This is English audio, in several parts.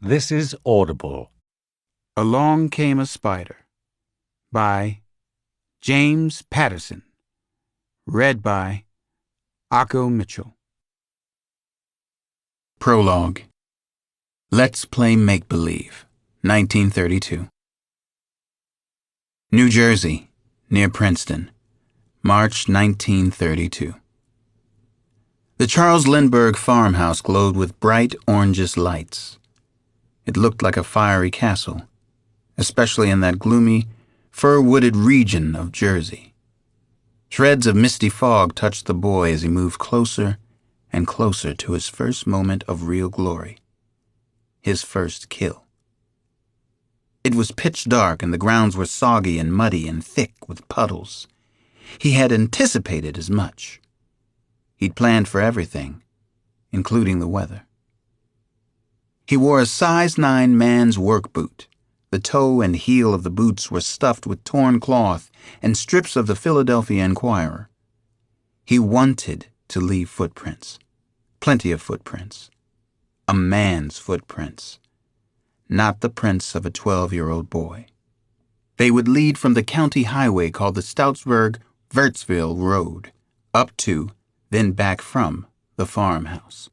This is Audible. Along Came a Spider by James Patterson. Read by Akko Mitchell. Prologue. Let's Play Make-Believe, 1932. New Jersey, near Princeton, March 1932. The Charles Lindbergh farmhouse glowed with bright orangish lights. It looked like a fiery castle, especially in that gloomy, fir-wooded region of Jersey. Shreds of misty fog touched the boy as he moved closer and closer to his first moment of real glory, his first kill. It was pitch dark and the grounds were soggy and muddy and thick with puddles. He had anticipated as much. He'd planned for everything, including the weather. He wore a size 9 man's work boot. The toe and heel of the boots were stuffed with torn cloth and strips of the Philadelphia Inquirer. He wanted to leave footprints. Plenty of footprints. A man's footprints. Not the prints of a 12-year-old boy. They would lead from the county highway called the Stoutsburg-Wirtsville Road, up to, then back from, the farmhouse.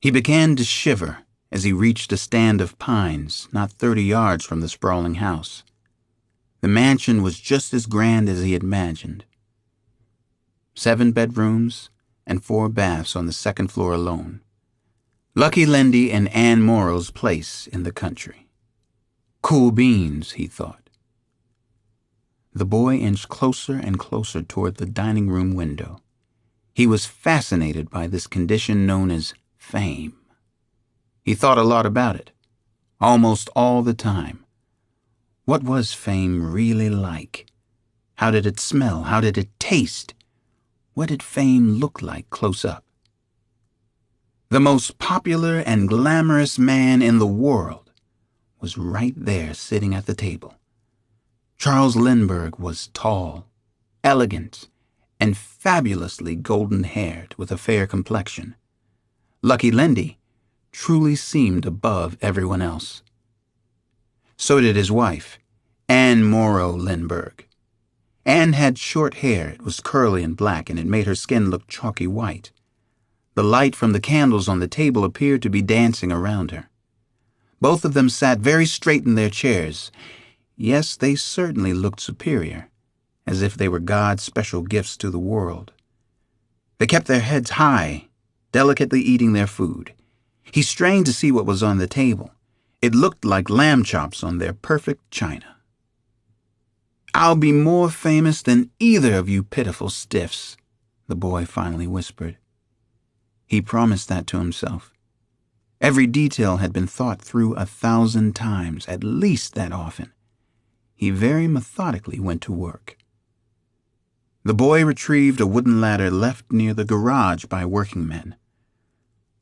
He began to shiver as he reached a stand of pines not 30 yards from the sprawling house. The mansion was just as grand as he had imagined. 7 bedrooms and 4 baths on the second floor alone. Lucky Lindy and Ann Morrow's place in the country. Cool beans, he thought. The boy inched closer and closer toward the dining room window. He was fascinated by this condition known as fame. He thought a lot about it, almost all the time. What was fame really like? How did it smell? How did it taste? What did fame look like close up? The most popular and glamorous man in the world was right there sitting at the table. Charles Lindbergh was tall, elegant, and fabulously golden-haired with a fair complexion. Lucky Lindy truly seemed above everyone else. So did his wife, Ann Morrow Lindbergh. Ann had short hair. It was curly and black, and it made her skin look chalky white. The light from the candles on the table appeared to be dancing around her. Both of them sat very straight in their chairs. Yes, they certainly looked superior, as if they were God's special gifts to the world. They kept their heads high, delicately eating their food. He strained to see what was on the table. It looked like lamb chops on their perfect china. "I'll be more famous than either of you pitiful stiffs," the boy finally whispered. He promised that to himself. Every detail had been thought through 1,000 times, at least that often. He very methodically went to work. The boy retrieved a wooden ladder left near the garage by working men.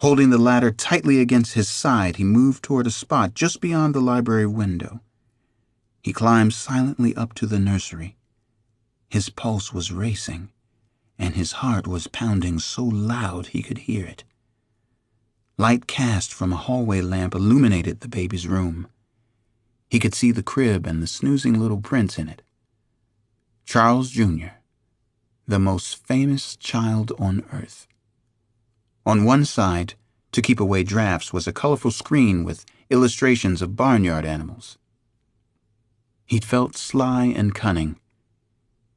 Holding the ladder tightly against his side, he moved toward a spot just beyond the library window. He climbed silently up to the nursery. His pulse was racing, and his heart was pounding so loud he could hear it. Light cast from a hallway lamp illuminated the baby's room. He could see the crib and the snoozing little prince in it. Charles Jr., the most famous child on earth. On one side, to keep away drafts, was a colorful screen with illustrations of barnyard animals. He'd felt sly and cunning.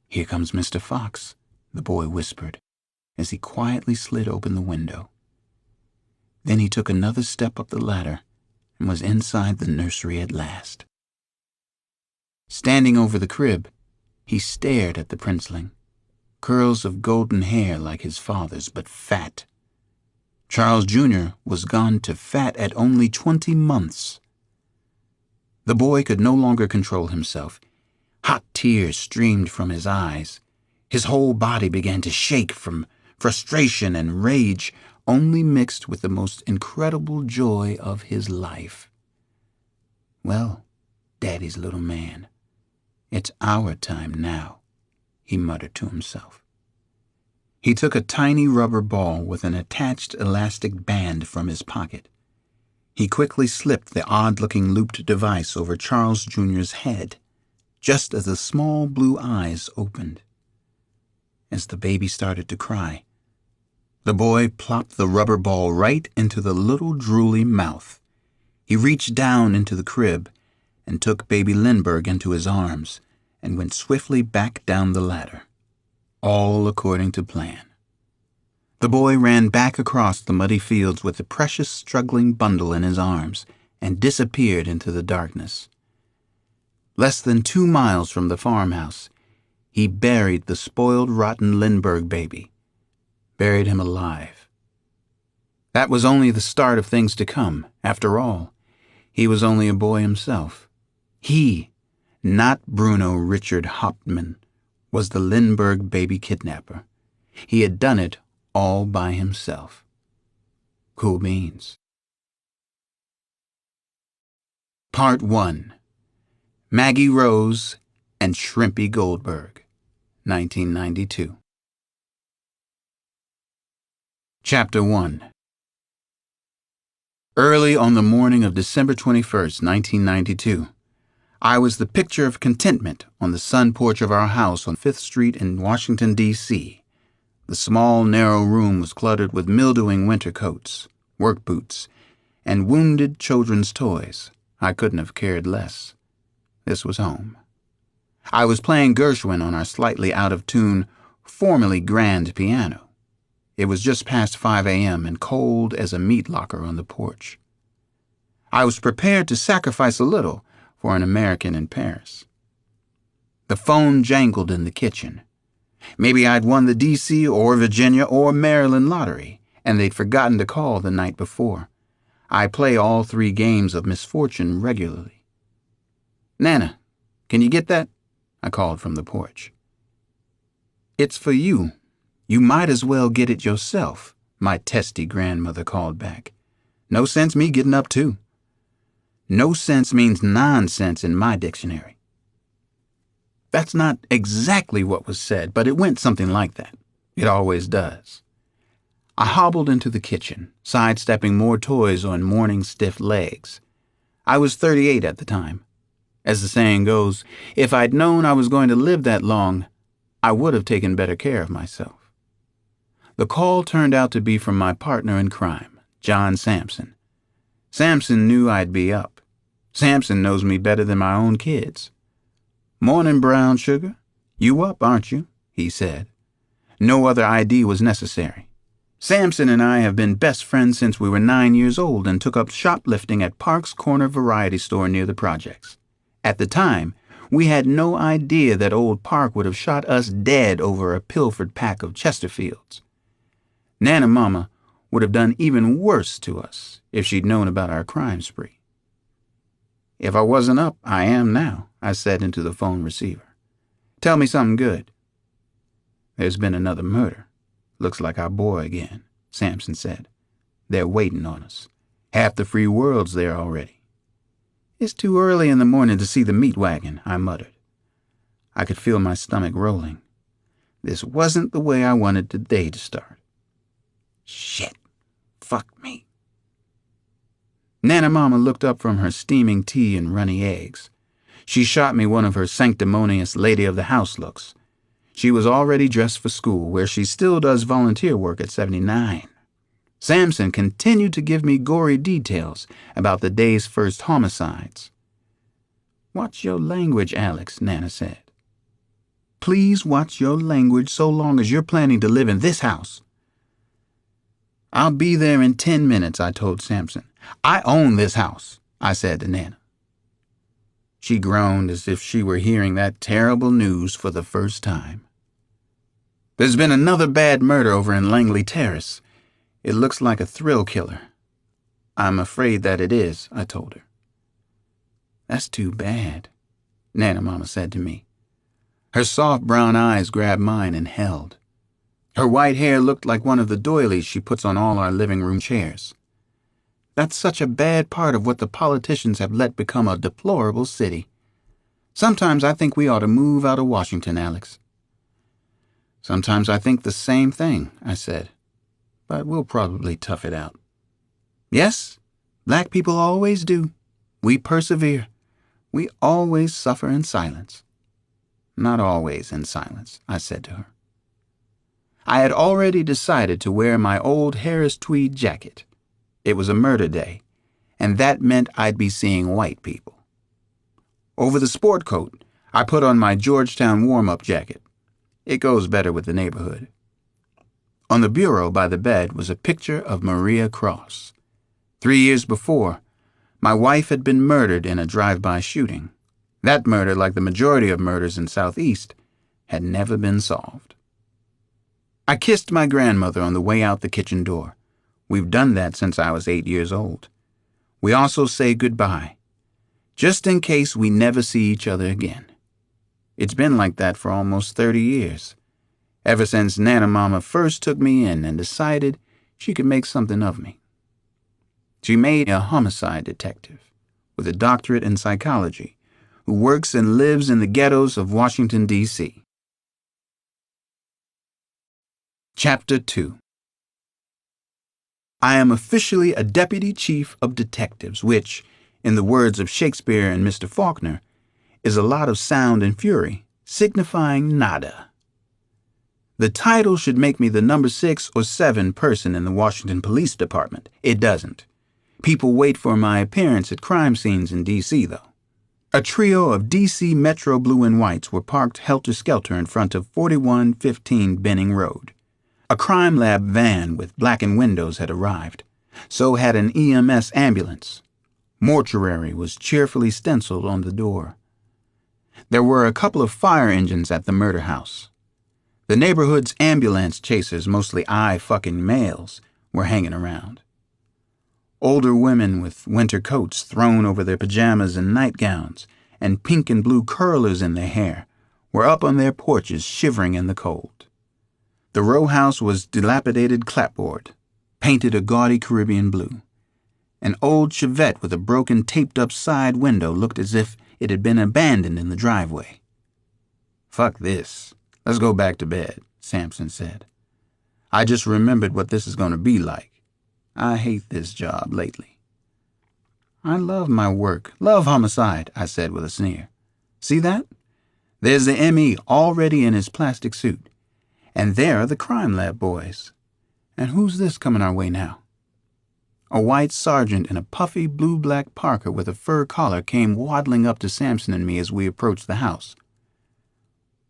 "Here comes Mr. Fox," the boy whispered, as he quietly slid open the window. Then he took another step up the ladder and was inside the nursery at last. Standing over the crib, he stared at the princeling. Curls of golden hair like his father's, but fat. Charles Jr. was gone to fat at only 20 months. The boy could no longer control himself. Hot tears streamed from his eyes. His whole body began to shake from frustration and rage, only mixed with the most incredible joy of his life. "Well, Daddy's little man, it's our time now," he muttered to himself. He took a tiny rubber ball with an attached elastic band from his pocket. He quickly slipped the odd-looking looped device over Charles Jr.'s head, just as the small blue eyes opened. As the baby started to cry, the boy plopped the rubber ball right into the little drooly mouth. He reached down into the crib and took baby Lindbergh into his arms and went swiftly back down the ladder, all according to plan. The boy ran back across the muddy fields with the precious struggling bundle in his arms and disappeared into the darkness. Less than 2 miles from the farmhouse, he buried the spoiled, rotten Lindbergh baby, buried him alive. That was only the start of things to come. After all, he was only a boy himself. He, not Bruno Richard Hauptmann, was the Lindbergh baby kidnapper. He had done it all by himself. Cool beans. Part 1. Maggie Rose and Shrimpy Goldberg, 1992. Chapter 1. Early on the morning of December 21st, 1992, I was the picture of contentment on the sun porch of our house on 5th Street in Washington, D.C. The small, narrow room was cluttered with mildewing winter coats, work boots, and wounded children's toys. I couldn't have cared less. This was home. I was playing Gershwin on our slightly out-of-tune, formerly grand piano. It was just past 5 a.m. and cold as a meat locker on the porch. I was prepared to sacrifice a little for an American in Paris. The phone jangled in the kitchen. Maybe I'd won the D.C. or Virginia or Maryland lottery, and they'd forgotten to call the night before. I play all 3 games of misfortune regularly. "Nana, can you get that?" I called from the porch. "It's for you. You might as well get it yourself," my testy grandmother called back. "No sense me getting up too." No sense means nonsense in my dictionary. That's not exactly what was said, but it went something like that. It always does. I hobbled into the kitchen, sidestepping more toys on morning-stiff legs. I was 38 at the time. As the saying goes, if I'd known I was going to live that long, I would have taken better care of myself. The call turned out to be from my partner in crime, John Sampson. Sampson knew I'd be up. Sampson knows me better than my own kids. "Morning, brown sugar. You up, aren't you?" he said. No other ID was necessary. Sampson and I have been best friends since we were 9 years old and took up shoplifting at Park's Corner Variety Store near the projects. At the time, we had no idea that old Park would have shot us dead over a pilfered pack of Chesterfields. Nana Mama would have done even worse to us if she'd known about our crime spree. "If I wasn't up, I am now," I said into the phone receiver. "Tell me something good." "There's been another murder. Looks like our boy again," Sampson said. "They're waiting on us. Half the free world's there already." "It's too early in the morning to see the meat wagon," I muttered. I could feel my stomach rolling. This wasn't the way I wanted the day to start. Shit. Fuck me. Nana Mama looked up from her steaming tea and runny eggs. She shot me one of her sanctimonious lady of the house looks. She was already dressed for school, where she still does volunteer work at 79. Sampson continued to give me gory details about the day's first homicides. "Watch your language, Alex," Nana said. "Please watch your language so long as you're planning to live in this house." "I'll be there in 10 minutes, I told Sampson. "I own this house," I said to Nana. She groaned as if she were hearing that terrible news for the first time. "There's been another bad murder over in Langley Terrace. It looks like a thrill killer." "I'm afraid that it is," I told her. "That's too bad," Nana Mama said to me. Her soft brown eyes grabbed mine and held. Her white hair looked like one of the doilies she puts on all our living room chairs. "That's such a bad part of what the politicians have let become a deplorable city. Sometimes I think we ought to move out of Washington, Alex." "Sometimes I think the same thing," I said. "But we'll probably tough it out." "Yes? Black people always do. We persevere. We always suffer in silence. Not always in silence, I said to her. I had already decided to wear my old Harris tweed jacket. It was a murder day, and that meant I'd be seeing white people. Over the sport coat, I put on my Georgetown warm-up jacket. It goes better with the neighborhood. On the bureau by the bed was a picture of Maria Cross. 3 years before, my wife had been murdered in a drive-by shooting. That murder, like the majority of murders in Southeast, had never been solved. I kissed my grandmother on the way out the kitchen door. We've done that since I was 8 years old. We also say goodbye, just in case we never see each other again. It's been like that for almost 30 years, ever since Nana Mama first took me in and decided she could make something of me. She made a homicide detective with a doctorate in psychology who works and lives in the ghettos of Washington, D.C. Chapter 2. I am officially a deputy chief of detectives, which, in the words of Shakespeare and Mr. Faulkner, is a lot of sound and fury, signifying nada. The title should make me the number 6 or 7 person in the Washington Police Department. It doesn't. People wait for my appearance at crime scenes in D.C., though. A trio of D.C. Metro blue and whites were parked helter-skelter in front of 4115 Benning Road. A crime lab van with blackened windows had arrived. So had an EMS ambulance. Mortuary was cheerfully stenciled on the door. There were a couple of fire engines at the murder house. The neighborhood's ambulance chasers, mostly eye-fucking males, were hanging around. Older women with winter coats thrown over their pajamas and nightgowns, and pink and blue curlers in their hair, were up on their porches shivering in the cold. The row house was dilapidated clapboard, painted a gaudy Caribbean blue. An old Chevette with a broken taped-up side window looked as if it had been abandoned in the driveway. "Fuck this. Let's go back to bed," Sampson said. "I just remembered what this is going to be like. I hate this job lately." "I love my work, love homicide," I said with a sneer. "See that? There's the M.E. already in his plastic suit. And there are the crime lab boys. And who's this coming our way now?" A white sergeant in a puffy blue-black parka with a fur collar came waddling up to Sampson and me as we approached the house.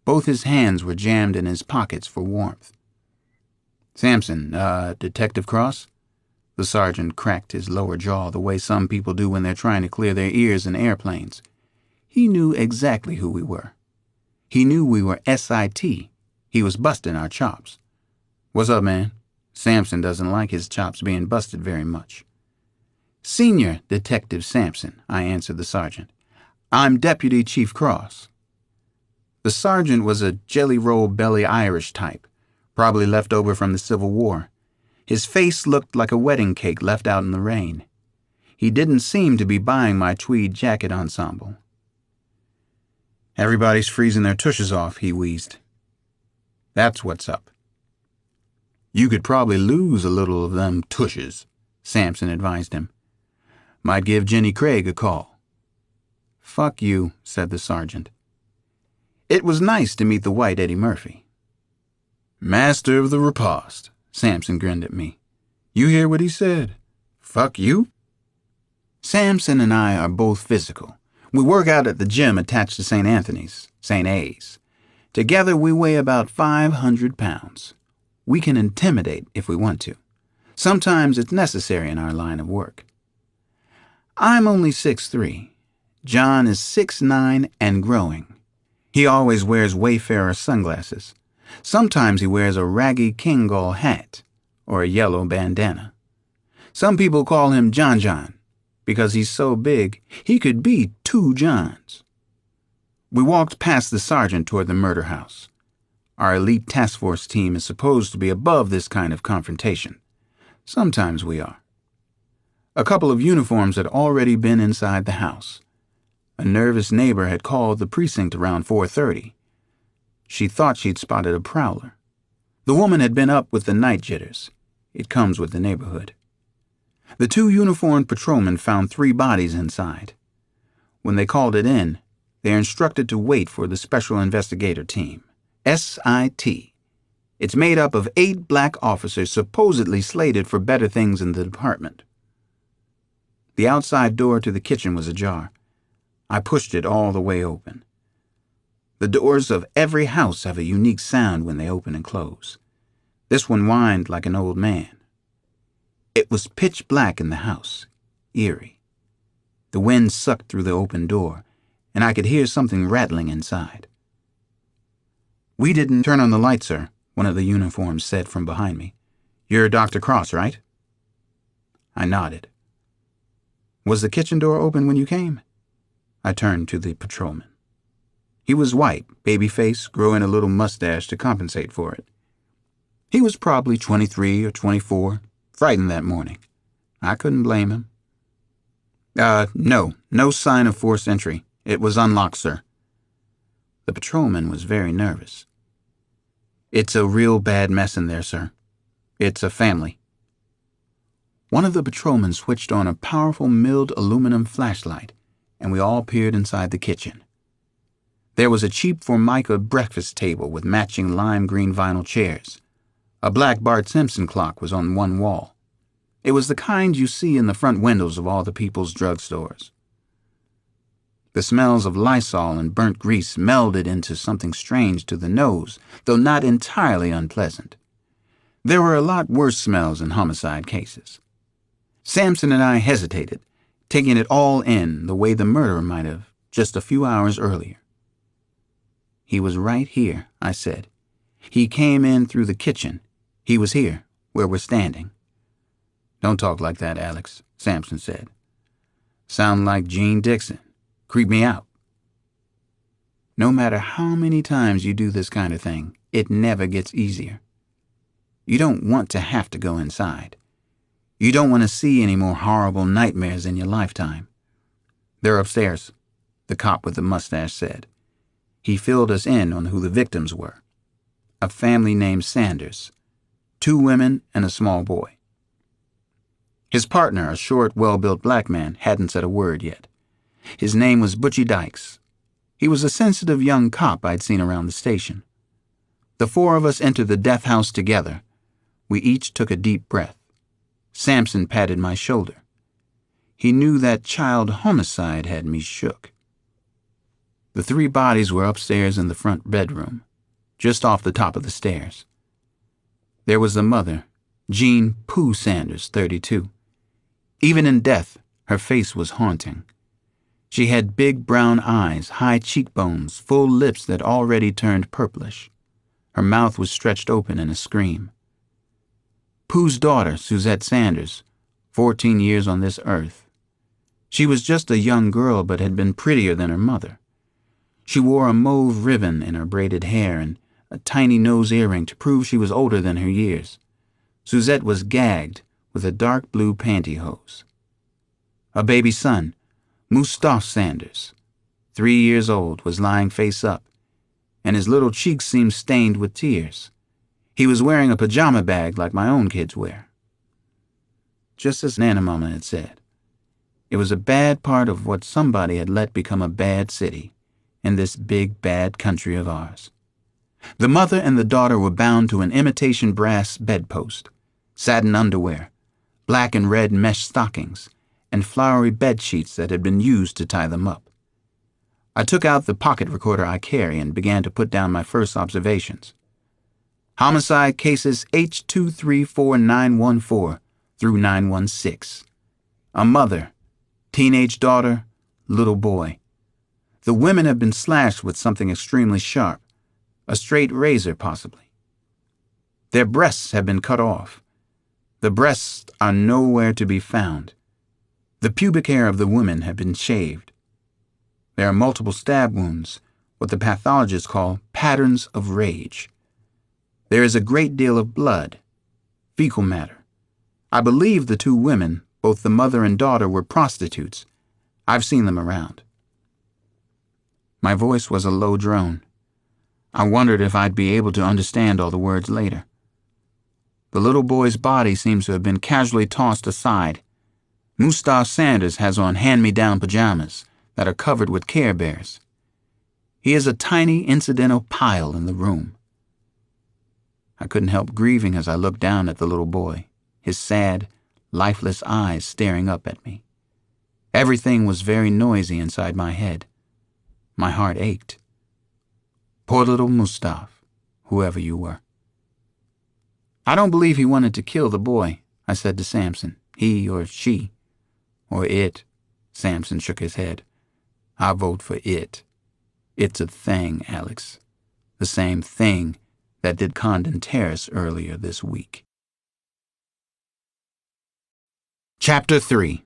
Both his hands were jammed in his pockets for warmth. "Sampson, Detective Cross?" The sergeant cracked his lower jaw the way some people do when they're trying to clear their ears in airplanes. He knew exactly who we were. He knew we were SIT. He was busting our chops. "What's up, man?" Sampson doesn't like his chops being busted very much. "Senior Detective Sampson," I answered the sergeant. "I'm Deputy Chief Cross." The sergeant was a jelly-roll-belly Irish type, probably left over from the Civil War. His face looked like a wedding cake left out in the rain. He didn't seem to be buying my tweed jacket ensemble. "Everybody's freezing their tushes off," he wheezed. "That's what's up." "You could probably lose a little of them tushes," Sampson advised him. "Might give Jenny Craig a call." "Fuck you," said the sergeant. It was nice to meet the white Eddie Murphy. "Master of the riposte," Sampson grinned at me. "You hear what he said? Fuck you?" Sampson and I are both physical. We work out at the gym attached to St. Anthony's, St. A's. Together we weigh about 500 pounds. We can intimidate if we want to. Sometimes it's necessary in our line of work. I'm only 6'3". John is 6'9" and growing. He always wears Wayfarer sunglasses. Sometimes he wears a raggy Kangol hat or a yellow bandana. Some people call him John John because he's so big he could be 2 Johns. We walked past the sergeant toward the murder house. Our elite task force team is supposed to be above this kind of confrontation. Sometimes we are. A couple of uniforms had already been inside the house. A nervous neighbor had called the precinct around 4:30. She thought she'd spotted a prowler. The woman had been up with the night jitters. It comes with the neighborhood. The two uniformed patrolmen found 3 bodies inside. When they called it in, they are instructed to wait for the Special Investigator Team, SIT. It's made up of 8 black officers supposedly slated for better things in the department. The outside door to the kitchen was ajar. I pushed it all the way open. The doors of every house have a unique sound when they open and close. This one whined like an old man. It was pitch black in the house, eerie. The wind sucked through the open door, and I could hear something rattling inside. "We didn't turn on the light, sir," one of the uniforms said from behind me. "You're Dr. Cross, right?" I nodded. "Was the kitchen door open when you came?" I turned to the patrolman. He was white, baby face, growing a little mustache to compensate for it. He was probably 23 or 24, frightened that morning. I couldn't blame him. No sign of forced entry. It was unlocked, sir." The patrolman was very nervous. "It's a real bad mess in there, sir. It's a family." One of the patrolmen switched on a powerful milled aluminum flashlight, and we all peered inside the kitchen. There was a cheap Formica breakfast table with matching lime green vinyl chairs. A black Bart Simpson clock was on one wall. It was the kind you see in the front windows of all the people's drugstores. The smells of Lysol and burnt grease melded into something strange to the nose, though not entirely unpleasant. There were a lot worse smells in homicide cases. Sampson and I hesitated, taking it all in the way the murderer might have just a few hours earlier. "He was right here," I said. "He came in through the kitchen. He was here, where we're standing." "Don't talk like that, Alex," Sampson said. "Sound like Gene Dixon. Creep me out." No matter how many times you do this kind of thing, it never gets easier. You don't want to have to go inside. You don't want to see any more horrible nightmares in your lifetime. "They're upstairs," the cop with the mustache said. He filled us in on who the victims were. A family named Sanders, 2 women and a small boy. His partner, a short, well-built black man, hadn't said a word yet. His name was Butchie Dykes. He was a sensitive young cop I'd seen around the station. The 4 of us entered the death house together. We each took a deep breath. Sampson patted my shoulder. He knew that child homicide had me shook. The 3 bodies were upstairs in the front bedroom, just off the top of the stairs. There was the mother, Jean Pooh Sanders, 32. Even in death, her face was haunting. She had big brown eyes, high cheekbones, full lips that already turned purplish. Her mouth was stretched open in a scream. Pooh's daughter, Suzette Sanders, 14 years on this earth. She was just a young girl but had been prettier than her mother. She wore a mauve ribbon in her braided hair and a tiny nose earring to prove she was older than her years. Suzette was gagged with a dark blue pantyhose. A baby son, Mustapha Sanders, 3 years old, was lying face up, and his little cheeks seemed stained with tears. He was wearing a pajama bag like my own kids wear. Just as Nana Mama had said, it was a bad part of what somebody had let become a bad city in this big bad country of ours. The mother and the daughter were bound to an imitation brass bedpost, satin underwear, black and red mesh stockings, and flowery bed sheets that had been used to tie them up. I took out the pocket recorder I carry and began to put down my first observations. Homicide cases H234914 through 916. A mother, teenage daughter, little boy. The women have been slashed with something extremely sharp, a straight razor possibly. Their breasts have been cut off. The breasts are nowhere to be found. The pubic hair of the women have been shaved. There are multiple stab wounds, what the pathologists call patterns of rage. There is a great deal of blood, fecal matter. I believe the 2 women, both the mother and daughter, were prostitutes. I've seen them around. My voice was a low drone. I wondered if I'd be able to understand all the words later. The little boy's body seems to have been casually tossed aside, Mustaf Sanders has on hand-me-down pajamas that are covered with Care Bears. He is a tiny incidental pile in the room. I couldn't help grieving as I looked down at the little boy, his sad, lifeless eyes staring up at me. Everything was very noisy inside my head. My heart ached. Poor little Mustaf, whoever you were. I don't believe he wanted to kill the boy, I said to Samson. He or she. Or it. Samson shook his head. I vote for it. It's a thing, Alex. The same thing that did Condon Terrace earlier this week. Chapter 3.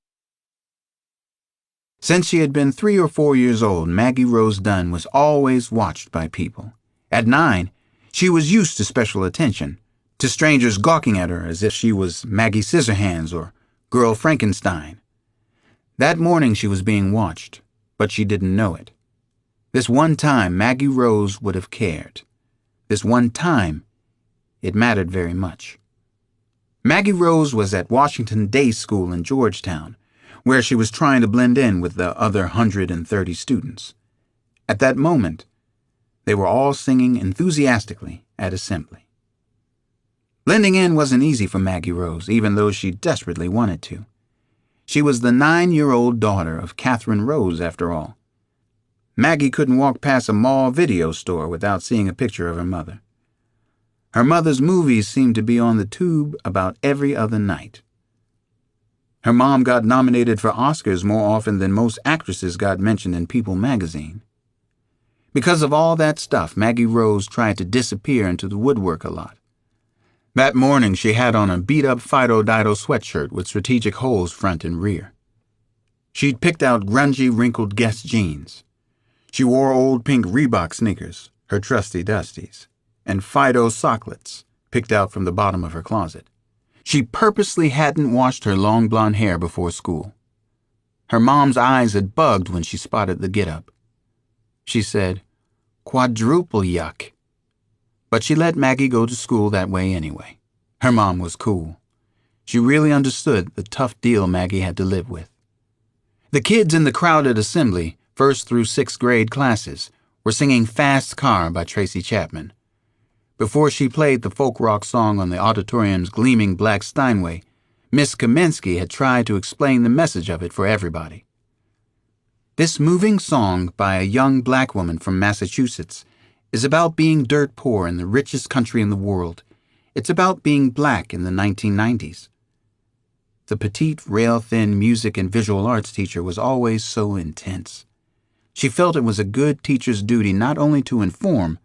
Since she had been 3 or 4 years old, Maggie Rose Dunn was always watched by people. At 9, she was used to special attention, to strangers gawking at her as if she was Maggie Scissorhands or Girl Frankenstein. That morning she was being watched, but she didn't know it. This one time Maggie Rose would have cared. This one time, it mattered very much. Maggie Rose was at Washington Day School in Georgetown, where she was trying to blend in with the other 130 students. At that moment, they were all singing enthusiastically at assembly. Blending in wasn't easy for Maggie Rose, even though she desperately wanted to. She was the 9-year-old daughter of Catherine Rose, after all. Maggie couldn't walk past a mall video store without seeing a picture of her mother. Her mother's movies seemed to be on the tube about every other night. Her mom got nominated for Oscars more often than most actresses got mentioned in People magazine. Because of all that stuff, Maggie Rose tried to disappear into the woodwork a lot. That morning she had on a beat-up Fido Dido sweatshirt with strategic holes front and rear. She'd picked out grungy, wrinkled Guess jeans. She wore old pink Reebok sneakers, her trusty Dusties, and Fido socklets, picked out from the bottom of her closet. She purposely hadn't washed her long blonde hair before school. Her mom's eyes had bugged when she spotted the get-up. She said, "Quadruple yuck." But she let Maggie go to school that way anyway. Her mom was cool. She really understood the tough deal Maggie had to live with. The kids in the crowded assembly, 1st through 6th grade classes, were singing Fast Car by Tracy Chapman. Before she played the folk rock song on the auditorium's gleaming black Steinway, Miss Kaminsky had tried to explain the message of it for everybody. This moving song by a young black woman from Massachusetts is about being dirt poor in the richest country in the world. It's about being black in the 1990s. The petite, rail-thin music and visual arts teacher was always so intense. She felt it was a good teacher's duty not only to inform,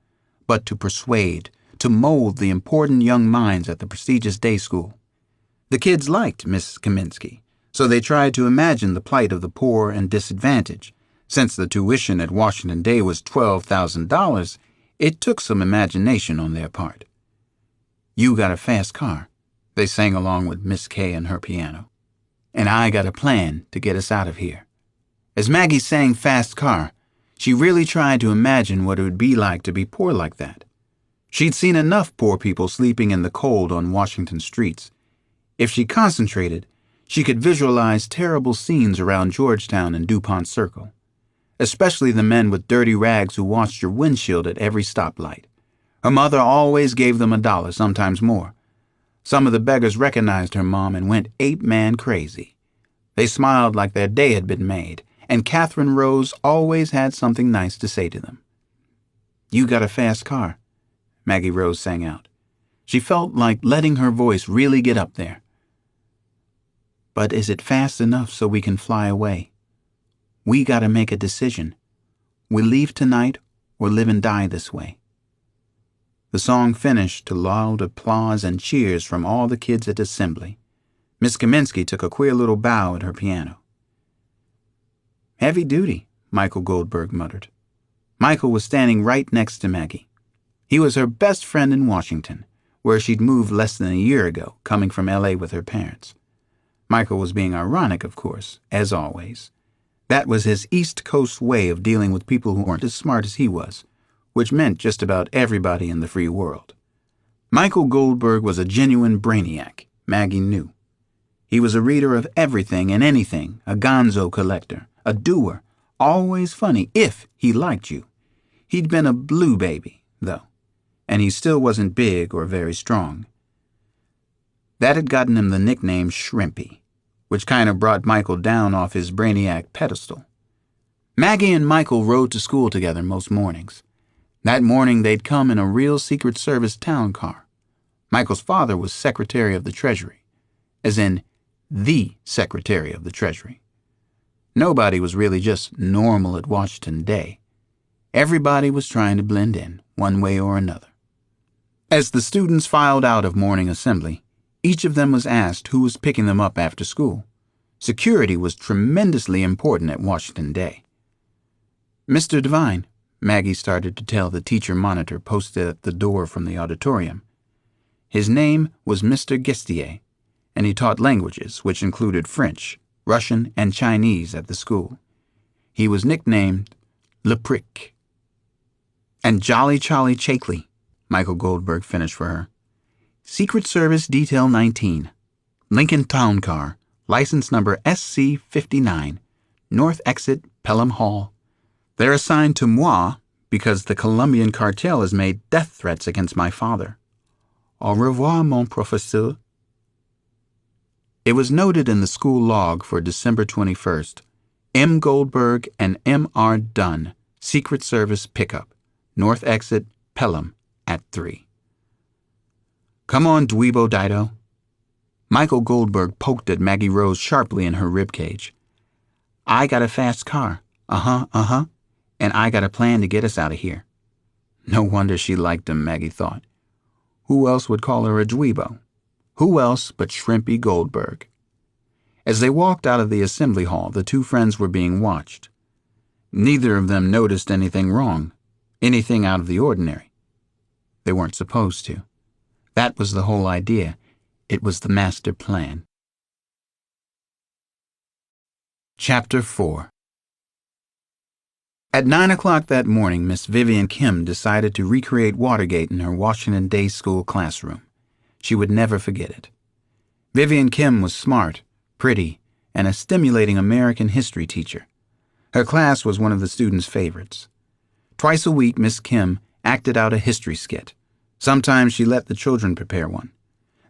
but to persuade, to mold the important young minds at the prestigious day school. The kids liked Miss Kaminsky, so they tried to imagine the plight of the poor and disadvantaged. Since the tuition at Washington Day was $12,000, it took some imagination on their part. "You got a fast car," they sang along with Miss Kay and her piano. "And I got a plan to get us out of here." As Maggie sang Fast Car, she really tried to imagine what it would be like to be poor like that. She'd seen enough poor people sleeping in the cold on Washington streets. If she concentrated, she could visualize terrible scenes around Georgetown and DuPont Circle, especially the men with dirty rags who washed your windshield at every stoplight. Her mother always gave them $1, sometimes more. Some of the beggars recognized her mom and went ape-man crazy. They smiled like their day had been made, and Catherine Rose always had something nice to say to them. "You got a fast car," Maggie Rose sang out. She felt like letting her voice really get up there. "But is it fast enough so we can fly away? We gotta make a decision. We leave tonight or live and die this way." The song finished to loud applause and cheers from all the kids at assembly. Miss Kaminsky took a queer little bow at her piano. "Heavy duty," Michael Goldberg muttered. Michael was standing right next to Maggie. He was her best friend in Washington, where she'd moved less than a year ago, coming from L.A. with her parents. Michael was being ironic, of course, as always. That was his East Coast way of dealing with people who weren't as smart as he was, which meant just about everybody in the free world. Michael Goldberg was a genuine brainiac, Maggie knew. He was a reader of everything and anything, a gonzo collector, a doer, always funny if he liked you. He'd been a blue baby, though, and he still wasn't big or very strong. That had gotten him the nickname Shrimpy, which kind of brought Michael down off his brainiac pedestal. Maggie and Michael rode to school together most mornings. That morning they'd come in a real Secret Service town car. Michael's father was Secretary of the Treasury, as in the Secretary of the Treasury. Nobody was really just normal at Washington Day. Everybody was trying to blend in, one way or another. As the students filed out of morning assembly, each of them was asked who was picking them up after school. Security was tremendously important at Washington Day. Mr. Devine, Maggie started to tell the teacher monitor posted at the door from the auditorium. His name was Mr. Gestier, and he taught languages, which included French, Russian, and Chinese at the school. He was nicknamed Le Prick. And Jolly Charlie Chakley, Michael Goldberg finished for her. Secret Service Detail 19, Lincoln Town Car, license number SC59, North Exit, Pelham Hall. They're assigned to moi because the Colombian cartel has made death threats against my father. Au revoir, mon professeur. It was noted in the school log for December 21st, M. Goldberg and M.R. Dunn, Secret Service pickup, North Exit, Pelham, at 3. Come on, Dweebo Dido. Michael Goldberg poked at Maggie Rose sharply in her ribcage. I got a fast car. And I got a plan to get us out of here. No wonder she liked him, Maggie thought. Who else would call her a dweebo? Who else but Shrimpy Goldberg? As they walked out of the assembly hall, the two friends were being watched. Neither of them noticed anything wrong, anything out of the ordinary. They weren't supposed to. That was the whole idea. It was the master plan. Chapter 4. At 9 o'clock that morning, Miss Vivian Kim decided to recreate Watergate in her Washington Day School classroom. She would never forget it. Vivian Kim was smart, pretty, and a stimulating American history teacher. Her class was one of the students' favorites. Twice a week, Miss Kim acted out a history skit. Sometimes she let the children prepare one.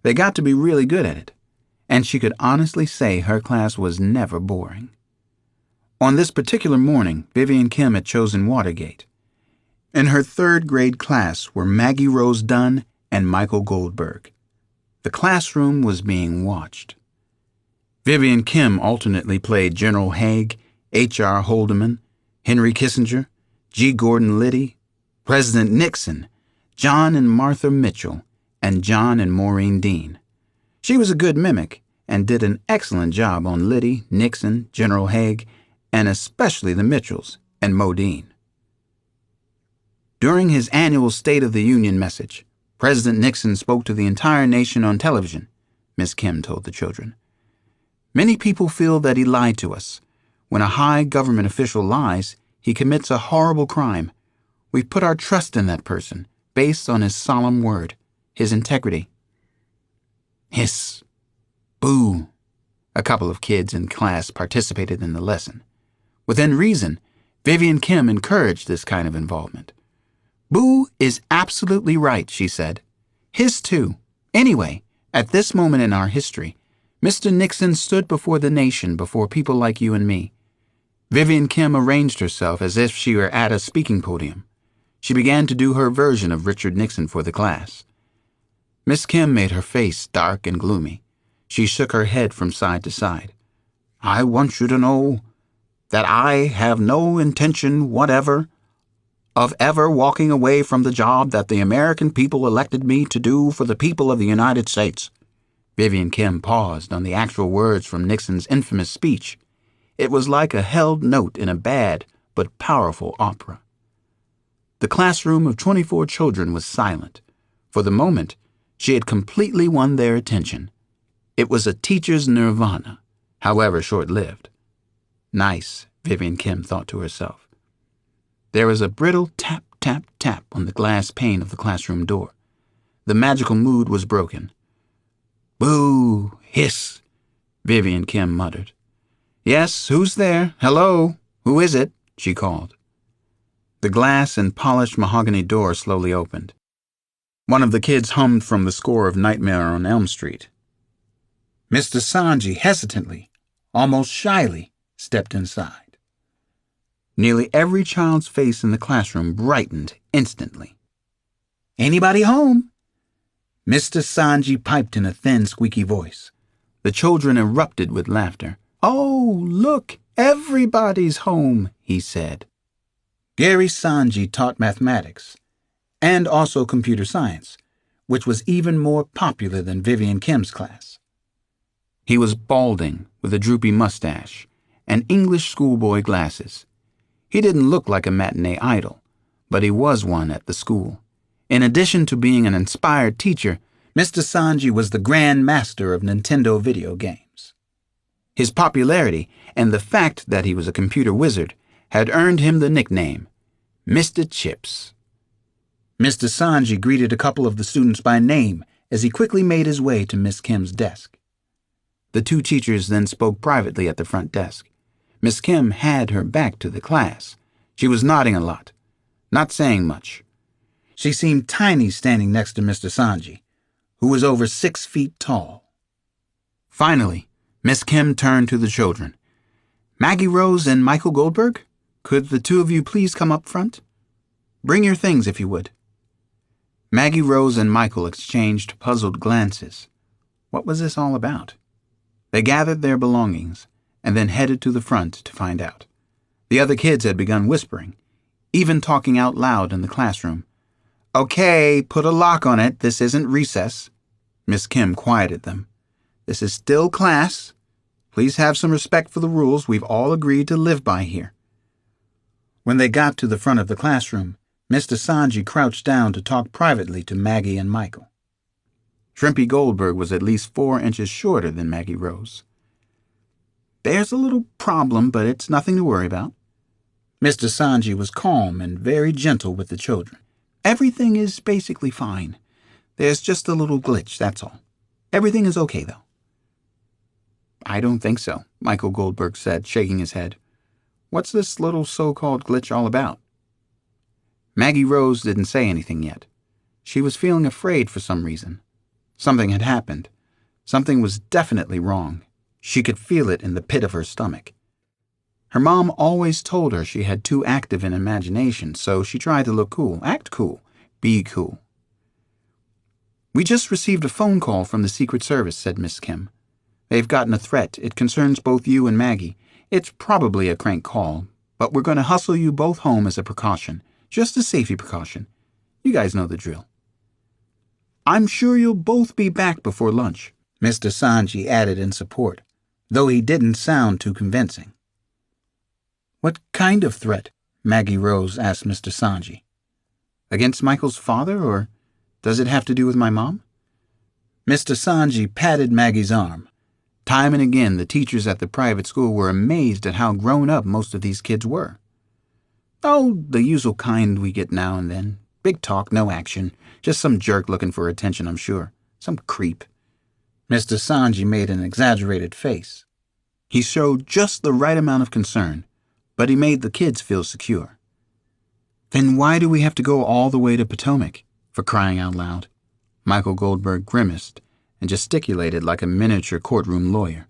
They got to be really good at it, and she could honestly say her class was never boring. On this particular morning, Vivian Kim had chosen Watergate. In her third grade class were Maggie Rose Dunn and Michael Goldberg. The classroom was being watched. Vivian Kim alternately played General Haig, H.R. Holdeman, Henry Kissinger, G. Gordon Liddy, President Nixon, John and Martha Mitchell, and John and Maureen Dean. She was a good mimic and did an excellent job on Liddy, Nixon, General Haig, and especially the Mitchells and Modine. During his annual State of the Union message, President Nixon spoke to the entire nation on television, Miss Kim told the children. Many people feel that he lied to us. When a high government official lies, he commits a horrible crime. We've put our trust in that person, based on his solemn word, his integrity. Hiss. Boo. A couple of kids in class participated in the lesson. Within reason, Vivian Kim encouraged this kind of involvement. Boo is absolutely right, she said. His too. Anyway, at this moment in our history, Mr. Nixon stood before the nation, before people like you and me. Vivian Kim arranged herself as if she were at a speaking podium. She began to do her version of Richard Nixon for the class. Miss Kim made her face dark and gloomy. She shook her head from side to side. I want you to know that I have no intention whatever of ever walking away from the job that the American people elected me to do for the people of the United States. Vivian Kim paused on the actual words from Nixon's infamous speech. It was like a held note in a bad but powerful opera. The classroom of 24 children was silent. For the moment, she had completely won their attention. It was a teacher's nirvana, however short-lived. Nice, Vivian Kim thought to herself. There was a brittle tap, tap, tap on the glass pane of the classroom door. The magical mood was broken. Boo! Hiss! Vivian Kim muttered. "Yes, who's there? Hello? Who is it?" she called. The glass and polished mahogany door slowly opened. One of the kids hummed from the score of Nightmare on Elm Street. Mr. Sanji hesitantly, almost shyly, stepped inside. Nearly every child's face in the classroom brightened instantly. "Anybody home?" Mr. Sanji piped in a thin, squeaky voice. The children erupted with laughter. "Oh, look, everybody's home," he said. Gary Sanji taught mathematics, and also computer science, which was even more popular than Vivian Kim's class. He was balding, with a droopy mustache, and English schoolboy glasses. He didn't look like a matinee idol, but he was one at the school. In addition to being an inspired teacher, Mr. Sanji was the grand master of Nintendo video games. His popularity and the fact that he was a computer wizard had earned him the nickname Mr. Chips. Mr. Sanji greeted a couple of the students by name as he quickly made his way to Miss Kim's desk. The two teachers then spoke privately at the front desk. Miss Kim had her back to the class. She was nodding a lot, not saying much. She seemed tiny standing next to Mr. Sanji, who was over 6 feet tall. Finally, Miss Kim turned to the children. "Maggie Rose and Michael Goldberg, could the two of you please come up front? Bring your things if you would." Maggie Rose and Michael exchanged puzzled glances. What was this all about? They gathered their belongings and then headed to the front to find out. The other kids had begun whispering, even talking out loud in the classroom. "Okay, put a lock on it. This isn't recess." Miss Kim quieted them. "This is still class. Please have some respect for the rules we've all agreed to live by here." When they got to the front of the classroom, Mr. Sanji crouched down to talk privately to Maggie and Michael. Shrimpy Goldberg was at least 4 inches shorter than Maggie Rose. "There's a little problem, but it's nothing to worry about." Mr. Sanji was calm and very gentle with the children. "Everything is basically fine. There's just a little glitch, that's all. Everything is okay, though." "I don't think so," Michael Goldberg said, shaking his head. "What's this little so-called glitch all about?" Maggie Rose didn't say anything yet. She was feeling afraid for some reason. Something had happened. Something was definitely wrong. She could feel it in the pit of her stomach. Her mom always told her she had too active an imagination, so she tried to look cool, act cool, be cool. "We just received a phone call from the Secret Service," said Miss Kim. "They've gotten a threat. It concerns both you and Maggie. It's probably a crank call, but we're going to hustle you both home as a precaution, just a safety precaution. You guys know the drill. I'm sure you'll both be back before lunch," Mr. Sanji added in support, though he didn't sound too convincing. "What kind of threat?" Maggie Rose asked Mr. Sanji. "Against Michael's father, or does it have to do with my mom?" Mr. Sanji patted Maggie's arm. Time and again, the teachers at the private school were amazed at how grown up most of these kids were. "Oh, the usual kind we get now and then. Big talk, no action. Just some jerk looking for attention, I'm sure. Some creep." Mr. Sanji made an exaggerated face. He showed just the right amount of concern, but he made the kids feel secure. "Then why do we have to go all the way to Potomac, for crying out loud?" Michael Goldberg grimaced and gesticulated like a miniature courtroom lawyer.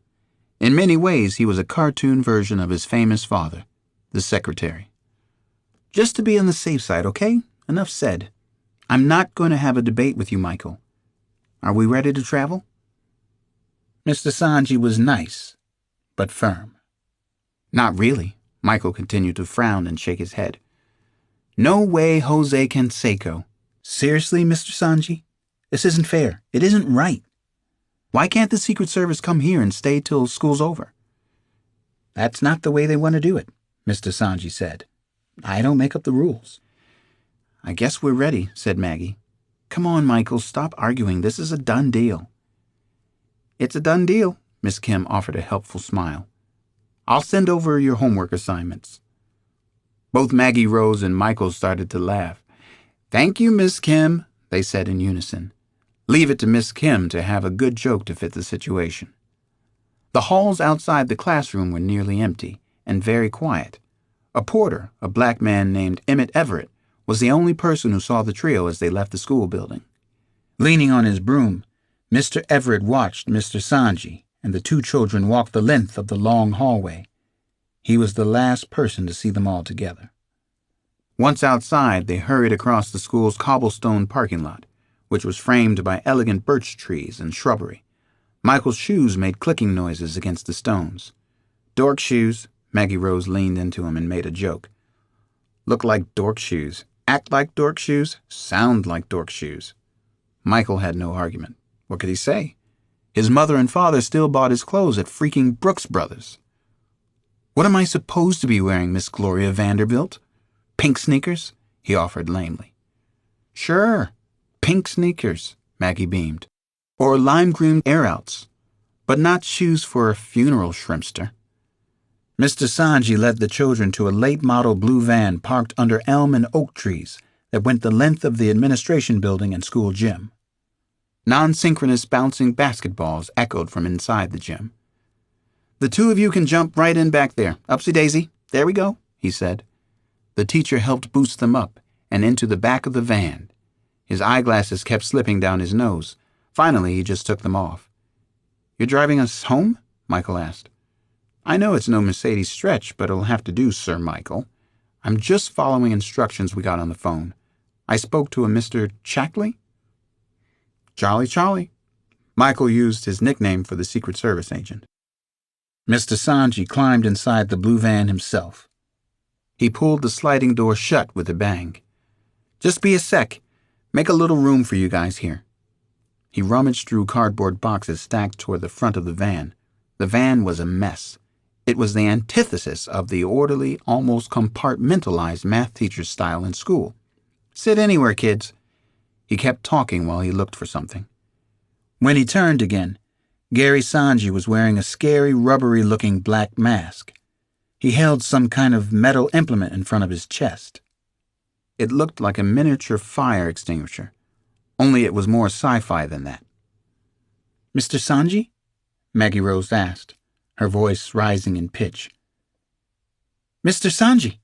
In many ways, he was a cartoon version of his famous father, the secretary. "Just to be on the safe side, okay? Enough said. I'm not going to have a debate with you, Michael. Are we ready to travel?" Mr. Sanji was nice, but firm. "Not really," Michael continued to frown and shake his head. "No way, Jose Canseco. Seriously, Mr. Sanji? This isn't fair. It isn't right. Why can't the Secret Service come here and stay till school's over?" "That's not the way they want to do it," Mr. Sanji said. "I don't make up the rules." "I guess we're ready," said Maggie. "Come on, Michael, stop arguing. This is a done deal." "It's a done deal," Miss Kim offered a helpful smile. "I'll send over your homework assignments." Both Maggie Rose and Michael started to laugh. "Thank you, Miss Kim," they said in unison. Leave it to Miss Kim to have a good joke to fit the situation. The halls outside the classroom were nearly empty and very quiet. A porter, a black man named Emmett Everett, was the only person who saw the trio as they left the school building. Leaning on his broom, Mr. Everett watched Mr. Sanji and the two children walk the length of the long hallway. He was the last person to see them all together. Once outside, they hurried across the school's cobblestone parking lot, which was framed by elegant birch trees and shrubbery. Michael's shoes made clicking noises against the stones. "Dork shoes," Maggie Rose leaned into him and made a joke. "Look like dork shoes, act like dork shoes, sound like dork shoes." Michael had no argument. What could he say? His mother and father still bought his clothes at freaking Brooks Brothers. "What am I supposed to be wearing, Miss Gloria Vanderbilt? Pink sneakers?" he offered lamely. "Sure, pink sneakers," Maggie beamed. "Or lime green air-outs, but not shoes for a funeral shrimpster." Mr. Sanji led the children to a late-model blue van parked under elm and oak trees that went the length of the administration building and school gym. Non-synchronous bouncing basketballs echoed from inside the gym. "The two of you can jump right in back there. Upsy-daisy. There we go," he said. The teacher helped boost them up and into the back of the van. His eyeglasses kept slipping down his nose. Finally, he just took them off. "You're driving us home?" Michael asked. "I know it's no Mercedes stretch, but it'll have to do, Sir Michael. I'm just following instructions we got on the phone. I spoke to a Mr. Chackley?" "Jolly Charlie." Michael used his nickname for the Secret Service agent. Mr. Sanji climbed inside the blue van himself. He pulled the sliding door shut with a bang. "Just be a sec. Make a little room for you guys here." He rummaged through cardboard boxes stacked toward the front of the van. The van was a mess. It was the antithesis of the orderly, almost compartmentalized math teacher's style in school. "Sit anywhere, kids." He kept talking while he looked for something. When he turned again, Gary Sanji was wearing a scary, rubbery-looking black mask. He held some kind of metal implement in front of his chest. It looked like a miniature fire extinguisher, only it was more sci-fi than that. "Mr. Sanji?" Maggie Rose asked, her voice rising in pitch. "Mr. Sanji!"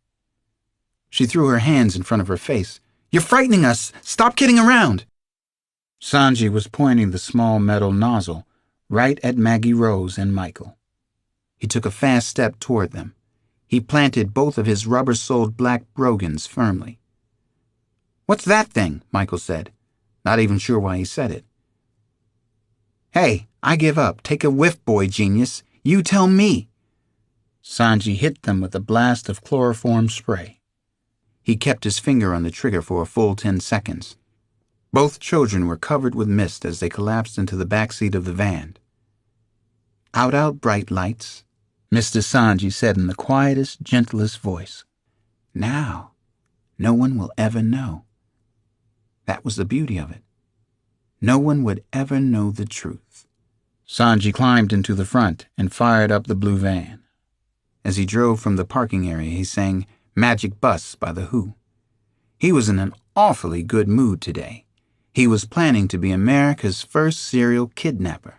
She threw her hands in front of her face. "You're frightening us! Stop kidding around!" Sanji was pointing the small metal nozzle right at Maggie Rose and Michael. He took a fast step toward them. He planted both of his rubber-soled black brogans firmly. "What's that thing?" Michael said, not even sure why he said it. "Hey, I give up. Take a whiff, boy genius. You tell me." Sanji hit them with a blast of chloroform spray. He kept his finger on the trigger for a full 10 seconds. Both children were covered with mist as they collapsed into the back seat of the van. Out, bright lights," Mr. Sanji said in the quietest, gentlest voice. "Now, no one will ever know." That was the beauty of it. No one would ever know the truth. Sanji climbed into the front and fired up the blue van. As he drove from the parking area, he sang "Magic Bus" by The Who. He was in an awfully good mood today. He was planning to be America's first serial kidnapper,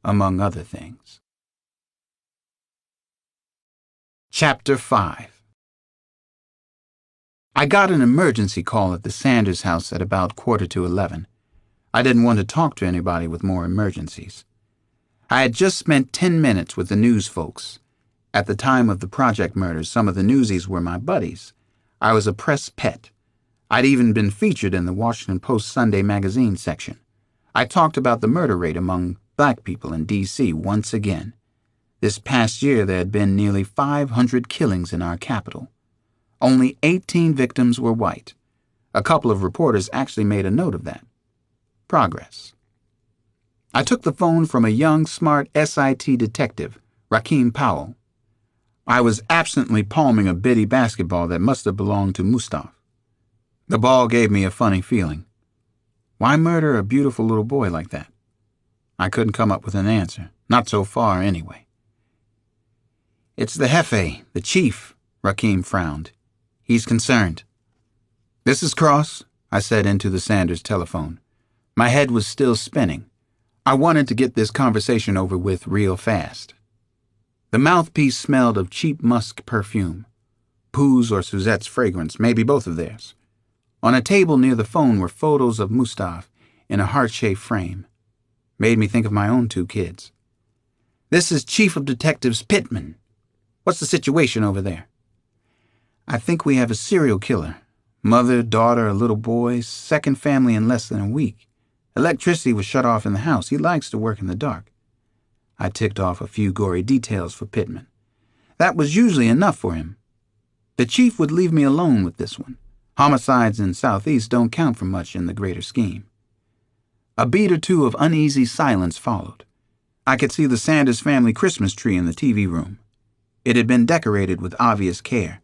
among other things. Chapter 5. I got an emergency call at the Sanders house at about 11:15. I didn't want to talk to anybody with more emergencies. I had just spent 10 minutes with the news folks. At the time of the project murders, some of the newsies were my buddies. I was a press pet. I'd even been featured in the Washington Post Sunday magazine section. I talked about the murder rate among black people in D.C. once again. This past year there had been nearly 500 killings in our capital. Only 18 victims were white. A couple of reporters actually made a note of that. Progress. I took the phone from a young, smart SIT detective, Rakeem Powell. I was absently palming a bitty basketball that must have belonged to Mustaf. The ball gave me a funny feeling. Why murder a beautiful little boy like that? I couldn't come up with an answer, not so far anyway. "It's the Jefe, the chief," Rakeem frowned. "He's concerned." "This is Cross," I said into the Sanders telephone. My head was still spinning. I wanted to get this conversation over with real fast. The mouthpiece smelled of cheap musk perfume. Pooh's or Suzette's fragrance, maybe both of theirs. On a table near the phone were photos of Mustaf in a heart-shaped frame. Made me think of my own 2 kids. "This is Chief of Detectives Pittman. What's the situation over there?" "I think we have a serial killer. Mother, daughter, a little boy, second family in less than a week. Electricity was shut off in the house. He likes to work in the dark." I ticked off a few gory details for Pittman. That was usually enough for him. The chief would leave me alone with this one. Homicides in Southeast don't count for much in the greater scheme. A beat or two of uneasy silence followed. I could see the Sanders family Christmas tree in the TV room. It had been decorated with obvious care.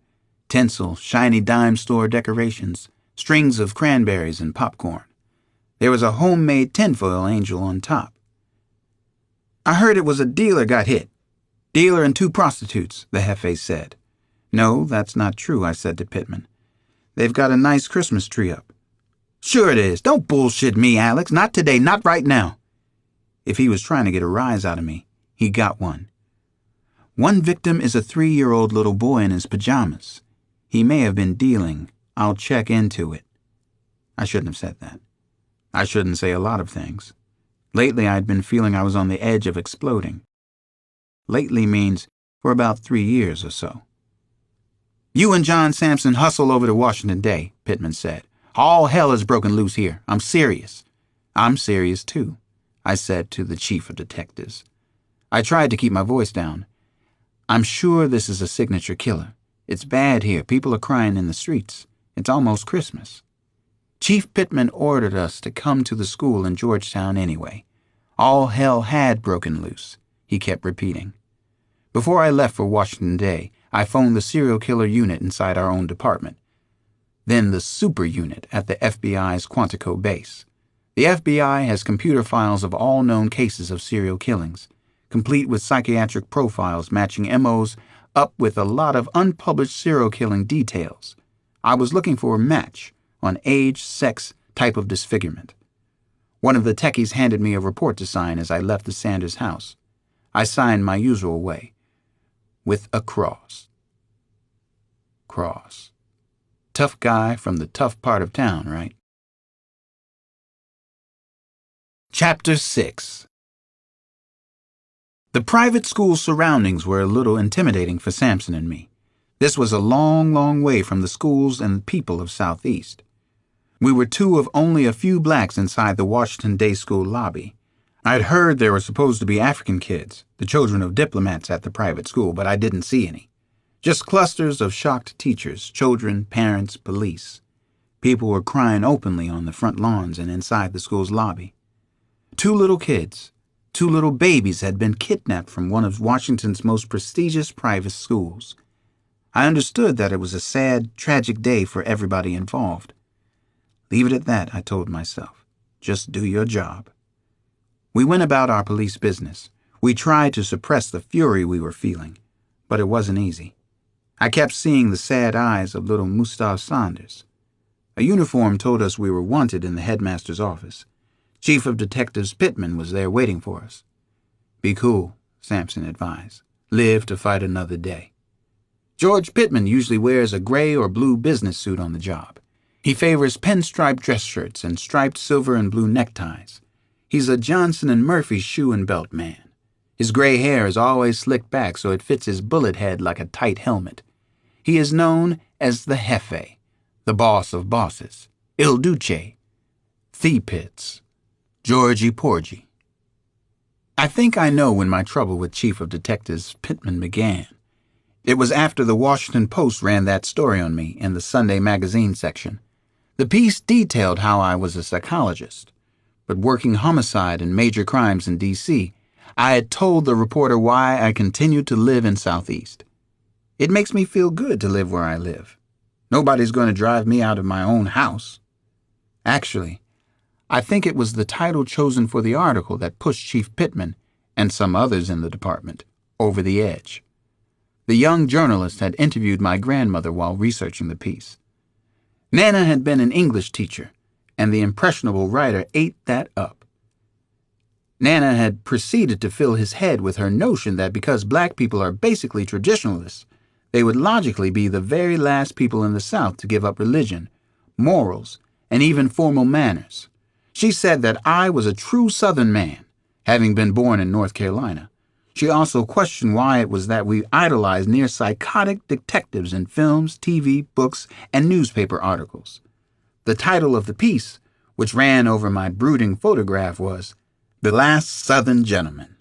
Tinsel, shiny dime store decorations, strings of cranberries and popcorn. There was a homemade tinfoil angel on top. "I heard it was a dealer got hit. Dealer and 2 prostitutes," the Jefe said. "No, that's not true," I said to Pittman. "They've got a nice Christmas tree up." "Sure it is. Don't bullshit me, Alex. Not today, not right now." If he was trying to get a rise out of me, he got one. "One victim is a 3-year-old little boy in his pajamas. He may have been dealing. I'll check into it." I shouldn't have said that. I shouldn't say a lot of things. Lately I'd been feeling I was on the edge of exploding. Lately means for about 3 years or so. "You and John Sampson hustle over to Washington Day," Pittman said. "All hell has broken loose here. I'm serious." "I'm serious, too," I said to the chief of detectives. I tried to keep my voice down. "I'm sure this is a signature killer. It's bad here. People are crying in the streets. It's almost Christmas." Chief Pittman ordered us to come to the school in Georgetown anyway. All hell had broken loose, he kept repeating. Before I left for Washington Day, I phoned the serial killer unit inside our own department, then the super unit at the FBI's Quantico base. The FBI has computer files of all known cases of serial killings, complete with psychiatric profiles matching MOs up with a lot of unpublished serial killing details. I was looking for a match on age, sex, type of disfigurement. One of the techies handed me a report to sign as I left the Sanders house. I signed my usual way, with a cross. Cross. Tough guy from the tough part of town, right? Chapter 6. The private school surroundings were a little intimidating for Sampson and me. This was a long, long way from the schools and people of Southeast. We were 2 of only a few blacks inside the Washington Day School lobby. I'd heard there were supposed to be African kids, the children of diplomats at the private school, but I didn't see any. Just clusters of shocked teachers, children, parents, police. People were crying openly on the front lawns and inside the school's lobby. 2 little kids, 2 little babies had been kidnapped from one of Washington's most prestigious private schools. I understood that it was a sad, tragic day for everybody involved. Leave it at that, I told myself. Just do your job. We went about our police business. We tried to suppress the fury we were feeling, but it wasn't easy. I kept seeing the sad eyes of little Mustaf Sanders. A uniform told us we were wanted in the headmaster's office. Chief of Detectives Pittman was there waiting for us. "Be cool," Sampson advised. "Live to fight another day." George Pittman usually wears a gray or blue business suit on the job. He favors pinstripe dress shirts and striped silver and blue neckties. He's a Johnson & Murphy shoe and belt man. His gray hair is always slicked back so it fits his bullet head like a tight helmet. He is known as the Jefe, the boss of bosses, Il Duce, The Pits, Georgie Porgy. I think I know when my trouble with Chief of Detectives Pittman began. It was after the Washington Post ran that story on me in the Sunday magazine section. The piece detailed how I was a psychologist, but working homicide and major crimes in D.C., I had told the reporter why I continued to live in Southeast. It makes me feel good to live where I live. Nobody's going to drive me out of my own house. Actually, I think it was the title chosen for the article that pushed Chief Pittman and some others in the department over the edge. The young journalist had interviewed my grandmother while researching the piece. Nana had been an English teacher, and the impressionable writer ate that up. Nana had proceeded to fill his head with her notion that because black people are basically traditionalists, they would logically be the very last people in the South to give up religion, morals, and even formal manners. She said that I was a true Southern man, having been born in North Carolina. She also questioned why it was that we idolized near-psychotic detectives in films, TV, books, and newspaper articles. The title of the piece, which ran over my brooding photograph, was The Last Southern Gentleman.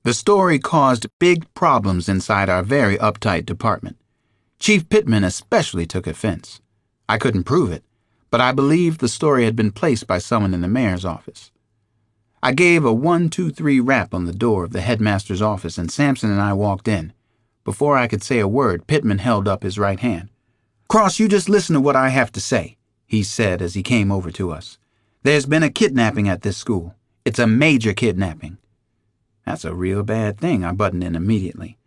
The story caused big problems inside our very uptight department. Chief Pittman especially took offense. I couldn't prove it, but I believed the story had been placed by someone in the mayor's office. I gave a 1-2-3 rap on the door of the headmaster's office, and Sampson and I walked in. Before I could say a word, Pittman held up his right hand. "Cross, you just listen to what I have to say," he said as he came over to us. "There's been a kidnapping at this school. It's a major kidnapping." "That's a real bad thing," I buttoned in immediately.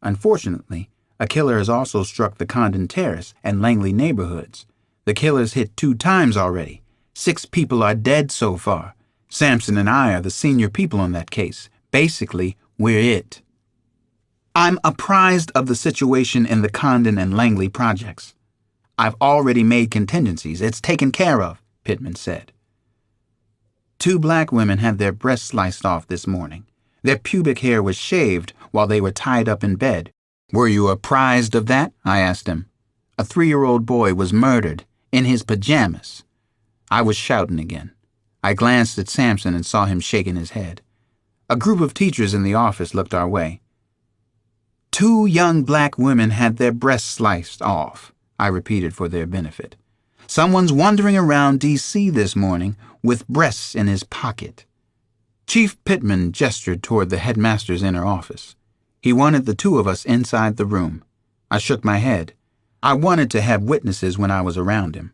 "Unfortunately, a killer has also struck the Condon Terrace and Langley neighborhoods. The killer's hit 2 times already. 6 people are dead so far. Sampson and I are the senior people on that case. Basically, we're it." "I'm apprised of the situation in the Condon and Langley projects. I've already made contingencies. It's taken care of," Pittman said. 2 black women had their breasts sliced off this morning. Their pubic hair was shaved while they were tied up in bed. "Were you apprised of that?" I asked him. "A 3-year-old boy was murdered in his pajamas." I was shouting again. I glanced at Sampson and saw him shaking his head. A group of teachers in the office looked our way. 2 young black women had their breasts sliced off, I repeated for their benefit. "Someone's wandering around D.C. this morning with breasts in his pocket." Chief Pittman gestured toward the headmaster's inner office. He wanted the 2 of us inside the room. I shook my head. I wanted to have witnesses when I was around him.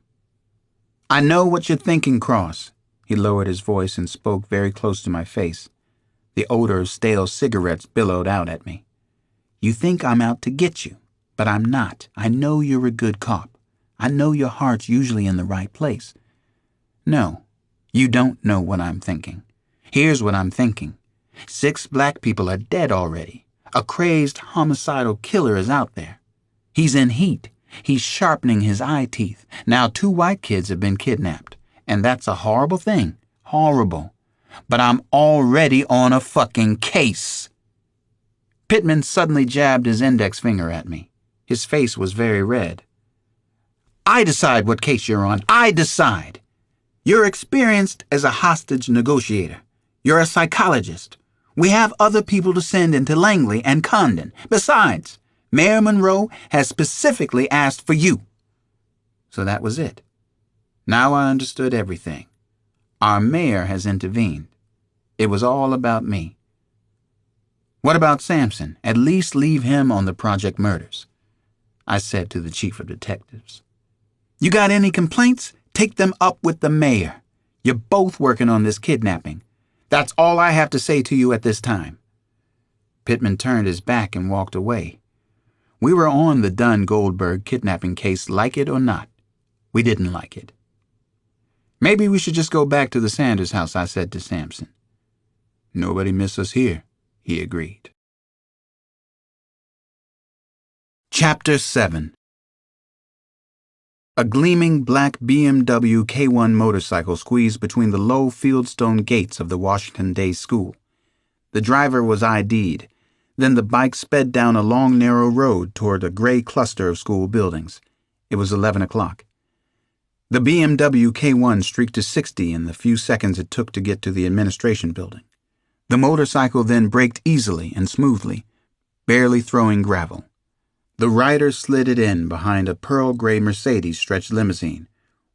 "I know what you're thinking, Cross." He lowered his voice and spoke very close to my face. The odor of stale cigarettes billowed out at me. "You think I'm out to get you, but I'm not. I know you're a good cop. I know your heart's usually in the right place. No, you don't know what I'm thinking. Here's what I'm thinking. 6 black people are dead already. A crazed homicidal killer is out there. He's in heat. He's sharpening his eye teeth. Now 2 white kids have been kidnapped. And that's a horrible thing. Horrible. But I'm already on a fucking case." Pittman suddenly jabbed his index finger at me. His face was very red. "I decide what case you're on. I decide. You're experienced as a hostage negotiator. You're a psychologist. We have other people to send into Langley and Condon. Besides, Mayor Monroe has specifically asked for you." So that was it. Now I understood everything. Our mayor has intervened. It was all about me. "What about Sampson? At least leave him on the project murders," I said to the chief of detectives. "You got any complaints? Take them up with the mayor. You're both working on this kidnapping. That's all I have to say to you at this time." Pittman turned his back and walked away. We were on the Dunn-Goldberg kidnapping case, like it or not. We didn't like it. "Maybe we should just go back to the Sanders house," I said to Sampson. "Nobody miss us here," he agreed. Chapter 7. A gleaming black BMW K1 motorcycle squeezed between the low fieldstone gates of the Washington Day School. The driver was ID'd. Then the bike sped down a long, narrow road toward a gray cluster of school buildings. It was 11 o'clock. The BMW K1 streaked to 60 in the few seconds it took to get to the administration building. The motorcycle then braked easily and smoothly, barely throwing gravel. The rider slid it in behind a pearl gray Mercedes stretch limousine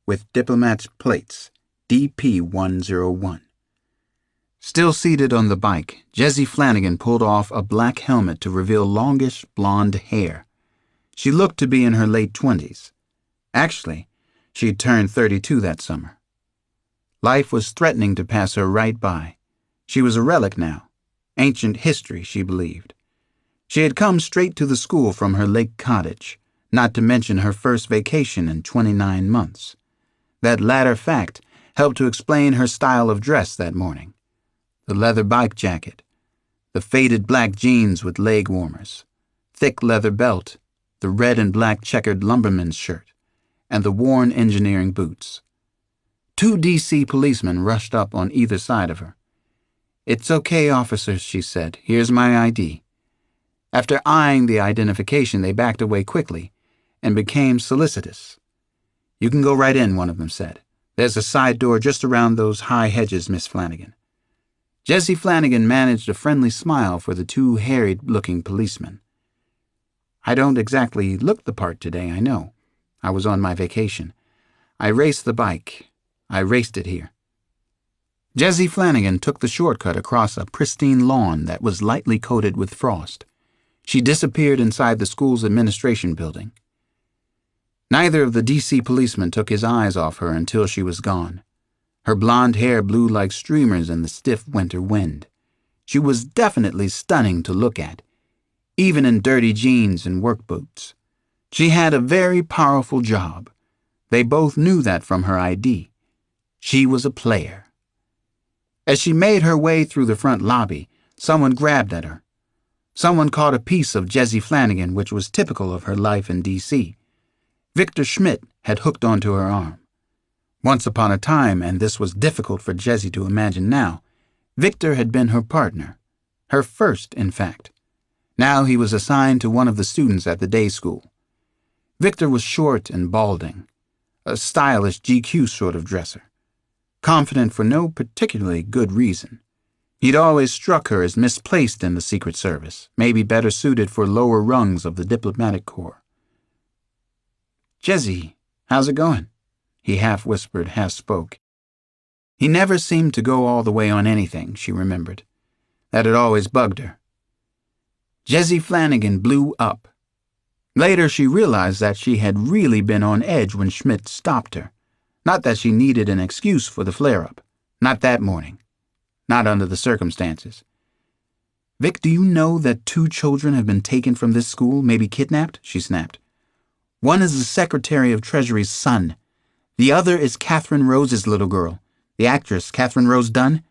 with diplomat's plates, DP101. Still seated on the bike, Jessie Flanagan pulled off a black helmet to reveal longish blonde hair. She looked to be in her late 20s. Actually, she'd turned 32 that summer. Life was threatening to pass her right by. She was a relic now. Ancient history, she believed. She had come straight to the school from her lake cottage, not to mention her first vacation in 29 months. That latter fact helped to explain her style of dress that morning. the leather bike jacket, the faded black jeans with leg warmers, thick leather belt, the red and black checkered lumberman's shirt, and the worn engineering boots. 2 D.C. policemen rushed up on either side of her. "It's okay, officers," she said. "Here's my ID." After eyeing the identification, they backed away quickly and became solicitous. "You can go right in," one of them said. "There's a side door just around those high hedges, Miss Flanagan." Jessie Flanagan managed a friendly smile for the 2 harried-looking policemen. "I don't exactly look the part today, I know. I was on my vacation. I raced the bike. I raced it here." Jessie Flanagan took the shortcut across a pristine lawn that was lightly coated with frost. She disappeared inside the school's administration building. Neither of the D.C. policemen took his eyes off her until she was gone. Her blonde hair blew like streamers in the stiff winter wind. She was definitely stunning to look at, even in dirty jeans and work boots. She had a very powerful job. They both knew that from her ID. She was a player. As she made her way through the front lobby, someone grabbed at her. Someone caught a piece of Jessie Flanagan, which was typical of her life in D.C. Victor Schmidt had hooked onto her arm. Once upon a time, and this was difficult for Jessie to imagine now, Victor had been her partner. Her first, in fact. Now he was assigned to one of the students at the day school. Victor was short and balding, a stylish GQ sort of dresser, confident for no particularly good reason. He'd always struck her as misplaced in the Secret Service, maybe better suited for lower rungs of the diplomatic corps. "Jessie, how's it going?" he half whispered, half spoke. He never seemed to go all the way on anything, she remembered. That had always bugged her. Jessie Flanagan blew up. Later she realized that she had really been on edge when Schmidt stopped her. Not that she needed an excuse for the flare-up. Not that morning. Not under the circumstances. "Vic, do you know that 2 children have been taken from this school, maybe kidnapped?" she snapped. "One is the Secretary of Treasury's son. The other is Catherine Rose's little girl, the actress Catherine Rose Dunn.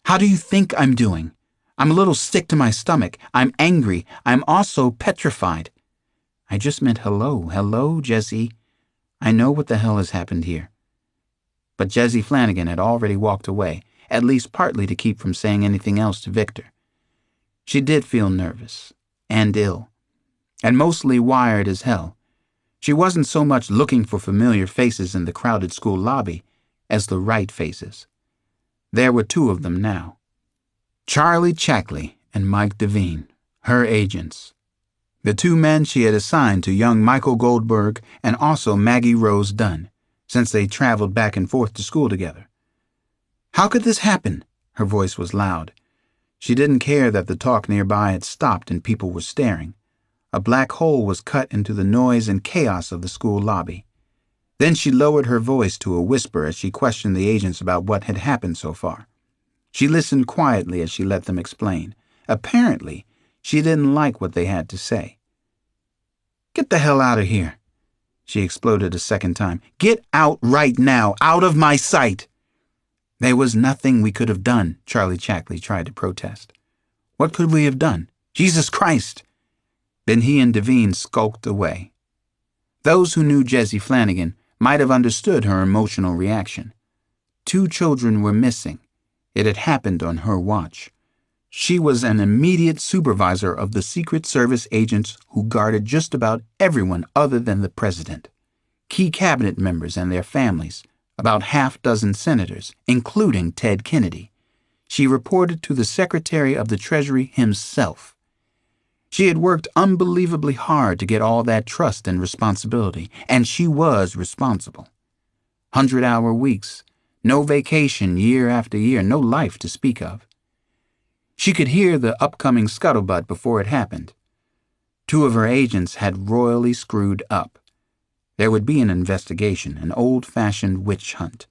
How do you think I'm doing? I'm a little sick to my stomach. I'm angry. I'm also petrified." "I just meant hello. Hello, Jessie. I know what the hell has happened here." But Jessie Flanagan had already walked away, at least partly to keep from saying anything else to Victor. She did feel nervous, and ill, and mostly wired as hell. She wasn't so much looking for familiar faces in the crowded school lobby as the right faces. There were 2 of them now. Charlie Chackley and Mike Devine, her agents. The 2 men she had assigned to young Michael Goldberg and also Maggie Rose Dunn, since they traveled back and forth to school together. "How could this happen?" Her voice was loud. She didn't care that the talk nearby had stopped and people were staring. A black hole was cut into the noise and chaos of the school lobby. Then she lowered her voice to a whisper as she questioned the agents about what had happened so far. She listened quietly as she let them explain. Apparently, she didn't like what they had to say. "Get the hell out of here," she exploded a second time. "Get out right now, out of my sight." "There was nothing we could have done," Charlie Chackley tried to protest. "What could we have done? Jesus Christ!" Then he and Devine skulked away. Those who knew Jessie Flanagan might have understood her emotional reaction. 2 children were missing. It had happened on her watch. She was an immediate supervisor of the Secret Service agents who guarded just about everyone other than the president, key cabinet members and their families, about 6 senators, including Ted Kennedy. She reported to the Secretary of the Treasury himself. She had worked unbelievably hard to get all that trust and responsibility, and she was responsible. 100-hour weeks, no vacation year after year, no life to speak of. She could hear the upcoming scuttlebutt before it happened. 2 of her agents had royally screwed up. There would be an investigation, an old-fashioned witch hunt.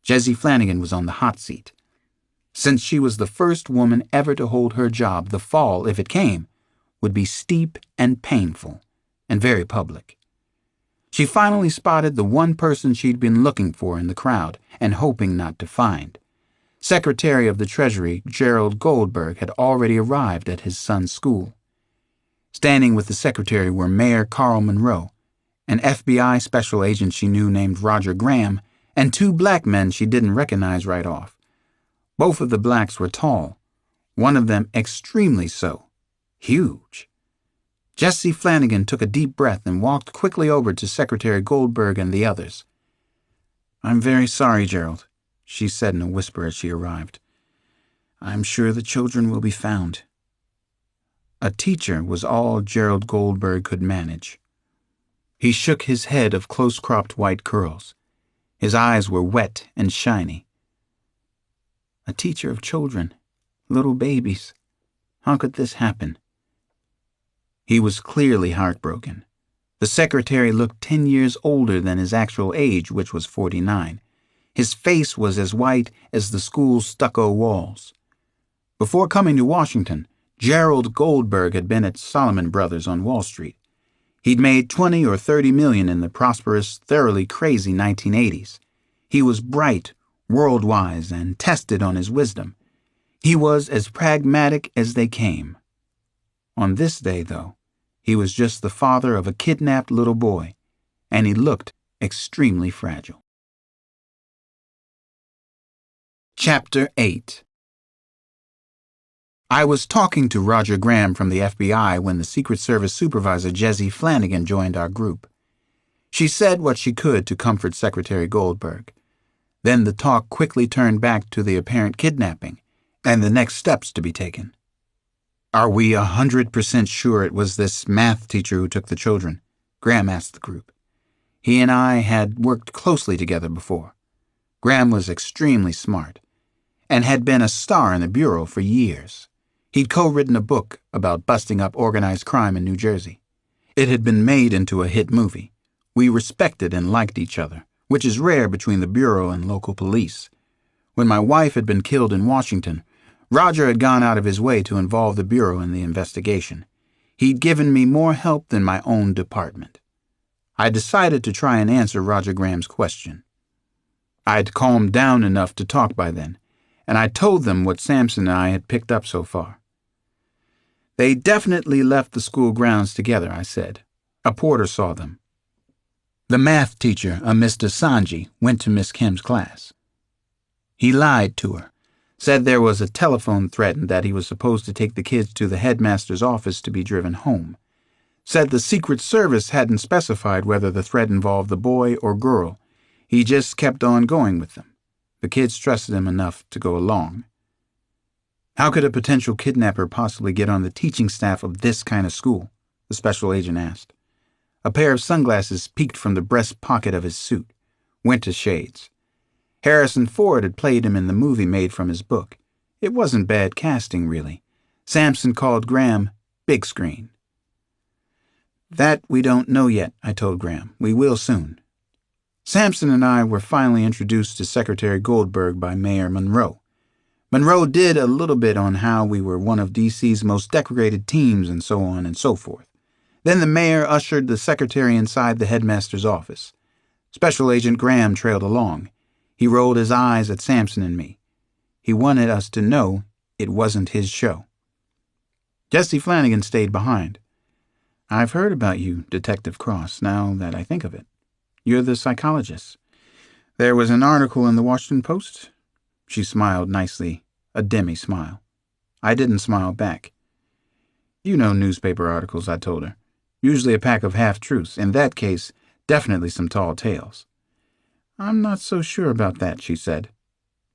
Jessie Flanagan was on the hot seat. Since she was the first woman ever to hold her job, the fall, if it came, would be steep and painful, and very public. She finally spotted the one person she'd been looking for in the crowd and hoping not to find. Secretary of the Treasury Gerald Goldberg had already arrived at his son's school. Standing with the secretary were Mayor Carl Monroe, an FBI special agent she knew named Roger Graham, and two black men she didn't recognize right off. Both of the blacks were tall, one of them extremely so. Huge. Jessie Flanagan took a deep breath and walked quickly over to Secretary Goldberg and the others. "I'm very sorry, Gerald," she said in a whisper as she arrived. "I'm sure the children will be found." A teacher was all Gerald Goldberg could manage. He shook his head of close-cropped white curls. His eyes were wet and shiny. A teacher of children, little babies. How could this happen? He was clearly heartbroken. The secretary looked 10 years older than his actual age, which was 49. His face was as white as the school's stucco walls. Before coming to Washington, Gerald Goldberg had been at Solomon Brothers on Wall Street. He'd made 20 or 30 million in the prosperous, thoroughly crazy 1980s. He was bright, world-wise, and tested on his wisdom. He was as pragmatic as they came. On this day, though, he was just the father of a kidnapped little boy, and he looked extremely fragile. Chapter 8. I was talking to Roger Graham from the FBI when the Secret Service supervisor Jessie Flanagan joined our group. She said what she could to comfort Secretary Goldberg. Then the talk quickly turned back to the apparent kidnapping and the next steps to be taken. "Are we 100% sure it was this math teacher who took the children?" Graham asked the group. He and I had worked closely together before. Graham was extremely smart and had been a star in the Bureau for years. He'd co-written a book about busting up organized crime in New Jersey. It had been made into a hit movie. We respected and liked each other, which is rare between the Bureau and local police. When my wife had been killed in Washington, Roger had gone out of his way to involve the Bureau in the investigation. He'd given me more help than my own department. I decided to try and answer Roger Graham's question. I'd calmed down enough to talk by then, and I told them what Samson and I had picked up so far. "They definitely left the school grounds together," I said. "A porter saw them. The math teacher, a Mr. Sanji, went to Miss Kim's class. He lied to her, said there was a telephone threat and that he was supposed to take the kids to the headmaster's office to be driven home. Said the Secret Service hadn't specified whether the threat involved the boy or girl. He just kept on going with them. The kids trusted him enough to go along." "How could a potential kidnapper possibly get on the teaching staff of this kind of school?" the special agent asked. A pair of sunglasses peeked from the breast pocket of his suit. Winter shades. Harrison Ford had played him in the movie made from his book. It wasn't bad casting, really. Samson called Graham big screen. "That we don't know yet," I told Graham. "We will soon." Samson and I were finally introduced to Secretary Goldberg by Mayor Monroe. Monroe did a little bit on how we were one of D.C.'s most decorated teams and so on and so forth. Then the mayor ushered the secretary inside the headmaster's office. Special Agent Graham trailed along. He rolled his eyes at Samson and me. He wanted us to know it wasn't his show. Jessie Flanagan stayed behind. "I've heard about you, Detective Cross, now that I think of it. You're the psychologist. There was an article in the Washington Post?" She smiled nicely, a demi-smile. I didn't smile back. "You know newspaper articles," I told her. "Usually a pack of half-truths. In that case, definitely some tall tales." "I'm not so sure about that," she said.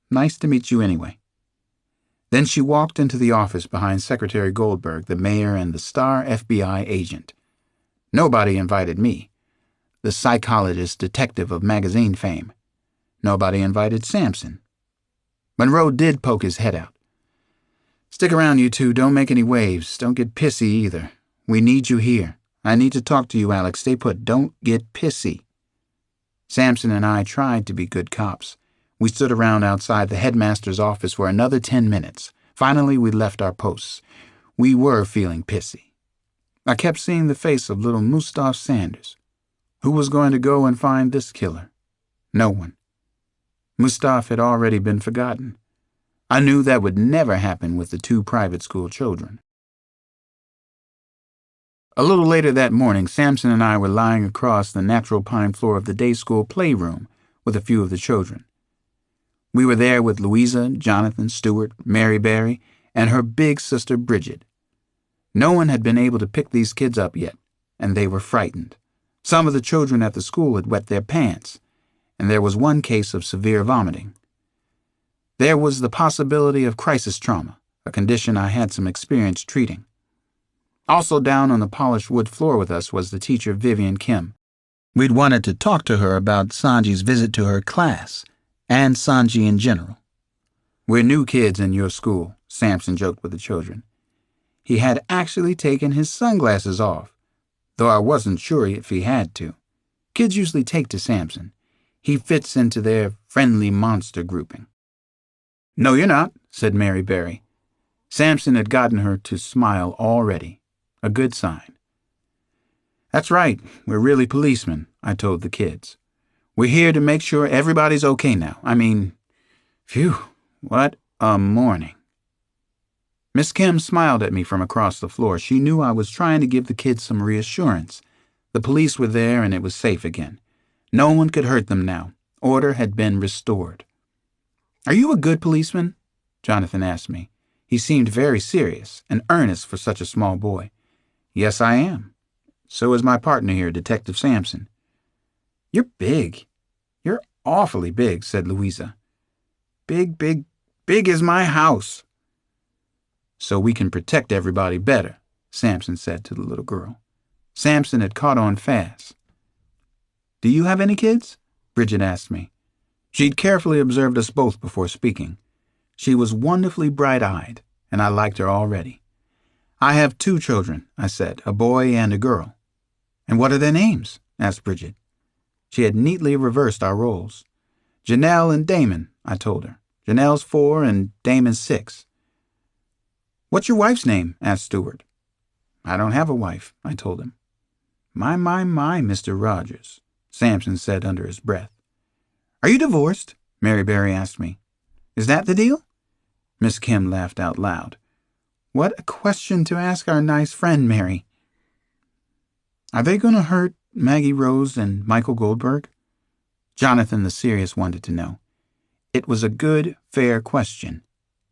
"Nice to meet you anyway." Then she walked into the office behind Secretary Goldberg, the mayor, and the star FBI agent. Nobody invited me, the psychologist detective of magazine fame. Nobody invited Samson. Monroe did poke his head out. "Stick around, you two. Don't make any waves. Don't get pissy either. We need you here. I need to talk to you, Alex. Stay put. Don't get pissy." Samson and I tried to be good cops. We stood around outside the headmaster's office for another 10 minutes. Finally, we left our posts. We were feeling pissy. I kept seeing the face of little Mustapha Sanders. Who was going to go and find this killer? No one. Mustapha had already been forgotten. I knew that would never happen with the two private school children. A little later that morning, Samson and I were lying across the natural pine floor of the day school playroom with a few of the children. We were there with Louisa, Jonathan, Stuart, Mary Berry, and her big sister Bridget. No one had been able to pick these kids up yet, and they were frightened. Some of the children at the school had wet their pants, and there was one case of severe vomiting. There was the possibility of crisis trauma, a condition I had some experience treating. Also down on the polished wood floor with us was the teacher Vivian Kim. We'd wanted to talk to her about Sanji's visit to her class, and Sanji in general. "We're new kids in your school," Samson joked with the children. He had actually taken his sunglasses off, though I wasn't sure if he had to. Kids usually take to Samson. He fits into their friendly monster grouping. "No, you're not," said Mary Berry. Samson had gotten her to smile already, a good sign. "That's right, we're really policemen," I told the kids. "We're here to make sure everybody's okay now. Phew, what a morning." Miss Kim smiled at me from across the floor. She knew I was trying to give the kids some reassurance. The police were there and it was safe again. No one could hurt them now. Order had been restored. "Are you a good policeman?" Jonathan asked me. He seemed very serious and earnest for such a small boy. "Yes, I am. So is my partner here, Detective Samson." "You're big. You're awfully big," said Louisa. "Big, big, big as my house." "So we can protect everybody better," Samson said to the little girl. Samson had caught on fast. "Do you have any kids?" Bridget asked me. She'd carefully observed us both before speaking. She was wonderfully bright-eyed, and I liked her already. "I have 2 children," I said, "a boy and a girl." "And what are their names?" asked Bridget. She had neatly reversed our roles. "Janelle and Damon," I told her. "Janelle's 4 and Damon's 6. "What's your wife's name?" asked Stuart. "I don't have a wife," I told him. My, Mr. Rogers," Samson said under his breath. "Are you divorced?" Mary Berry asked me. "Is that the deal?" Miss Kim laughed out loud. "What a question to ask our nice friend, Mary." "Are they going to hurt Maggie Rose and Michael Goldberg?" Jonathan the serious wanted to know. It was a good, fair question.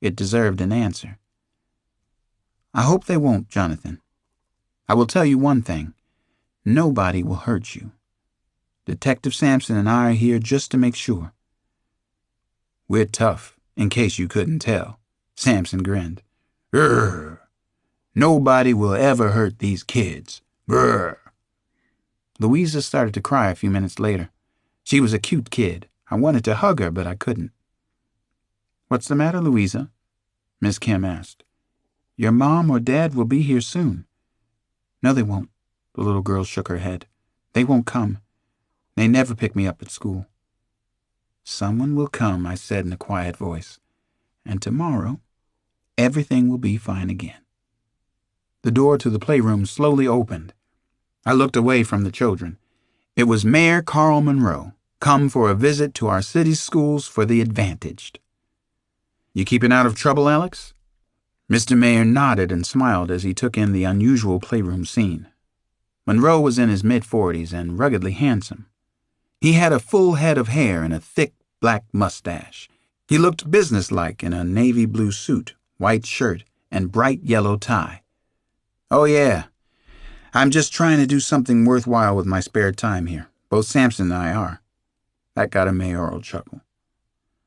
It deserved an answer. "I hope they won't, Jonathan. I will tell you one thing. Nobody will hurt you. Detective Samson and I are here just to make sure." "We're tough, in case you couldn't tell," Samson grinned. "Grrr. Nobody will ever hurt these kids. Grrr." Louisa started to cry a few minutes later. She was a cute kid. I wanted to hug her, but I couldn't. "What's the matter, Louisa?" Miss Kim asked. "Your mom or dad will be here soon." "No, they won't." The little girl shook her head. "They won't come. They never pick me up at school." "Someone will come," I said in a quiet voice. "And tomorrow, everything will be fine again." The door to the playroom slowly opened. I looked away from the children. It was Mayor Carl Monroe, come for a visit to our city's schools for the advantaged. "You keeping out of trouble, Alex?" Mr. Mayor nodded and smiled as he took in the unusual playroom scene. Monroe was in his mid-40s and ruggedly handsome. He had a full head of hair and a thick black mustache. He looked businesslike in a navy blue suit, white shirt, and bright yellow tie. "Oh, yeah. I'm just trying to do something worthwhile with my spare time here. Both Samson and I are." That got a mayoral chuckle.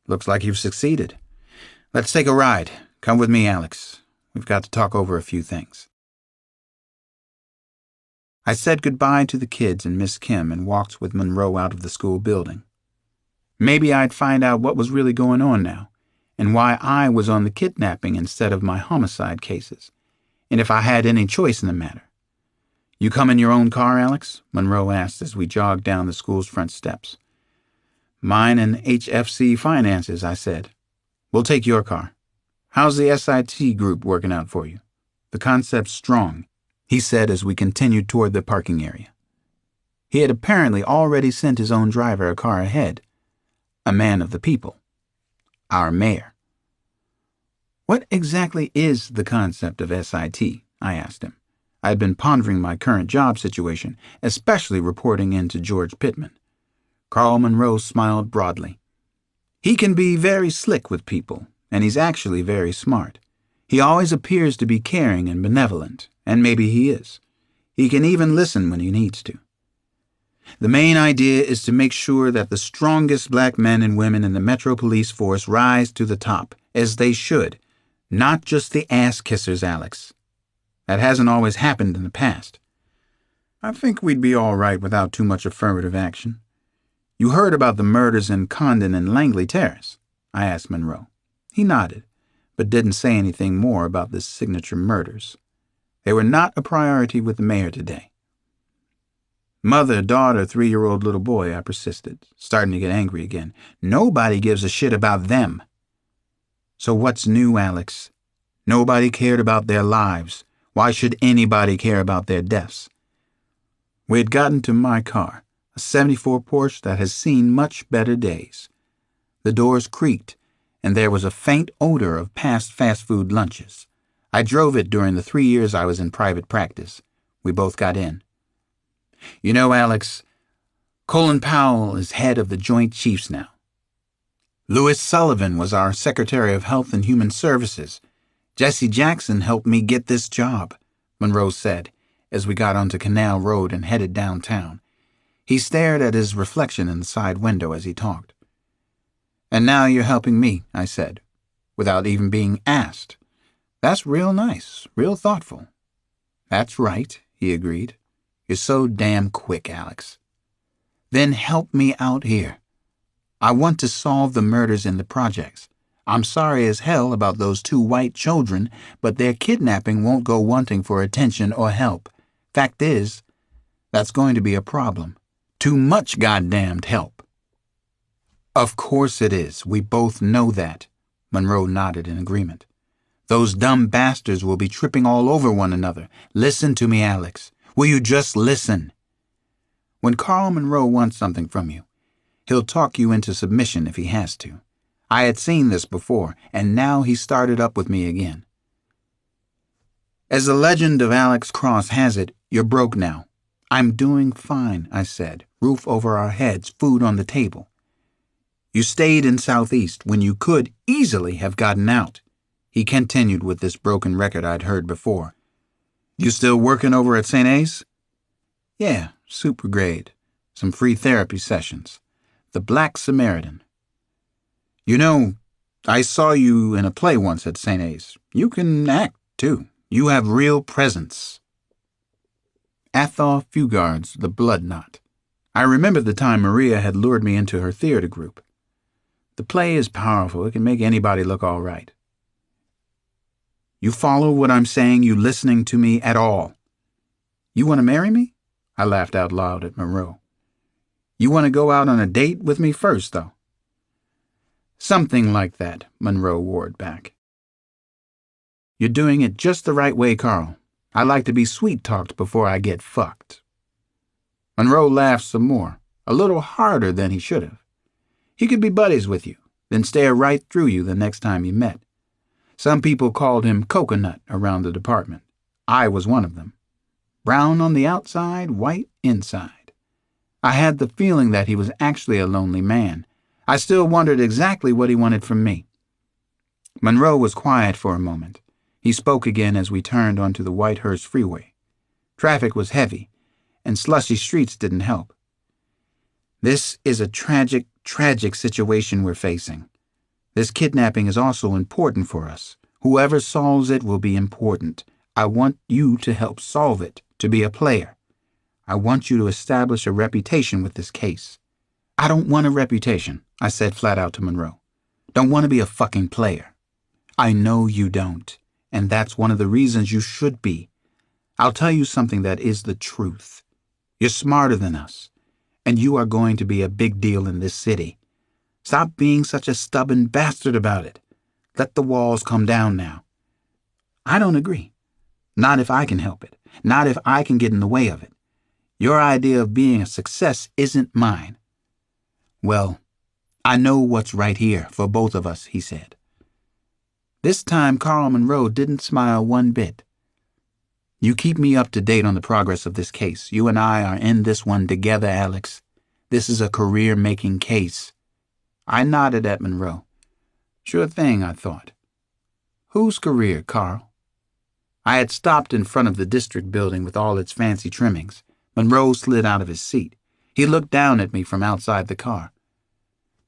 "Looks like you've succeeded. Let's take a ride. Come with me, Alex. We've got to talk over a few things." I said goodbye to the kids and Miss Kim and walked with Monroe out of the school building. Maybe I'd find out what was really going on now, and why I was on the kidnapping instead of my homicide cases, and if I had any choice in the matter. "You come in your own car, Alex?" Monroe asked as we jogged down the school's front steps. "Mine and HFC Finances," I said. "We'll take your car. How's the SIT group working out for you?" "The concept's strong," he said as we continued toward the parking area. He had apparently already sent his own driver a car ahead. A man of the people. Our mayor. What exactly is the concept of SIT? I asked him. I had been pondering my current job situation, especially reporting in to George Pittman. Carl Monroe smiled broadly. He can be very slick with people, and he's actually very smart. He always appears to be caring and benevolent, and maybe he is. He can even listen when he needs to. The main idea is to make sure that the strongest black men and women in the Metro Police Force rise to the top, as they should, not just the ass-kissers, Alex. That hasn't always happened in the past. I think we'd be all right without too much affirmative action. You heard about the murders in Condon and Langley Terrace? I asked Monroe. He nodded, but didn't say anything more about the signature murders. They were not a priority with the mayor today. Mother, daughter, 3-year-old little boy, I persisted, starting to get angry again. Nobody gives a shit about them. So what's new, Alex? Nobody cared about their lives. Why should anybody care about their deaths? We had gotten to my car, a '74 Porsche that has seen much better days. The doors creaked, and there was a faint odor of past fast food lunches. I drove it during the 3 years I was in private practice. We both got in. You know, Alex, Colin Powell is head of the Joint Chiefs now. Louis Sullivan was our Secretary of Health and Human Services. Jesse Jackson helped me get this job, Monroe said, as we got onto Canal Road and headed downtown. He stared at his reflection in the side window as he talked. And now you're helping me, I said, without even being asked. That's real nice, real thoughtful. That's right, he agreed. You're so damn quick, Alex. Then help me out here. I want to solve the murders in the projects. I'm sorry as hell about those 2 white children, but their kidnapping won't go wanting for attention or help. Fact is, that's going to be a problem. Too much goddamned help. Of course it is. We both know that. Monroe nodded in agreement. Those dumb bastards will be tripping all over one another. Listen to me, Alex. Will you just listen? When Carl Monroe wants something from you, he'll talk you into submission if he has to. I had seen this before, and now he started up with me again. As the legend of Alex Cross has it, you're broke now. I'm doing fine, I said. Roof over our heads, food on the table. You stayed in Southeast when you could easily have gotten out. He continued with this broken record I'd heard before. You still working over at St. A's? Yeah, super grade. Some free therapy sessions. The Black Samaritan. You know, I saw you in a play once at St. A's. You can act, too. You have real presence. Athol Fugard's The Blood Knot. I remembered the time Maria had lured me into her theater group. The play is powerful. It can make anybody look all right. You follow what I'm saying? You listening to me at all? You want to marry me? I laughed out loud at Monroe. You want to go out on a date with me first, though? Something like that, Monroe roared back. You're doing it just the right way, Carl. I like to be sweet-talked before I get fucked. Monroe laughed some more, a little harder than he should have. He could be buddies with you, then stare right through you the next time you met. Some people called him Coconut around the department. I was one of them. Brown on the outside, white inside. I had the feeling that he was actually a lonely man. I still wondered exactly what he wanted from me. Monroe was quiet for a moment. He spoke again as we turned onto the Whitehurst Freeway. Traffic was heavy, and slushy streets didn't help. This is a tragic, tragic situation we're facing. This kidnapping is also important for us. Whoever solves it will be important. I want you to help solve it, to be a player. I want you to establish a reputation with this case. I don't want a reputation, I said flat out to Monroe. Don't want to be a fucking player. I know you don't, and that's one of the reasons you should be. I'll tell you something that is the truth. You're smarter than us, and you are going to be a big deal in this city. Stop being such a stubborn bastard about it. Let the walls come down now. I don't agree. Not if I can help it. Not if I can get in the way of it. Your idea of being a success isn't mine. Well, I know what's right here for both of us, he said. This time Carl Monroe didn't smile one bit. "You keep me up to date on the progress of this case. You and I are in this one together, Alex. This is a career-making case." I nodded at Monroe. "Sure thing," I thought. "Whose career, Carl?" I had stopped in front of the district building with all its fancy trimmings. Monroe slid out of his seat. He looked down at me from outside the car.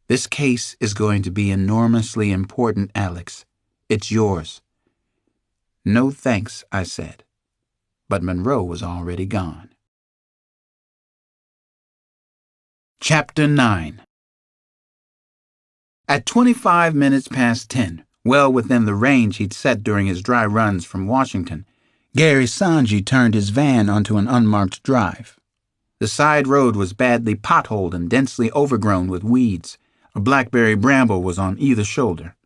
"This case is going to be enormously important, Alex. It's yours." "No thanks," I said. But Monroe was already gone. Chapter 9. At 25 minutes past 10, well within the range he'd set during his dry runs from Washington, Gary Sanji turned his van onto an unmarked drive. The side road was badly potholed and densely overgrown with weeds. A blackberry bramble was on either shoulder.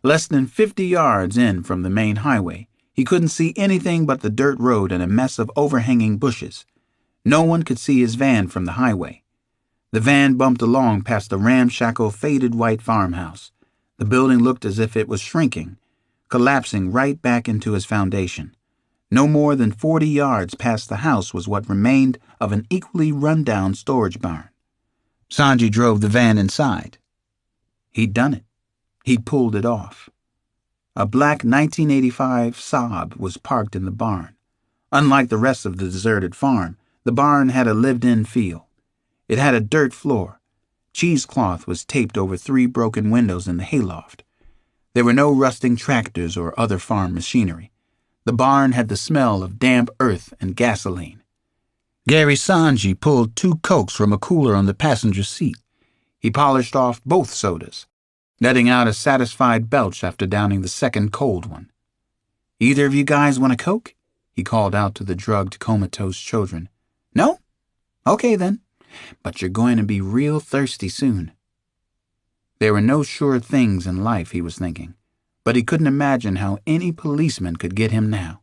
Less than 50 yards in from the main highway, he couldn't see anything but the dirt road and a mess of overhanging bushes. No one could see his van from the highway. The van bumped along past a ramshackle, faded white farmhouse. The building looked as if it was shrinking, collapsing right back into its foundation. No more than 40 yards past the house was what remained of an equally run-down storage barn. Sanji drove the van inside. He'd done it. He'd pulled it off. A black 1985 Saab was parked in the barn. Unlike the rest of the deserted farm, the barn had a lived-in feel. It had a dirt floor. Cheesecloth was taped over 3 broken windows in the hayloft. There were no rusting tractors or other farm machinery. The barn had the smell of damp earth and gasoline. Gary Sanji pulled 2 Cokes from a cooler on the passenger seat. He polished off both sodas, letting out a satisfied belch after downing the second cold one. "Either of you guys want a Coke?" he called out to the drugged, comatose children. "No? Okay then. But you're going to be real thirsty soon." There were no sure things in life, he was thinking, but he couldn't imagine how any policeman could get him now.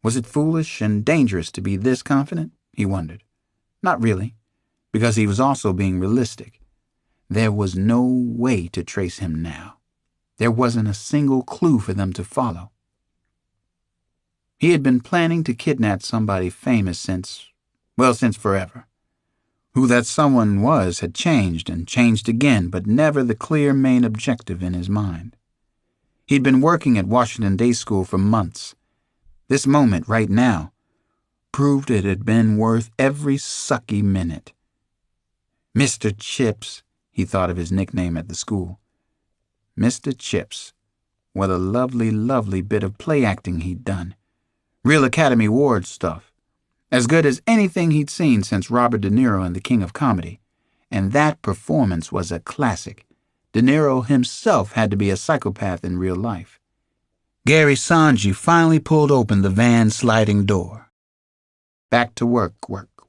Was it foolish and dangerous to be this confident? He wondered. Not really, because he was also being realistic. There was no way to trace him now. There wasn't a single clue for them to follow. He had been planning to kidnap somebody famous since forever. Who that someone was had changed and changed again, but never the clear main objective in his mind. He'd been working at Washington Day School for months. This moment, right now, proved it had been worth every sucky minute. Mr. Chips, he thought of his nickname at the school. Mr. Chips. What a lovely, lovely bit of play acting he'd done. Real Academy Award stuff. As good as anything he'd seen since Robert De Niro in The King of Comedy. And that performance was a classic. De Niro himself had to be a psychopath in real life. Gary Sanji finally pulled open the van's sliding door. Back to work,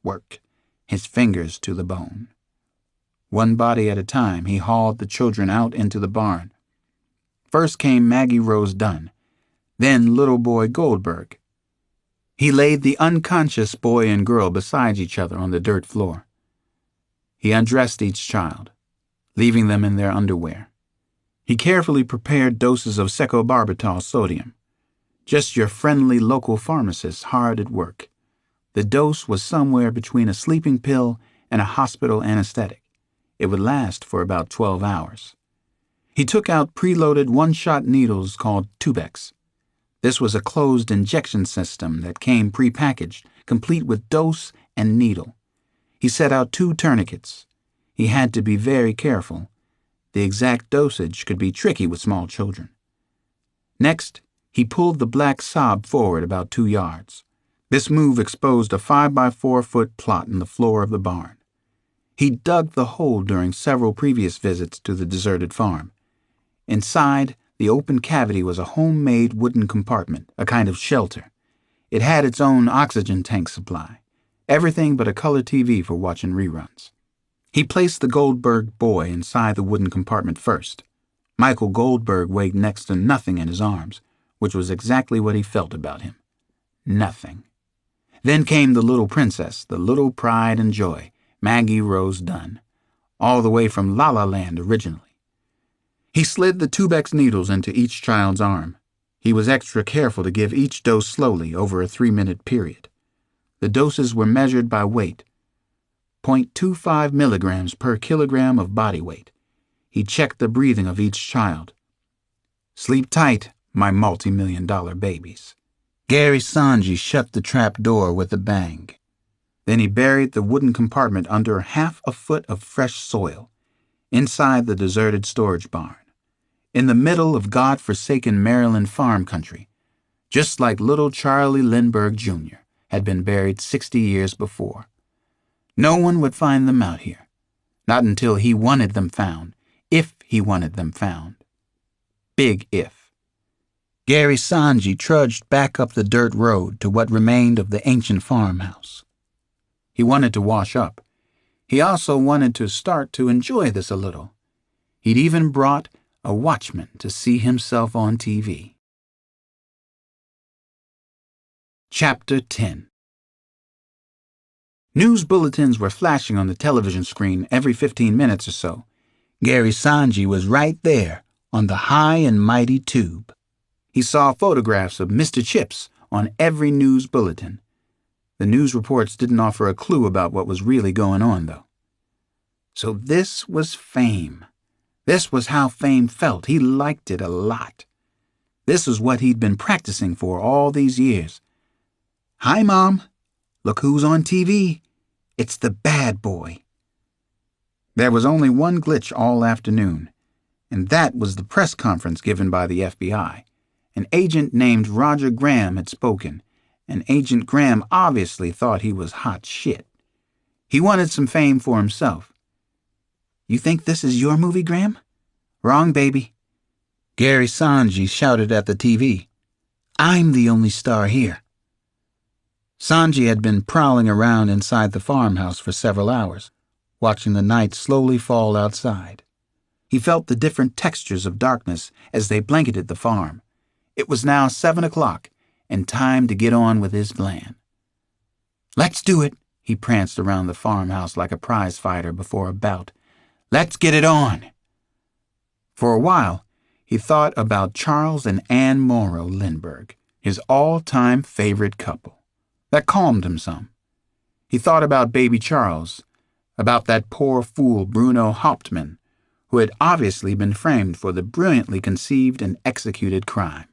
work, his fingers to the bone. One body at a time, he hauled the children out into the barn. First came Maggie Rose Dunn, then little boy Goldberg. He laid the unconscious boy and girl beside each other on the dirt floor. He undressed each child, leaving them in their underwear. He carefully prepared doses of secobarbital sodium. Just your friendly local pharmacist hard at work. The dose was somewhere between a sleeping pill and a hospital anesthetic. It would last for about 12 hours. He took out preloaded one-shot needles called Tubex. This was a closed injection system that came prepackaged, complete with dose and needle. He set out 2 tourniquets. He had to be very careful. The exact dosage could be tricky with small children. Next, he pulled the black Saab forward about 2 yards. This move exposed a 5-by-4-foot plot in the floor of the barn. He dug the hole during several previous visits to the deserted farm. Inside, the open cavity was a homemade wooden compartment, a kind of shelter. It had its own oxygen tank supply, everything but a color TV for watching reruns. He placed the Goldberg boy inside the wooden compartment first. Michael Goldberg weighed next to nothing in his arms, which was exactly what he felt about him. Nothing. Then came the little princess, the little pride and joy, Maggie Rose Dunn, all the way from La La Land originally. He slid the Tubex needles into each child's arm. He was extra careful to give each dose slowly over a 3-minute period. The doses were measured by weight, 0.25 milligrams per kilogram of body weight. He checked the breathing of each child. Sleep tight, my multi-million-dollar babies. Gary Sanji shut the trap door with a bang. Then he buried the wooden compartment under half a foot of fresh soil, inside the deserted storage barn, in the middle of God-forsaken Maryland farm country, just like little Charlie Lindbergh, Jr. had been buried 60 years before. No one would find them out here, not until he wanted them found, if he wanted them found. Big if. Gary Sanji trudged back up the dirt road to what remained of the ancient farmhouse. He wanted to wash up. He also wanted to start to enjoy this a little. He'd even brought a watchman to see himself on TV. Chapter 10. News bulletins were flashing on the television screen every 15 minutes or so. Gary Sanji was right there on the high and mighty tube. He saw photographs of Mr. Chips on every news bulletin. The news reports didn't offer a clue about what was really going on, though. So this was fame. This was how fame felt. He liked it a lot. This was what he'd been practicing for all these years. Hi, Mom. Look who's on TV. It's the bad boy. There was only one glitch all afternoon, and that was the press conference given by the FBI. An agent named Roger Graham had spoken, and Agent Graham obviously thought he was hot shit. He wanted some fame for himself. You think this is your movie, Graham? Wrong, baby. Gary Sanji shouted at the TV. I'm the only star here. Sanji had been prowling around inside the farmhouse for several hours, watching the night slowly fall outside. He felt the different textures of darkness as they blanketed the farm. It was now 7 o'clock, and time to get on with his plan. Let's do it, he pranced around the farmhouse like a prize fighter before a bout. Let's get it on. For a while, he thought about Charles and Anne Morrow Lindbergh, his all-time favorite couple. That calmed him some. He thought about baby Charles, about that poor fool Bruno Hauptmann, who had obviously been framed for the brilliantly conceived and executed crime.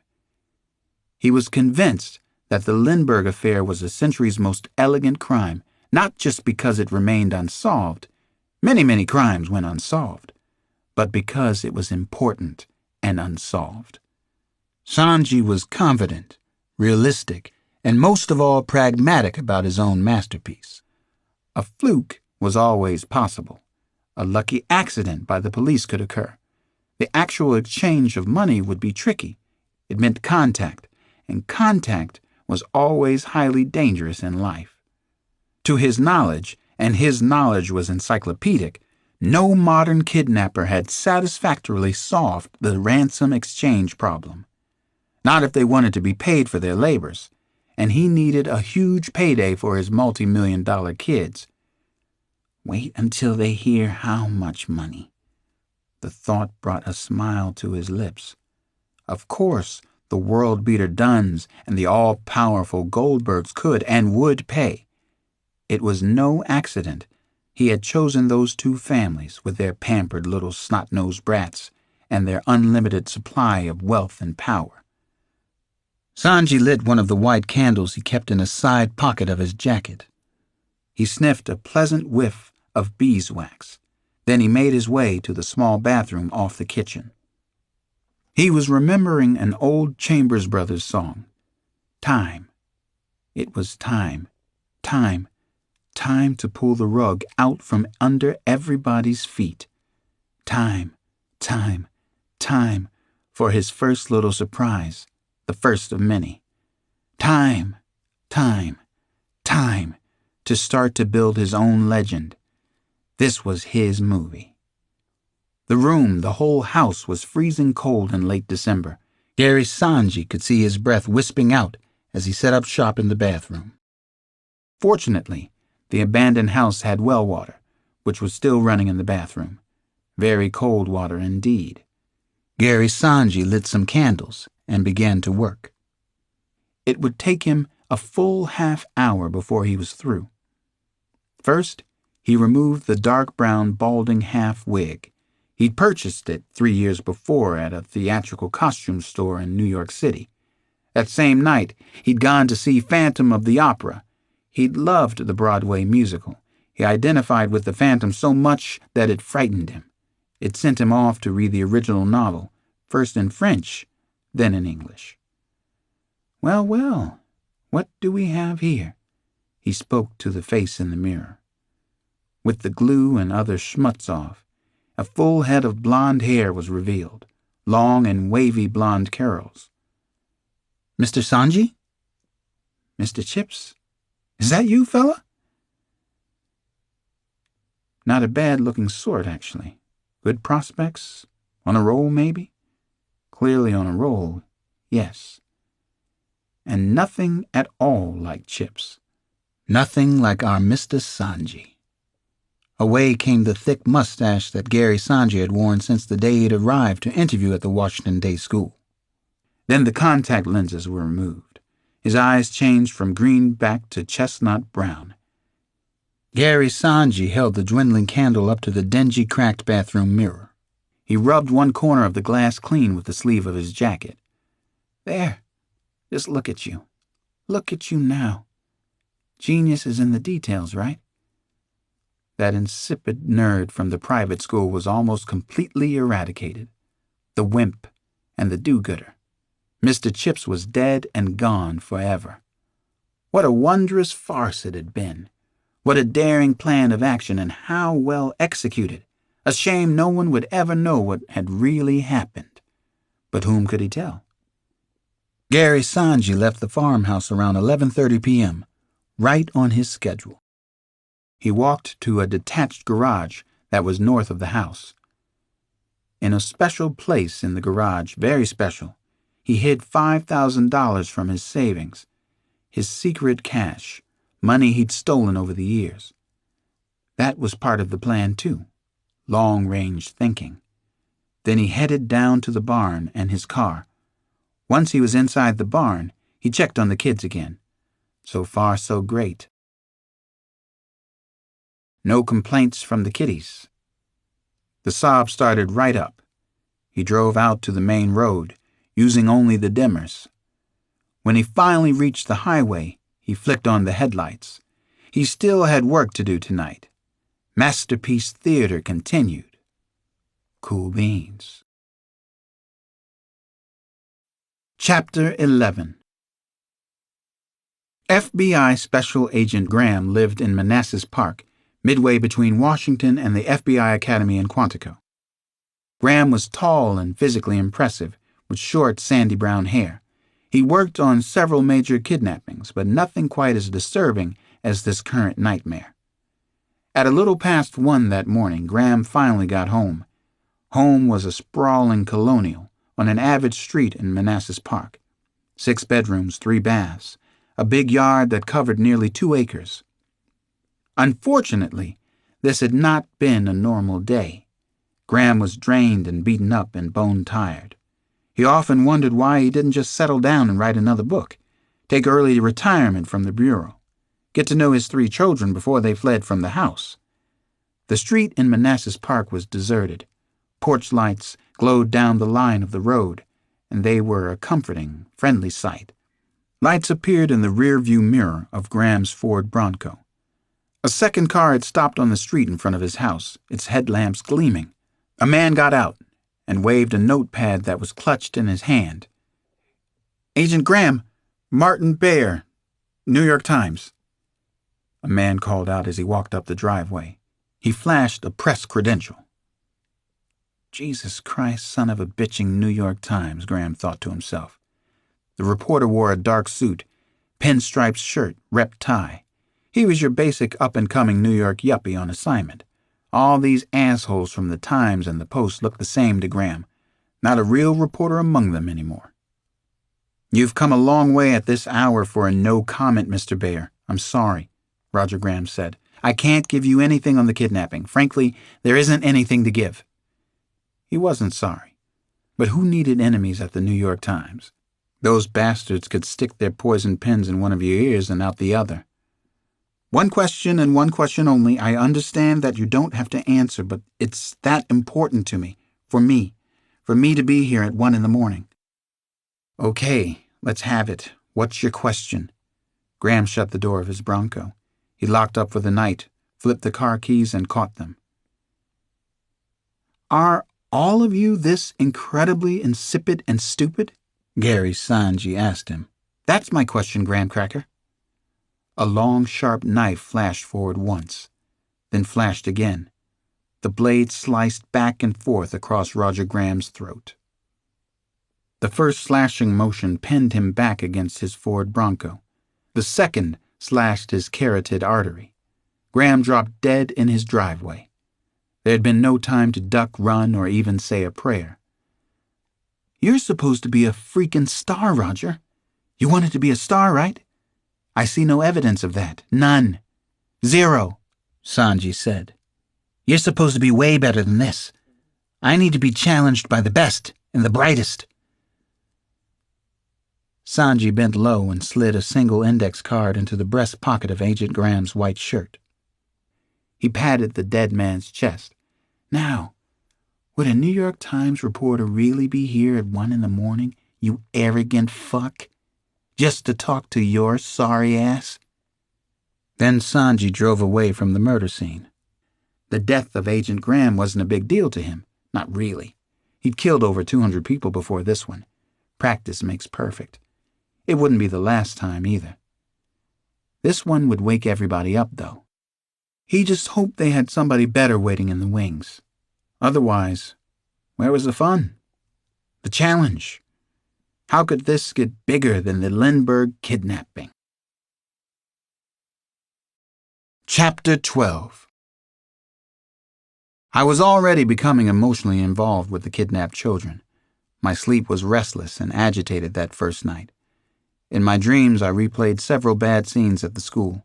He was convinced that the Lindbergh affair was the century's most elegant crime, not just because it remained unsolved. Many crimes went unsolved, but because it was important and unsolved. Sanji was confident, realistic, and most of all pragmatic about his own masterpiece. A fluke was always possible. A lucky accident by the police could occur. The actual exchange of money would be tricky. It meant contact, and contact was always highly dangerous in life. To his knowledge, and his knowledge was encyclopedic, no modern kidnapper had satisfactorily solved the ransom exchange problem. Not if they wanted to be paid for their labors, and he needed a huge payday for his multi-million-dollar kids. Wait until they hear how much money. The thought brought a smile to his lips. Of course, the world-beater Dunns and the all-powerful Goldbergs could and would pay. It was no accident he had chosen those two families with their pampered little snot-nosed brats and their unlimited supply of wealth and power. Sanji lit one of the white candles he kept in a side pocket of his jacket. He sniffed a pleasant whiff of beeswax. Then he made his way to the small bathroom off the kitchen. He was remembering an old Chambers Brothers song. Time. It was time. Time. Time to pull the rug out from under everybody's feet. Time. Time. Time for his first little surprise. The first of many. Time, time, time to start to build his own legend. This was his movie. The room, the whole house, was freezing cold in late December. Gary Sanji could see his breath wisping out as he set up shop in the bathroom. Fortunately, the abandoned house had well water, which was still running in the bathroom. Very cold water indeed. Gary Sanji lit some candles and began to work. It would take him a full half-hour before he was through. First, he removed the dark brown balding half-wig. He'd purchased it 3 years before at a theatrical costume store in New York City. That same night, he'd gone to see Phantom of the Opera. He'd loved the Broadway musical. He identified with the Phantom so much that it frightened him. It sent him off to read the original novel, first in French, then in English. "Well, well, what do we have here?" He spoke to the face in the mirror. With the glue and other schmutz off, a full head of blonde hair was revealed, long and wavy blonde curls. "Mr. Sanji? Mr. Chips? Is that you, fella?" Not a bad-looking sort, actually. Good prospects? On a roll, maybe? Clearly on a roll, yes. And nothing at all like Chips. Nothing like our Mr. Sanji. Away came the thick mustache that Gary Sanji had worn since the day he'd arrived to interview at the Washington Day School. Then the contact lenses were removed. His eyes changed from green back to chestnut brown. Gary Sanji held the dwindling candle up to the dingy, cracked bathroom mirror. He rubbed one corner of the glass clean with the sleeve of his jacket. "There, just look at you. Look at you now. Genius is in the details, right?" That insipid nerd from the private school was almost completely eradicated. The wimp and the do-gooder. Mr. Chips was dead and gone forever. What a wondrous farce it had been. What a daring plan of action, and how well executed. A shame no one would ever know what had really happened. But whom could he tell? Gary Sanji left the farmhouse around 11:30 p.m., right on his schedule. He walked to a detached garage that was north of the house. In a special place in the garage, very special, he hid $5,000 from his savings, his secret cash, money he'd stolen over the years. That was part of the plan, too. Long-range thinking. Then he headed down to the barn and his car. Once he was inside the barn, he checked on the kids again. So far, so great. No complaints from the kiddies. The sob started right up. He drove out to the main road, using only the dimmers. When he finally reached the highway, he flicked on the headlights. He still had work to do tonight. Masterpiece Theater continued. Cool beans. Chapter 11. FBI Special Agent Graham lived in Manassas Park, midway between Washington and the FBI Academy in Quantico. Graham was tall and physically impressive, with short, sandy brown hair. He worked on several major kidnappings, but nothing quite as disturbing as this current nightmare. At a little past 1 that morning, Graham finally got home. Home was a sprawling colonial on an average street in Manassas Park. 6 bedrooms, 3 baths, a big yard that covered nearly 2 acres. Unfortunately, this had not been a normal day. Graham was drained and beaten up and bone-tired. He often wondered why he didn't just settle down and write another book, take early retirement from the bureau, get to know his 3 children before they fled from the house. The street in Manassas Park was deserted. Porch lights glowed down the line of the road, and they were a comforting, friendly sight. Lights appeared in the rear-view mirror of Graham's Ford Bronco. A second car had stopped on the street in front of his house, its headlamps gleaming. A man got out and waved a notepad that was clutched in his hand. "Agent Graham, Martin Bayer, New York Times." A man called out as he walked up the driveway. He flashed a press credential. Jesus Christ, son of a bitching New York Times, Graham thought to himself. The reporter wore a dark suit, pinstriped shirt, rep tie. He was your basic up-and-coming New York yuppie on assignment. All these assholes from the Times and the Post looked the same to Graham. Not a real reporter among them anymore. "You've come a long way at this hour for a no comment, Mr. Bayer. I'm sorry," Roger Graham said. "I can't give you anything on the kidnapping. Frankly, there isn't anything to give." He wasn't sorry. But who needed enemies at the New York Times? Those bastards could stick their poison pens in one of your ears and out the other. One question and one question only. I understand that you don't have to answer, but it's that important to me. For me to be here at 1 a.m. Okay, let's have it. What's your question? Graham shut the door of his Bronco. He locked up for the night, flipped the car keys, and caught them. Are all of you this incredibly insipid and stupid? Gary Sanji asked him. That's my question, Graham Cracker. A long, sharp knife flashed forward once, then flashed again. The blade sliced back and forth across Roger Graham's throat. The first slashing motion pinned him back against his Ford Bronco. The second slashed his carotid artery. Graham dropped dead in his driveway. There had been no time to duck, run, or even say a prayer. You're supposed to be a freaking star, Roger. You wanted to be a star, right? I see no evidence of that. None. Zero, Sanji said. You're supposed to be way better than this. I need to be challenged by the best and the brightest. Sanji bent low and slid a single index card into the breast pocket of Agent Graham's white shirt. He patted the dead man's chest. Now, would a New York Times reporter really be here at 1 a.m, you arrogant fuck? Just to talk to your sorry ass? Then Sanji drove away from the murder scene. The death of Agent Graham wasn't a big deal to him. Not really. He'd killed over 200 people before this one. Practice makes perfect. It wouldn't be the last time either. This one would wake everybody up, though. He just hoped they had somebody better waiting in the wings. Otherwise, where was the fun? The challenge? How could this get bigger than the Lindbergh kidnapping? Chapter 12. I was already becoming emotionally involved with the kidnapped children. My sleep was restless and agitated that first night. In my dreams, I replayed several bad scenes at the school.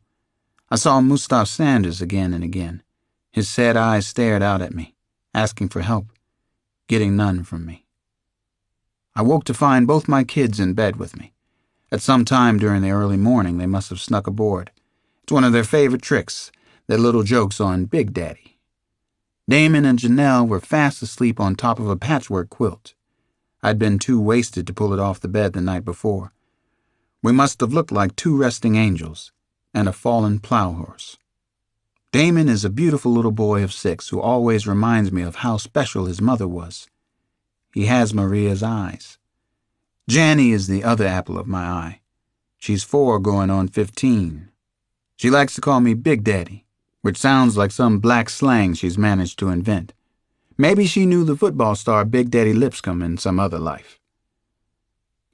I saw Mustaf Sanders again and again. His sad eyes stared out at me, asking for help, getting none from me. I woke to find both my kids in bed with me. At some time during the early morning, they must have snuck aboard. It's one of their favorite tricks, their little jokes on Big Daddy. Damon and Janelle were fast asleep on top of a patchwork quilt. I'd been too wasted to pull it off the bed the night before. We must have looked like two resting angels and a fallen plow horse. Damon is a beautiful little boy of 6 who always reminds me of how special his mother was. He has Maria's eyes. Janny is the other apple of my eye. She's 4 going on 15. She likes to call me Big Daddy, which sounds like some black slang she's managed to invent. Maybe she knew the football star Big Daddy Lipscomb in some other life.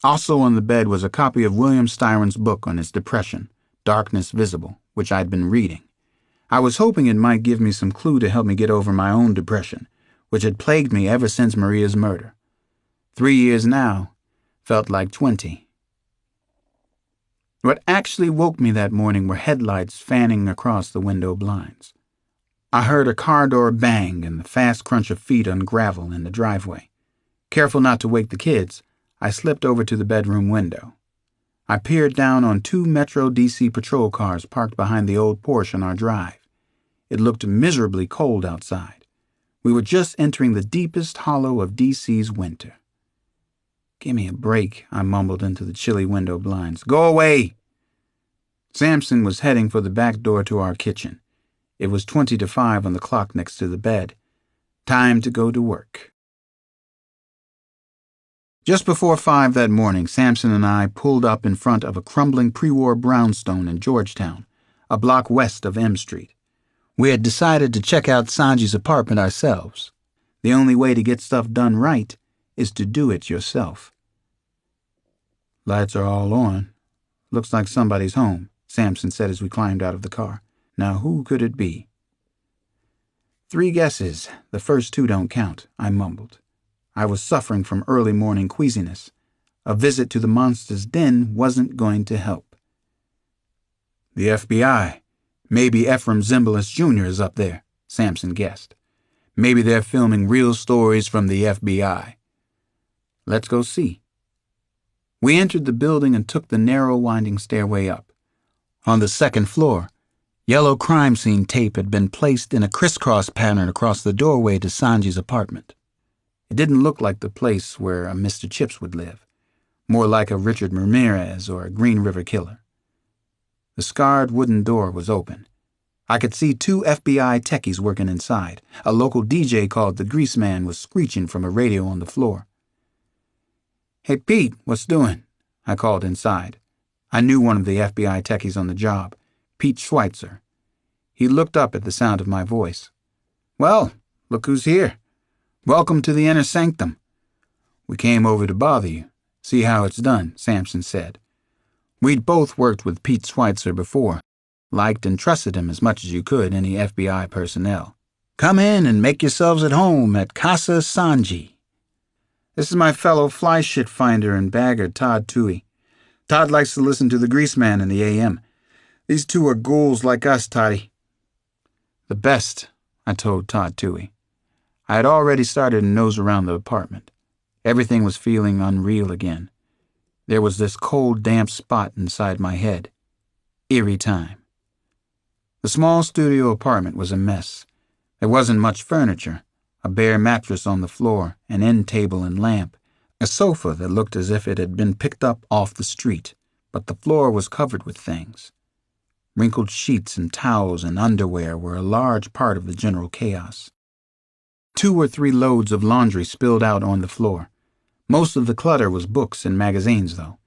Also on the bed was a copy of William Styron's book on his depression, Darkness Visible, which I'd been reading. I was hoping it might give me some clue to help me get over my own depression, which had plagued me ever since Maria's murder. 3 years now felt like 20. What actually woke me that morning were headlights fanning across the window blinds. I heard a car door bang and the fast crunch of feet on gravel in the driveway. Careful not to wake the kids, I slipped over to the bedroom window. I peered down on 2 Metro DC patrol cars parked behind the old Porsche on our drive. It looked miserably cold outside. We were just entering the deepest hollow of DC's winter. Give me a break, I mumbled into the chilly window blinds. Go away! Samson was heading for the back door to our kitchen. It was 20 to 5 on the clock next to the bed. Time to go to work. Just before 5 that morning, Samson and I pulled up in front of a crumbling pre-war brownstone in Georgetown, a block west of M Street. We had decided to check out Sanji's apartment ourselves. The only way to get stuff done right is to do it yourself. Lights are all on. Looks like somebody's home, Samson said as we climbed out of the car. Now who could it be? 3 guesses. The first 2 don't count, I mumbled. I was suffering from early morning queasiness. A visit to the monster's den wasn't going to help. The FBI. Maybe Ephraim Zimbalist Jr. is up there, Samson guessed. Maybe they're filming real stories from the FBI. Let's go see. We entered the building and took the narrow, winding stairway up. On the second floor, yellow crime scene tape had been placed in a crisscross pattern across the doorway to Sanji's apartment. It didn't look like the place where a Mr. Chips would live, more like a Richard Ramirez or a Green River Killer. The scarred wooden door was open. I could see 2 FBI techies working inside. A local DJ called the Grease Man was screeching from a radio on the floor. "Hey, Pete, what's doing?" I called inside. I knew one of the FBI techies on the job, Pete Schweitzer. He looked up at the sound of my voice. "Well, look who's here. Welcome to the inner sanctum." "We came over to bother you, see how it's done," Sampson said. We'd both worked with Pete Schweitzer before, liked and trusted him as much as you could any FBI personnel. "Come in and make yourselves at home at Casa Sanji. This is my fellow fly shit finder and bagger, Todd Toohey. Todd likes to listen to the Grease Man in the AM. These two are ghouls like us, Toddy." "The best," I told Todd Toohey. I had already started to nose around the apartment. Everything was feeling unreal again. There was this cold, damp spot inside my head. Eerie time. The small studio apartment was a mess. There wasn't much furniture, a bare mattress on the floor, an end table and lamp, a sofa that looked as if it had been picked up off the street, but the floor was covered with things. Wrinkled sheets and towels and underwear were a large part of the general chaos. 2 or 3 loads of laundry spilled out on the floor. Most of the clutter was books and magazines, though.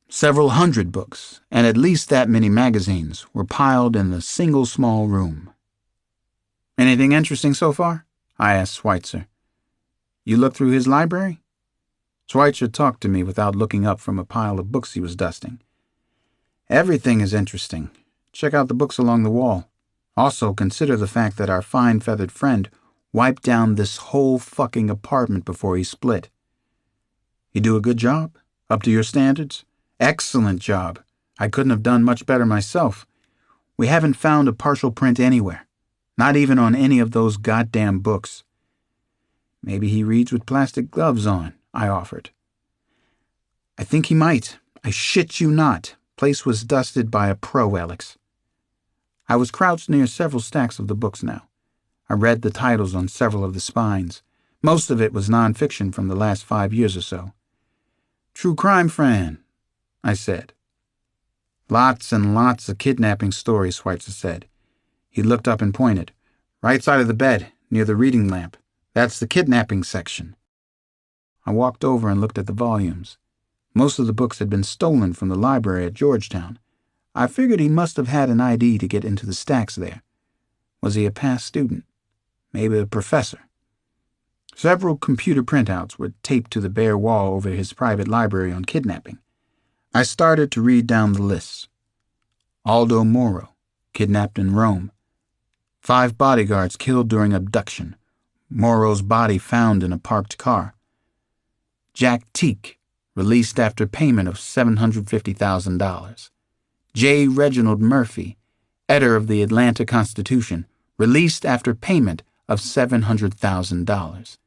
Several hundred books, and at least that many magazines, were piled in the single small room. "Anything interesting so far?" I asked Schweitzer. "You looked through his library?" Schweitzer talked to me without looking up from a pile of books he was dusting. "Everything is interesting. Check out the books along the wall. Also, consider the fact that our fine feathered friend wiped down this whole fucking apartment before he split." "You do a good job? Up to your standards?" "Excellent job. I couldn't have done much better myself. We haven't found a partial print anywhere. Not even on any of those goddamn books." "Maybe he reads with plastic gloves on," I offered. "I think he might. I shit you not. Place was dusted by a pro, Alex." I was crouched near several stacks of the books now. I read the titles on several of the spines. Most of it was nonfiction from the last 5 years or so. "True crime fan," I said. "Lots and lots of kidnapping stories," Schweitzer said. He looked up and pointed. "Right side of the bed, near the reading lamp. That's the kidnapping section." I walked over and looked at the volumes. Most of the books had been stolen from the library at Georgetown. I figured he must have had an ID to get into the stacks there. Was he a past student? Maybe a professor? Several computer printouts were taped to the bare wall over his private library on kidnapping. I started to read down the lists. Aldo Moro, kidnapped in Rome. 5 bodyguards killed during abduction. Moro's body found in a parked car. Jack Teague, released after payment of $750,000. J. Reginald Murphy, editor of the Atlanta Constitution, released after payment of $700,000.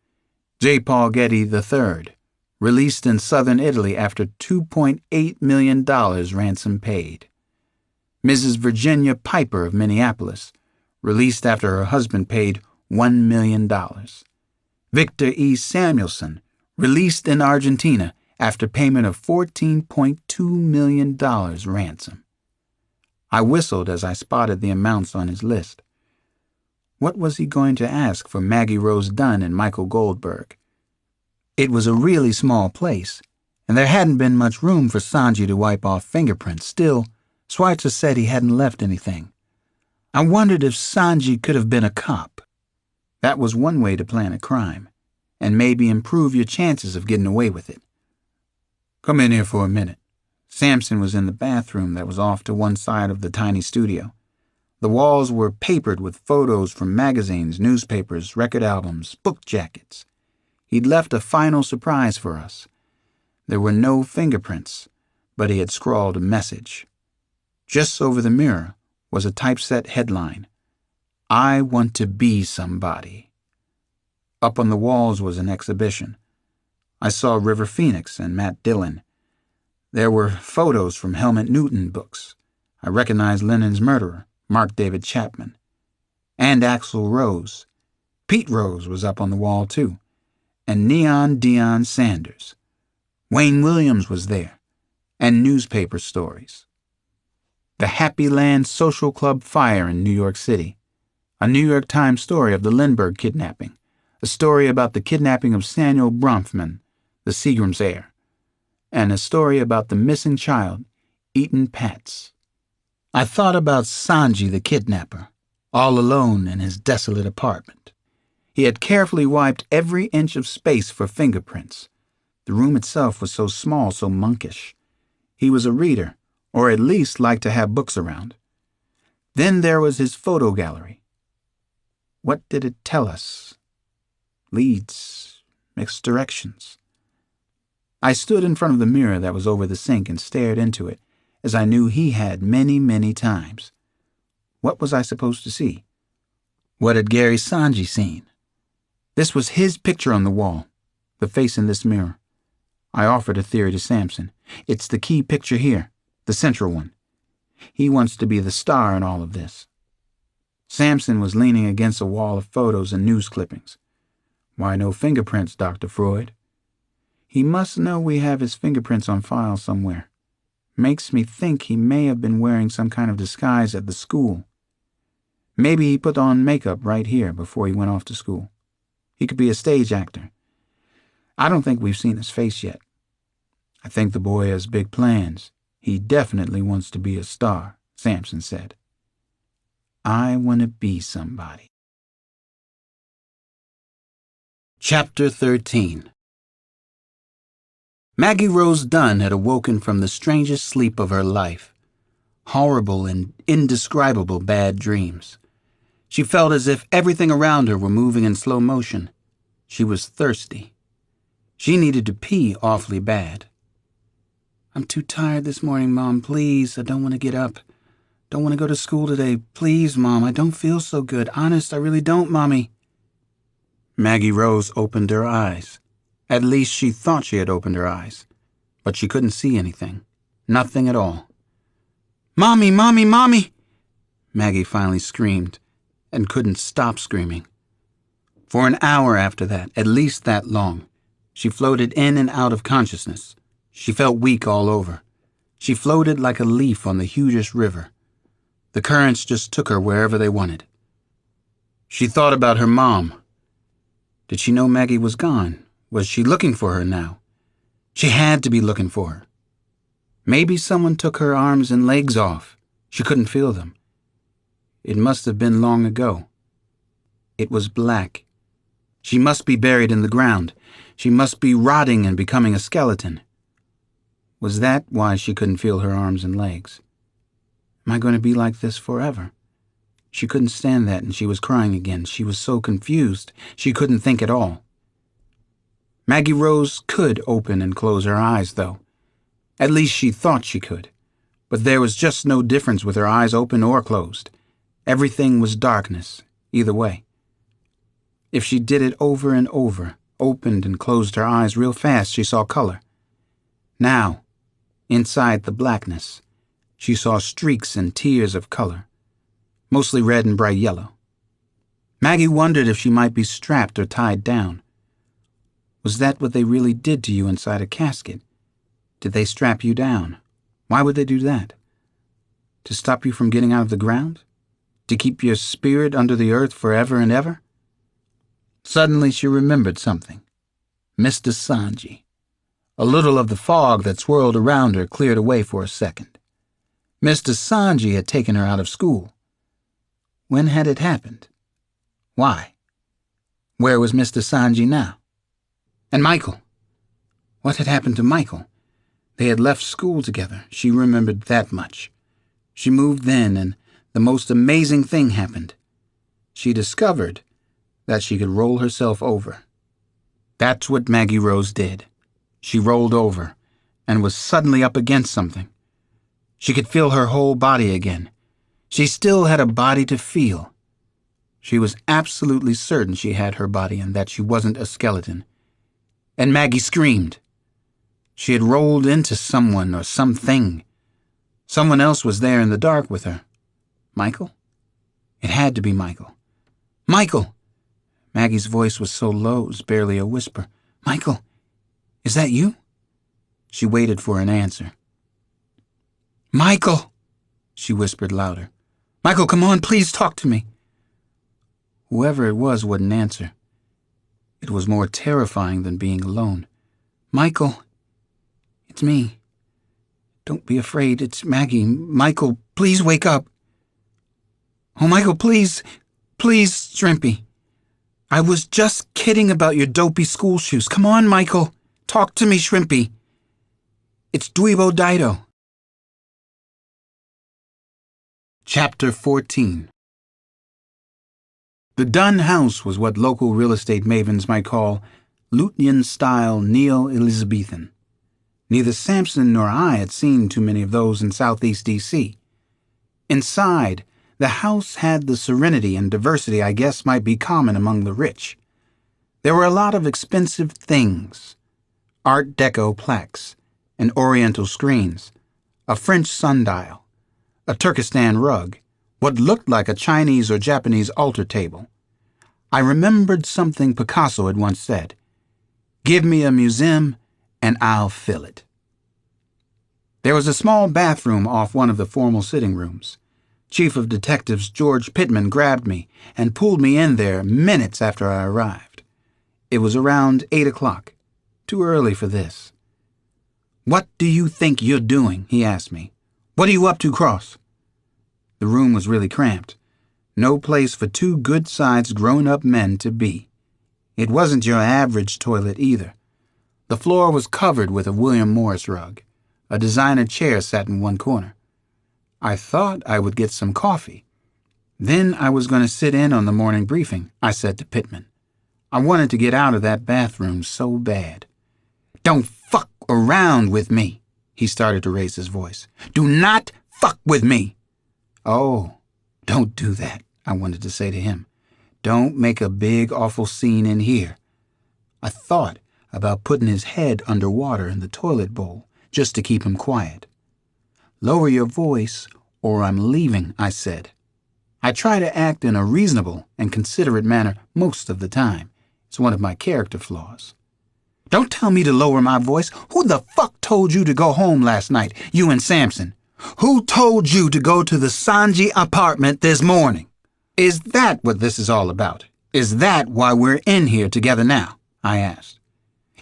J. Paul Getty III, released in southern Italy after $2.8 million ransom paid. Mrs. Virginia Piper of Minneapolis, released after her husband paid $1 million. Victor E. Samuelson, released in Argentina after payment of $14.2 million ransom. I whistled as I spotted the amounts on his list. What was he going to ask for Maggie Rose Dunn and Michael Goldberg? It was a really small place, and there hadn't been much room for Sanji to wipe off fingerprints. Still, Schweitzer said he hadn't left anything. I wondered if Sanji could have been a cop. That was one way to plan a crime, and maybe improve your chances of getting away with it. "Come in here for a minute." Sampson was in the bathroom that was off to one side of the tiny studio. The walls were papered with photos from magazines, newspapers, record albums, book jackets. He'd left a final surprise for us. There were no fingerprints, but he had scrawled a message. Just over the mirror was a typeset headline, "I want to be somebody." Up on the walls was an exhibition. I saw River Phoenix and Matt Dillon. There were photos from Helmut Newton books. I recognized Lennon's murderer, Mark David Chapman. And Axl Rose. Pete Rose was up on the wall, too. And Neon Deion Sanders. Wayne Williams was there. And newspaper stories. The Happy Land Social Club fire in New York City. A New York Times story of the Lindbergh kidnapping. A story about the kidnapping of Samuel Bronfman, the Seagram's heir. And a story about the missing child, Eaton Patz. I thought about Sanji the kidnapper, all alone in his desolate apartment. He had carefully wiped every inch of space for fingerprints. The room itself was so small, so monkish. He was a reader, or at least liked to have books around. Then there was his photo gallery. What did it tell us? Leads, mixed directions. I stood in front of the mirror that was over the sink and stared into it, as I knew he had many, many times. What was I supposed to see? What had Gary Sanji seen? This was his picture on the wall, the face in this mirror. I offered a theory to Samson. It's the key picture here, the central one. He wants to be the star in all of this. Samson was leaning against a wall of photos and news clippings. Why no fingerprints, Dr. Freud? He must know we have his fingerprints on file somewhere. Makes me think he may have been wearing some kind of disguise at the school. Maybe he put on makeup right here before he went off to school. He could be a stage actor. I don't think we've seen his face yet. I think the boy has big plans. He definitely wants to be a star, Samson said. I want to be somebody. Chapter 13. Maggie Rose Dunn had awoken from the strangest sleep of her life. Horrible and indescribable bad dreams. She felt as if everything around her were moving in slow motion. She was thirsty. She needed to pee awfully bad. I'm too tired this morning, Mom. Please, I don't want to get up. Don't want to go to school today. Please, Mom, I don't feel so good. Honest, I really don't, Mommy. Maggie Rose opened her eyes. At least she thought she had opened her eyes. But she couldn't see anything. Nothing at all. Mommy, Mommy, Mommy! Maggie finally screamed, and couldn't stop screaming. For an hour after that, at least that long, she floated in and out of consciousness. She felt weak all over. She floated like a leaf on the hugest river. The currents just took her wherever they wanted. She thought about her mom. Did she know Maggie was gone? Was she looking for her now? She had to be looking for her. Maybe someone took her arms and legs off. She couldn't feel them. It must have been long ago. It was black. She must be buried in the ground. She must be rotting and becoming a skeleton. Was that why she couldn't feel her arms and legs? Am I going to be like this forever? She couldn't stand that, and she was crying again. She was so confused, she couldn't think at all. Maggie Rose could open and close her eyes, though. At least she thought she could. But there was just no difference with her eyes open or closed. Everything was darkness, either way. If she did it over and over, opened and closed her eyes real fast, she saw color. Now, inside the blackness, she saw streaks and tiers of color, mostly red and bright yellow. Maggie wondered if she might be strapped or tied down. Was that what they really did to you inside a casket? Did they strap you down? Why would they do that? To stop you from getting out of the ground? To keep your spirit under the earth forever and ever? Suddenly she remembered something. Mr. Sanji. A little of the fog that swirled around her cleared away for a second. Mr. Sanji had taken her out of school. When had it happened? Why? Where was Mr. Sanji now? And Michael? What had happened to Michael? They had left school together. She remembered that much. She moved then, and the most amazing thing happened. She discovered that she could roll herself over. That's what Maggie Rose did. She rolled over and was suddenly up against something. She could feel her whole body again. She still had a body to feel. She was absolutely certain she had her body and that she wasn't a skeleton. and Maggie screamed. She had rolled into someone or something. Someone else was there in the dark with her. Michael? It had to be Michael. Michael! Maggie's voice was so low it was barely a whisper. Michael, is that you? She waited for an answer. Michael! She whispered louder. Michael, come on, please talk to me. Whoever it was wouldn't answer. It was more terrifying than being alone. Michael, it's me. Don't be afraid, it's Maggie. Michael, please wake up. Oh, Michael, please, Shrimpy. I was just kidding about your dopey school shoes. Come on, Michael. Talk to me, Shrimpy. It's Dweebo Dido. Chapter 14. The Dunn house was what local real estate mavens might call Lutyens-style neo-Elizabethan. Neither Sampson nor I had seen too many of those in Southeast D.C. Inside, the house had the serenity and diversity I guess might be common among the rich. There were a lot of expensive things: Art Deco plaques and Oriental screens, a French sundial, a Turkestan rug, what looked like a Chinese or Japanese altar table. I remembered something Picasso had once said, "Give me a museum and I'll fill it." There was a small bathroom off one of the formal sitting rooms. Chief of Detectives George Pittman grabbed me and pulled me in there minutes after I arrived. It was around 8 o'clock. Too early for this. "What do you think you're doing?" he asked me. "What are you up to, Cross?" The room was really cramped. No place for two good-sized grown-up men to be. It wasn't your average toilet either. The floor was covered with a William Morris rug. A designer chair sat in one corner. I thought I would get some coffee. Then I was going to sit in on the morning briefing, I said to Pittman. I wanted to get out of that bathroom so bad. "Don't fuck around with me," he started to raise his voice. "Do not fuck with me." "Oh, don't do that," I wanted to say to him. "Don't make a big, awful scene in here." I thought about putting his head under water in the toilet bowl just to keep him quiet. "Lower your voice or I'm leaving," I said. I try to act in a reasonable and considerate manner most of the time. It's one of my character flaws. "Don't tell me to lower my voice. Who the fuck told you to go home last night, you and Sampson? Who told you to go to the Sanji apartment this morning? Is that what this is all about? Is that why we're in here together now?" I asked.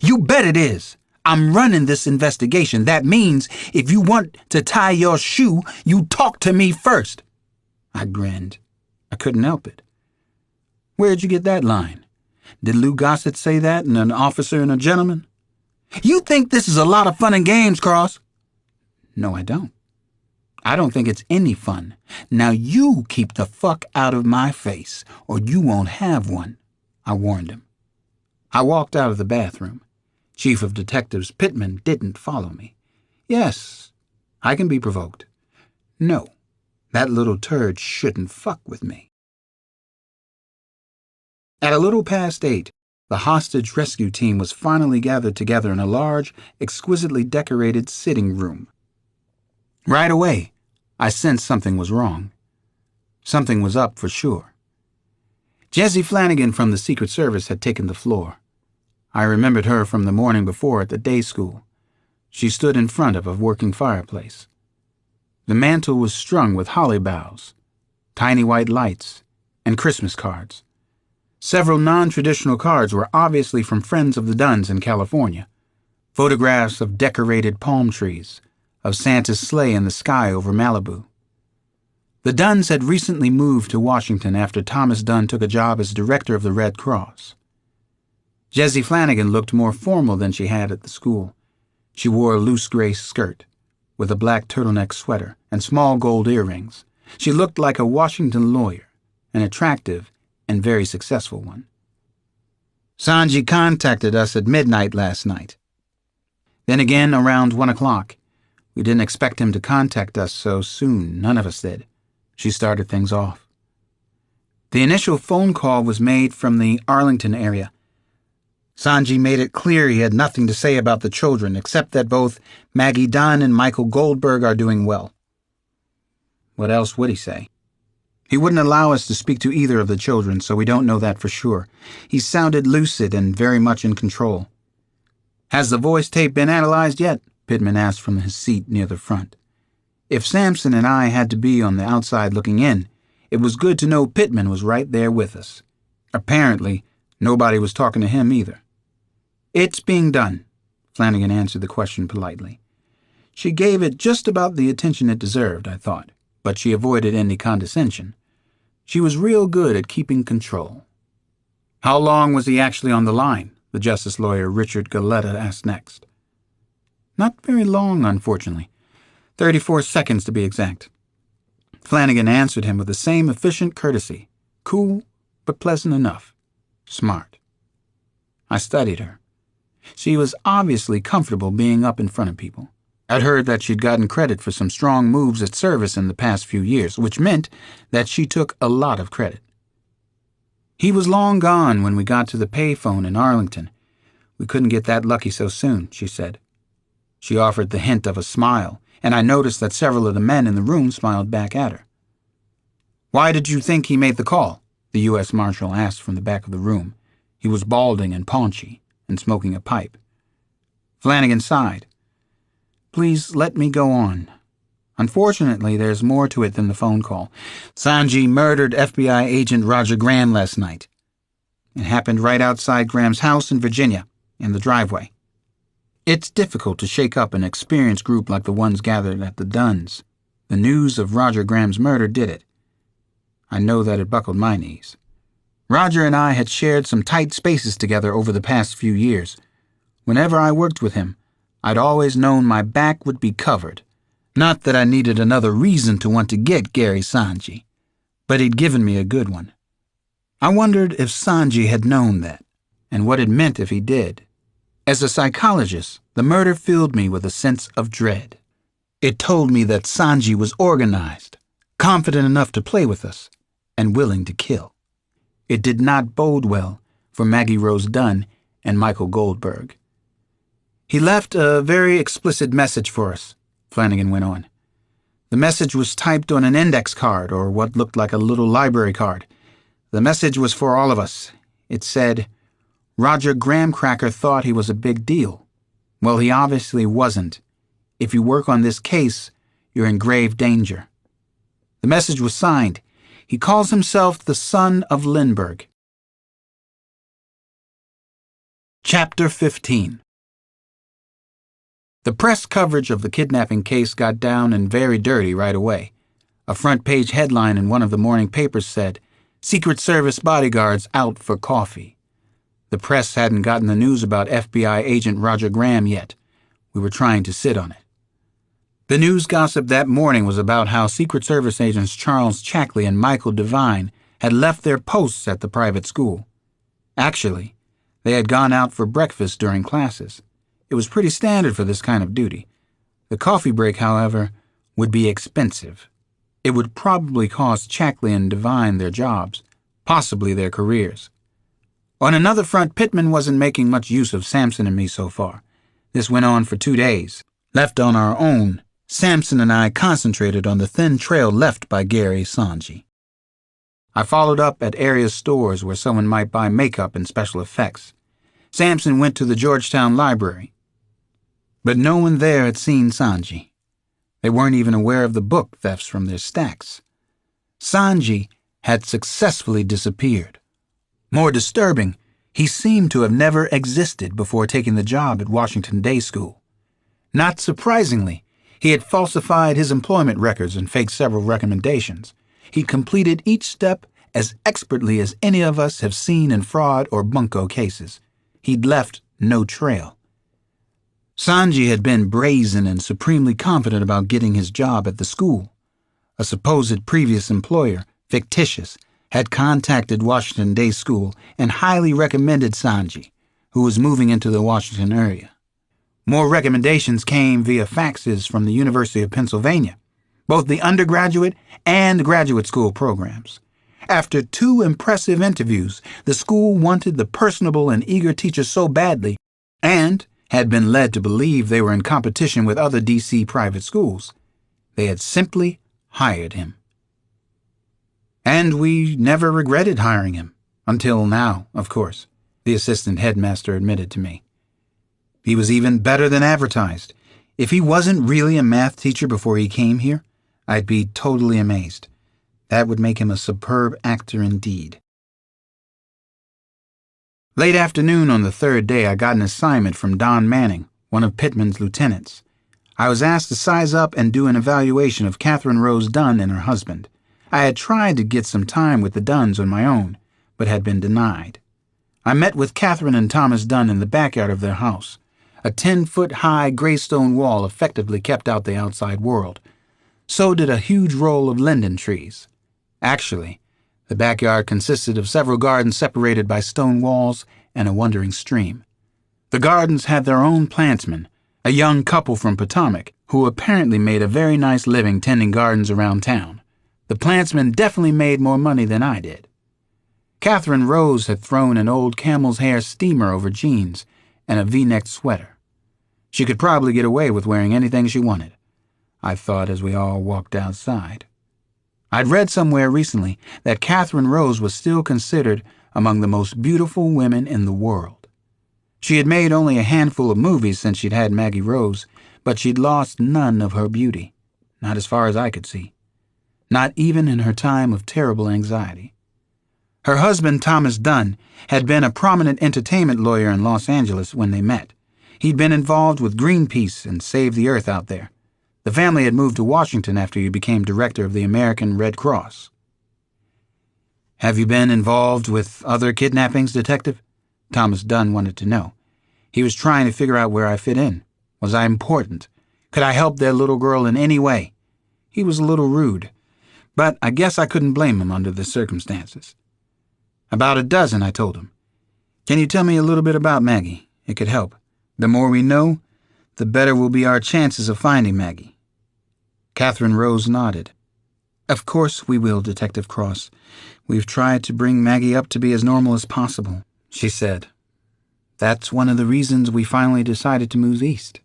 "You bet it is. I'm running this investigation. That means if you want to tie your shoe, you talk to me first." I grinned. I couldn't help it. "Where'd you get that line? Did Lou Gossett say that in An Officer and a Gentleman?" "You think this is a lot of fun and games, Cross?" "No, I don't. I don't think it's any fun. Now you keep the fuck out of my face, or you won't have one," I warned him. I walked out of the bathroom. Chief of Detectives Pittman didn't follow me. Yes, I can be provoked. No, that little turd shouldn't fuck with me. At a little past 8, the hostage rescue team was finally gathered together in a large, exquisitely decorated sitting room. Right away, I sensed something was wrong. Something was up for sure. Jessie Flanagan from the Secret Service had taken the floor. I remembered her from the morning before at the day school. She stood in front of a working fireplace. The mantel was strung with holly boughs, tiny white lights, and Christmas cards. Several non-traditional cards were obviously from friends of the Dunns in California. Photographs of decorated palm trees, of Santa's sleigh in the sky over Malibu. The Dunns had recently moved to Washington after Thomas Dunn took a job as director of the Red Cross. Jessie Flanagan looked more formal than she had at the school. She wore a loose gray skirt, with a black turtleneck sweater and small gold earrings. She looked like a Washington lawyer, an attractive and very successful one. "Sanji contacted us at midnight last night. Then again around 1 o'clock. We didn't expect him to contact us so soon, none of us did." She started things off. "The initial phone call was made from the Arlington area. Sanji made it clear he had nothing to say about the children, except that both Maggie Dunn and Michael Goldberg are doing well. What else would he say? He wouldn't allow us to speak to either of the children, so we don't know that for sure. He sounded lucid and very much in control. "Has the voice tape been analyzed yet?" Pittman asked from his seat near the front. If Sampson and I had to be on the outside looking in, it was good to know Pittman was right there with us. Apparently, nobody was talking to him either. "It's being done," Flanagan answered the question politely. She gave it just about the attention it deserved, I thought, but she avoided any condescension. She was real good at keeping control. "How long was he actually on the line?" the justice lawyer Richard Galetta asked next. "Not very long, unfortunately. 34 seconds to be exact." Flanagan answered him with the same efficient courtesy. Cool, but pleasant enough. Smart. I studied her. She was obviously comfortable being up in front of people. I'd heard that she'd gotten credit for some strong moves at service in the past few years, which meant that she took a lot of credit. "He was long gone when we got to the payphone in Arlington. We couldn't get that lucky so soon," she said. She offered the hint of a smile, and I noticed that several of the men in the room smiled back at her. "Why did you think he made the call?" the U.S. Marshal asked from the back of the room. He was balding and paunchy, and smoking a pipe. Flanagan sighed. "Please let me go on. Unfortunately, there's more to it than the phone call. Sanji murdered FBI agent Roger Graham last night. It happened right outside Graham's house in Virginia, in the driveway. It's difficult to shake up an experienced group like the ones gathered at the Dunn's. The news of Roger Graham's murder did it. I know that it buckled my knees. Roger and I had shared some tight spaces together over the past few years. Whenever I worked with him, I'd always known my back would be covered. Not that I needed another reason to want to get Gary Sanji, but he'd given me a good one. I wondered if Sanji had known that, and what it meant if he did. As a psychologist, the murder filled me with a sense of dread. It told me that Sanji was organized, confident enough to play with us, and willing to kill. It did not bode well for Maggie Rose Dunn and Michael Goldberg. "He left a very explicit message for us," Flanagan went on. "The message was typed on an index card, or what looked like a little library card. The message was for all of us. It said, 'Roger Gramcracker thought he was a big deal. Well, he obviously wasn't. If you work on this case, you're in grave danger.' The message was signed. He calls himself the son of Lindbergh." Chapter 15. The press coverage of the kidnapping case got down and very dirty right away. A front-page headline in one of the morning papers said, "Secret Service bodyguards out for coffee." The press hadn't gotten the news about FBI agent Roger Graham yet. We were trying to sit on it. The news gossip that morning was about how Secret Service agents Charles Chackley and Michael Devine had left their posts at the private school. Actually, they had gone out for breakfast during classes. It was pretty standard for this kind of duty. The coffee break, however, would be expensive. It would probably cost Chackley and Devine their jobs, possibly their careers. On another front, Pittman wasn't making much use of Sampson and me so far. This went on for 2 days. Left on our own, Sampson and I concentrated on the thin trail left by Gary Sanji. I followed up at area stores where someone might buy makeup and special effects. Sampson went to the Georgetown Library. But no one there had seen Sanji. They weren't even aware of the book thefts from their stacks. Sanji had successfully disappeared. More disturbing, he seemed to have never existed before taking the job at Washington Day School. Not surprisingly, he had falsified his employment records and faked several recommendations. He completed each step as expertly as any of us have seen in fraud or bunco cases. He'd left no trail. Sanji had been brazen and supremely confident about getting his job at the school. A supposed previous employer, fictitious, had contacted Washington Day School and highly recommended Sanji, who was moving into the Washington area. More recommendations came via faxes from the University of Pennsylvania, both the undergraduate and graduate school programs. After 2 impressive interviews, the school wanted the personable and eager teacher so badly, and had been led to believe they were in competition with other D.C. private schools. They had simply hired him. And we never regretted hiring him. Until now, of course, the assistant headmaster admitted to me. He was even better than advertised. If he wasn't really a math teacher before he came here, I'd be totally amazed. That would make him a superb actor indeed. Late afternoon on the 3rd day, I got an assignment from Don Manning, one of Pittman's lieutenants. I was asked to size up and do an evaluation of Catherine Rose Dunn and her husband. I had tried to get some time with the Dunns on my own, but had been denied. I met with Catherine and Thomas Dunn in the backyard of their house. A 10-foot-high gray stone wall effectively kept out the outside world. So did a huge row of linden trees. Actually, the backyard consisted of several gardens separated by stone walls and a wandering stream. The gardens had their own plantsman, a young couple from Potomac, who apparently made a very nice living tending gardens around town. The plantsman definitely made more money than I did. Catherine Rose had thrown an old camel's hair steamer over jeans and a V-necked sweater. She could probably get away with wearing anything she wanted, I thought as we all walked outside. I'd read somewhere recently that Catherine Rose was still considered among the most beautiful women in the world. She had made only a handful of movies since she'd had Maggie Rose, but she'd lost none of her beauty, not as far as I could see. Not even in her time of terrible anxiety. Her husband, Thomas Dunn, had been a prominent entertainment lawyer in Los Angeles when they met. He'd been involved with Greenpeace and Save the Earth out there. The family had moved to Washington after he became director of the American Red Cross. "Have you been involved with other kidnappings, Detective?" Thomas Dunn wanted to know. He was trying to figure out where I fit in. Was I important? Could I help their little girl in any way? He was a little rude, but I guess I couldn't blame him under the circumstances. "About a dozen," I told him. "Can you tell me a little bit about Maggie? It could help. The more we know, the better will be our chances of finding Maggie." Catherine Rose nodded. "Of course we will, Detective Cross. We've tried to bring Maggie up to be as normal as possible," she said. "That's one of the reasons we finally decided to move east."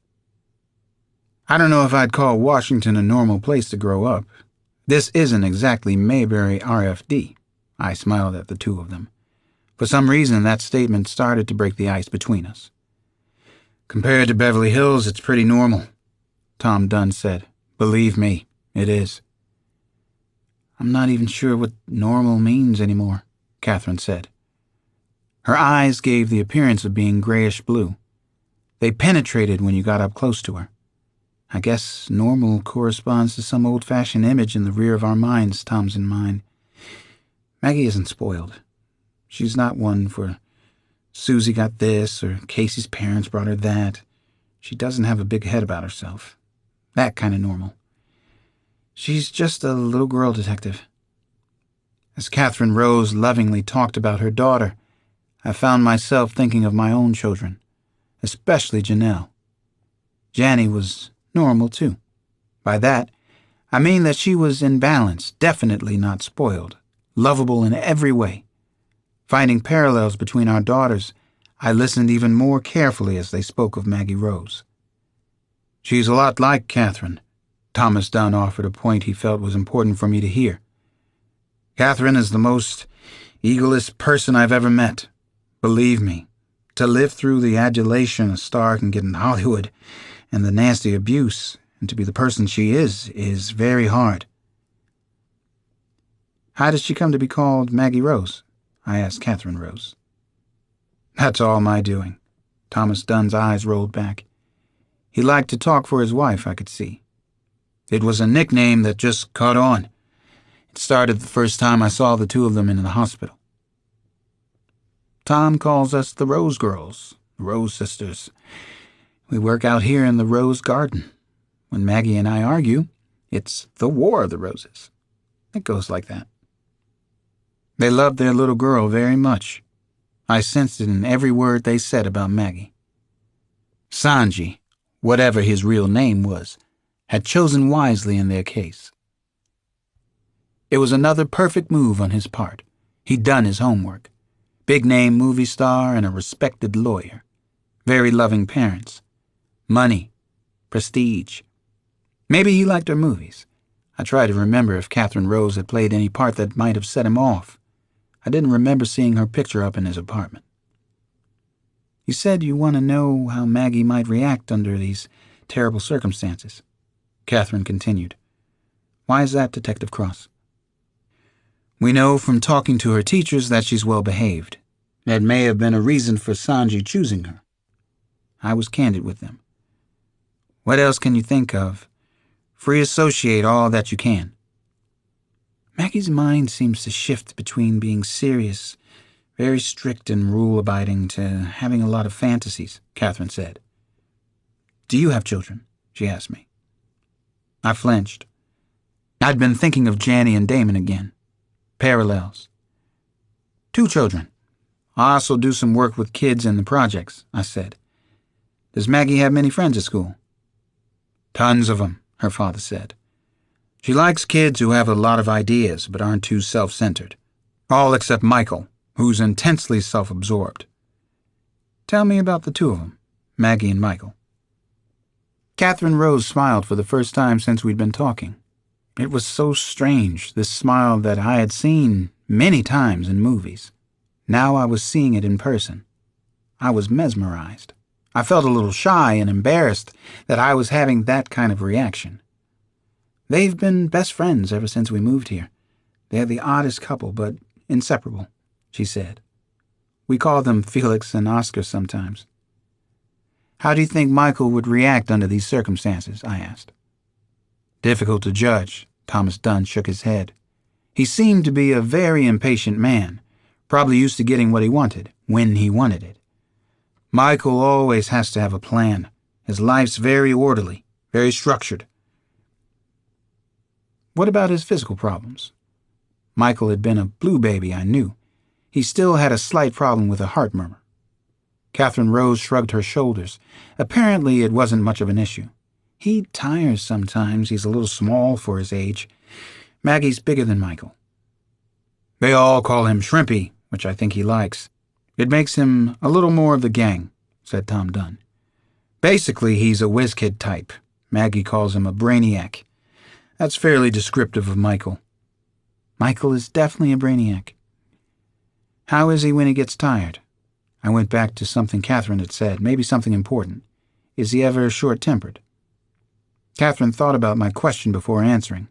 I don't know if I'd call Washington a normal place to grow up. This isn't exactly Mayberry RFD. I smiled at the two of them. For some reason, that statement started to break the ice between us. "Compared to Beverly Hills, it's pretty normal," Tom Dunn said. "Believe me, it is." "I'm not even sure what normal means anymore," Catherine said. Her eyes gave the appearance of being grayish-blue. They penetrated when you got up close to her. "I guess normal corresponds to some old-fashioned image in the rear of our minds, Tom's and mine. Maggie isn't spoiled. She's not one for Susie got this or Casey's parents brought her that. She doesn't have a big head about herself. That kind of normal. She's just a little girl, Detective." As Catherine Rose lovingly talked about her daughter, I found myself thinking of my own children, especially Janelle. Jannie was normal, too. By that, I mean that she was in balance, definitely not spoiled, lovable in every way. Finding parallels between our daughters, I listened even more carefully as they spoke of Maggie Rose. "She's a lot like Catherine," Thomas Dunn offered a point he felt was important for me to hear. "Catherine is the most egoless person I've ever met. Believe me, to live through the adulation a star can get in Hollywood and the nasty abuse, and to be the person she is very hard." "How did she come to be called Maggie Rose?" I asked Catherine Rose. "That's all my doing." Thomas Dunn's eyes rolled back. He liked to talk for his wife, I could see. "It was a nickname that just caught on. It started the first time I saw the two of them in the hospital. Tom calls us the Rose Girls, the Rose Sisters. We work out here in the Rose Garden. When Maggie and I argue, it's the War of the Roses. It goes like that." They loved their little girl very much. I sensed it in every word they said about Maggie. Sanji, whatever his real name was, had chosen wisely in their case. It was another perfect move on his part. He'd done his homework. Big-name movie star and a respected lawyer. Very loving parents. Money. Prestige. Maybe he liked her movies. I tried to remember if Catherine Rose had played any part that might have set him off. I didn't remember seeing her picture up in his apartment. You said you want to know how Maggie might react under these terrible circumstances, Catherine continued. Why is that, Detective Cross? We know from talking to her teachers that she's well behaved. That may have been a reason for Sanji choosing her. I was candid with them. What else can you think of? Free associate all that you can. Maggie's mind seems to shift between being serious, very strict and rule-abiding, to having a lot of fantasies, Catherine said. Do you have children? She asked me. I flinched. I'd been thinking of Janny and Damon again. Parallels. 2 children. I also do some work with kids in the projects, I said. Does Maggie have many friends at school? Tons of them, her father said. She likes kids who have a lot of ideas but aren't too self-centered. All except Michael, who's intensely self-absorbed. Tell me about the 2 of them, Maggie and Michael. Catherine Rose smiled for the first time since we'd been talking. It was so strange, this smile that I had seen many times in movies. Now I was seeing it in person. I was mesmerized. I felt a little shy and embarrassed that I was having that kind of reaction. They've been best friends ever since we moved here. They're the oddest couple, but inseparable, she said. We call them Felix and Oscar sometimes. How do you think Michael would react under these circumstances? I asked. Difficult to judge, Thomas Dunn shook his head. He seemed to be a very impatient man, probably used to getting what he wanted, when he wanted it. Michael always has to have a plan. His life's very orderly, very structured. What about his physical problems? Michael had been a blue baby, I knew. He still had a slight problem with a heart murmur. Catherine Rose shrugged her shoulders. Apparently it wasn't much of an issue. He tires sometimes. He's a little small for his age. Maggie's bigger than Michael. They all call him Shrimpy, which I think he likes. It makes him a little more of the gang, said Tom Dunn. Basically, he's a whiz-kid type. Maggie calls him a brainiac. That's fairly descriptive of Michael. Michael is definitely a brainiac. How is he when he gets tired? I went back to something Catherine had said, maybe something important. Is he ever short-tempered? Catherine thought about my question before answering.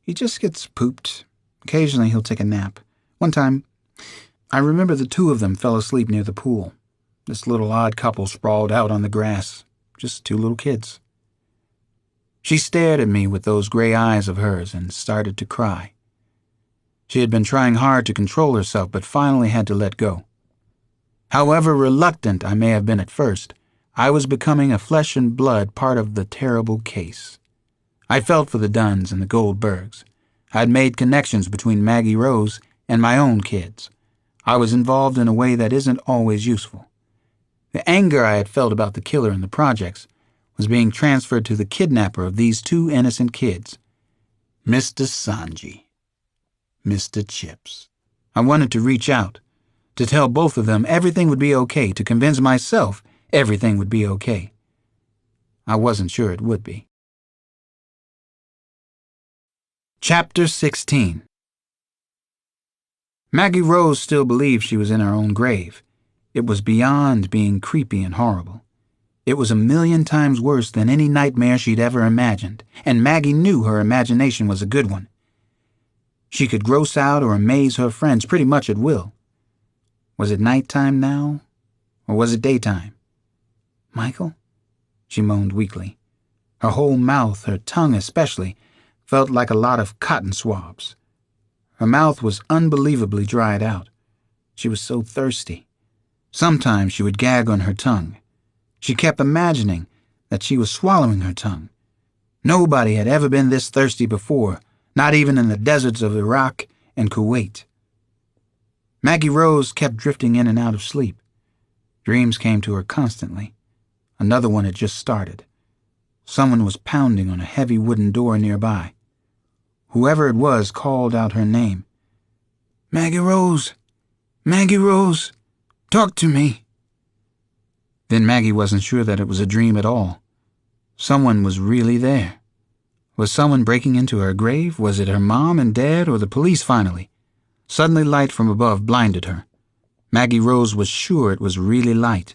He just gets pooped. Occasionally he'll take a nap. One time, I remember the 2 of them fell asleep near the pool. This little odd couple sprawled out on the grass. Just 2 little kids. She stared at me with those gray eyes of hers and started to cry. She had been trying hard to control herself, but finally had to let go. However reluctant I may have been at first, I was becoming a flesh and blood part of the terrible case. I felt for the Dunns and the Goldbergs. I had made connections between Maggie Rose and my own kids. I was involved in a way that isn't always useful. The anger I had felt about the killer in the projects was being transferred to the kidnapper of these 2 innocent kids. Mr. Sanji. Mr. Chips. I wanted to reach out, to tell both of them everything would be okay, to convince myself everything would be okay. I wasn't sure it would be. Chapter 16. Maggie Rose still believed she was in her own grave. It was beyond being creepy and horrible. It was 1,000,000 times worse than any nightmare she'd ever imagined, and Maggie knew her imagination was a good one. She could gross out or amaze her friends pretty much at will. Was it nighttime now, or was it daytime? Michael? She moaned weakly. Her whole mouth, her tongue especially, felt like a lot of cotton swabs. Her mouth was unbelievably dried out. She was so thirsty. Sometimes she would gag on her tongue. She kept imagining that she was swallowing her tongue. Nobody had ever been this thirsty before, not even in the deserts of Iraq and Kuwait. Maggie Rose kept drifting in and out of sleep. Dreams came to her constantly. Another one had just started. Someone was pounding on a heavy wooden door nearby. Whoever it was called out her name. "Maggie Rose! Maggie Rose! Talk to me!" Then Maggie wasn't sure that it was a dream at all. Someone was really there. Was someone breaking into her grave? Was it her mom and dad or the police finally? Suddenly light from above blinded her. Maggie Rose was sure it was really light.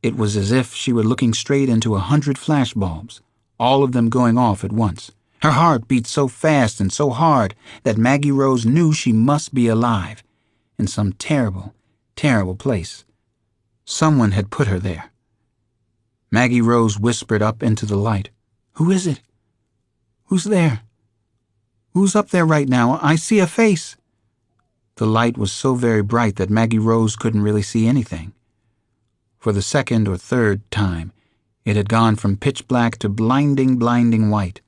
It was as if she were looking straight into 100 flashbulbs, all of them going off at once. Her heart beat so fast and so hard that Maggie Rose knew she must be alive, in some terrible, terrible place. Someone had put her there. Maggie Rose whispered up into the light. "Who is it? Who's there? Who's up there right now? I see a face." The light was so very bright that Maggie Rose couldn't really see anything. For the second or third time, it had gone from pitch black to blinding, blinding white.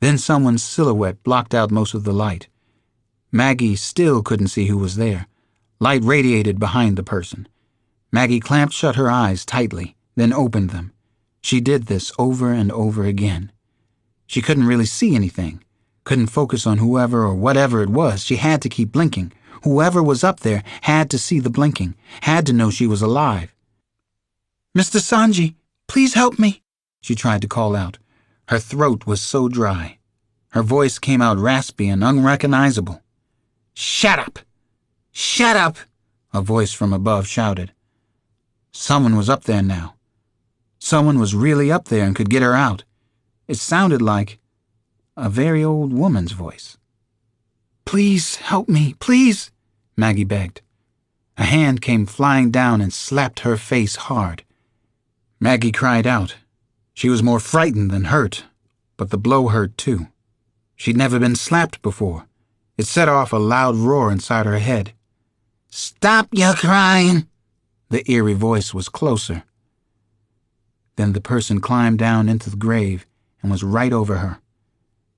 Then someone's silhouette blocked out most of the light. Maggie still couldn't see who was there. Light radiated behind the person. Maggie clamped shut her eyes tightly, then opened them. She did this over and over again. She couldn't really see anything, couldn't focus on whoever or whatever it was. She had to keep blinking. Whoever was up there had to see the blinking, had to know she was alive. "Mr. Sanji, please help me," she tried to call out. Her throat was so dry. Her voice came out raspy and unrecognizable. "Shut up! Shut up!" a voice from above shouted. Someone was up there now. Someone was really up there and could get her out. It sounded like a very old woman's voice. "Please help me, please," Maggie begged. A hand came flying down and slapped her face hard. Maggie cried out. She was more frightened than hurt, but the blow hurt too. She'd never been slapped before. It set off a loud roar inside her head. "Stop your crying!" The eerie voice was closer. Then the person climbed down into the grave and was right over her.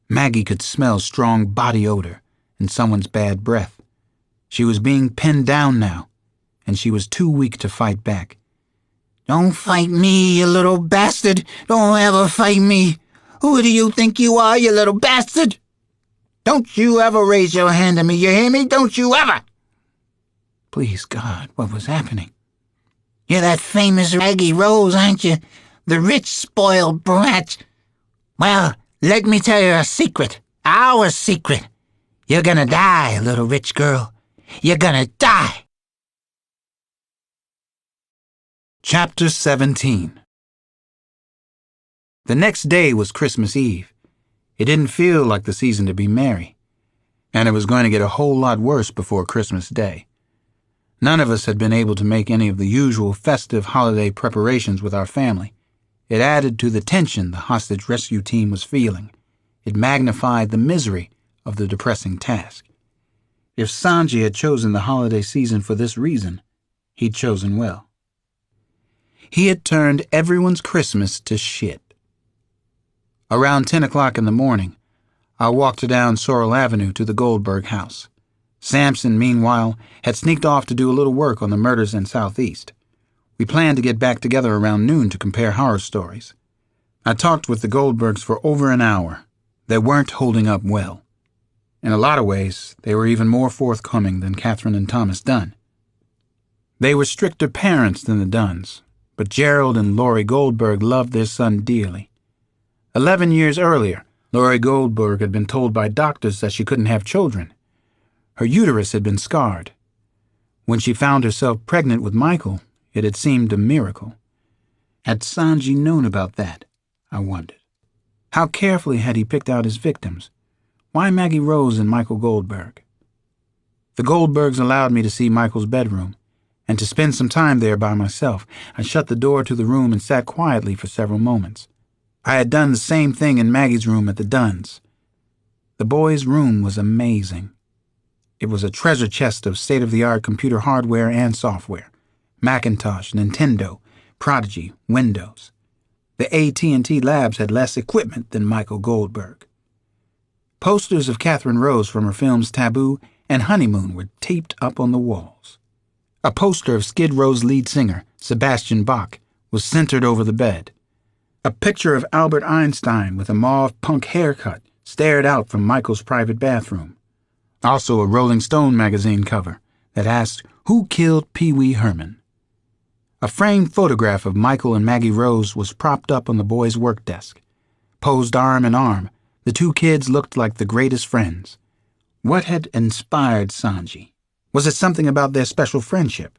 Maggie could smell strong body odor and someone's bad breath. She was being pinned down now, and she was too weak to fight back. "Don't fight me, you little bastard! Don't ever fight me! Who do you think you are, you little bastard? Don't you ever raise your hand at me, you hear me? Don't you ever!" Please, God, what was happening? "You're that famous Maggie Rose, aren't you? The rich, spoiled brat. Well, let me tell you a secret. Our secret. You're gonna die, little rich girl. You're gonna die." Chapter 17. The next day was Christmas Eve. It didn't feel like the season to be merry, and it was going to get a whole lot worse before Christmas Day. None of us had been able to make any of the usual festive holiday preparations with our family. It added to the tension the hostage rescue team was feeling. It magnified the misery of the depressing task. If Sanji had chosen the holiday season for this reason, he'd chosen well. He had turned everyone's Christmas to shit. Around 10 o'clock in the morning, I walked down Sorrel Avenue to the Goldberg house. Samson, meanwhile, had sneaked off to do a little work on the murders in Southeast. We planned to get back together around noon to compare horror stories. I talked with the Goldbergs for over an hour. They weren't holding up well. In a lot of ways, they were even more forthcoming than Catherine and Thomas Dunn. They were stricter parents than the Dunns, but Gerald and Laurie Goldberg loved their son dearly. 11 years earlier, Laurie Goldberg had been told by doctors that she couldn't have children. Her uterus had been scarred. When she found herself pregnant with Michael, it had seemed a miracle. Had Sanji known about that? I wondered. How carefully had he picked out his victims? Why Maggie Rose and Michael Goldberg? The Goldbergs allowed me to see Michael's bedroom, and to spend some time there by myself. I shut the door to the room and sat quietly for several moments. I had done the same thing in Maggie's room at the Dunns. The boys' room was amazing. It was a treasure chest of state-of-the-art computer hardware and software. Macintosh, Nintendo, Prodigy, Windows. The AT&T labs had less equipment than Michael Goldberg. Posters of Catherine Rose from her films Taboo and Honeymoon were taped up on the walls. A poster of Skid Row's lead singer, Sebastian Bach, was centered over the bed. A picture of Albert Einstein with a mauve punk haircut stared out from Michael's private bathroom. Also a Rolling Stone magazine cover that asked, "Who killed Pee Wee Herman?" A framed photograph of Michael and Maggie Rose was propped up on the boys' work desk. Posed arm in arm, the two kids looked like the greatest friends. What had inspired Sanji? Was it something about their special friendship?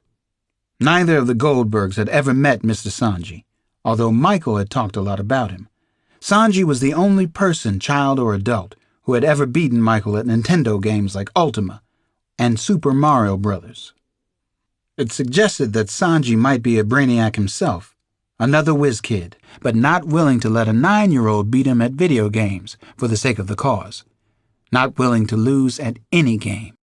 Neither of the Goldbergs had ever met Mr. Sanji, although Michael had talked a lot about him. Sanji was the only person, child or adult, who had ever beaten Michael at Nintendo games like Ultima and Super Mario Bros. It suggested that Sanji might be a brainiac himself, another whiz kid, but not willing to let a 9-year-old beat him at video games for the sake of the cause, not willing to lose at any game.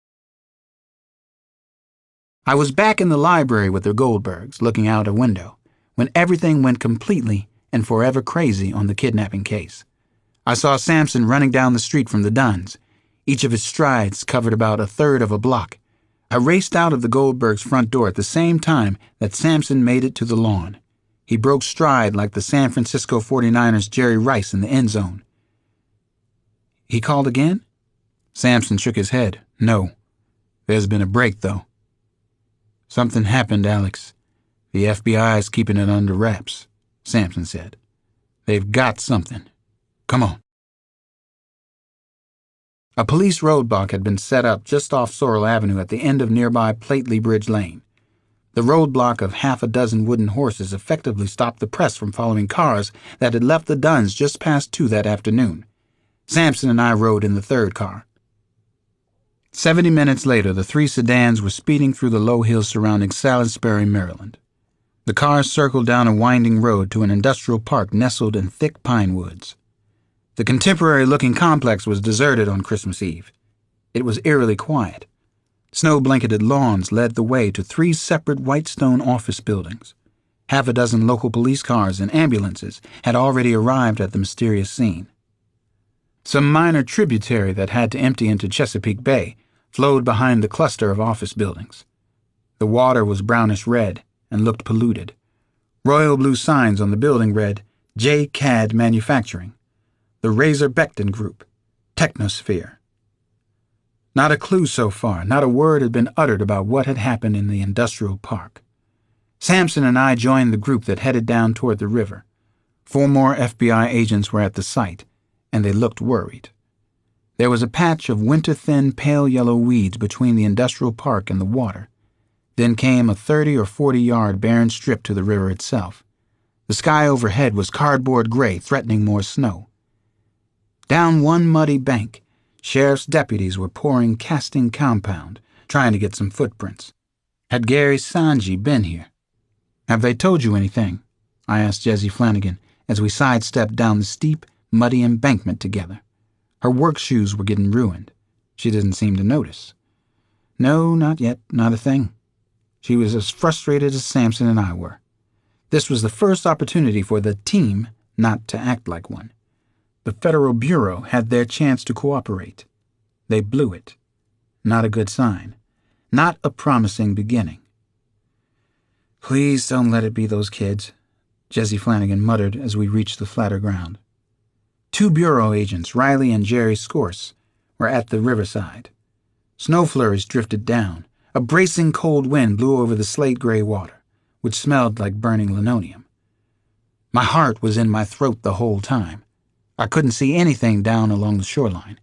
I was back in the library with the Goldbergs, looking out a window, when everything went completely and forever crazy on the kidnapping case. I saw Samson running down the street from the Dunns. Each of his strides covered about a third of a block. I raced out of the Goldbergs' front door at the same time that Samson made it to the lawn. He broke stride like the San Francisco 49ers' Jerry Rice in the end zone. He called again? Samson shook his head. No. There's been a break, though. Something happened, Alex. The FBI is keeping it under wraps, Samson said. They've got something. Come on. A police roadblock had been set up just off Sorrel Avenue at the end of nearby Plately Bridge Lane. The roadblock of half a dozen wooden horses effectively stopped the press from following cars that had left the Dunns just past 2 that afternoon. Samson and I rode in the third car. 70 minutes later, the 3 sedans were speeding through the low hills surrounding Salisbury, Maryland. The cars circled down a winding road to an industrial park nestled in thick pine woods. The contemporary-looking complex was deserted on Christmas Eve. It was eerily quiet. Snow-blanketed lawns led the way to 3 separate white stone office buildings. Half a dozen local police cars and ambulances had already arrived at the mysterious scene. Some minor tributary that had to empty into Chesapeake Bay flowed behind the cluster of office buildings. The water was brownish-red and looked polluted. Royal blue signs on the building read, J. Cad Manufacturing, the Razor Becton Group, Technosphere. Not a clue so far, not a word had been uttered about what had happened in the industrial park. Samson and I joined the group that headed down toward the river. 4 more FBI agents were at the site, and they looked worried. There was a patch of winter-thin, pale yellow weeds between the industrial park and the water. Then came a 30 or 40-yard barren strip to the river itself. The sky overhead was cardboard gray, threatening more snow. Down one muddy bank, sheriff's deputies were pouring casting compound, trying to get some footprints. Had Gary Sanji been here? Have they told you anything? I asked Jessie Flanagan as we sidestepped down the steep, muddy embankment together. Her work shoes were getting ruined. She didn't seem to notice. No, not yet, not a thing. She was as frustrated as Samson and I were. This was the first opportunity for the team not to act like one. The Federal Bureau had their chance to cooperate. They blew it. Not a good sign. Not a promising beginning. Please don't let it be those kids, Jessie Flanagan muttered as we reached the flatter ground. 2 Bureau agents, Riley and Jerry Scorse, were at the riverside. Snow flurries drifted down. A bracing cold wind blew over the slate-gray water, which smelled like burning linoleum. My heart was in my throat the whole time. I couldn't see anything down along the shoreline.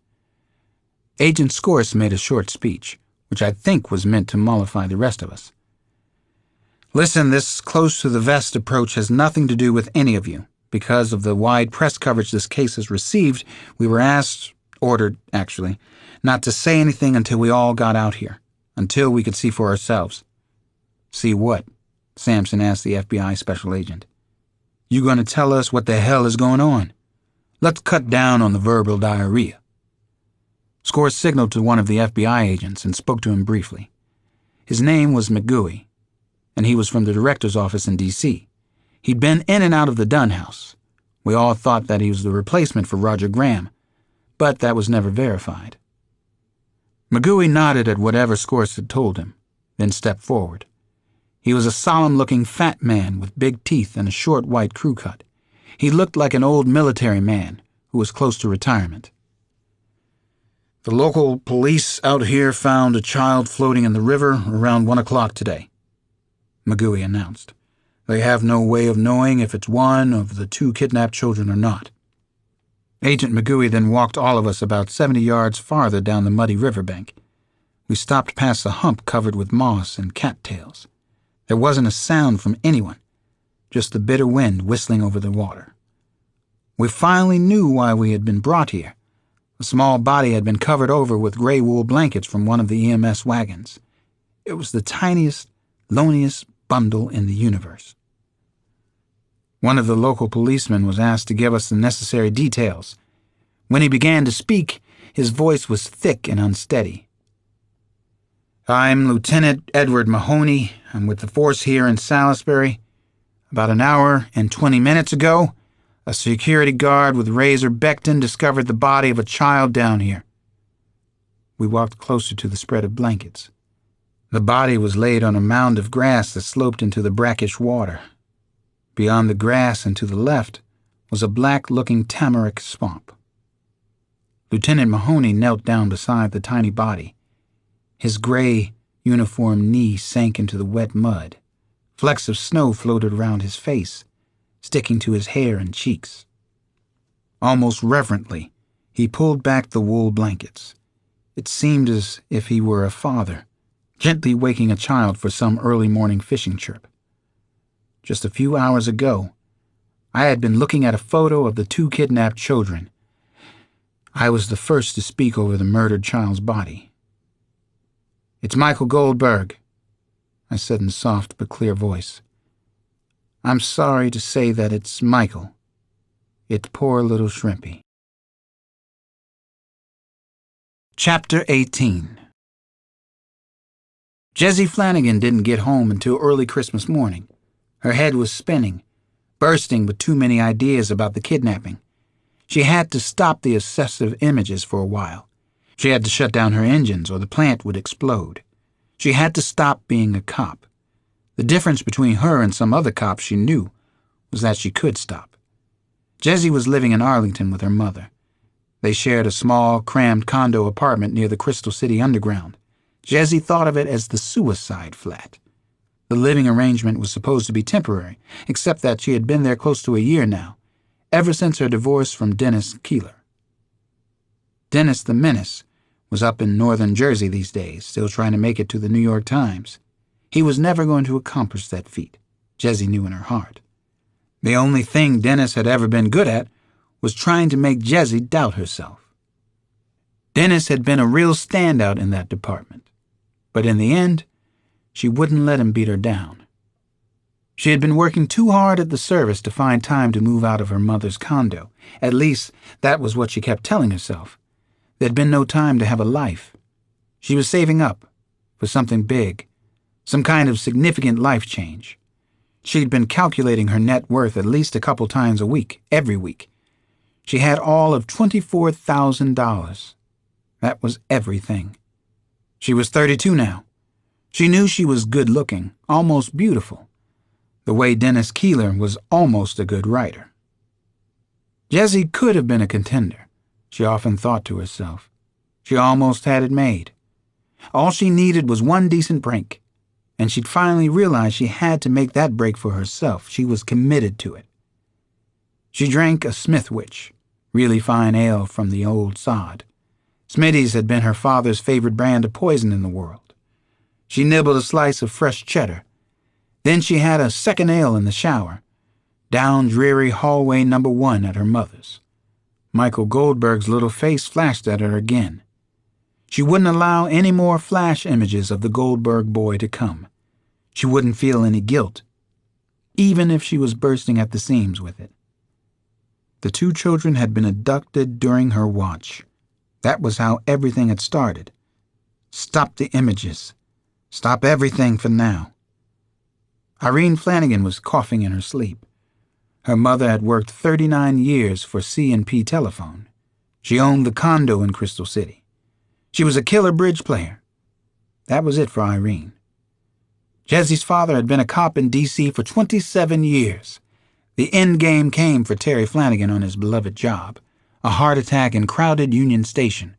Agent Scorse made a short speech, which I think was meant to mollify the rest of us. Listen, this close-to-the-vest approach has nothing to do with any of you. Because of the wide press coverage this case has received, we were ordered, not to say anything until we all got out here, until we could see for ourselves. See what? Samson asked the FBI special agent. You going to tell us what the hell is going on? Let's cut down on the verbal diarrhea. Scorse signaled to one of the FBI agents and spoke to him briefly. His name was McGooey, and he was from the director's office in D.C. He'd been in and out of the Dunn house. We all thought that he was the replacement for Roger Graham, but that was never verified. McGooey nodded at whatever Scorse had told him, then stepped forward. He was a solemn-looking fat man with big teeth and a short white crew cut. He looked like an old military man who was close to retirement. The local police out here found a child floating in the river around 1 o'clock today, McGooey announced. They have no way of knowing if it's one of the 2 kidnapped children or not. Agent McGooey then walked all of us about 70 yards farther down the muddy riverbank. We stopped past a hump covered with moss and cattails. There wasn't a sound from anyone, just the bitter wind whistling over the water. We finally knew why we had been brought here. A small body had been covered over with gray wool blankets from one of the EMS wagons. It was the tiniest, loneliest bundle in the universe. One of the local policemen was asked to give us the necessary details. When he began to speak, his voice was thick and unsteady. I'm Lieutenant Edward Mahoney. I'm with the force here in Salisbury. About an hour and 20 minutes ago, a security guard with Razor Becton discovered the body of a child down here. We walked closer to the spread of blankets. The body was laid on a mound of grass that sloped into the brackish water. Beyond the grass and to the left was a black-looking tamarack swamp. Lieutenant Mahoney knelt down beside the tiny body. His gray, uniform knee sank into the wet mud. Flecks of snow floated around his face, sticking to his hair and cheeks. Almost reverently, he pulled back the wool blankets. It seemed as if he were a father, gently waking a child for some early morning fishing trip. Just a few hours ago, I had been looking at a photo of the 2 kidnapped children. I was the first to speak over the murdered child's body. It's Michael Goldberg, I said in a soft but clear voice. I'm sorry to say that it's Michael. It's poor little Shrimpy. Chapter 18. Jessie Flanagan didn't get home until early Christmas morning. Her head was spinning, bursting with too many ideas about the kidnapping. She had to stop the obsessive images for a while. She had to shut down her engines or the plant would explode. She had to stop being a cop. The difference between her and some other cops she knew was that she could stop. Jessie was living in Arlington with her mother. They shared a small, crammed condo apartment near the Crystal City Underground. Jessie thought of it as the suicide flat. The living arrangement was supposed to be temporary, except that she had been there close to a year now, ever since her divorce from Dennis Keeler. Dennis the Menace was up in northern Jersey these days, still trying to make it to the New York Times. He was never going to accomplish that feat, Jessie knew in her heart. The only thing Dennis had ever been good at was trying to make Jessie doubt herself. Dennis had been a real standout in that department, but in the end, she wouldn't let him beat her down. She had been working too hard at the service to find time to move out of her mother's condo. At least, that was what she kept telling herself. There'd been no time to have a life. She was saving up for something big, some kind of significant life change. She'd been calculating her net worth at least a couple times a week, every week. She had all of $24,000. That was everything. She was 32 now. She knew she was good-looking, almost beautiful, the way Dennis Keeler was almost a good writer. Jessie could have been a contender, she often thought to herself. She almost had it made. All she needed was one decent break, and she'd finally realized she had to make that break for herself. She was committed to it. She drank a Smithwich, really fine ale from the old sod. Smitty's had been her father's favorite brand of poison in the world. She nibbled a slice of fresh cheddar. Then she had a second ale in the shower, down dreary hallway number 1 at her mother's. Michael Goldberg's little face flashed at her again. She wouldn't allow any more flash images of the Goldberg boy to come. She wouldn't feel any guilt, even if she was bursting at the seams with it. The 2 children had been abducted during her watch. That was how everything had started. Stop the images. Stop everything for now. Irene Flanagan was coughing in her sleep. Her mother had worked 39 years for C&P Telephone. She owned the condo in Crystal City. She was a killer bridge player. That was it for Irene. Jessie's father had been a cop in D.C. for 27 years. The end game came for Terry Flanagan on his beloved job, a heart attack in crowded Union Station,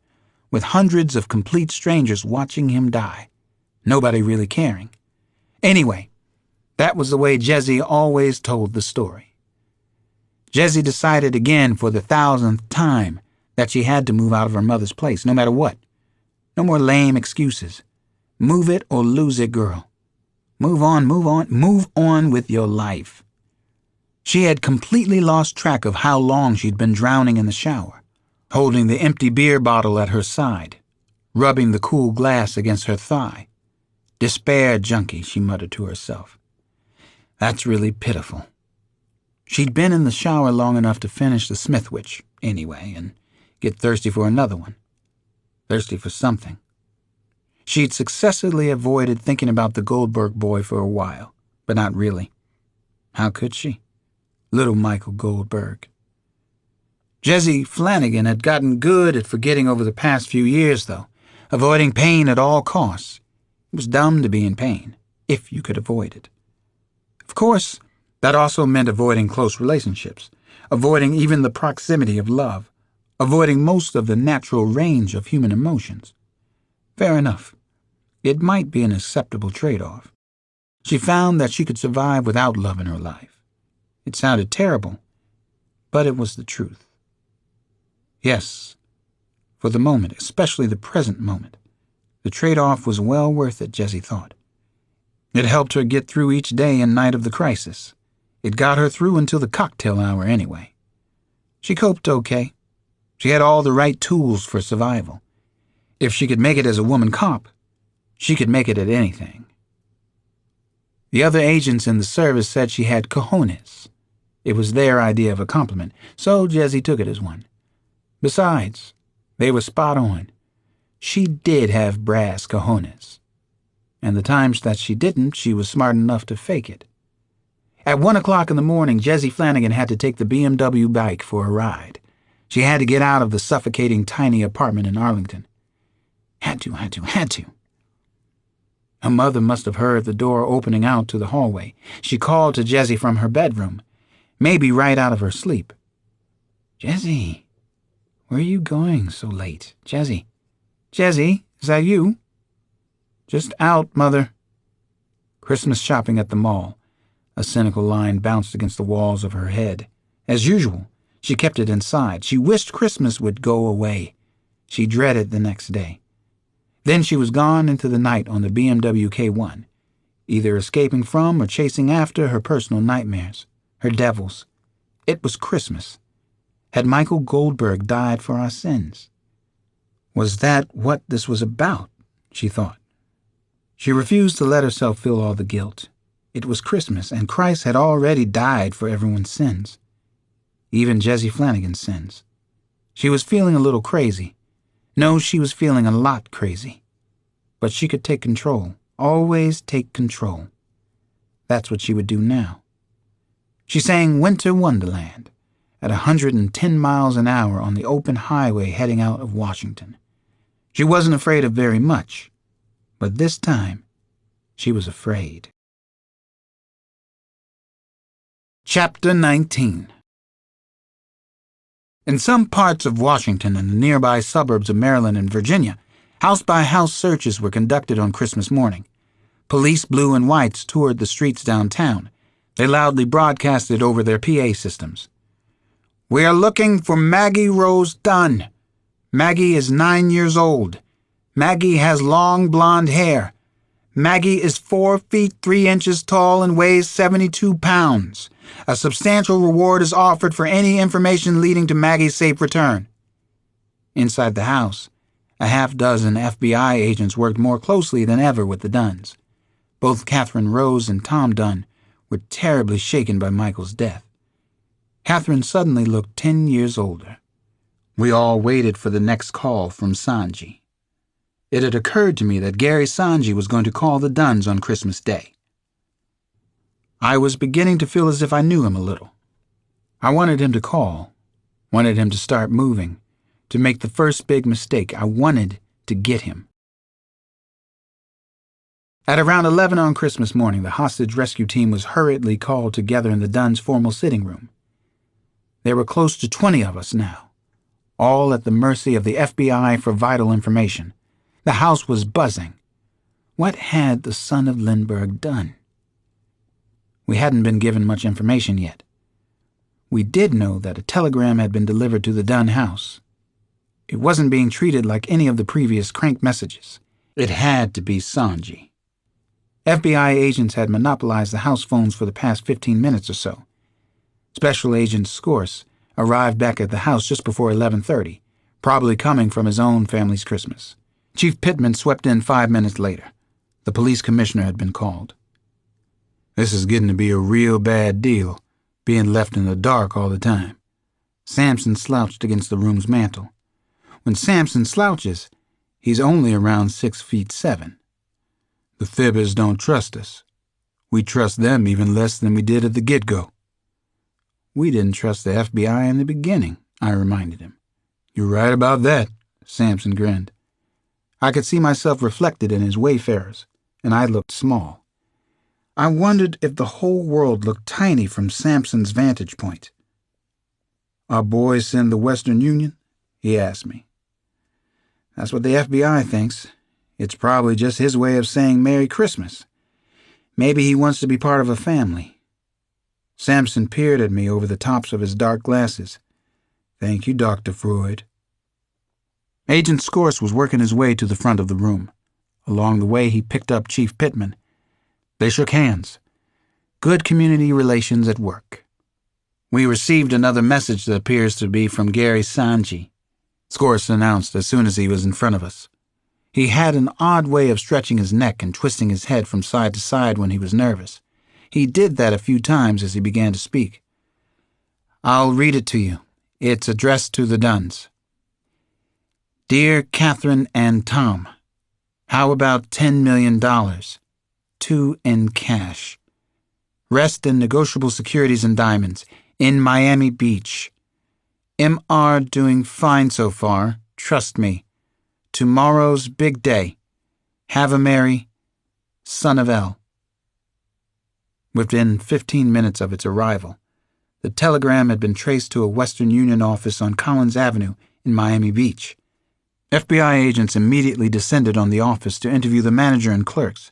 with hundreds of complete strangers watching him die, nobody really caring. Anyway, that was the way Jessie always told the story. Jessie decided again for the 1000th time that she had to move out of her mother's place, no matter what. No more lame excuses. Move it or lose it, girl. Move on with your life. She had completely lost track of how long she'd been drowning in the shower, holding the empty beer bottle at her side, rubbing the cool glass against her thigh. Despair junkie, she muttered to herself. That's really pitiful. She'd been in the shower long enough to finish the Smithwich, anyway, and get thirsty for another one. Thirsty for something. She'd successfully avoided thinking about the Goldberg boy for a while, but not really. How could she? Little Michael Goldberg. Jessie Flanagan had gotten good at forgetting over the past few years, though, avoiding pain at all costs. It was dumb to be in pain, if you could avoid it. Of course, that also meant avoiding close relationships, avoiding even the proximity of love, avoiding most of the natural range of human emotions. Fair enough. It might be an acceptable trade-off. She found that she could survive without love in her life. It sounded terrible, but it was the truth. Yes, for the moment, especially the present moment, the trade-off was well worth it, Jessie thought. It helped her get through each day and night of the crisis. It got her through until the cocktail hour anyway. She coped okay. She had all the right tools for survival. If she could make it as a woman cop, she could make it at anything. The other agents in the service said she had cojones. It was their idea of a compliment, so Jessie took it as one. Besides, they were spot on. She did have brass cojones. And the times that she didn't, she was smart enough to fake it. At 1 o'clock in the morning, Jessie Flanagan had to take the BMW bike for a ride. She had to get out of the suffocating tiny apartment in Arlington. Had to. Her mother must have heard the door opening out to the hallway. She called to Jessie from her bedroom, maybe right out of her sleep. Jessie, where are you going so late? Jessie, is that you? Just out, Mother. Christmas shopping at the mall. A cynical line bounced against the walls of her head. As usual, she kept it inside. She wished Christmas would go away. She dreaded the next day. Then she was gone into the night on the BMW K1, either escaping from or chasing after her personal nightmares, her devils. It was Christmas. Had Michael Goldberg died for our sins? Was that what this was about? She thought. She refused to let herself feel all the guilt. It was Christmas, and Christ had already died for everyone's sins. Even Jessie Flanagan's sins. She was feeling a little crazy. No, she was feeling a lot crazy. But she could take control, always take control. That's what she would do now. She sang Winter Wonderland at 110 miles an hour on the open highway heading out of Washington. She wasn't afraid of very much, but this time she was afraid. Chapter 19. In some parts of Washington and the nearby suburbs of Maryland and Virginia, house-by-house searches were conducted on Christmas morning. Police blue and whites toured the streets downtown. They loudly broadcasted over their PA systems. "We are looking for Maggie Rose Dunn. Maggie is 9 years old. Maggie has long blonde hair. Maggie is 4 feet 3 inches tall and weighs 72 pounds. A substantial reward is offered for any information leading to Maggie's safe return." Inside the house, a half-dozen FBI agents worked more closely than ever with the Dunns. Both Catherine Rose and Tom Dunn were terribly shaken by Michael's death. Catherine suddenly looked 10 years older. We all waited for the next call from Sanji. It had occurred to me that Gary Sanji was going to call the Dunns on Christmas Day. I was beginning to feel as if I knew him a little. I wanted him to call, wanted him to start moving, to make the first big mistake. I wanted to get him. At around 11 on Christmas morning, the hostage rescue team was hurriedly called together in the Dunns' formal sitting room. There were close to 20 of us now, all at the mercy of the FBI for vital information. The house was buzzing. What had the son of Lindbergh done? We hadn't been given much information yet. We did know that a telegram had been delivered to the Dunn house. It wasn't being treated like any of the previous crank messages. It had to be Sanji. FBI agents had monopolized the house phones for the past 15 minutes or so. Special Agent Scorse arrived back at the house just before 11:30, probably coming from his own family's Christmas. Chief Pittman swept in 5 minutes later. The police commissioner had been called. "This is getting to be a real bad deal, being left in the dark all the time." Samson slouched against the room's mantel. When Samson slouches, he's only around 6'7". "The fibbers don't trust us. We trust them even less than we did at the get-go." "We didn't trust the FBI in the beginning," I reminded him. "You're right about that," Samson grinned. I could see myself reflected in his wayfarers, and I looked small. I wondered if the whole world looked tiny from Samson's vantage point. "Our boys send the Western Union?" he asked me. "That's what the FBI thinks. It's probably just his way of saying Merry Christmas. Maybe he wants to be part of a family." Samson peered at me over the tops of his dark glasses. "Thank you, Dr. Freud." Agent Scorse was working his way to the front of the room. Along the way, he picked up Chief Pittman. They shook hands. Good community relations at work. "We received another message that appears to be from Gary Sanji," Scorse announced as soon as he was in front of us. He had an odd way of stretching his neck and twisting his head from side to side when he was nervous. He did that a few times as he began to speak. "I'll read it to you. It's addressed to the Dunns. Dear Catherine and Tom, how about $10 million? 2 in cash. Rest in negotiable securities and diamonds. In Miami Beach. M.R. doing fine so far. Trust me. Tomorrow's big day. Have a merry son of L." Within 15 minutes of its arrival, the telegram had been traced to a Western Union office on Collins Avenue in Miami Beach. FBI agents immediately descended on the office to interview the manager and clerks.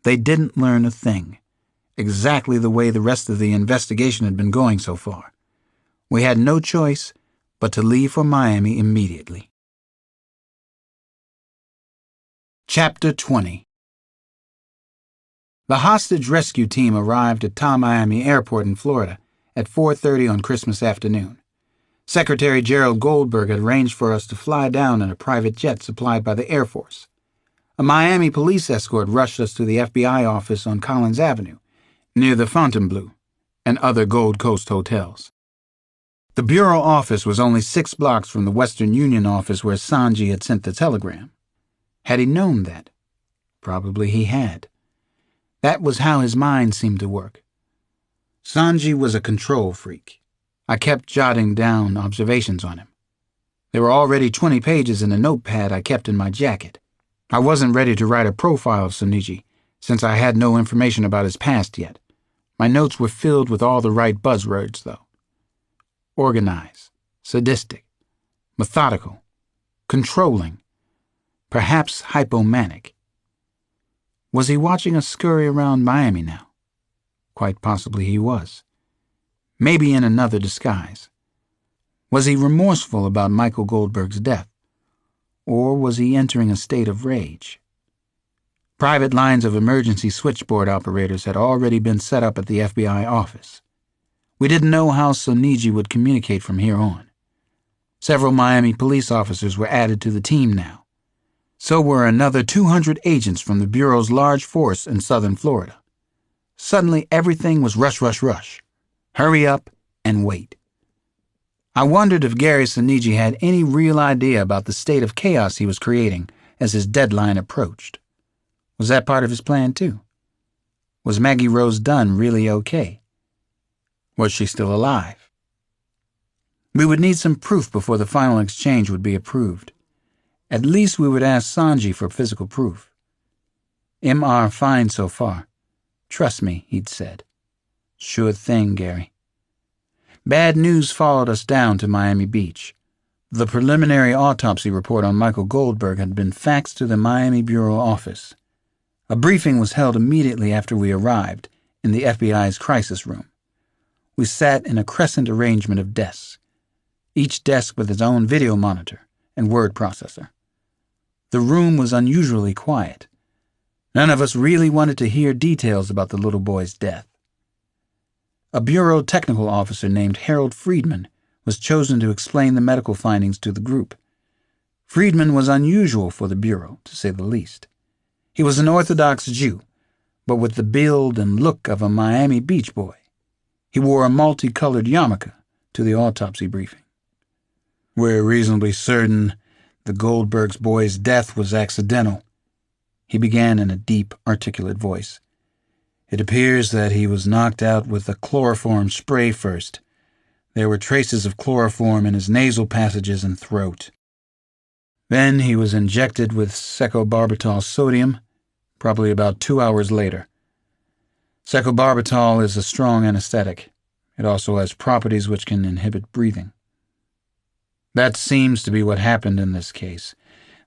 They didn't learn a thing, exactly the way the rest of the investigation had been going so far. We had no choice but to leave for Miami immediately. Chapter 20. The hostage rescue team arrived at Tom Miami Airport in Florida at 4:30 on Christmas afternoon. Secretary Gerald Goldberg had arranged for us to fly down in a private jet supplied by the Air Force. A Miami police escort rushed us to the FBI office on Collins Avenue, near the Fontainebleau and other Gold Coast hotels. The bureau office was only 6 blocks from the Western Union office where Sanji had sent the telegram. Had he known that? Probably he had. That was how his mind seemed to work. Sanji was a control freak. I kept jotting down observations on him. There were already 20 pages in a notepad I kept in my jacket. I wasn't ready to write a profile of Sanji, since I had no information about his past yet. My notes were filled with all the right buzzwords, though. Organized, sadistic, methodical, controlling, perhaps hypomanic. Was he watching us scurry around Miami now? Quite possibly he was. Maybe in another disguise. Was he remorseful about Michael Goldberg's death? Or was he entering a state of rage? Private lines of emergency switchboard operators had already been set up at the FBI office. We didn't know how Soniji would communicate from here on. Several Miami police officers were added to the team now. So were another 200 agents from the Bureau's large force in southern Florida. Suddenly everything was rush, rush, rush. Hurry up and wait. I wondered if Gary Soniji had any real idea about the state of chaos he was creating as his deadline approached. Was that part of his plan too? Was Maggie Rose Dunn really okay? Was she still alive? We would need some proof before the final exchange would be approved. At least we would ask Sanji for physical proof. M.R. fine so far. Trust me, he'd said. Sure thing, Gary. Bad news followed us down to Miami Beach. The preliminary autopsy report on Michael Goldberg had been faxed to the Miami Bureau office. A briefing was held immediately after we arrived in the FBI's crisis room. We sat in a crescent arrangement of desks, each desk with its own video monitor and word processor. The room was unusually quiet. None of us really wanted to hear details about the little boy's death. A bureau technical officer named Harold Friedman was chosen to explain the medical findings to the group. Friedman was unusual for the bureau, to say the least. He was an Orthodox Jew, but with the build and look of a Miami Beach boy. He wore a multicolored yarmulke to the autopsy briefing. "We're reasonably certain the Goldberg's boy's death was accidental," he began in a deep, articulate voice. "It appears that he was knocked out with a chloroform spray first. There were traces of chloroform in his nasal passages and throat. Then he was injected with secobarbital sodium, probably about 2 hours later. Secobarbital is a strong anesthetic. It also has properties which can inhibit breathing. That seems to be what happened in this case.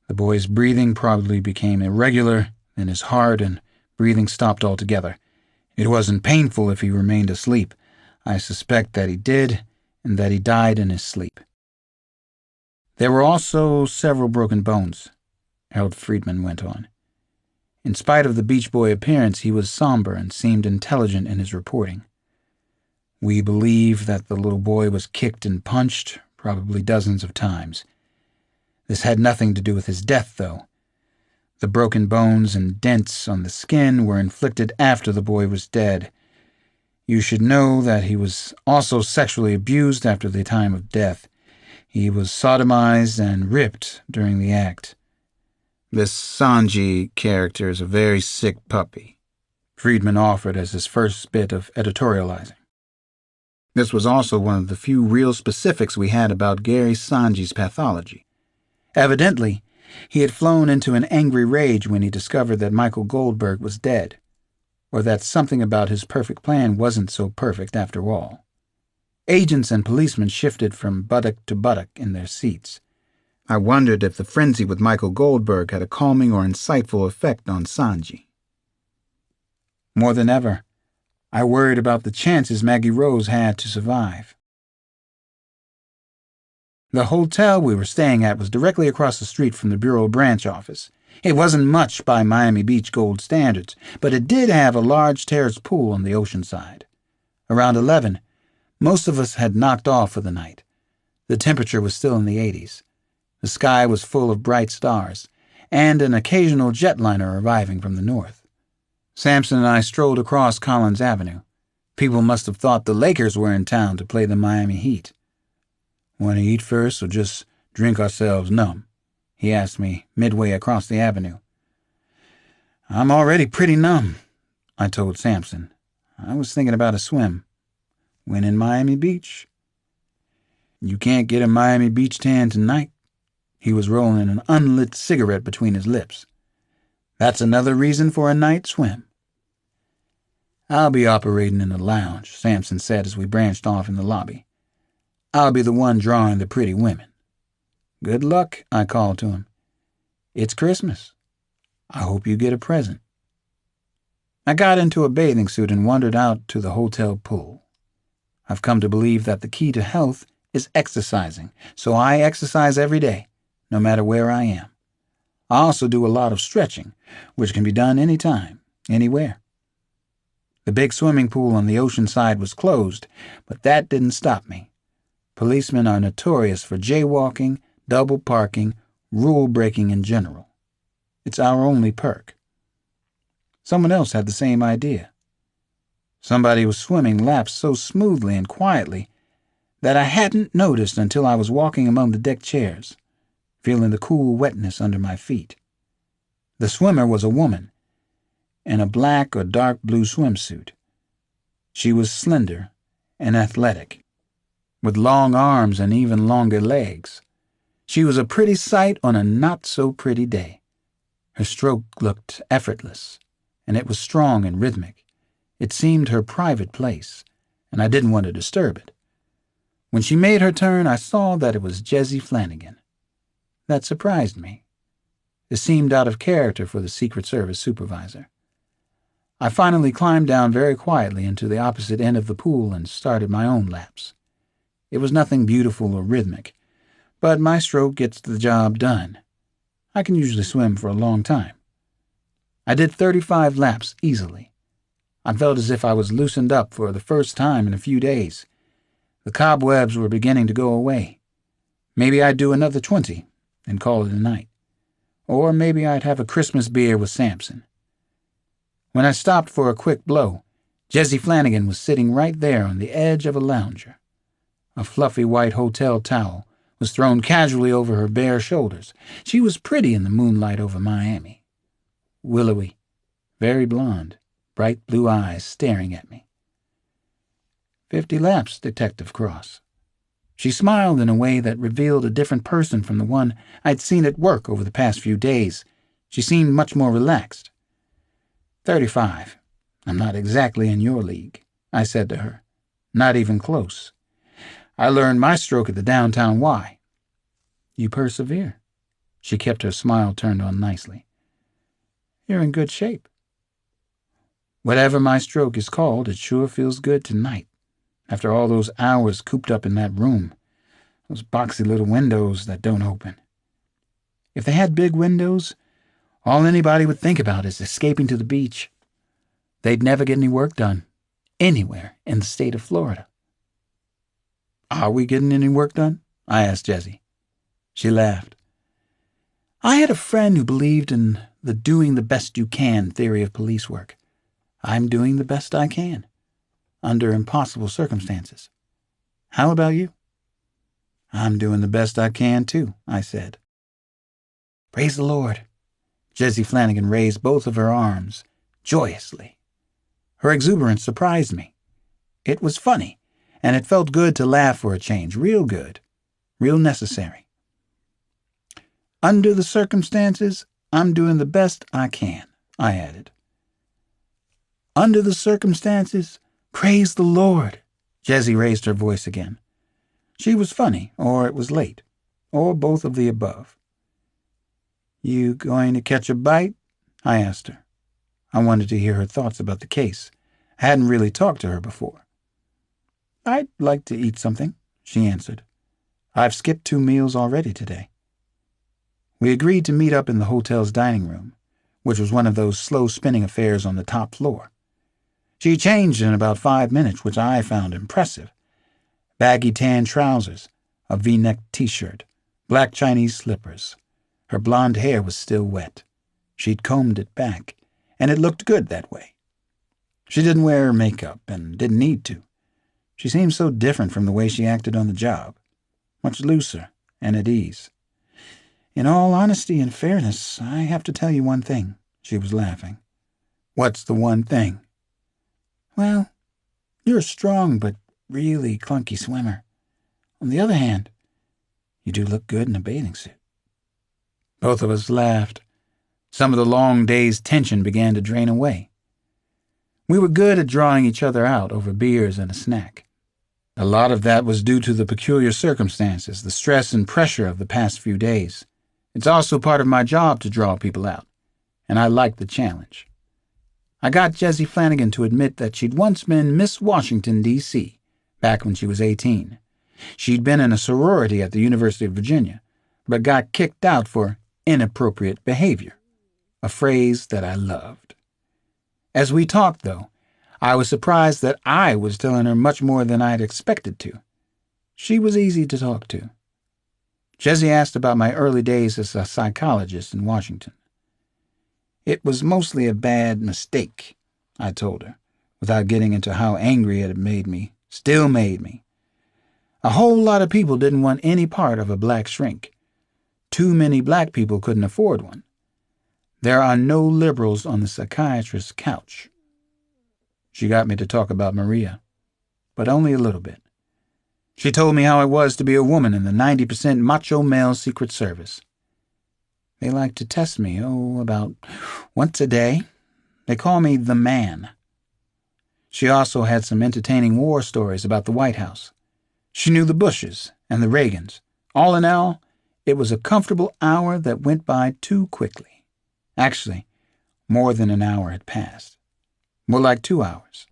The boy's breathing probably became irregular, then his heart and breathing stopped altogether. It wasn't painful if he remained asleep. I suspect that he did, and that he died in his sleep." "There were also several broken bones," Harold Friedman went on. In spite of the Beach Boy appearance, he was somber and seemed intelligent in his reporting. "We believe that the little boy was kicked and punched, probably dozens of times. This had nothing to do with his death, though. The broken bones and dents on the skin were inflicted after the boy was dead. You should know that he was also sexually abused after the time of death. He was sodomized and ripped during the act. This Sanji character is a very sick puppy," Friedman offered as his first bit of editorializing. This was also one of the few real specifics we had about Gary Sanji's pathology. Evidently, he had flown into an angry rage when he discovered that Michael Goldberg was dead, or that something about his perfect plan wasn't so perfect after all. Agents and policemen shifted from buttock to buttock in their seats. I wondered if the frenzy with Michael Goldberg had a calming or insightful effect on Sanji. More than ever, I worried about the chances Maggie Rose had to survive. The hotel we were staying at was directly across the street from the Bureau branch office. It wasn't much by Miami Beach Gold standards, but it did have a large terraced pool on the ocean side. Around 11, most of us had knocked off for the night. The temperature was still in the 80s. The sky was full of bright stars, and an occasional jetliner arriving from the north. Sampson and I strolled across Collins Avenue. People must have thought the Lakers were in town to play the Miami Heat. "Want to eat first or just drink ourselves numb?" he asked me midway across the avenue. "I'm already pretty numb," I told Sampson. "I was thinking about a swim. When in Miami Beach." "You can't get a Miami Beach tan tonight." He was rolling an unlit cigarette between his lips. "That's another reason for a night swim." "I'll be operating in the lounge," Sampson said as we branched off in the lobby. "I'll be the one drawing the pretty women." "Good luck," I called to him. "It's Christmas. I hope you get a present." I got into a bathing suit and wandered out to the hotel pool. I've come to believe that the key to health is exercising, so I exercise every day, no matter where I am. I also do a lot of stretching, which can be done anytime, anywhere. The big swimming pool on the ocean side was closed, but that didn't stop me. Policemen are notorious for jaywalking, double parking, rule breaking in general. It's our only perk. Someone else had the same idea. Somebody was swimming laps so smoothly and quietly that I hadn't noticed until I was walking among the deck chairs, feeling the cool wetness under my feet. The swimmer was a woman, in a black or dark blue swimsuit. She was slender and athletic, with long arms and even longer legs. She was a pretty sight on a not-so-pretty day. Her stroke looked effortless, and it was strong and rhythmic. It seemed her private place, and I didn't want to disturb it. When she made her turn, I saw that it was Jessie Flanagan. That surprised me. It seemed out of character for the Secret Service supervisor. I finally climbed down very quietly into the opposite end of the pool and started my own laps. It was nothing beautiful or rhythmic, but my stroke gets the job done. I can usually swim for a long time. I did 35 laps easily. I felt as if I was loosened up for the first time in a few days. The cobwebs were beginning to go away. Maybe I'd do another 20 and call it a night. Or maybe I'd have a Christmas beer with Samson. When I stopped for a quick blow, Jessie Flanagan was sitting right there on the edge of a lounger. A fluffy white hotel towel was thrown casually over her bare shoulders. She was pretty in the moonlight over Miami. Willowy, very blonde, bright blue eyes staring at me. 50 laps, Detective Cross. She smiled in a way that revealed a different person from the one I'd seen at work over the past few days. She seemed much more relaxed. 35. I'm not exactly in your league, I said to her. Not even close. I learned my stroke at the downtown Y. You persevere. She kept her smile turned on nicely. You're in good shape. Whatever my stroke is called, it sure feels good tonight. After all those hours cooped up in that room, those boxy little windows that don't open. If they had big windows, all anybody would think about is escaping to the beach. They'd never get any work done, anywhere in the state of Florida. Are we getting any work done? I asked Jessie. She laughed. I had a friend who believed in the doing the best you can theory of police work. I'm doing the best I can, under impossible circumstances. How about you? I'm doing the best I can, too, I said. Praise the Lord. Jessie Flanagan raised both of her arms, joyously. Her exuberance surprised me. It was funny, and it felt good to laugh for a change, real good, real necessary. Under the circumstances, I'm doing the best I can, I added. Under the circumstances, praise the Lord. Jessie raised her voice again. She was funny, or it was late, or both of the above. You going to catch a bite? I asked her. I wanted to hear her thoughts about the case. I hadn't really talked to her before. I'd like to eat something, she answered. I've skipped 2 meals already today. We agreed to meet up in the hotel's dining room, which was one of those slow-spinning affairs on the top floor. She changed in about 5 minutes, which I found impressive. Baggy tan trousers, a V-neck t-shirt, black Chinese slippers. Her blonde hair was still wet. She'd combed it back, and it looked good that way. She didn't wear her makeup and didn't need to. She seemed so different from the way she acted on the job, much looser and at ease. In all honesty and fairness, I have to tell you one thing, she was laughing. What's the one thing? Well, you're a strong but really clunky swimmer. On the other hand, you do look good in a bathing suit. Both of us laughed. Some of the long day's tension began to drain away. We were good at drawing each other out over beers and a snack. A lot of that was due to the peculiar circumstances, the stress and pressure of the past few days. It's also part of my job to draw people out, and I liked the challenge. I got Jessie Flanagan to admit that she'd once been Miss Washington, D.C., back when she was 18. She'd been in a sorority at the University of Virginia, but got kicked out for inappropriate behavior, a phrase that I loved. As we talked, though, I was surprised that I was telling her much more than I'd expected to. She was easy to talk to. Jessie asked about my early days as a psychologist in Washington. It was mostly a bad mistake, I told her, without getting into how angry it had made me, still made me. A whole lot of people didn't want any part of a black shrink. Too many black people couldn't afford one. There are no liberals on the psychiatrist's couch. She got me to talk about Maria, but only a little bit. She told me how it was to be a woman in the 90% macho male Secret Service. They like to test me, about once a day. They call me the man. She also had some entertaining war stories about the White House. She knew the Bushes and the Reagans. All in all, it was a comfortable hour that went by too quickly. Actually, more than an hour had passed. More like 2 hours.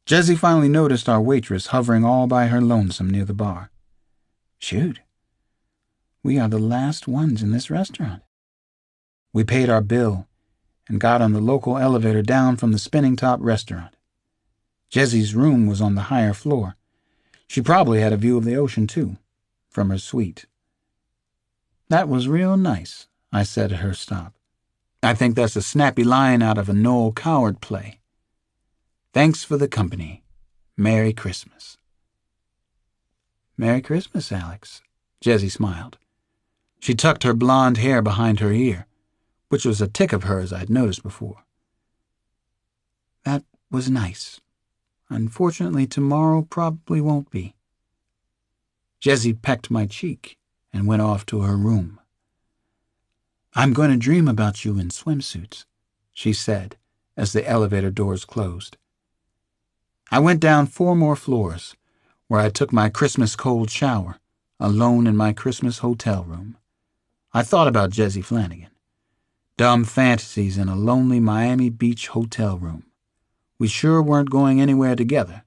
Jessie finally noticed our waitress hovering all by her lonesome near the bar. Shoot, we are the last ones in this restaurant. We paid our bill and got on the local elevator down from the Spinning Top restaurant. Jessie's room was on the higher floor. She probably had a view of the ocean, too, from her suite. That was real nice, I said at her stop. I think that's a snappy line out of a Noel Coward play. Thanks for the company. Merry Christmas. Merry Christmas, Alex, Jessie smiled. She tucked her blonde hair behind her ear, which was a tic of hers I'd noticed before. That was nice. Unfortunately, tomorrow probably won't be. Jessie pecked my cheek and went off to her room. I'm going to dream about you in swimsuits, she said as the elevator doors closed. I went down 4 more floors, where I took my Christmas cold shower, alone in my Christmas hotel room. I thought about Jessie Flanagan. Dumb fantasies in a lonely Miami Beach hotel room. We sure weren't going anywhere together,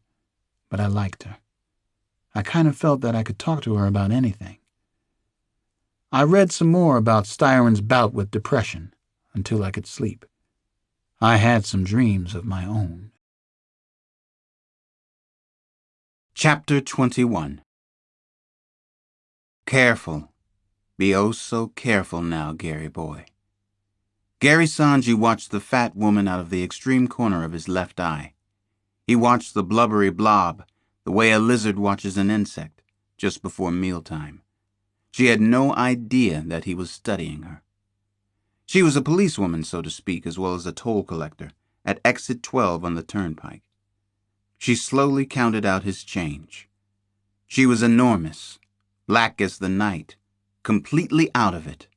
but I liked her. I kind of felt that I could talk to her about anything. I read some more about Styron's bout with depression until I could sleep. I had some dreams of my own. Chapter 21. Careful. Be oh so careful now, Gary boy. Gary Sanji watched the fat woman out of the extreme corner of his left eye. He watched the blubbery blob, the way a lizard watches an insect, just before mealtime. She had no idea that he was studying her. She was a policewoman, so to speak, as well as a toll collector, at exit 12 on the turnpike. She slowly counted out his change. She was enormous, black as the night, completely out of it,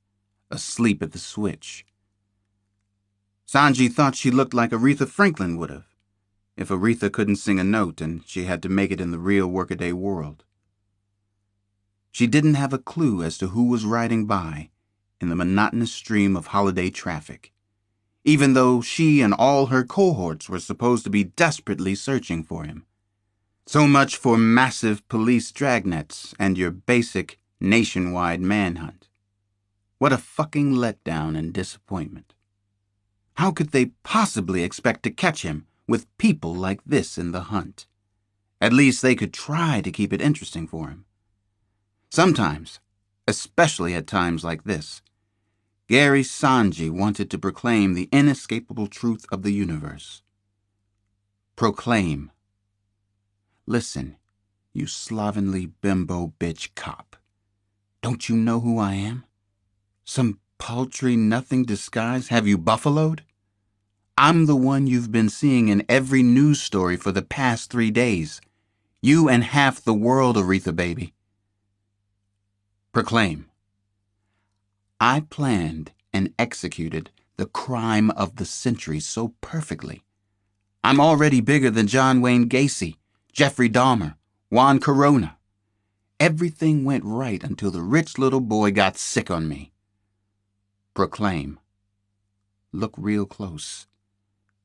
asleep at the switch. Sanji thought she looked like Aretha Franklin would have, if Aretha couldn't sing a note and she had to make it in the real workaday world. She didn't have a clue as to who was riding by in the monotonous stream of holiday traffic, even though she and all her cohorts were supposed to be desperately searching for him. So much for massive police dragnets and your basic nationwide manhunt. What a fucking letdown and disappointment. How could they possibly expect to catch him with people like this in the hunt? At least they could try to keep it interesting for him. Sometimes, especially at times like this, Gary Sanji wanted to proclaim the inescapable truth of the universe. Proclaim. Listen, you slovenly bimbo bitch cop. Don't you know who I am? Some paltry nothing disguise have you buffaloed? I'm the one you've been seeing in every news story for the past 3 days. You and half the world, Aretha baby. Proclaim. I planned and executed the crime of the century so perfectly. I'm already bigger than John Wayne Gacy, Jeffrey Dahmer, Juan Corona. Everything went right until the rich little boy got sick on me. Proclaim. Look real close.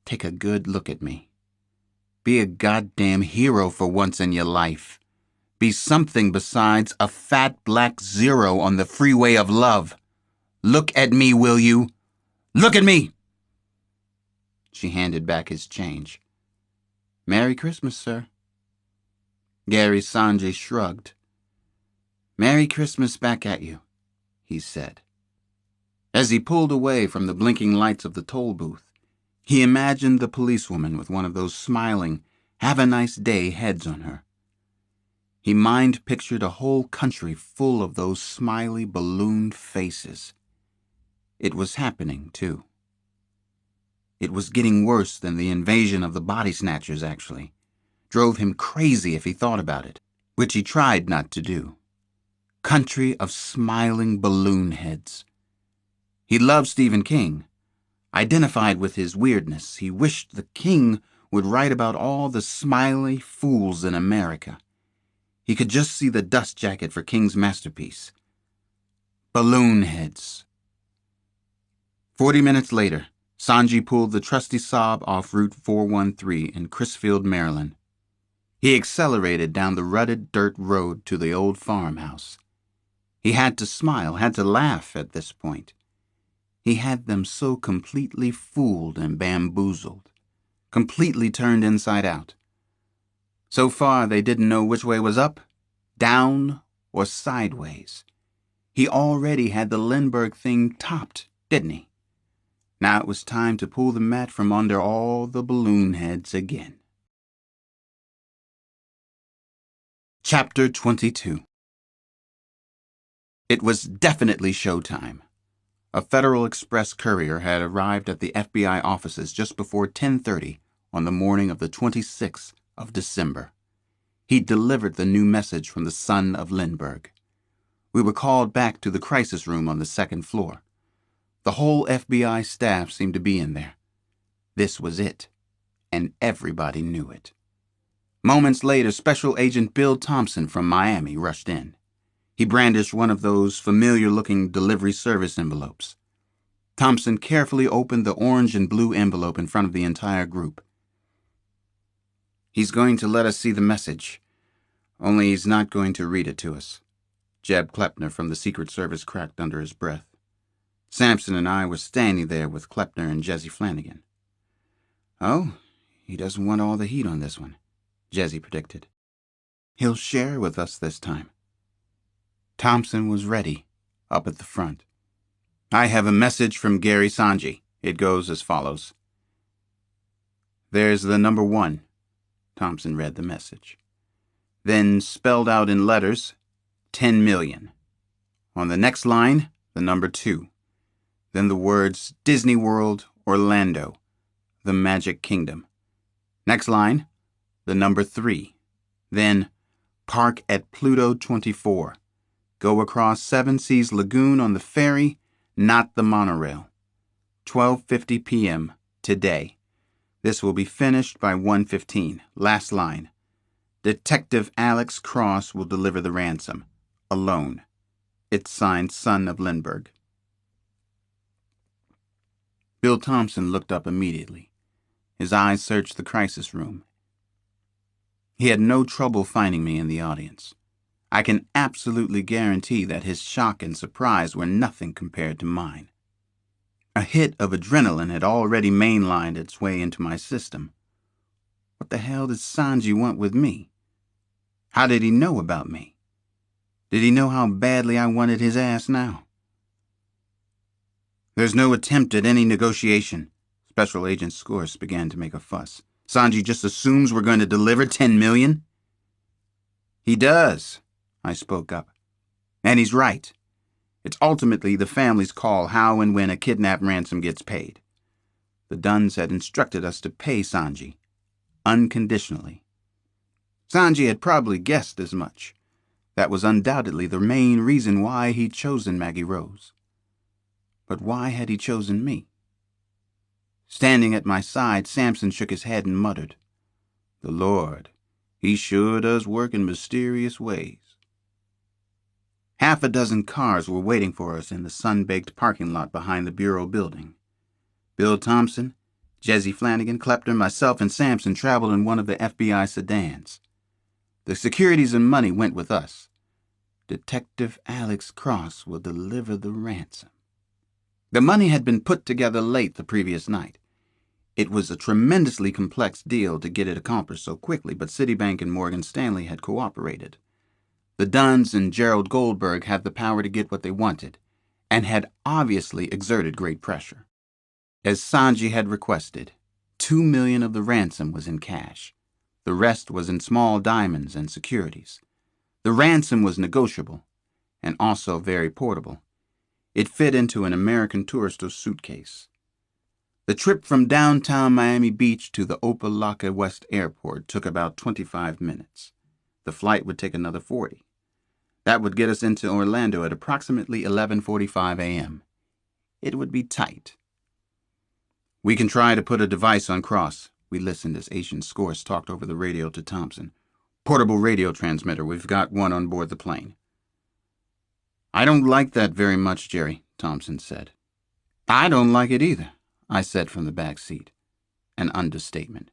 Take a good look at me. Be a goddamn hero for once in your life. Be something besides a fat black zero on the freeway of love. Look at me, will you? Look at me! She handed back his change. Merry Christmas, sir. Gary Sanji shrugged. Merry Christmas back at you, he said. As he pulled away from the blinking lights of the toll booth, he imagined the policewoman with one of those smiling, have a nice day heads on her. He mind-pictured a whole country full of those smiley, ballooned faces. It was happening, too. It was getting worse than the invasion of the body snatchers, actually. Drove him crazy if he thought about it, which he tried not to do. Country of smiling balloon heads. He loved Stephen King. Identified with his weirdness, he wished the king would write about all the smiley fools in America. He could just see the dust jacket for King's masterpiece. Balloon heads. 40 minutes later, Sanji pulled the trusty Saab off Route 413 in Crisfield, Maryland. He accelerated down the rutted dirt road to the old farmhouse. He had to smile, had to laugh at this point. He had them so completely fooled and bamboozled, completely turned inside out. So far, they didn't know which way was up, down, or sideways. He already had the Lindbergh thing topped, didn't he? Now it was time to pull the mat from under all the balloon heads again. Chapter 22. It was definitely showtime. A Federal Express courier had arrived at the FBI offices just before 10:30 on the morning of the 26th of December. He delivered the new message from the son of Lindbergh. We were called back to the crisis room on the second floor. The whole FBI staff seemed to be in there. This was it, and everybody knew it. Moments later, Special Agent Bill Thompson from Miami rushed in. He brandished one of those familiar-looking delivery service envelopes. Thompson carefully opened the orange and blue envelope in front of the entire group. "He's going to let us see the message, only he's not going to read it to us," Jeb Kleppner from the Secret Service cracked under his breath. Sampson and I were standing there with Kleppner and Jesse Flanagan. "Oh, he doesn't want all the heat on this one," Jesse predicted. "He'll share with us this time." Thompson was ready, up at the front. "I have a message from Gary Sanji. It goes as follows." "There's the number 1. Thompson read the message. Then, spelled out in letters, 10 million. On the next line, the number 2. Then the words Disney World, Orlando, the Magic Kingdom. Next line, the number 3. Then, park at Pluto 24. Go across Seven Seas Lagoon on the ferry, not the monorail. 12:50 p.m. today. This will be finished by 1:15. Last line. Detective Alex Cross will deliver the ransom. Alone. It's signed Son of Lindbergh. Bill Thompson looked up immediately. His eyes searched the crisis room. He had no trouble finding me in the audience. I can absolutely guarantee that his shock and surprise were nothing compared to mine. A hit of adrenaline had already mainlined its way into my system. What the hell did Sanji want with me? How did he know about me? Did he know how badly I wanted his ass now? "There's no attempt at any negotiation." Special Agent Scorse began to make a fuss. "Sanji just assumes we're going to deliver 10 million? "He does," I spoke up. "And he's right. It's ultimately the family's call how and when a kidnap ransom gets paid. The Duns had instructed us to pay Sanji, unconditionally. Sanji had probably guessed as much. That was undoubtedly the main reason why he'd chosen Maggie Rose. But why had he chosen me?" Standing at my side, Sampson shook his head and muttered, "The Lord, he sure does work in mysterious ways." Half a dozen cars were waiting for us in the sun-baked parking lot behind the Bureau building. Bill Thompson, Jesse Flanagan, Kleppner, myself, and Sampson traveled in one of the FBI sedans. The securities and money went with us. Detective Alex Cross will deliver the ransom. The money had been put together late the previous night. It was a tremendously complex deal to get it accomplished so quickly, but Citibank and Morgan Stanley had cooperated. The Duns and Gerald Goldberg had the power to get what they wanted, and had obviously exerted great pressure. As Sanji had requested, 2 million of the ransom was in cash. The rest was in small diamonds and securities. The ransom was negotiable, and also very portable. It fit into an American Tourister suitcase. The trip from downtown Miami Beach to the Opa-locka West Airport took about 25 minutes. The flight would take another 40. That would get us into Orlando at approximately 11:45 a.m. It would be tight. "We can try to put a device on Cross," we listened as Agent Scorse talked over the radio to Thompson. Portable radio transmitter. We've got one on board the plane. I don't like that very much, Jerry, Thompson said. I don't like it either, I said from the back seat. An understatement.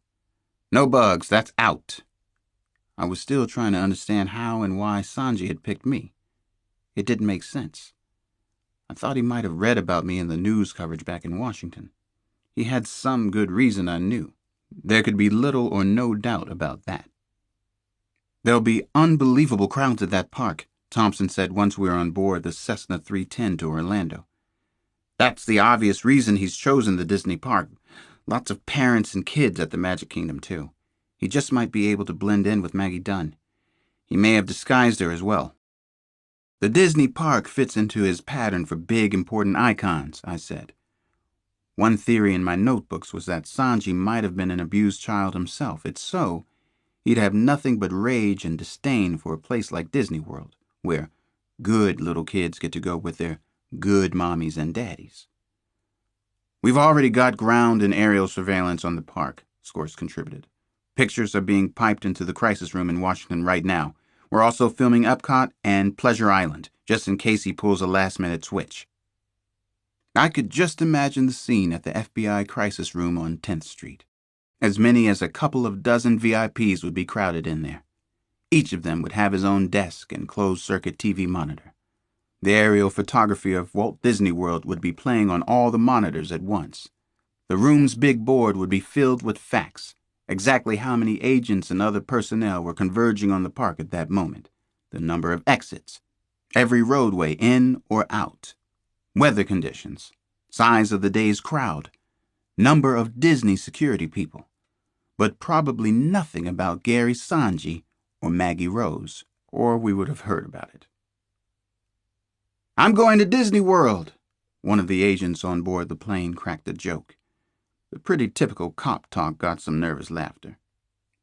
No bugs, that's out. I was still trying to understand how and why Sanji had picked me. It didn't make sense. I thought he might have read about me in the news coverage back in Washington. He had some good reason, I knew. There could be little or no doubt about that. There'll be unbelievable crowds at that park, Thompson said once we were on board the Cessna 310 to Orlando. That's the obvious reason he's chosen the Disney park. Lots of parents and kids at the Magic Kingdom, too. He just might be able to blend in with Maggie Dunn. He may have disguised her as well. The Disney park fits into his pattern for big, important icons, I said. One theory in my notebooks was that Sanji might have been an abused child himself. If so, he'd have nothing but rage and disdain for a place like Disney World, where good little kids get to go with their good mommies and daddies. We've already got ground and aerial surveillance on the park, Scores contributed. Pictures are being piped into the crisis room in Washington right now. We're also filming Epcot and Pleasure Island, just in case he pulls a last-minute switch. I could just imagine the scene at the FBI crisis room on 10th Street. As many as a couple of dozen VIPs would be crowded in there. Each of them would have his own desk and closed-circuit TV monitor. The aerial photography of Walt Disney World would be playing on all the monitors at once. The room's big board would be filled with facts, exactly how many agents and other personnel were converging on the park at that moment, the number of exits, every roadway in or out, weather conditions, size of the day's crowd, number of Disney security people, but probably nothing about Gary Sanji or Maggie Rose, or we would have heard about it. I'm going to Disney World, one of the agents on board the plane cracked a joke. The pretty typical cop talk got some nervous laughter.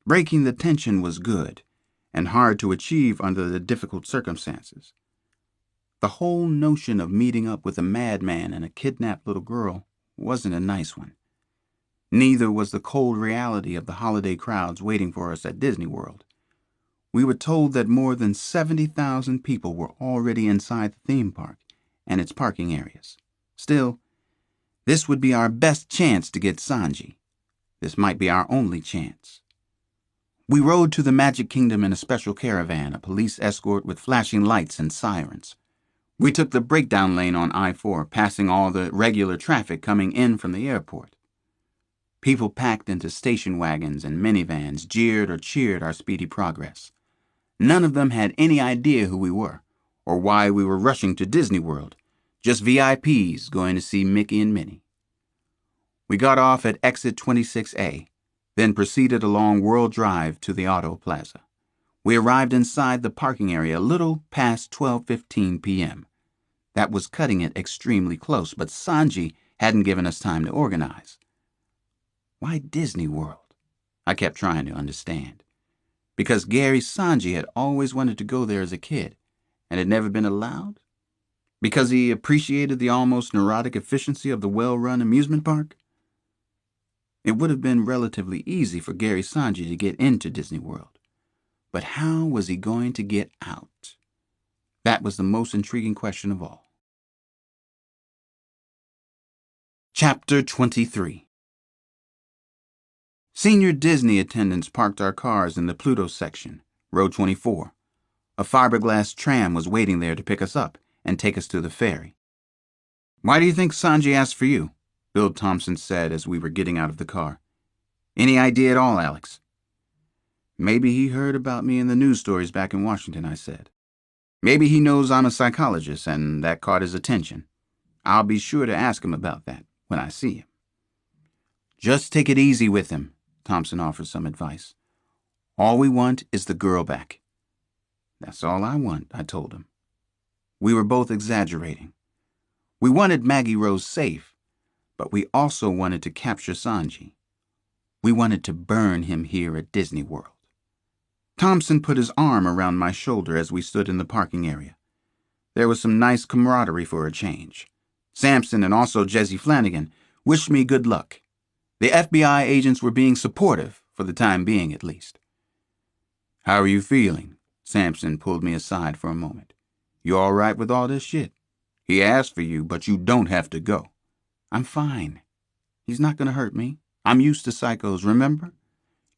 Breaking the tension was good, and hard to achieve under the difficult circumstances. The whole notion of meeting up with a madman and a kidnapped little girl wasn't a nice one. Neither was the cold reality of the holiday crowds waiting for us at Disney World. We were told that more than 70,000 people were already inside the theme park and its parking areas. Still, this would be our best chance to get Sanji. This might be our only chance. We rode to the Magic Kingdom in a special caravan, a police escort with flashing lights and sirens. We took the breakdown lane on I-4, passing all the regular traffic coming in from the airport. People packed into station wagons and minivans jeered or cheered our speedy progress. None of them had any idea who we were, or why we were rushing to Disney World, just VIPs going to see Mickey and Minnie. We got off at exit 26A, then proceeded along World Drive to the Auto Plaza. We arrived inside the parking area a little past 12:15 p.m. That was cutting it extremely close, but Sanji hadn't given us time to organize. Why Disney World? I kept trying to understand. Because Gary Sanji had always wanted to go there as a kid, and had never been allowed? Because he appreciated the almost neurotic efficiency of the well-run amusement park? It would have been relatively easy for Gary Sanji to get into Disney World. But how was he going to get out? That was the most intriguing question of all. Chapter 23. Senior Disney attendants parked our cars in the Pluto section, row 24. A fiberglass tram was waiting there to pick us up and take us to the ferry. Why do you think Sanji asked for you? Bill Thompson said as we were getting out of the car. Any idea at all, Alex? Maybe he heard about me in the news stories back in Washington, I said. Maybe he knows I'm a psychologist and that caught his attention. I'll be sure to ask him about that when I see him. Just take it easy with him, Thompson offered some advice. All we want is the girl back. That's all I want, I told him. We were both exaggerating. We wanted Maggie Rose safe, but we also wanted to capture Sanji. We wanted to burn him here at Disney World. Thompson put his arm around my shoulder as we stood in the parking area. There was some nice camaraderie for a change. Sampson and also Jesse Flanagan wished me good luck. The FBI agents were being supportive, for the time being at least. How are you feeling? Sampson pulled me aside for a moment. You all right with all this shit? He asked for you, but you don't have to go. I'm fine. He's not going to hurt me. I'm used to psychos, remember?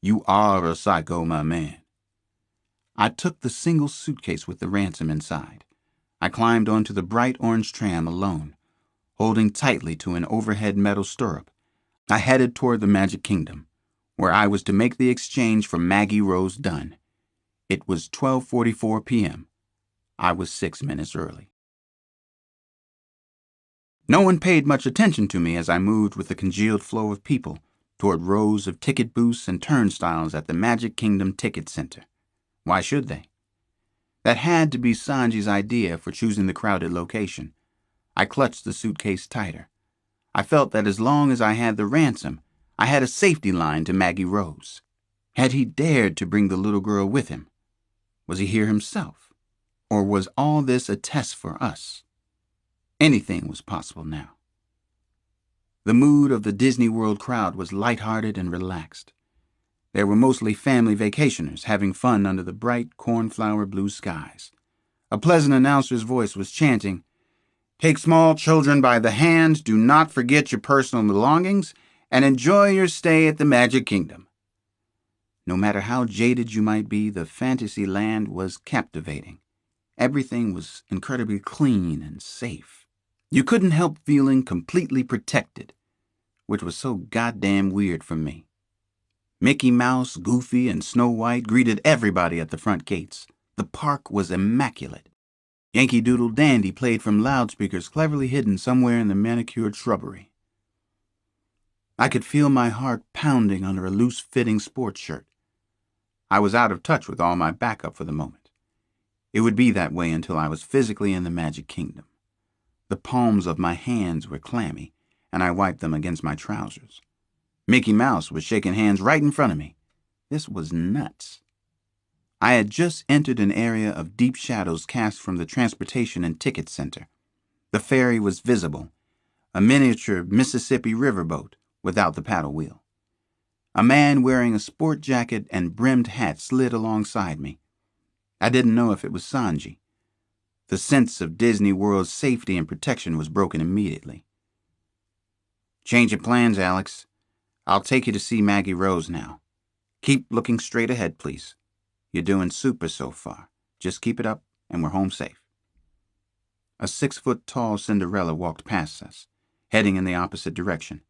You are a psycho, my man. I took the single suitcase with the ransom inside. I climbed onto the bright orange tram alone, holding tightly to an overhead metal stirrup. I headed toward the Magic Kingdom, where I was to make the exchange for Maggie Rose Dunn. It was 12:44 p.m. I was 6 minutes early. No one paid much attention to me as I moved with the congealed flow of people toward rows of ticket booths and turnstiles at the Magic Kingdom Ticket Center. Why should they? That had to be Sanji's idea for choosing the crowded location. I clutched the suitcase tighter. I felt that as long as I had the ransom, I had a safety line to Maggie Rose. Had he dared to bring the little girl with him? Was he here himself? Or was all this a test for us? Anything was possible now. The mood of the Disney World crowd was lighthearted and relaxed. They were mostly family vacationers having fun under the bright cornflower blue skies. A pleasant announcer's voice was chanting, "Take small children by the hand, do not forget your personal belongings, and enjoy your stay at the Magic Kingdom." No matter how jaded you might be, the fantasy land was captivating. Everything was incredibly clean and safe. You couldn't help feeling completely protected, which was so goddamn weird for me. Mickey Mouse, Goofy, and Snow White greeted everybody at the front gates. The park was immaculate. Yankee Doodle Dandy played from loudspeakers cleverly hidden somewhere in the manicured shrubbery. I could feel my heart pounding under a loose-fitting sports shirt. I was out of touch with all my backup for the moment. It would be that way until I was physically in the Magic Kingdom. The palms of my hands were clammy, and I wiped them against my trousers. Mickey Mouse was shaking hands right in front of me. This was nuts. I had just entered an area of deep shadows cast from the transportation and ticket center. The ferry was visible, a miniature Mississippi riverboat without the paddle wheel. A man wearing a sport jacket and brimmed hat slid alongside me. I didn't know if it was Sanji. The sense of Disney World's safety and protection was broken immediately. "Change your plans, Alex. I'll take you to see Maggie Rose now. Keep looking straight ahead, please. You're doing super so far. Just keep it up, and we're home safe." A 6-foot-tall Cinderella walked past us, heading in the opposite direction.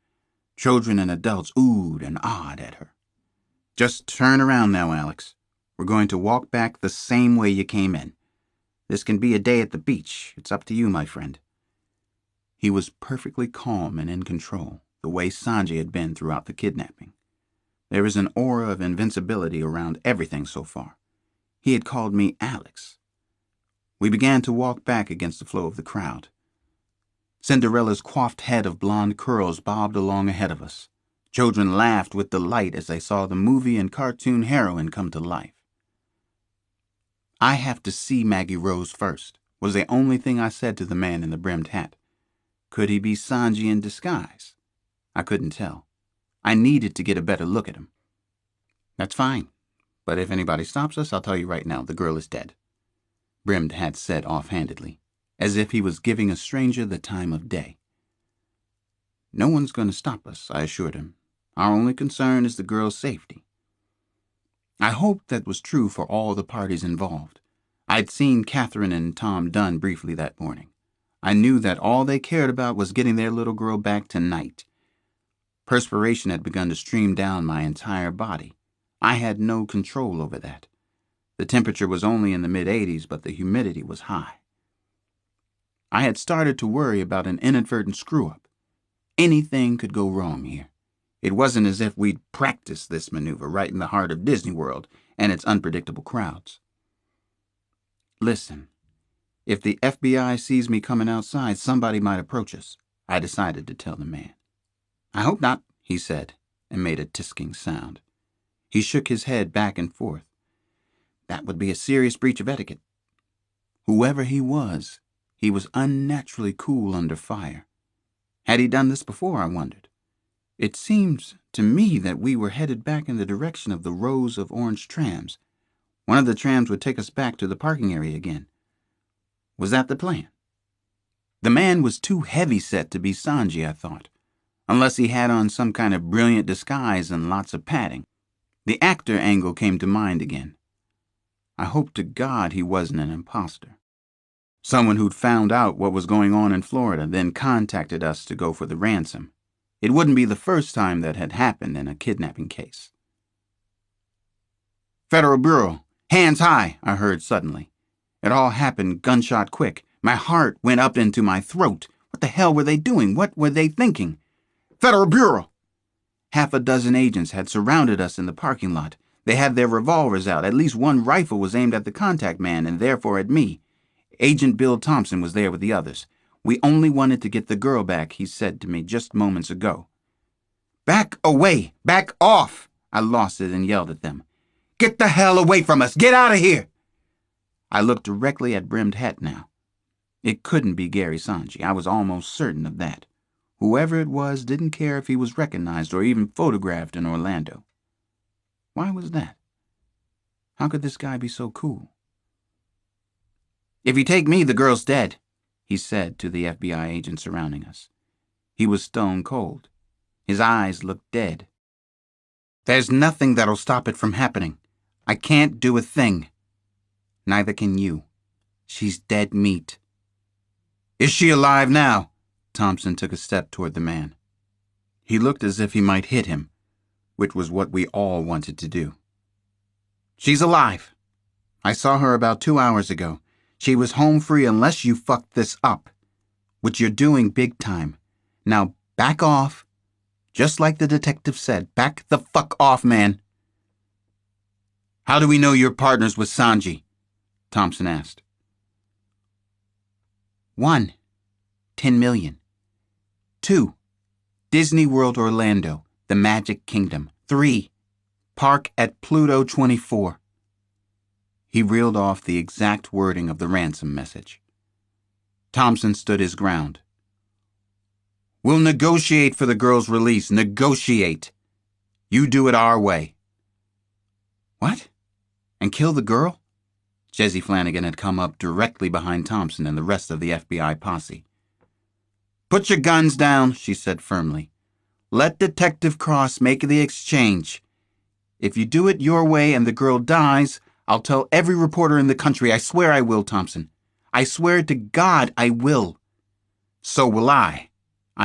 Children and adults oohed and awed at her. "Just turn around now, Alex. We're going to walk back the same way you came in. This can be a day at the beach. It's up to you, my friend." He was perfectly calm and in control, the way Sanji had been throughout the kidnapping. There was an aura of invincibility around everything so far. He had called me Alex. We began to walk back against the flow of the crowd. Cinderella's coiffed head of blonde curls bobbed along ahead of us. Children laughed with delight as they saw the movie and cartoon heroine come to life. "I have to see Maggie Rose first," was the only thing I said to the man in the brimmed hat. Could he be Sanji in disguise? I couldn't tell. I needed to get a better look at him. "That's fine, but if anybody stops us, I'll tell you right now, the girl is dead," Brimmed Hat said offhandedly, as if he was giving a stranger the time of day. "No one's going to stop us," I assured him. "Our only concern is the girl's safety." I hoped that was true for all the parties involved. I'd seen Catherine and Tom Dunn briefly that morning. I knew that all they cared about was getting their little girl back tonight. Perspiration had begun to stream down my entire body. I had no control over that. The temperature was only in the mid-80s, but the humidity was high. I had started to worry about an inadvertent screw-up. Anything could go wrong here. It wasn't as if we'd practiced this maneuver right in the heart of Disney World and its unpredictable crowds. "Listen, if the FBI sees me coming outside, somebody might approach us," I decided to tell the man. "I hope not," he said, and made a tisking sound. He shook his head back and forth. "That would be a serious breach of etiquette." Whoever he was unnaturally cool under fire. Had he done this before, I wondered? It seemed to me that we were headed back in the direction of the rows of orange trams. One of the trams would take us back to the parking area again. Was that the plan? The man was too heavy-set to be Sanji, I thought, unless he had on some kind of brilliant disguise and lots of padding. The actor angle came to mind again. I hoped to God he wasn't an imposter. Someone who'd found out what was going on in Florida, then contacted us to go for the ransom. It wouldn't be the first time that had happened in a kidnapping case. "Federal Bureau, hands high," I heard suddenly. It all happened gunshot quick. My heart went up into my throat. What the hell were they doing? What were they thinking? "Federal Bureau!" Half a dozen agents had surrounded us in the parking lot. They had their revolvers out. At least one rifle was aimed at the contact man and therefore at me. Agent Bill Thompson was there with the others. "We only wanted to get the girl back," he said to me just moments ago. "Back away! Back off!" I lost it and yelled at them. "Get the hell away from us! Get out of here!" I looked directly at Brimmed Hat now. It couldn't be Gary Sanji. I was almost certain of that. Whoever it was didn't care if he was recognized or even photographed in Orlando. Why was that? How could this guy be so cool? "If you take me, the girl's dead," he said to the FBI agent surrounding us. He was stone cold. His eyes looked dead. "There's nothing that'll stop it from happening. I can't do a thing. Neither can you. She's dead meat." "Is she alive now?" Thompson took a step toward the man. He looked as if he might hit him, which was what we all wanted to do. "She's alive. I saw her about 2 hours ago. She was home free unless you fucked this up, which you're doing big time. Now back off. Just like the detective said, back the fuck off, man." "How do we know you're partners with Sanji?" Thompson asked. 1, 10 million. 2, Disney World Orlando, the Magic Kingdom. 3, Park at Pluto 24. He reeled off the exact wording of the ransom message. Thompson stood his ground. "We'll negotiate for the girl's release. Negotiate. You do it our way." "What? And kill the girl?" Jesse Flanagan had come up directly behind Thompson and the rest of the FBI posse. "Put your guns down," she said firmly. "Let Detective Cross make the exchange. If you do it your way and the girl dies, I'll tell every reporter in the country. I swear I will, Thompson. I swear to God I will." "So will I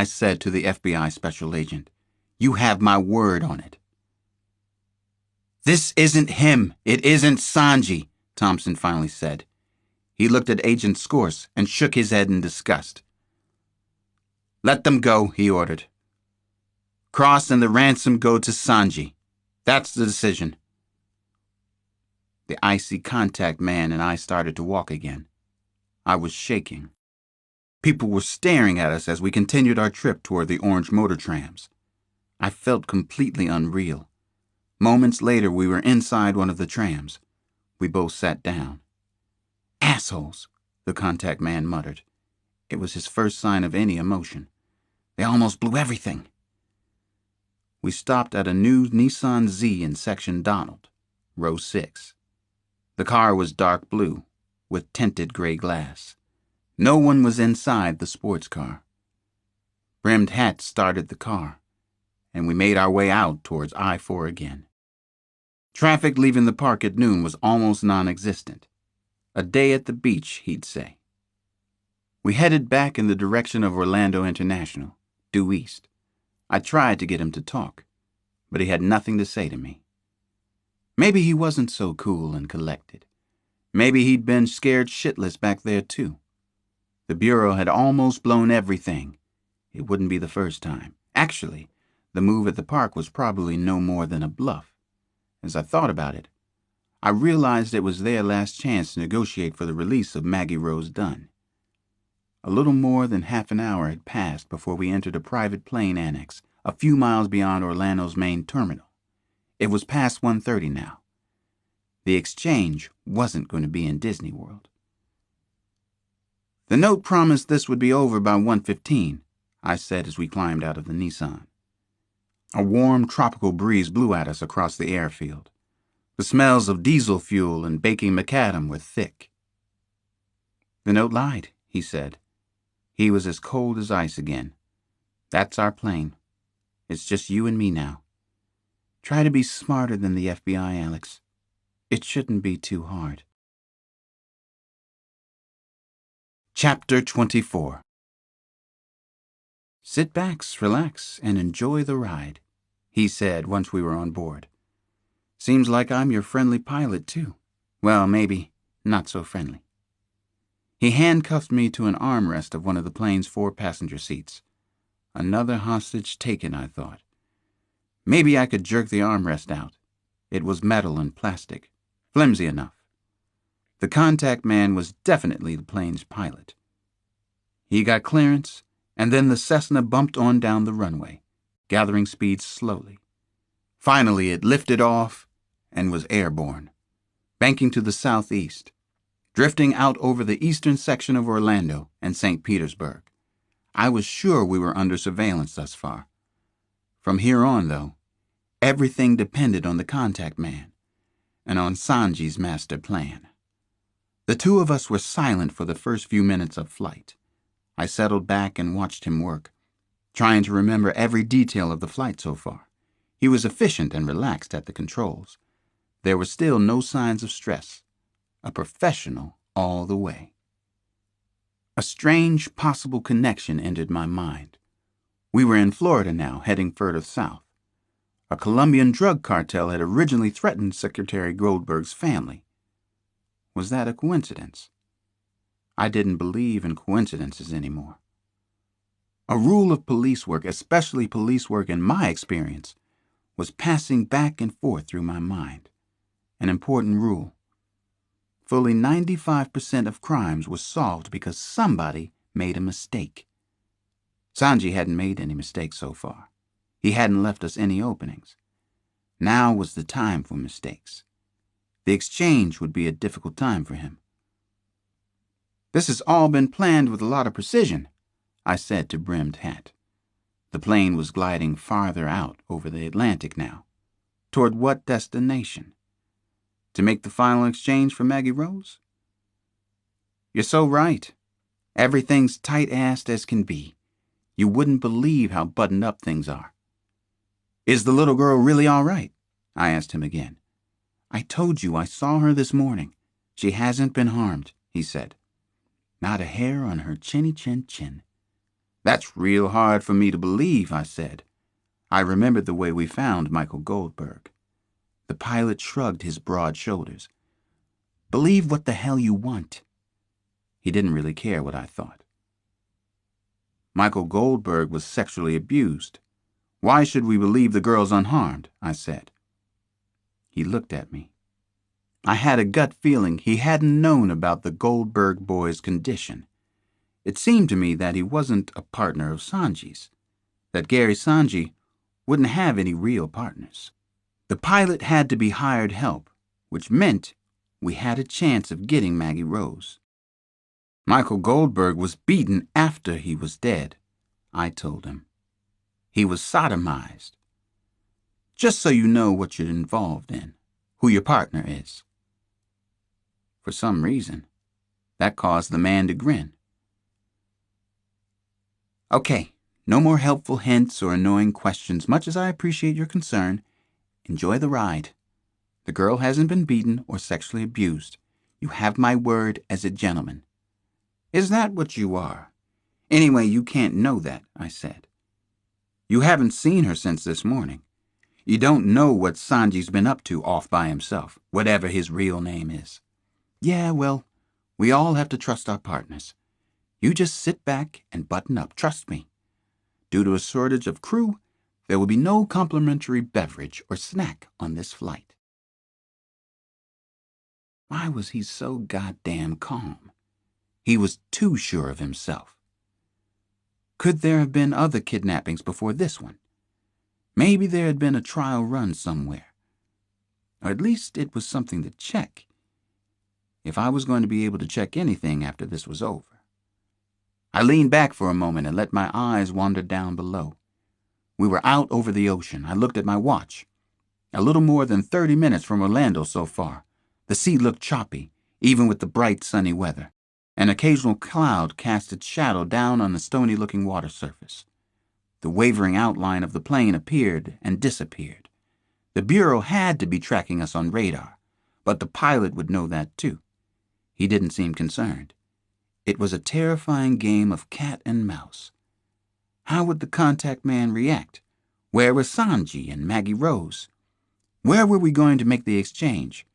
said to the FBI special agent. "You have my word on it." "This isn't him. It isn't Sanji," Thompson finally said. He looked at Agent Scorse and shook his head in disgust. "Let them go," he ordered. "Cross and the ransom go to Sanji. That's the decision." The icy contact man and I started to walk again. I was shaking. People were staring at us as we continued our trip toward the orange motor trams. I felt completely unreal. Moments later, we were inside one of the trams. We both sat down. "Assholes," the contact man muttered. It was his first sign of any emotion. "They almost blew everything." We stopped at a new Nissan Z in Section Donald, row 6. The car was dark blue, with tinted gray glass. No one was inside the sports car. Brimmed Hat started the car, and we made our way out towards I-4 again. Traffic leaving the park at noon was almost non-existent. A day at the beach, he'd say. We headed back in the direction of Orlando International, due east. I tried to get him to talk, but he had nothing to say to me. Maybe he wasn't so cool and collected. Maybe he'd been scared shitless back there too. The Bureau had almost blown everything. It wouldn't be the first time. Actually, the move at the park was probably no more than a bluff. As I thought about it, I realized it was their last chance to negotiate for the release of Maggie Rose Dunn. A little more than half an hour had passed before we entered a private plane annex a few miles beyond Orlando's main terminal. It was past 1:30 now. The exchange wasn't going to be in Disney World. The note promised this would be over by 1:15, I said as we climbed out of the Nissan. A warm tropical breeze blew at us across the airfield. The smells of diesel fuel and baking macadam were thick. "The note lied," he said. He was as cold as ice again. "That's our plane. It's just you and me now. Try to be smarter than the FBI, Alex. It shouldn't be too hard." Chapter 24. "Sit back, relax, and enjoy the ride," he said once we were on board. "Seems like I'm your friendly pilot, too. Well, maybe not so friendly." He handcuffed me to an armrest of one of the plane's 4 passenger seats. Another hostage taken, I thought. Maybe I could jerk the armrest out. It was metal and plastic, flimsy enough. The contact man was definitely the plane's pilot. He got clearance, and then the Cessna bumped on down the runway, gathering speed slowly. Finally, it lifted off and was airborne, banking to the southeast, drifting out over the eastern section of Orlando and St. Petersburg. I was sure we were under surveillance thus far. From here on, though, everything depended on the contact man and on Sanji's master plan. The two of us were silent for the first few minutes of flight. I settled back and watched him work, trying to remember every detail of the flight so far. He was efficient and relaxed at the controls. There were still no signs of stress. A professional all the way. A strange possible connection entered my mind. We were in Florida now, heading further south. A Colombian drug cartel had originally threatened Secretary Goldberg's family. Was that a coincidence? I didn't believe in coincidences anymore. A rule of police work, especially police work in my experience, was passing back and forth through my mind. An important rule. Fully 95% of crimes were solved because somebody made a mistake. Sanji hadn't made any mistakes so far. He hadn't left us any openings. Now was the time for mistakes. The exchange would be a difficult time for him. "This has all been planned with a lot of precision," I said to Brimmed Hat. The plane was gliding farther out over the Atlantic now. Toward what destination? To make the final exchange for Maggie Rose? "You're so right. Everything's tight-assed as can be. You wouldn't believe how buttoned up things are." "Is the little girl really all right?" I asked him again. "I told you I saw her this morning. She hasn't been harmed," he said. "Not a hair on her chinny-chin-chin." "That's real hard for me to believe," I said. I remembered the way we found Michael Goldberg. The pilot shrugged his broad shoulders. "Believe what the hell you want." He didn't really care what I thought. Michael Goldberg was sexually abused. Why should we believe the girl's unharmed? I said. He looked at me. I had a gut feeling he hadn't known about the Goldberg boy's condition. It seemed to me that he wasn't a partner of Sanji's, that Gary Sanji wouldn't have any real partners. The pilot had to be hired help, which meant we had a chance of getting Maggie Rose. Michael Goldberg was beaten after he was dead, I told him. He was sodomized. Just so you know what you're involved in, who your partner is. For some reason, that caused the man to grin. Okay, no more helpful hints or annoying questions. Much as I appreciate your concern, enjoy the ride. The girl hasn't been beaten or sexually abused. You have my word as a gentleman. Is that what you are? Anyway, you can't know that, I said. You haven't seen her since this morning. You don't know what Sanji's been up to off by himself, whatever his real name is. Yeah, well, we all have to trust our partners. You just sit back and button up, trust me. Due to a shortage of crew, there will be no complimentary beverage or snack on this flight. Why was he so goddamn calm? He was too sure of himself. Could there have been other kidnappings before this one? Maybe there had been a trial run somewhere. Or at least it was something to check. If I was going to be able to check anything after this was over. I leaned back for a moment and let my eyes wander down below. We were out over the ocean. I looked at my watch. A little more than 30 minutes from Orlando so far. The sea looked choppy, even with the bright sunny weather. An occasional cloud cast its shadow down on the stony-looking water surface. The wavering outline of the plane appeared and disappeared. The Bureau had to be tracking us on radar, but the pilot would know that too. He didn't seem concerned. It was a terrifying game of cat and mouse. How would the contact man react? Where were Sanji and Maggie Rose? Where were we going to make the exchange?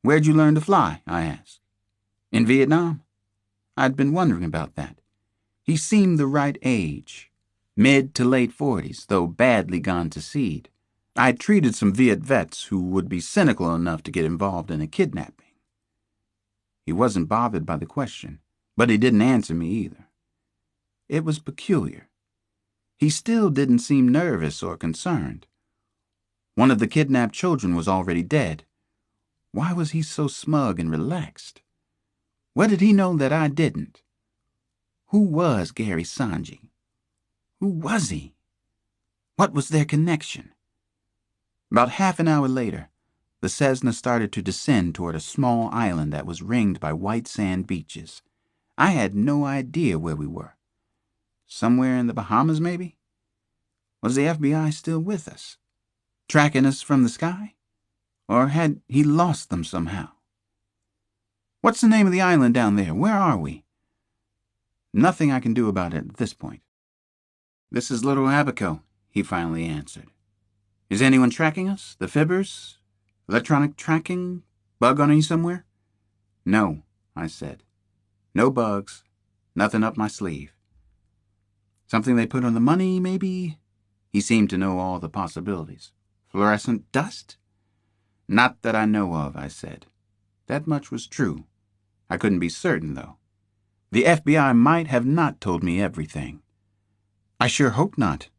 "Where'd you learn to fly?" I asked. "In Vietnam." I'd been wondering about that. He seemed the right age, mid to late 40s, though badly gone to seed. I'd treated some Viet vets who would be cynical enough to get involved in a kidnapping. He wasn't bothered by the question, but he didn't answer me either. It was peculiar. He still didn't seem nervous or concerned. One of the kidnapped children was already dead. Why was he so smug and relaxed? What did he know that I didn't? Who was Gary Sanji? Who was he? What was their connection? About half an hour later, the Cessna started to descend toward a small island that was ringed by white sand beaches. I had no idea where we were. Somewhere in the Bahamas, maybe? Was the FBI still with us, tracking us from the sky? Or had he lost them somehow? "What's the name of the island down there? Where are we?" Nothing I can do about it at this point. "This is Little Abaco," he finally answered. "Is anyone tracking us? The fibbers? Electronic tracking? Bug on you somewhere?" "No," I said. "No bugs. Nothing up my sleeve." "Something they put on the money, maybe?" He seemed to know all the possibilities. "Fluorescent dust?" "Not that I know of," I said. That much was true. I couldn't be certain, though. The FBI might have not told me everything. "I sure hope not.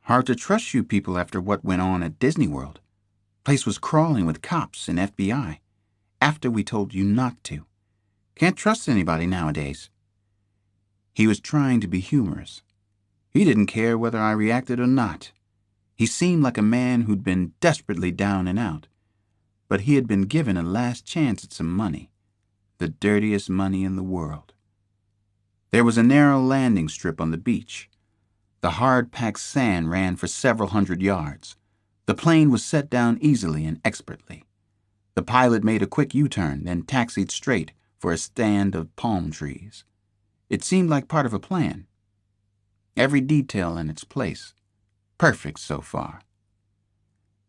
Hard to trust you people after what went on at Disney World. Place was crawling with cops and FBI. After we told you not to. Can't trust anybody nowadays." He was trying to be humorous. He didn't care whether I reacted or not. He seemed like a man who'd been desperately down and out, but he had been given a last chance at some money, the dirtiest money in the world. There was a narrow landing strip on the beach. The hard-packed sand ran for several hundred yards. The plane was set down easily and expertly. The pilot made a quick U-turn, then taxied straight for a stand of palm trees. It seemed like part of a plan. Every detail in its place. Perfect so far.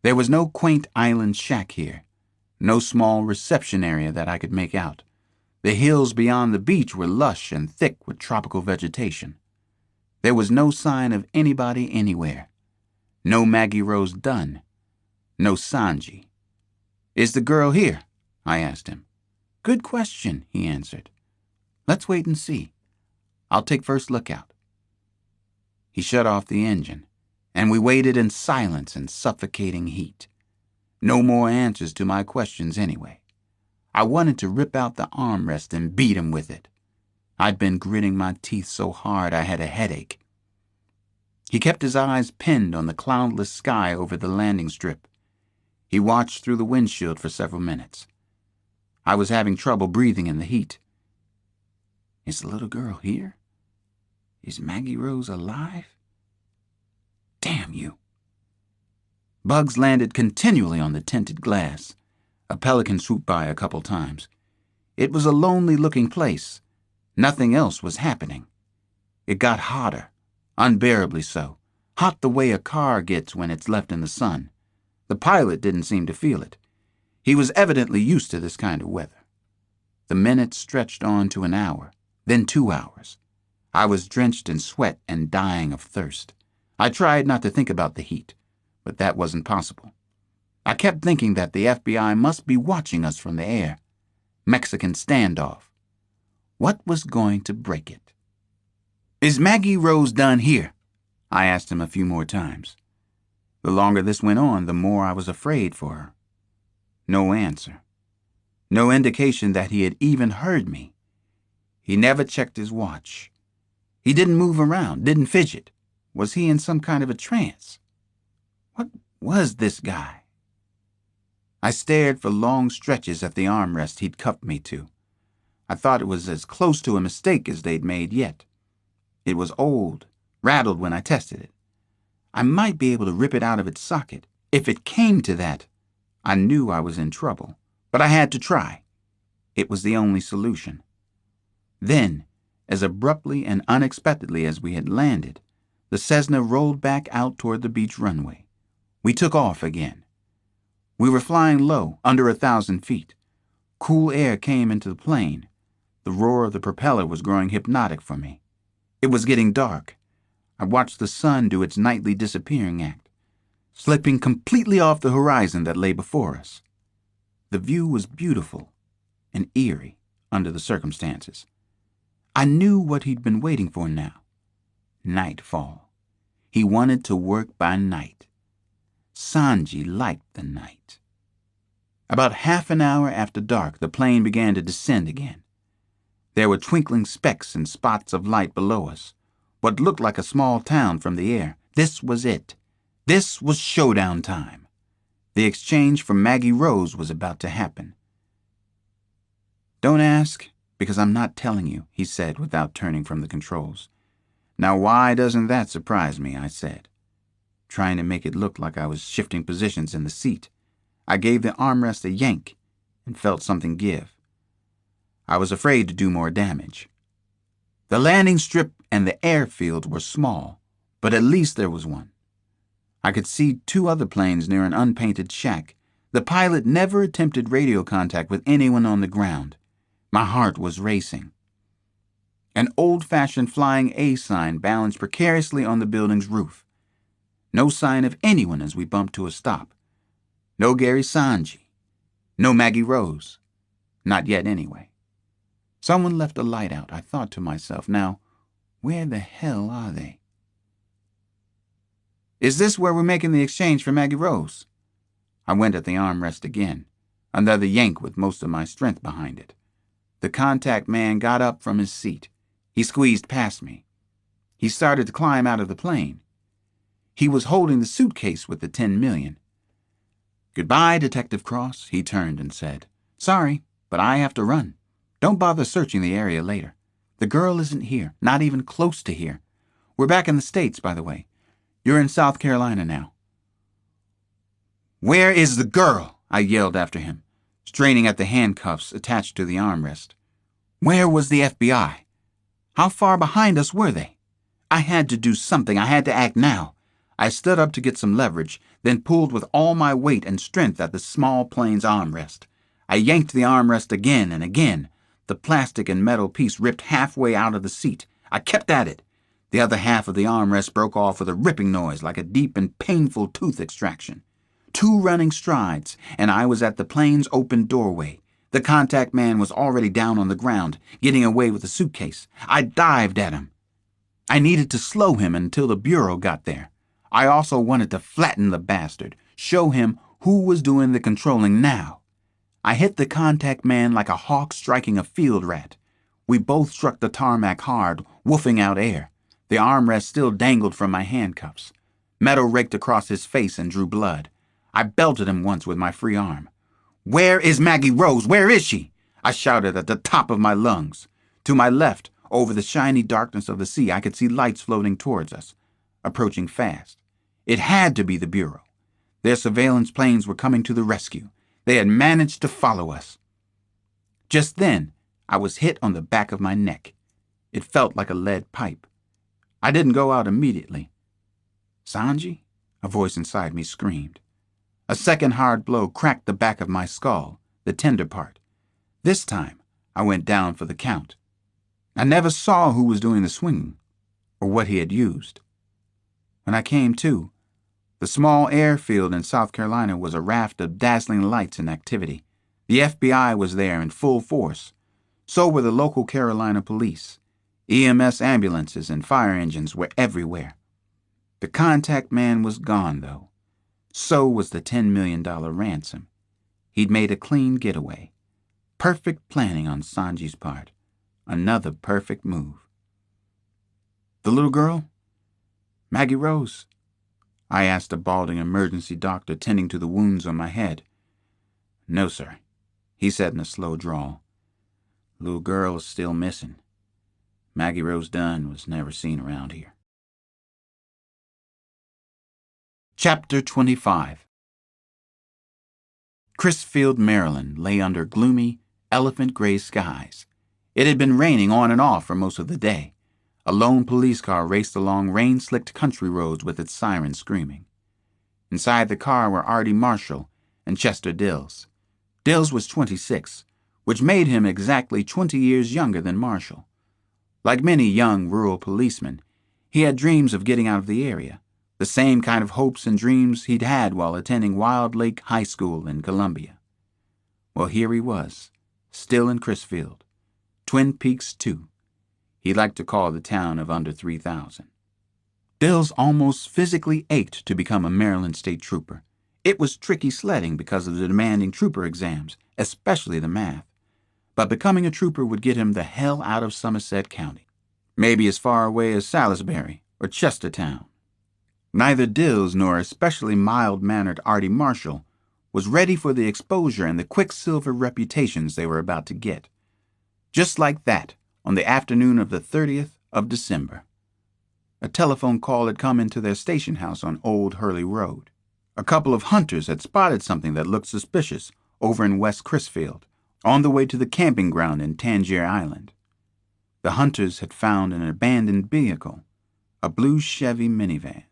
There was no quaint island shack here. No small reception area that I could make out. The hills beyond the beach were lush and thick with tropical vegetation. There was no sign of anybody anywhere. No Maggie Rose Dunn. No Sanji. "Is the girl here?" I asked him. "Good question," he answered. "Let's wait and see. I'll take first lookout." He shut off the engine, and we waited in silence and suffocating heat. No more answers to my questions anyway. I wanted to rip out the armrest and beat him with it. I'd been gritting my teeth so hard I had a headache. He kept his eyes pinned on the cloudless sky over the landing strip. He watched through the windshield for several minutes. I was having trouble breathing in the heat. Is the little girl here? Is Maggie Rose alive? Damn you. Bugs landed continually on the tinted glass. A pelican swooped by a couple times. It was a lonely-looking place. Nothing else was happening. It got hotter, unbearably so, hot the way a car gets when it's left in the sun. The pilot didn't seem to feel it. He was evidently used to this kind of weather. The minutes stretched on to an hour, then 2 hours. I was drenched in sweat and dying of thirst. I tried not to think about the heat, but that wasn't possible. I kept thinking that the FBI must be watching us from the air. Mexican standoff. What was going to break it? Is Maggie Rose Dunn here? I asked him a few more times. The longer this went on, the more I was afraid for her. No answer. No indication that he had even heard me. He never checked his watch. He didn't move around, didn't fidget. Was he in some kind of a trance? What was this guy? I stared for long stretches at the armrest he'd cuffed me to. I thought it was as close to a mistake as they'd made yet. It was old, rattled when I tested it. I might be able to rip it out of its socket. If it came to that, I knew I was in trouble, but I had to try. It was the only solution. Then, as abruptly and unexpectedly as we had landed, the Cessna rolled back out toward the beach runway. We took off again. We were flying low, under 1,000 feet. Cool air came into the plane. The roar of the propeller was growing hypnotic for me. It was getting dark. I watched the sun do its nightly disappearing act, slipping completely off the horizon that lay before us. The view was beautiful and eerie under the circumstances. I knew what he'd been waiting for now. Nightfall. He wanted to work by night. Sanji liked the night. About half an hour after dark, the plane began to descend again. There were twinkling specks and spots of light below us, what looked like a small town from the air. This was it. This was showdown time. The exchange for Maggie Rose was about to happen. "Don't ask, because I'm not telling you," he said without turning from the controls. "Now why doesn't that surprise me?" I said, trying to make it look like I was shifting positions in the seat. I gave the armrest a yank and felt something give. I was afraid to do more damage. The landing strip and the airfield were small, but at least there was one. I could see 2 other planes near an unpainted shack. The pilot never attempted radio contact with anyone on the ground. My heart was racing. An old-fashioned flying A sign balanced precariously on the building's roof. No sign of anyone as we bumped to a stop. No Gary Sanji. No Maggie Rose. Not yet, anyway. Someone left a light out, I thought to myself. Now, where the hell are they? "Is this where we're making the exchange for Maggie Rose?" I went at the armrest again, another yank with most of my strength behind it. The contact man got up from his seat. He squeezed past me. He started to climb out of the plane. He was holding the suitcase with the 10 million. "Goodbye, Detective Cross," he turned and said. "Sorry, but I have to run. Don't bother searching the area later. The girl isn't here, not even close to here. We're back in the States, by the way. You're in South Carolina now." "Where is the girl?" I yelled after him, straining at the handcuffs attached to the armrest. Where was the FBI? How far behind us were they? I had to do something. I had to act now. I stood up to get some leverage, then pulled with all my weight and strength at the small plane's armrest. I yanked the armrest again and again. The plastic and metal piece ripped halfway out of the seat. I kept at it. The other half of the armrest broke off with a ripping noise like a deep and painful tooth extraction. 2 running strides, and I was at the plane's open doorway. The contact man was already down on the ground, getting away with the suitcase. I dived at him. I needed to slow him until the bureau got there. I also wanted to flatten the bastard, show him who was doing the controlling now. I hit the contact man like a hawk striking a field rat. We both struck the tarmac hard, woofing out air. The armrest still dangled from my handcuffs. Metal raked across his face and drew blood. I belted him once with my free arm. "Where is Maggie Rose? Where is she?" I shouted at the top of my lungs. To my left, over the shiny darkness of the sea, I could see lights floating towards us, approaching fast. It had to be the Bureau. Their surveillance planes were coming to the rescue. They had managed to follow us. Just then, I was hit on the back of my neck. It felt like a lead pipe. I didn't go out immediately. "Sanji?" a voice inside me screamed. A second hard blow cracked the back of my skull, the tender part. This time, I went down for the count. I never saw who was doing the swinging, or what he had used. When I came to, the small airfield in South Carolina was a raft of dazzling lights and activity. The FBI was there in full force. So were the local Carolina police. EMS ambulances and fire engines were everywhere. The contact man was gone, though. So was the $10 million ransom. He'd made a clean getaway. Perfect planning on Sanji's part. Another perfect move. "The little girl? Maggie Rose?" I asked a balding emergency doctor tending to the wounds on my head. "No, sir," he said in a slow drawl. "Little girl is still missing. Maggie Rose Dunn was never seen around here." Chapter 25. Crisfield, Maryland lay under gloomy, elephant-gray skies. It had been raining on and off for most of the day. A lone police car raced along rain-slicked country roads with its siren screaming. Inside the car were Artie Marshall and Chester Dills. Dills was 26, which made him exactly 20 years younger than Marshall. Like many young rural policemen, he had dreams of getting out of the area, the same kind of hopes and dreams he'd had while attending Wild Lake High School in Columbia. Well, here he was, still in Crisfield, Twin Peaks 2. He liked to call the town of under 3,000. Dills almost physically ached to become a Maryland State Trooper. It was tricky sledding because of the demanding trooper exams, especially the math. But becoming a trooper would get him the hell out of Somerset County, maybe as far away as Salisbury or Chestertown. Neither Dills nor especially mild-mannered Artie Marshall was ready for the exposure and the quicksilver reputations they were about to get. Just like that, on the afternoon of the 30th of December. A telephone call had come into their station house on Old Hurley Road. A couple of hunters had spotted something that looked suspicious over in West Crisfield, on the way to the camping ground in Tangier Island. The hunters had found an abandoned vehicle, a blue Chevy minivan.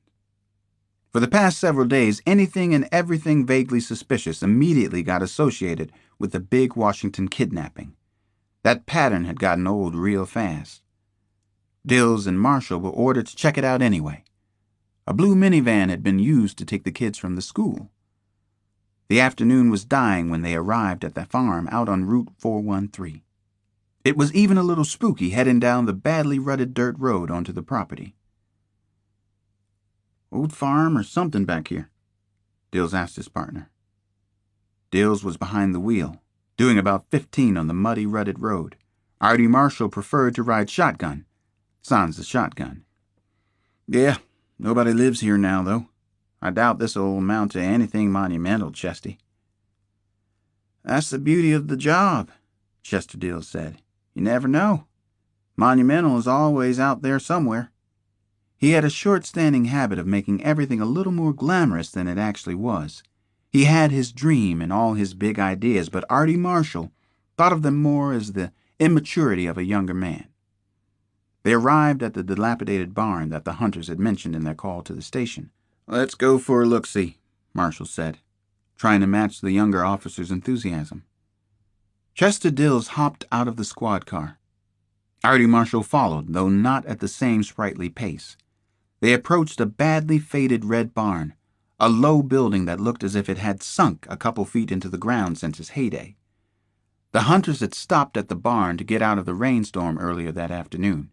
For the past several days, anything and everything vaguely suspicious immediately got associated with the big Washington kidnapping. That pattern had gotten old real fast. Dills and Marshall were ordered to check it out anyway. A blue minivan had been used to take the kids from the school. The afternoon was dying when they arrived at the farm out on Route 413. It was even a little spooky heading down the badly rutted dirt road onto the property. "Old farm or something back here?" Dills asked his partner. Dills was behind the wheel, doing about 15 on the muddy, rutted road. Artie Marshall preferred to ride shotgun, sans the shotgun. "Yeah, nobody lives here now, though. I doubt this'll amount to anything monumental, Chesty." "That's the beauty of the job," Chester Dills said. "You never know. Monumental is always out there somewhere." He had a short-standing habit of making everything a little more glamorous than it actually was. He had his dream and all his big ideas, but Artie Marshall thought of them more as the immaturity of a younger man. They arrived at the dilapidated barn that the hunters had mentioned in their call to the station. "Let's go for a look-see," Marshall said, trying to match the younger officer's enthusiasm. Chester Dills hopped out of the squad car. Artie Marshall followed, though not at the same sprightly pace. They approached a badly faded red barn, a low building that looked as if it had sunk a couple feet into the ground since its heyday. The hunters had stopped at the barn to get out of the rainstorm earlier that afternoon.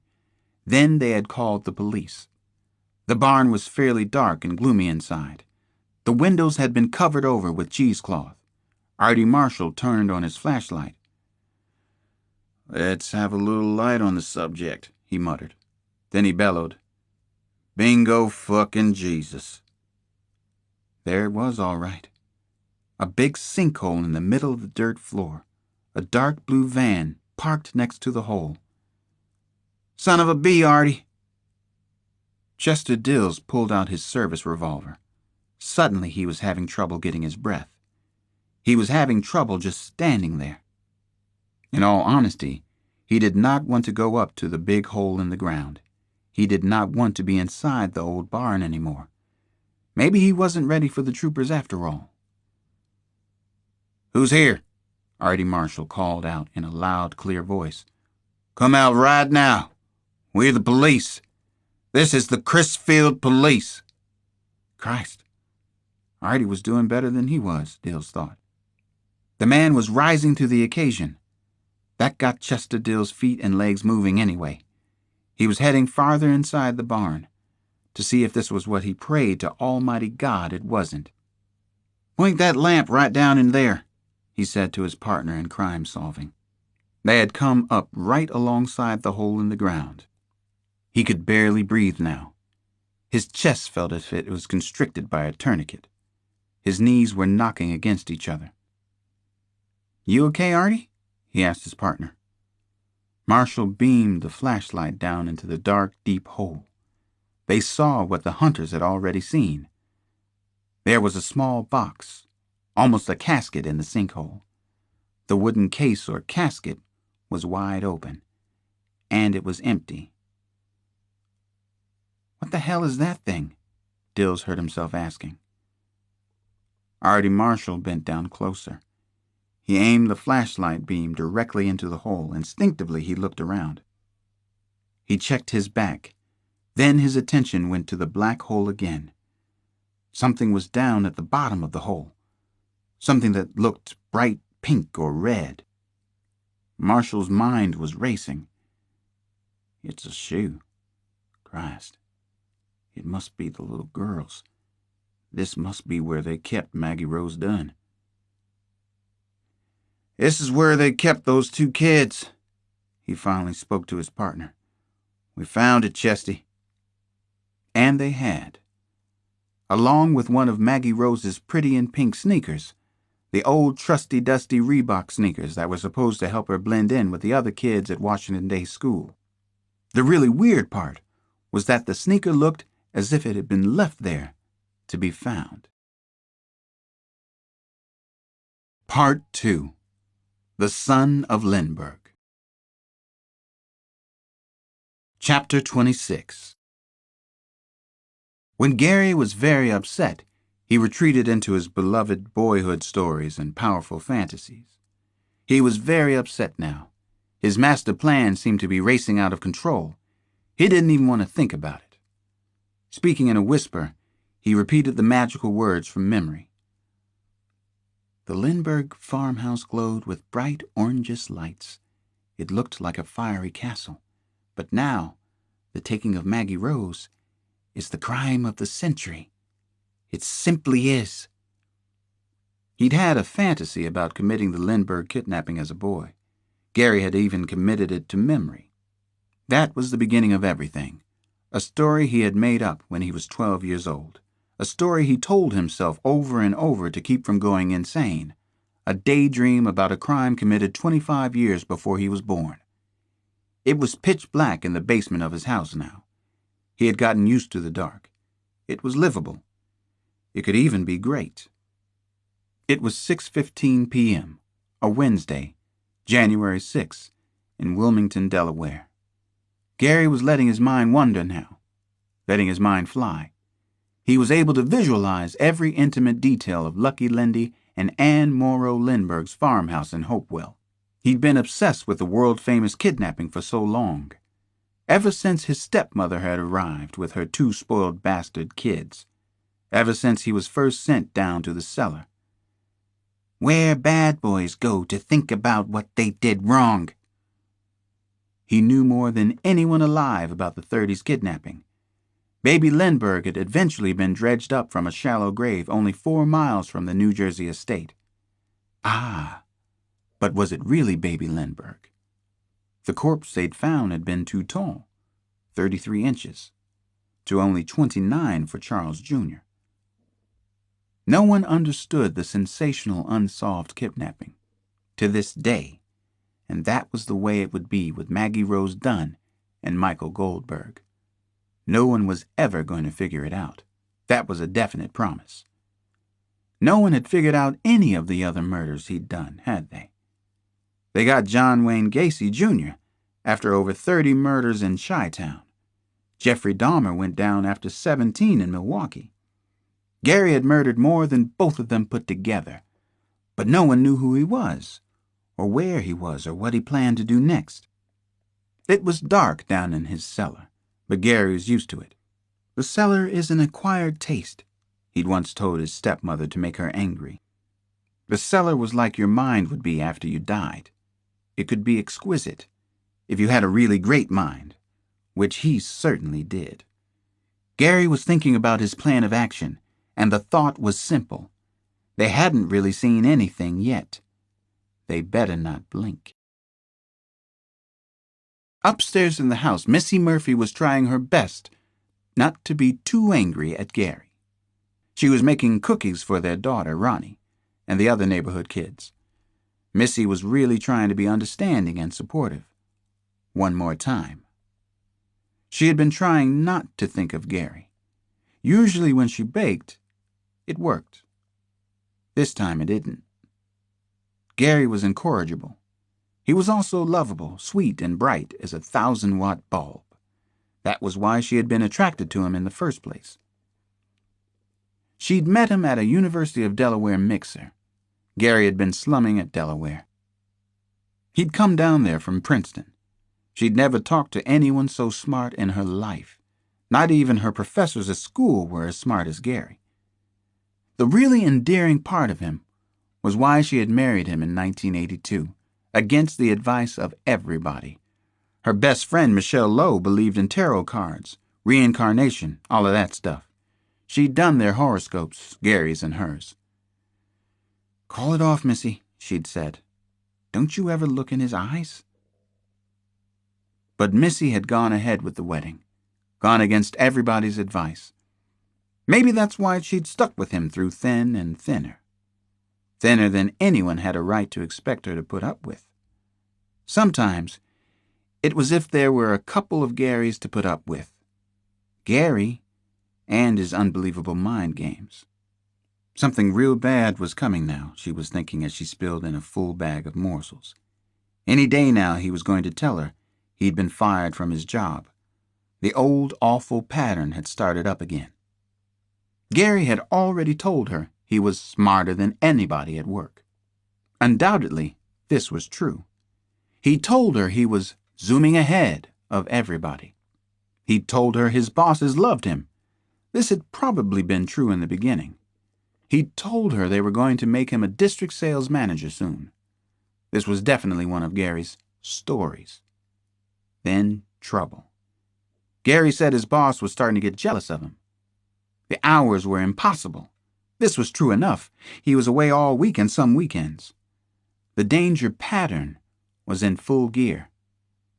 Then they had called the police. The barn was fairly dark and gloomy inside. The windows had been covered over with cheesecloth. Artie Marshall turned on his flashlight. "Let's have a little light on the subject," he muttered. Then he bellowed, "Bingo fucking Jesus." There it was, all right. A big sinkhole in the middle of the dirt floor. A dark blue van parked next to the hole. "Son of a bee, Artie." Chester Dills pulled out his service revolver. Suddenly he was having trouble getting his breath. He was having trouble just standing there. In all honesty, he did not want to go up to the big hole in the ground. He did not want to be inside the old barn anymore. Maybe he wasn't ready for the troopers after all. "Who's here?" Artie Marshall called out in a loud, clear voice. "Come out right now. We're the police. This is the Crisfield Police." Christ. Artie was doing better than he was, Dills thought. The man was rising to the occasion. That got Chester Dills' feet and legs moving anyway. He was heading farther inside the barn. To see if this was what he prayed to Almighty God it wasn't. "Point that lamp right down in there," he said to his partner in crime-solving. They had come up right alongside the hole in the ground. He could barely breathe now. His chest felt as if it was constricted by a tourniquet. His knees were knocking against each other. "You okay, Artie?" he asked his partner. Marshall beamed the flashlight down into the dark, deep hole. They saw what the hunters had already seen. There was a small box, almost a casket in the sinkhole. The wooden case or casket was wide open, and it was empty. "What the hell is that thing?" Dills heard himself asking. Artie Marshall bent down closer. He aimed the flashlight beam directly into the hole. Instinctively, he looked around. He checked his back. Then his attention went to the black hole again. Something was down at the bottom of the hole. Something that looked bright pink or red. Marshall's mind was racing. "It's a shoe. Christ. It must be the little girl's. This must be where they kept Maggie Rose Dunn. This is where they kept those 2 kids." He finally spoke to his partner. "We found it, Chesty." And they had. Along with one of Maggie Rose's pretty and pink sneakers, the old trusty-dusty Reebok sneakers that were supposed to help her blend in with the other kids at Washington Day School. The really weird part was that the sneaker looked as if it had been left there to be found. Part 2. The Son of Lindbergh. Chapter 26. When Gary was very upset, he retreated into his beloved boyhood stories and powerful fantasies. He was very upset now. His master plan seemed to be racing out of control. He didn't even want to think about it. Speaking in a whisper, he repeated the magical words from memory. The Lindbergh farmhouse glowed with bright orangish lights. It looked like a fiery castle. But now, the taking of Maggie Rose is the crime of the century. It simply is. He'd had a fantasy about committing the Lindbergh kidnapping as a boy. Gary had even committed it to memory. That was the beginning of everything. A story he had made up when he was 12 years old. A story he told himself over and over to keep from going insane. A daydream about a crime committed 25 years before he was born. It was pitch black in the basement of his house now. He had gotten used to the dark. It was livable. It could even be great. It was 6:15 p.m., a Wednesday, January 6, in Wilmington, Delaware. Gary was letting his mind wander now, letting his mind fly. He was able to visualize every intimate detail of Lucky Lindy and Anne Morrow Lindbergh's farmhouse in Hopewell. He'd been obsessed with the world-famous kidnapping for so long. Ever since his stepmother had arrived with her 2 spoiled bastard kids. Ever since he was first sent down to the cellar. Where bad boys go to think about what they did wrong. He knew more than anyone alive about the 30s kidnapping. Baby Lindbergh had eventually been dredged up from a shallow grave only 4 miles from the New Jersey estate. Ah, but was it really Baby Lindbergh? The corpse they'd found had been too tall, 33 inches, to only 29 for Charles Jr. No one understood the sensational unsolved kidnapping, to this day, and that was the way it would be with Maggie Rose Dunn and Michael Goldberg. No one was ever going to figure it out. That was a definite promise. No one had figured out any of the other murders he'd done, had they? They got John Wayne Gacy, Jr. after over 30 murders in Chi-Town. Jeffrey Dahmer went down after 17 in Milwaukee. Gary had murdered more than both of them put together, but no one knew who he was, or where he was, or what he planned to do next. It was dark down in his cellar, but Gary was used to it. The cellar is an acquired taste, he'd once told his stepmother to make her angry. The cellar was like your mind would be after you died. It could be exquisite, if you had a really great mind, which he certainly did. Gary was thinking about his plan of action, and the thought was simple. They hadn't really seen anything yet. They better not blink. Upstairs in the house, Missy Murphy was trying her best not to be too angry at Gary. She was making cookies for their daughter, Ronnie, and the other neighborhood kids. Missy was really trying to be understanding and supportive. One more time. She had been trying not to think of Gary. Usually when she baked, it worked. This time it didn't. Gary was incorrigible. He was also lovable, sweet, and bright as a 1,000-watt bulb. That was why she had been attracted to him in the first place. She'd met him at a University of Delaware mixer. Gary had been slumming at Delaware. He'd come down there from Princeton. She'd never talked to anyone so smart in her life. Not even her professors at school were as smart as Gary. The really endearing part of him was why she had married him in 1982, against the advice of everybody. Her best friend, Michelle Lowe, believed in tarot cards, reincarnation, all of that stuff. She'd done their horoscopes, Gary's and hers. "Call it off, Missy," she'd said. "Don't you ever look in his eyes?" But Missy had gone ahead with the wedding, gone against everybody's advice. Maybe that's why she'd stuck with him through thin and thinner. Thinner than anyone had a right to expect her to put up with. Sometimes, it was if there were a couple of Garys to put up with. Gary and his unbelievable mind games. Something real bad was coming now, she was thinking as she spilled in a full bag of morsels. Any day now he was going to tell her he'd been fired from his job. The old awful pattern had started up again. Gary had already told her he was smarter than anybody at work. Undoubtedly, this was true. He told her he was zooming ahead of everybody. He told her his bosses loved him. This had probably been true in the beginning. He told her they were going to make him a district sales manager soon. This was definitely one of Gary's stories. Then trouble. Gary said his boss was starting to get jealous of him. The hours were impossible. This was true enough. He was away all week and some weekends. The danger pattern was in full gear.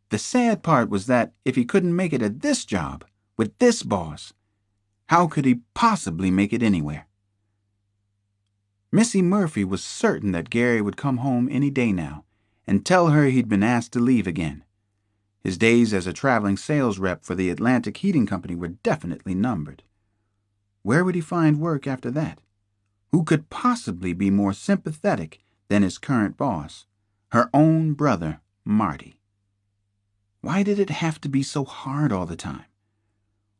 The sad part was that if he couldn't make it at this job, with this boss, how could he possibly make it anywhere? Missy Murphy was certain that Gary would come home any day now and tell her he'd been asked to leave again. His days as a traveling sales rep for the Atlantic Heating Company were definitely numbered. Where would he find work after that? Who could possibly be more sympathetic than his current boss, her own brother, Marty? Why did it have to be so hard all the time?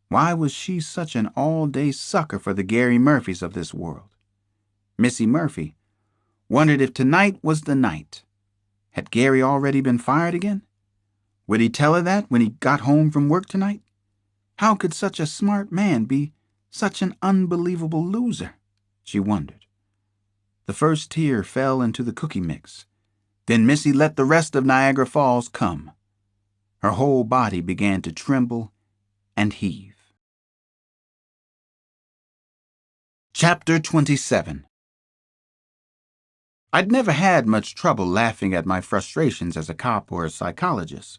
Why was she such an all-day sucker for the Gary Murphys of this world? Missy Murphy wondered if tonight was the night. Had Gary already been fired again? Would he tell her that when he got home from work tonight? How could such a smart man be such an unbelievable loser? She wondered. The first tear fell into the cookie mix. Then Missy let the rest of Niagara Falls come. Her whole body began to tremble and heave. Chapter 27. I'd never had much trouble laughing at my frustrations as a cop or a psychologist.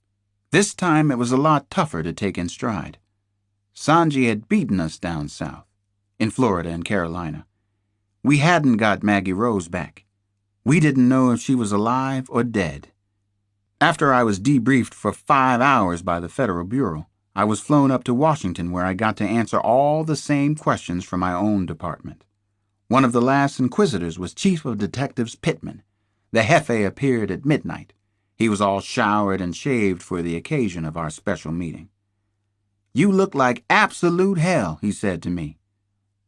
This time it was a lot tougher to take in stride. Sanji had beaten us down south, in Florida and Carolina. We hadn't got Maggie Rose back. We didn't know if she was alive or dead. After I was debriefed for 5 hours by the Federal Bureau, I was flown up to Washington where I got to answer all the same questions from my own department. One of the last inquisitors was Chief of Detectives Pittman. The Jefe appeared at midnight. He was all showered and shaved for the occasion of our special meeting. "You look like absolute hell," he said to me.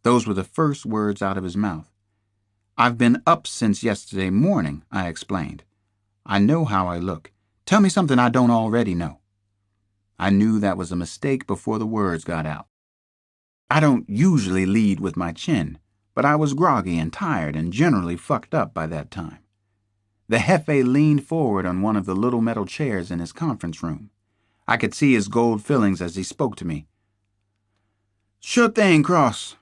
Those were the first words out of his mouth. "I've been up since yesterday morning," I explained. "I know how I look. Tell me something I don't already know." I knew that was a mistake before the words got out. I don't usually lead with my chin, but I was groggy and tired and generally fucked up by that time. The Jefe leaned forward on one of the little metal chairs in his conference room. I could see his gold fillings as he spoke to me. "Sure thing, Cross.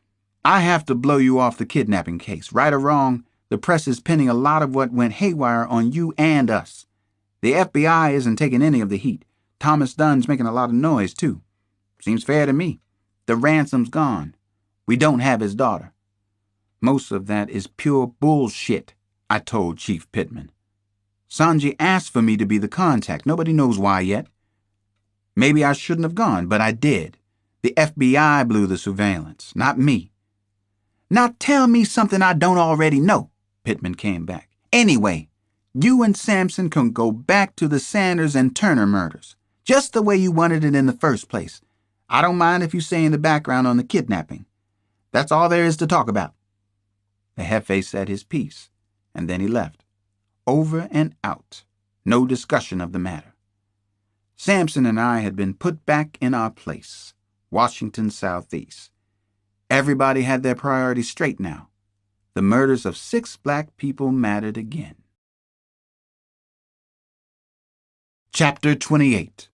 I have to blow you off the kidnapping case. Right or wrong, the press is pinning a lot of what went haywire on you and us. The FBI isn't taking any of the heat. Thomas Dunn's making a lot of noise, too. Seems fair to me. The ransom's gone. We don't have his daughter." "Most of that is pure bullshit," I told Chief Pittman. Sanji asked for me to be the contact. Nobody knows why yet. Maybe I shouldn't have gone, but I did. The FBI blew the surveillance, not me. Now tell me something I don't already know, Pittman came back. Anyway, you and Sampson can go back to the Sanders and Turner murders, just the way you wanted it in the first place. I don't mind if you say in the background on the kidnapping. That's all there is to talk about. The Jefe said his piece, and then he left. Over and out. No discussion of the matter. Sampson and I had been put back in our place, Washington Southeast. Everybody had their priorities straight now. The murders of 6 black people mattered again. Chapter 28.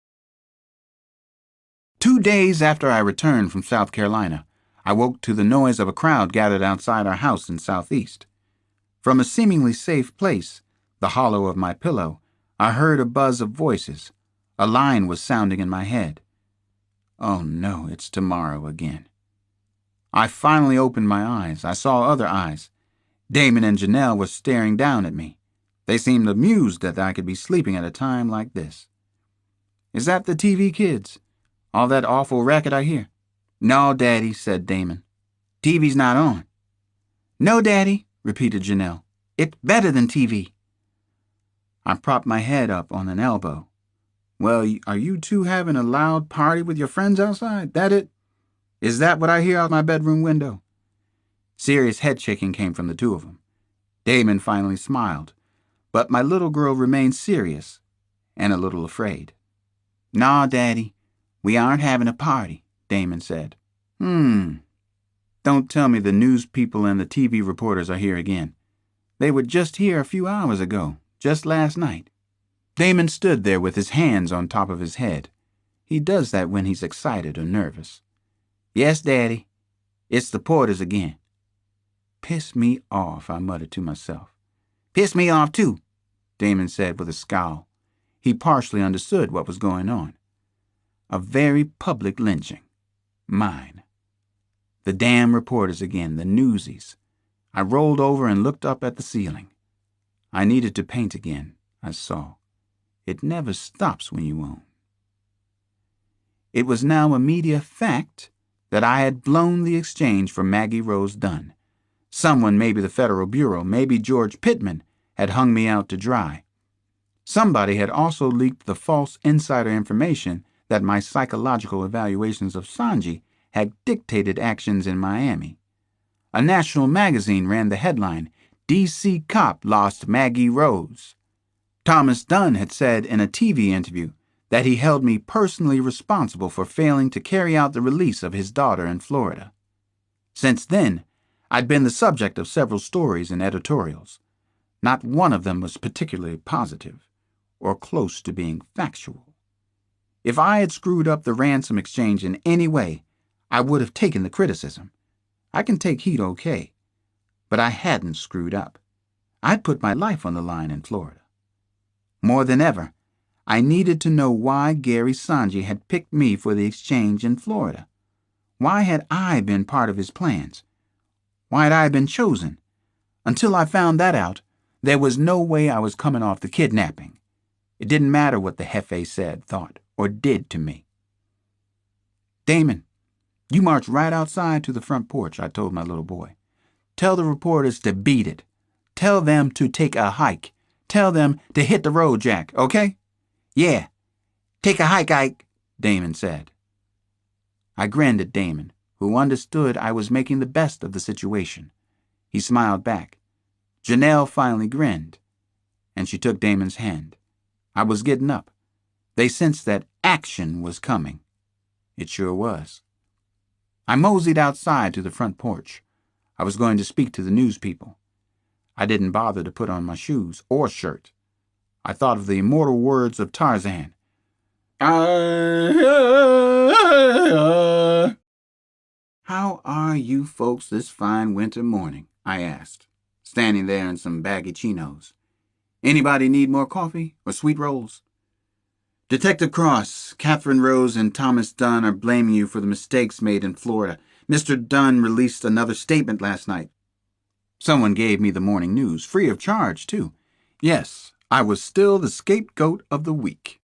2 days after I returned from South Carolina, I woke to the noise of a crowd gathered outside our house in Southeast. From a seemingly safe place, the hollow of my pillow, I heard a buzz of voices. A line was sounding in my head. Oh no, it's tomorrow again. I finally opened my eyes. I saw other eyes. Damon and Janelle were staring down at me. They seemed amused that I could be sleeping at a time like this. Is that the TV kids? All that awful racket I hear? No, Daddy, said Damon. TV's not on. No, Daddy, repeated Janelle. It's better than TV. I propped my head up on an elbow. Well, are you two having a loud party with your friends outside? That it? Is that what I hear out my bedroom window? Serious head shaking came from the two of them. Damon finally smiled, but my little girl remained serious and a little afraid. Nah, Daddy, we aren't having a party, Damon said. Don't tell me the news people and the TV reporters are here again. They were just here a few hours ago, just last night. Damon stood there with his hands on top of his head. He does that when he's excited or nervous. Yes, Daddy. It's the Porters again. Piss me off, I muttered to myself. Piss me off, too, Damon said with a scowl. He partially understood what was going on. A very public lynching. Mine. The damn reporters again, the newsies. I rolled over and looked up at the ceiling. I needed to paint again, I saw. It never stops when you own. It was now a media fact that I had blown the exchange for Maggie Rose Dunn. Someone, maybe the Federal Bureau, maybe George Pittman, had hung me out to dry. Somebody had also leaked the false insider information that my psychological evaluations of Sanji had dictated actions in Miami. A national magazine ran the headline, D.C. Cop Lost Maggie Rose. Thomas Dunn had said in a TV interview that he held me personally responsible for failing to carry out the release of his daughter in Florida. Since then, I'd been the subject of several stories and editorials. Not one of them was particularly positive or close to being factual. If I had screwed up the ransom exchange in any way, I would have taken the criticism. I can take heat okay, but I hadn't screwed up. I'd put my life on the line in Florida. More than ever, I needed to know why Gary Sanji had picked me for the exchange in Florida. Why had I been part of his plans? Why had I been chosen? Until I found that out, there was no way I was coming off the kidnapping. It didn't matter what the Jefe said, thought, or did to me. Damon, you march right outside to the front porch, I told my little boy. Tell the reporters to beat it. Tell them to take a hike. Tell them to hit the road, Jack, okay? Yeah. Take a hike, Ike, Damon said. I grinned at Damon, who understood I was making the best of the situation. He smiled back. Janelle finally grinned, and she took Damon's hand. I was getting up. They sensed that action was coming. It sure was. I moseyed outside to the front porch. I was going to speak to the news people. I didn't bother to put on my shoes or shirt. I thought of the immortal words of Tarzan. How are you folks this fine winter morning? I asked, standing there in some baggy chinos. Anybody need more coffee or sweet rolls? Detective Cross, Catherine Rose and Thomas Dunn are blaming you for the mistakes made in Florida. Mr. Dunn released another statement last night. Someone gave me the morning news, free of charge, too. Yes, I was still the scapegoat of the week.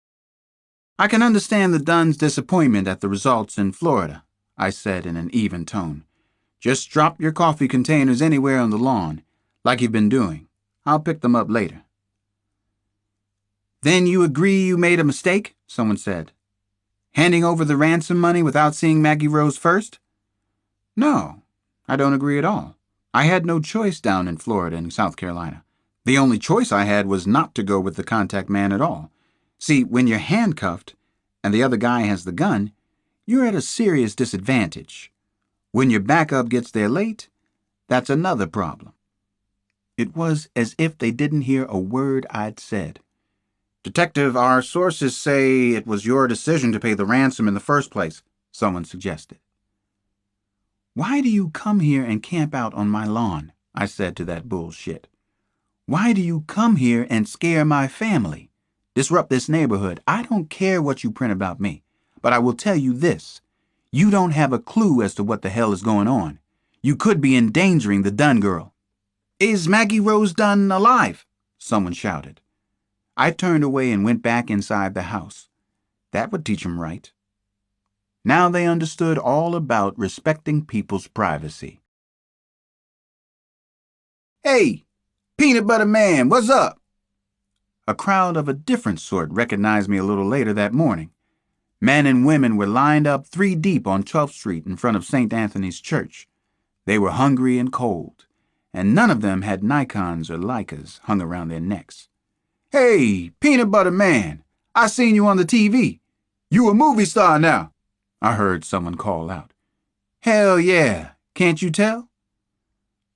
I can understand the Dunn's disappointment at the results in Florida, I said in an even tone. Just drop your coffee containers anywhere on the lawn, like you've been doing. I'll pick them up later. Then you agree you made a mistake? Someone said. Handing over the ransom money without seeing Maggie Rose first? No, I don't agree at all. I had no choice down in Florida and South Carolina. The only choice I had was not to go with the contact man at all. See, when you're handcuffed and the other guy has the gun, you're at a serious disadvantage. When your backup gets there late, that's another problem. It was as if they didn't hear a word I'd said. Detective, our sources say it was your decision to pay the ransom in the first place, someone suggested. Why do you come here and camp out on my lawn? I said to that bullshit. Why do you come here and scare my family? Disrupt this neighborhood. I don't care what you print about me, but I will tell you this. You don't have a clue as to what the hell is going on. You could be endangering the Dunn girl. Is Maggie Rose Dunn alive? Someone shouted. I turned away and went back inside the house. That would teach them right. Now they understood all about respecting people's privacy. Hey, Peanut Butter Man, what's up? A crowd of a different sort recognized me a little later that morning. Men and women were lined up 3 deep on 12th Street in front of St. Anthony's Church. They were hungry and cold, and none of them had Nikons or Leicas hung around their necks. Hey, Peanut Butter Man, I seen you on the TV. You a movie star now, I heard someone call out. Hell yeah, can't you tell?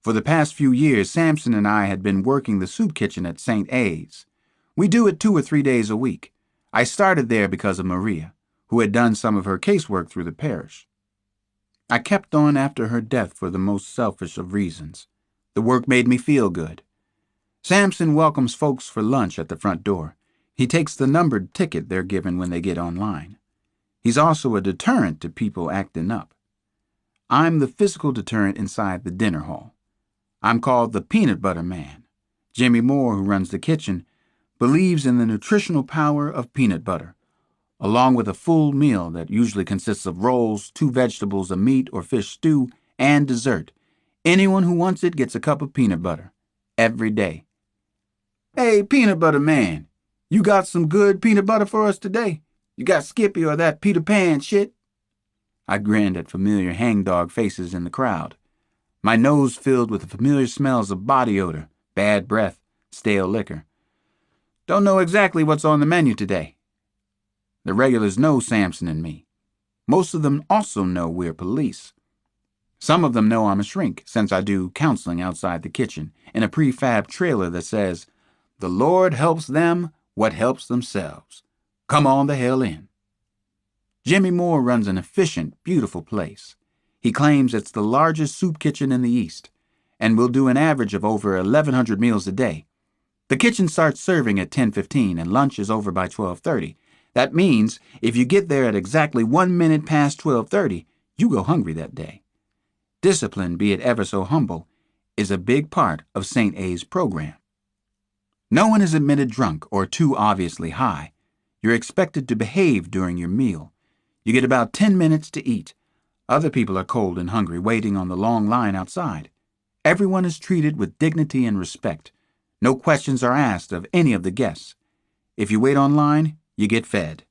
For the past few years, Samson and I had been working the soup kitchen at St. A's. We do it 2 or 3 days a week. I started there because of Maria, who had done some of her casework through the parish. I kept on after her death for the most selfish of reasons. The work made me feel good. Samson welcomes folks for lunch at the front door. He takes the numbered ticket they're given when they get online. He's also a deterrent to people acting up. I'm the physical deterrent inside the dinner hall. I'm called the Peanut Butter Man. Jimmy Moore, who runs the kitchen, believes in the nutritional power of peanut butter, along with a full meal that usually consists of rolls, 2 vegetables, a meat or fish stew, and dessert. Anyone who wants it gets a cup of peanut butter every day. Hey, Peanut Butter Man, you got some good peanut butter for us today? You got Skippy or that Peter Pan shit? I grinned at familiar hangdog faces in the crowd. My nose filled with the familiar smells of body odor, bad breath, stale liquor. Don't know exactly what's on the menu today. The regulars know Samson and me. Most of them also know we're police. Some of them know I'm a shrink, since I do counseling outside the kitchen in a prefab trailer that says, "The Lord helps them what helps themselves. Come on the hell in." Jimmy Moore runs an efficient, beautiful place. He claims it's the largest soup kitchen in the East, and will do an average of over 1,100 meals a day. The kitchen starts serving at 10:15 and lunch is over by 12:30. That means if you get there at exactly 1 minute past 12:30, you go hungry that day. Discipline, be it ever so humble, is a big part of St. A's program. No one is admitted drunk or too obviously high. You're expected to behave during your meal. You get about 10 minutes to eat. Other people are cold and hungry, waiting on the long line outside. Everyone is treated with dignity and respect. No questions are asked of any of the guests. If you wait online, you get fed.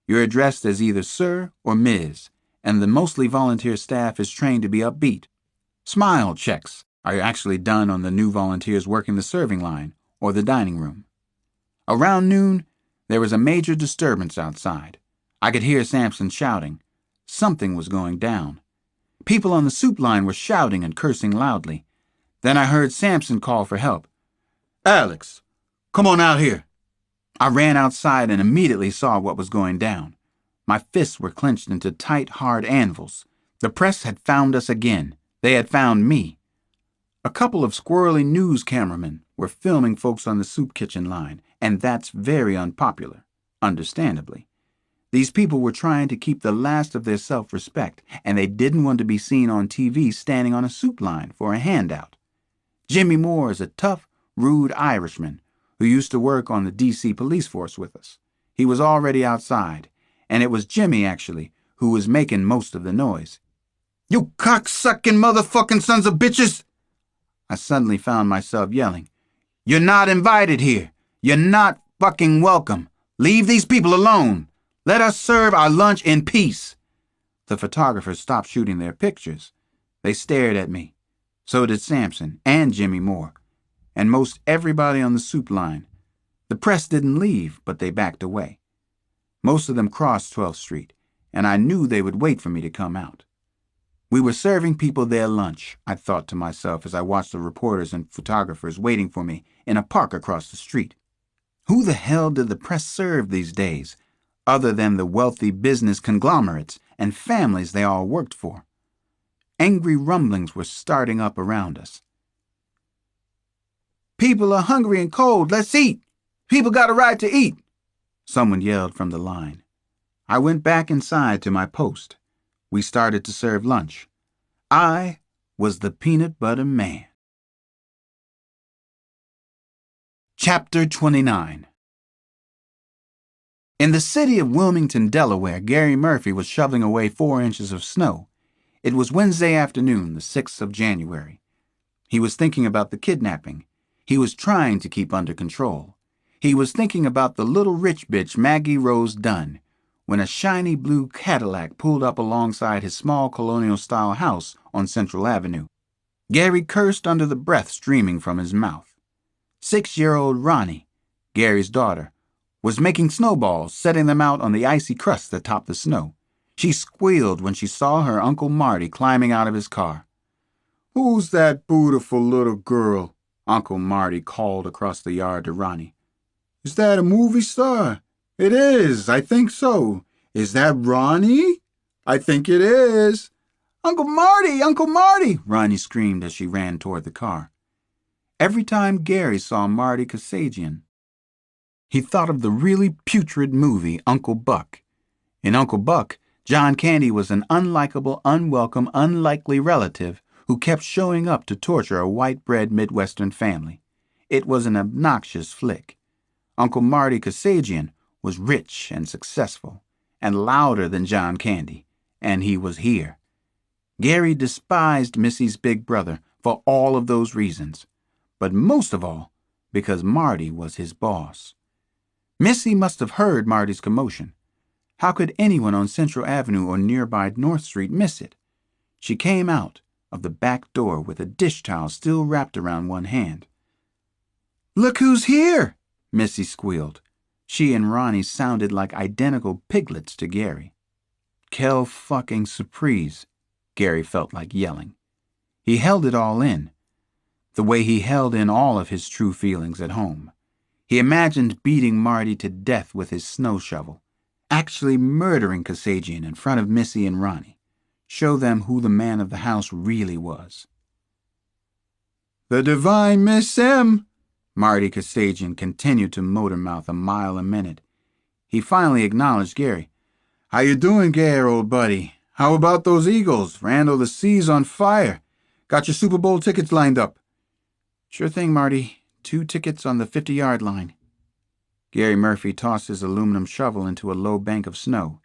You're addressed as either Sir or Ms., and the mostly volunteer staff is trained to be upbeat. Smile checks are actually done on the new volunteers working the serving line or the dining room. Around noon, there was a major disturbance outside. I could hear Samson shouting. Something was going down. People on the soup line were shouting and cursing loudly. Then I heard Samson call for help. "Alex, come on out here." I ran outside and immediately saw what was going down. My fists were clenched into tight, hard anvils. The press had found us again. They had found me. A couple of squirrely news cameramen were filming folks on the soup kitchen line, and that's very unpopular, understandably. These people were trying to keep the last of their self-respect, and they didn't want to be seen on TV standing on a soup line for a handout. Jimmy Moore is a tough, rude Irishman who used to work on the D.C. police force with us. He was already outside, and it was Jimmy, actually, who was making most of the noise. "You cocksucking motherfucking sons of bitches!" I suddenly found myself yelling. "You're not invited here. You're not fucking welcome. Leave these people alone. Let us serve our lunch in peace." The photographers stopped shooting their pictures. They stared at me. So did Sampson and Jimmy Moore, and most everybody on the soup line. The press didn't leave, but they backed away. Most of them crossed 12th Street, and I knew they would wait for me to come out. We were serving people their lunch, I thought to myself as I watched the reporters and photographers waiting for me in a park across the street. Who the hell did the press serve these days, other than the wealthy business conglomerates and families they all worked for? Angry rumblings were starting up around us. "People are hungry and cold. Let's eat. People got a right to eat," someone yelled from the line. I went back inside to my post. We started to serve lunch. I was the peanut butter man. Chapter 29. In the city of Wilmington, Delaware, Gary Murphy was shoveling away 4 inches of snow. It was Wednesday afternoon, the 6th of January. He was thinking about the kidnapping. He was trying to keep under control. He was thinking about the little rich bitch Maggie Rose Dunn, when a shiny blue Cadillac pulled up alongside his small colonial-style house on Central Avenue. Gary cursed under the breath streaming from his mouth. 6-year-old Ronnie, Gary's daughter, was making snowballs, setting them out on the icy crust that topped the snow. She squealed when she saw her Uncle Marty climbing out of his car. "Who's that beautiful little girl?" Uncle Marty called across the yard to Ronnie. "Is that a movie star?" "It is, I think so." "Is that Ronnie?" "I think it is." "Uncle Marty! Uncle Marty!" Ronnie screamed as she ran toward the car. Every time Gary saw Marty Kasajian, he thought of the really putrid movie Uncle Buck. In Uncle Buck, John Candy was an unlikable, unwelcome, unlikely relative who kept showing up to torture a white-bread Midwestern family. It was an obnoxious flick. Uncle Marty Kasajian was rich and successful, and louder than John Candy, and he was here. Gary despised Missy's big brother for all of those reasons, but most of all because Marty was his boss. Missy must have heard Marty's commotion. How could anyone on Central Avenue or nearby North Street miss it? She came out of the back door with a dish towel still wrapped around one hand. "Look who's here!" Missy squealed. She and Ronnie sounded like identical piglets to Gary. "Quelle fucking surprise," Gary felt like yelling. He held it all in, the way he held in all of his true feelings at home. He imagined beating Marty to death with his snow shovel, actually murdering Kasajian in front of Missy and Ronnie. Show them who the man of the house really was. "The divine Miss M," Marty Kasajian continued to motor-mouth a mile a minute. He finally acknowledged Gary. "How you doing, Gary, old buddy? How about those Eagles? Randall, the sea's on fire. Got your Super Bowl tickets lined up?" "Sure thing, Marty. 2 tickets on the 50-yard line." Gary Murphy tossed his aluminum shovel into a low bank of snow.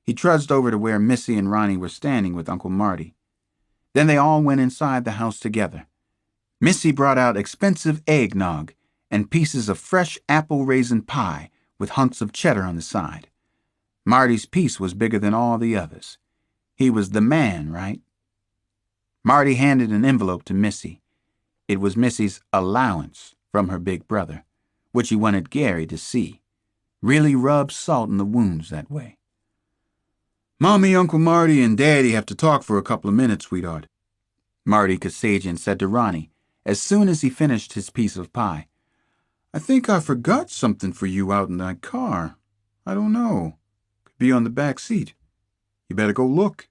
He trudged over to where Missy and Ronnie were standing with Uncle Marty. Then they all went inside the house together. Missy brought out expensive eggnog and pieces of fresh apple raisin pie with hunks of cheddar on the side. Marty's piece was bigger than all the others. He was the man, right? Marty handed an envelope to Missy. It was Missy's allowance from her big brother, which he wanted Gary to see. Really rubbed salt in the wounds that way. "Mommy, Uncle Marty, and Daddy have to talk for a couple of minutes, sweetheart," Marty Kasajian said to Ronnie as soon as he finished his piece of pie. "I think I forgot something for you out in that car. I don't know. Could be on the back seat. You better go look."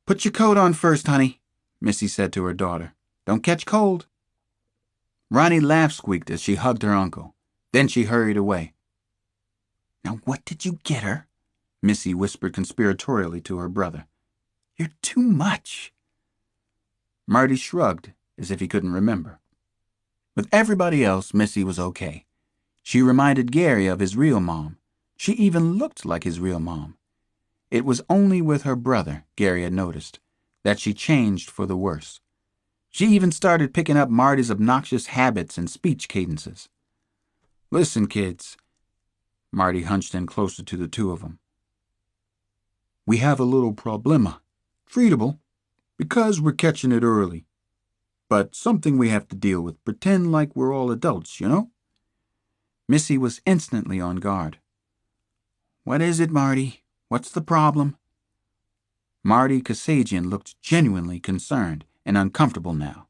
"Put your coat on first, honey," Missy said to her daughter. "Don't catch cold." Ronnie laugh-squeaked as she hugged her uncle. Then she hurried away. "Now what did you get her?" Missy whispered conspiratorially to her brother. "You're too much." Marty shrugged as if he couldn't remember. With everybody else, Missy was okay. She reminded Gary of his real mom. She even looked like his real mom. It was only with her brother, Gary had noticed, that she changed for the worse. She even started picking up Marty's obnoxious habits and speech cadences. "Listen, kids." Marty hunched in closer to the two of them. "We have a little problema. Treatable, because we're catching it early. But something we have to deal with. Pretend like we're all adults, you know?" Missy was instantly on guard. "What is it, Marty? What's the problem?" Marty Kasajian looked genuinely concerned and uncomfortable now.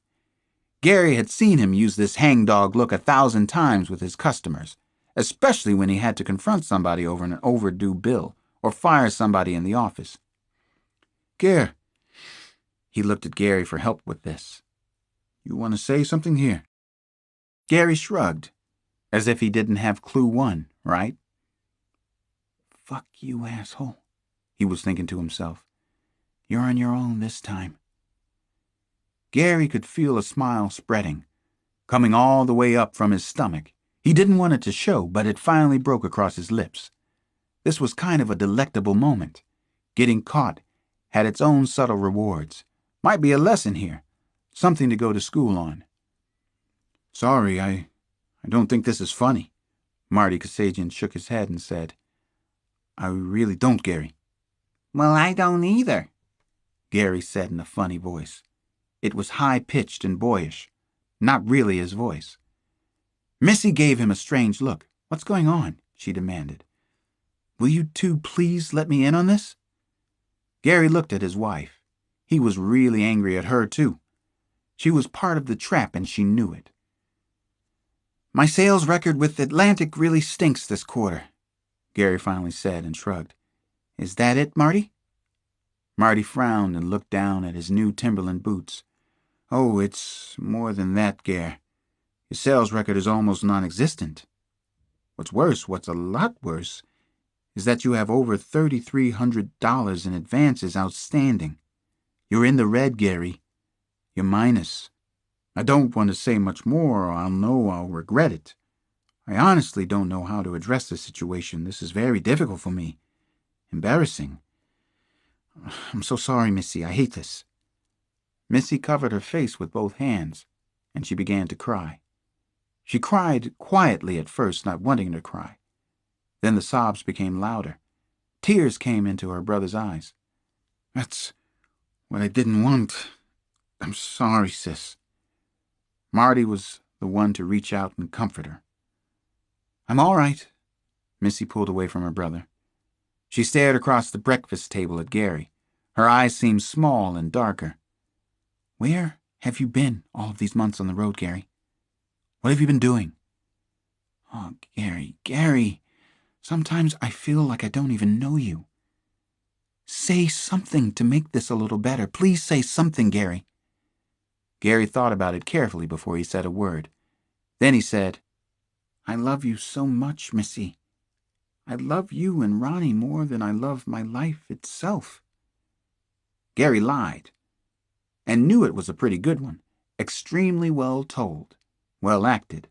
Gary had seen him use this hangdog look 1,000 times with his customers, especially when he had to confront somebody over an overdue bill or fire somebody in the office. "Gare," he looked at Gary for help with this. "You want to say something here?" Gary shrugged, as if he didn't have clue one, right? "Fuck you, asshole," he was thinking to himself. "You're on your own this time." Gary could feel a smile spreading, coming all the way up from his stomach. He didn't want it to show, but it finally broke across his lips. This was kind of a delectable moment. Getting caught had its own subtle rewards. Might be a lesson here, something to go to school on. "Sorry, I don't think this is funny." Marty Kasajian shook his head and said, "I really don't, Gary." "Well, I don't either," Gary said in a funny voice. It was high-pitched and boyish, not really his voice. Missy gave him a strange look. "What's going on?" she demanded. "Will you two please let me in on this?" Gary looked at his wife. He was really angry at her, too. She was part of the trap, and she knew it. "My sales record with Atlantic really stinks this quarter," Gary finally said and shrugged. "Is that it, Marty?" Marty frowned and looked down at his new Timberland boots. "Oh, it's more than that, Gare. Your sales record is almost non-existent. What's a lot worse, is that you have over $3,300 in advances outstanding. You're in the red, Gary. You're minus. I don't want to say much more, or I'll know I'll regret it. I honestly don't know how to address this situation. This is very difficult for me. Embarrassing. I'm so sorry, Missy. I hate this." Missy covered her face with both hands, and she began to cry. She cried quietly at first, not wanting to cry. Then the sobs became louder. Tears came into her brother's eyes. "That's what I didn't want. I'm sorry, sis." Marty was the one to reach out and comfort her. "I'm all right." Missy pulled away from her brother. She stared across the breakfast table at Gary. Her eyes seemed small and darker. "Where have you been all of these months on the road, Gary? What have you been doing?" "Oh, Gary, sometimes I feel like I don't even know you. Say something to make this a little better. Please say something, Gary." Gary thought about it carefully before he said a word. Then he said, "I love you so much, Missy. I love you and Ronnie more than I love my life itself." Gary lied, and knew it was a pretty good one, extremely well told, well acted.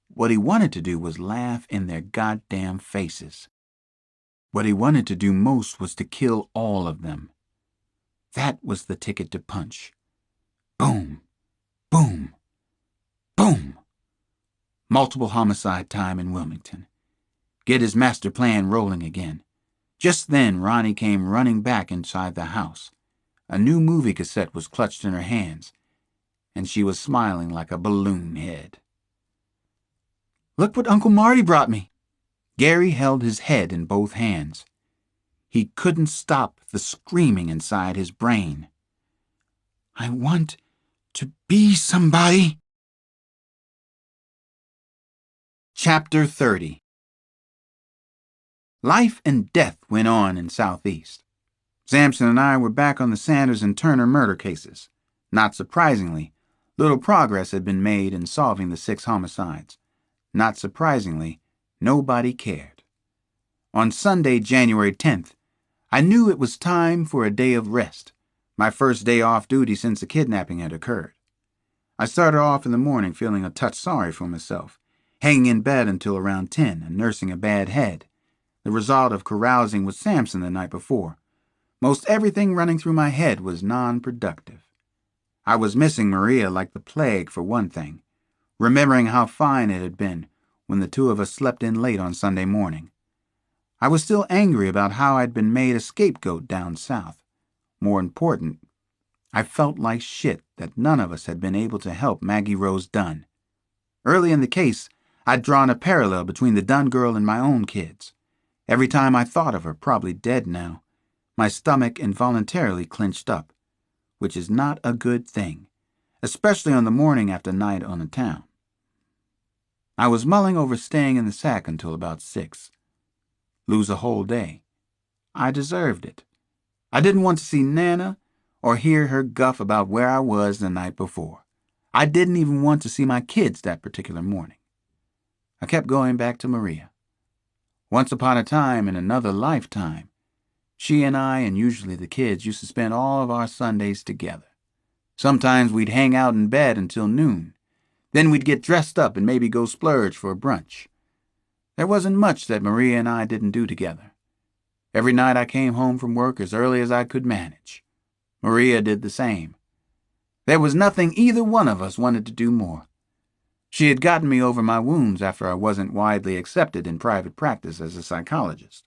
What he wanted to do was laugh in their goddamn faces. What he wanted to do most was to kill all of them. That was the ticket to punch. Boom, boom, boom. Multiple homicide time in Wilmington. Get his master plan rolling again. Just then, Ronnie came running back inside the house. A new movie cassette was clutched in her hands, and she was smiling like a balloon head. "Look what Uncle Marty brought me." Gary held his head in both hands. He couldn't stop the screaming inside his brain. "I want to be somebody." Chapter 30. Life and death went on in Southeast. Sampson and I were back on the Sanders and Turner murder cases. Not surprisingly, little progress had been made in solving the 6 homicides. Not surprisingly, nobody cared. On Sunday, January 10th, I knew it was time for a day of rest, my first day off duty since the kidnapping had occurred. I started off in the morning feeling a touch sorry for myself, hanging in bed until around 10 and nursing a bad head, the result of carousing with Samson the night before. Most everything running through my head was non-productive. I was missing Maria like the plague for one thing, remembering how fine it had been when the two of us slept in late on Sunday morning. I was still angry about how I'd been made a scapegoat down south. More important, I felt like shit that none of us had been able to help Maggie Rose Dunn. Early in the case, I'd drawn a parallel between the Dunn girl and my own kids. Every time I thought of her, probably dead now, my stomach involuntarily clenched up, which is not a good thing, especially on the morning after night on the town. I was mulling over staying in the sack until about 6. Lose a whole day. I deserved it. I didn't want to see Nana or hear her guff about where I was the night before. I didn't even want to see my kids that particular morning. I kept going back to Maria. Once upon a time, in another lifetime, she and I, and usually the kids, used to spend all of our Sundays together. Sometimes we'd hang out in bed until noon. Then we'd get dressed up and maybe go splurge for a brunch. There wasn't much that Maria and I didn't do together. Every night I came home from work as early as I could manage. Maria did the same. There was nothing either one of us wanted to do more. She had gotten me over my wounds after I wasn't widely accepted in private practice as a psychologist.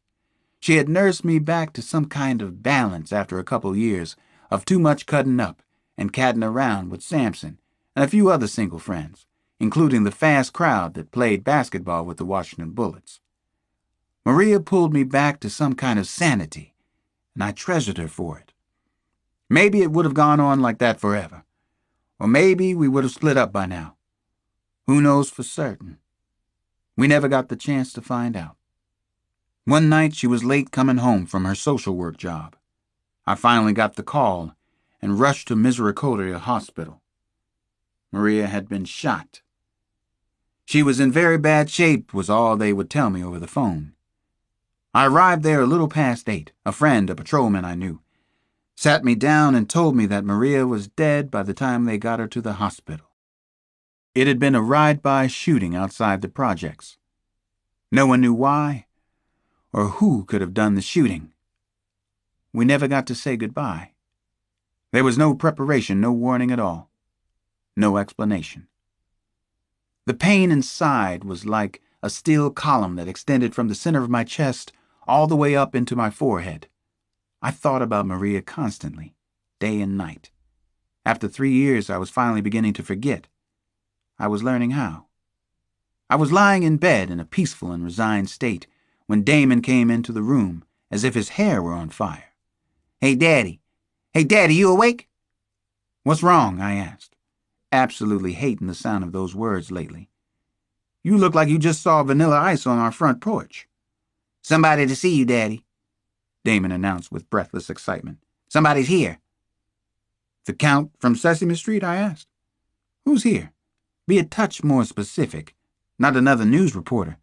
She had nursed me back to some kind of balance after a couple years of too much cutting up and catting around with Samson and a few other single friends, including the fast crowd that played basketball with the Washington Bullets. Maria pulled me back to some kind of sanity, and I treasured her for it. Maybe it would have gone on like that forever, or maybe we would have split up by now. Who knows for certain? We never got the chance to find out. One night she was late coming home from her social work job. I finally got the call and rushed to Misericordia Hospital. Maria had been shot. She was in very bad shape, was all they would tell me over the phone. I arrived there a little past 8. A friend, a patrolman I knew, sat me down and told me that Maria was dead by the time they got her to the hospital. It had been a ride-by shooting outside the projects. No one knew why or who could have done the shooting. We never got to say goodbye. There was no preparation, no warning at all. No explanation. The pain inside was like a steel column that extended from the center of my chest all the way up into my forehead. I thought about Maria constantly, day and night. After 3 years, I was finally beginning to forget. I was learning how. I was lying in bed in a peaceful and resigned state when Damon came into the room as if his hair were on fire. Hey, Daddy, you awake?" "What's wrong?" I asked, absolutely hating the sound of those words lately. "You look like you just saw Vanilla Ice on our front porch." "Somebody to see you, Daddy," Damon announced with breathless excitement. "Somebody's here." "The Count from Sesame Street?" I asked. "Who's here? Be a touch more specific. Not another news reporter.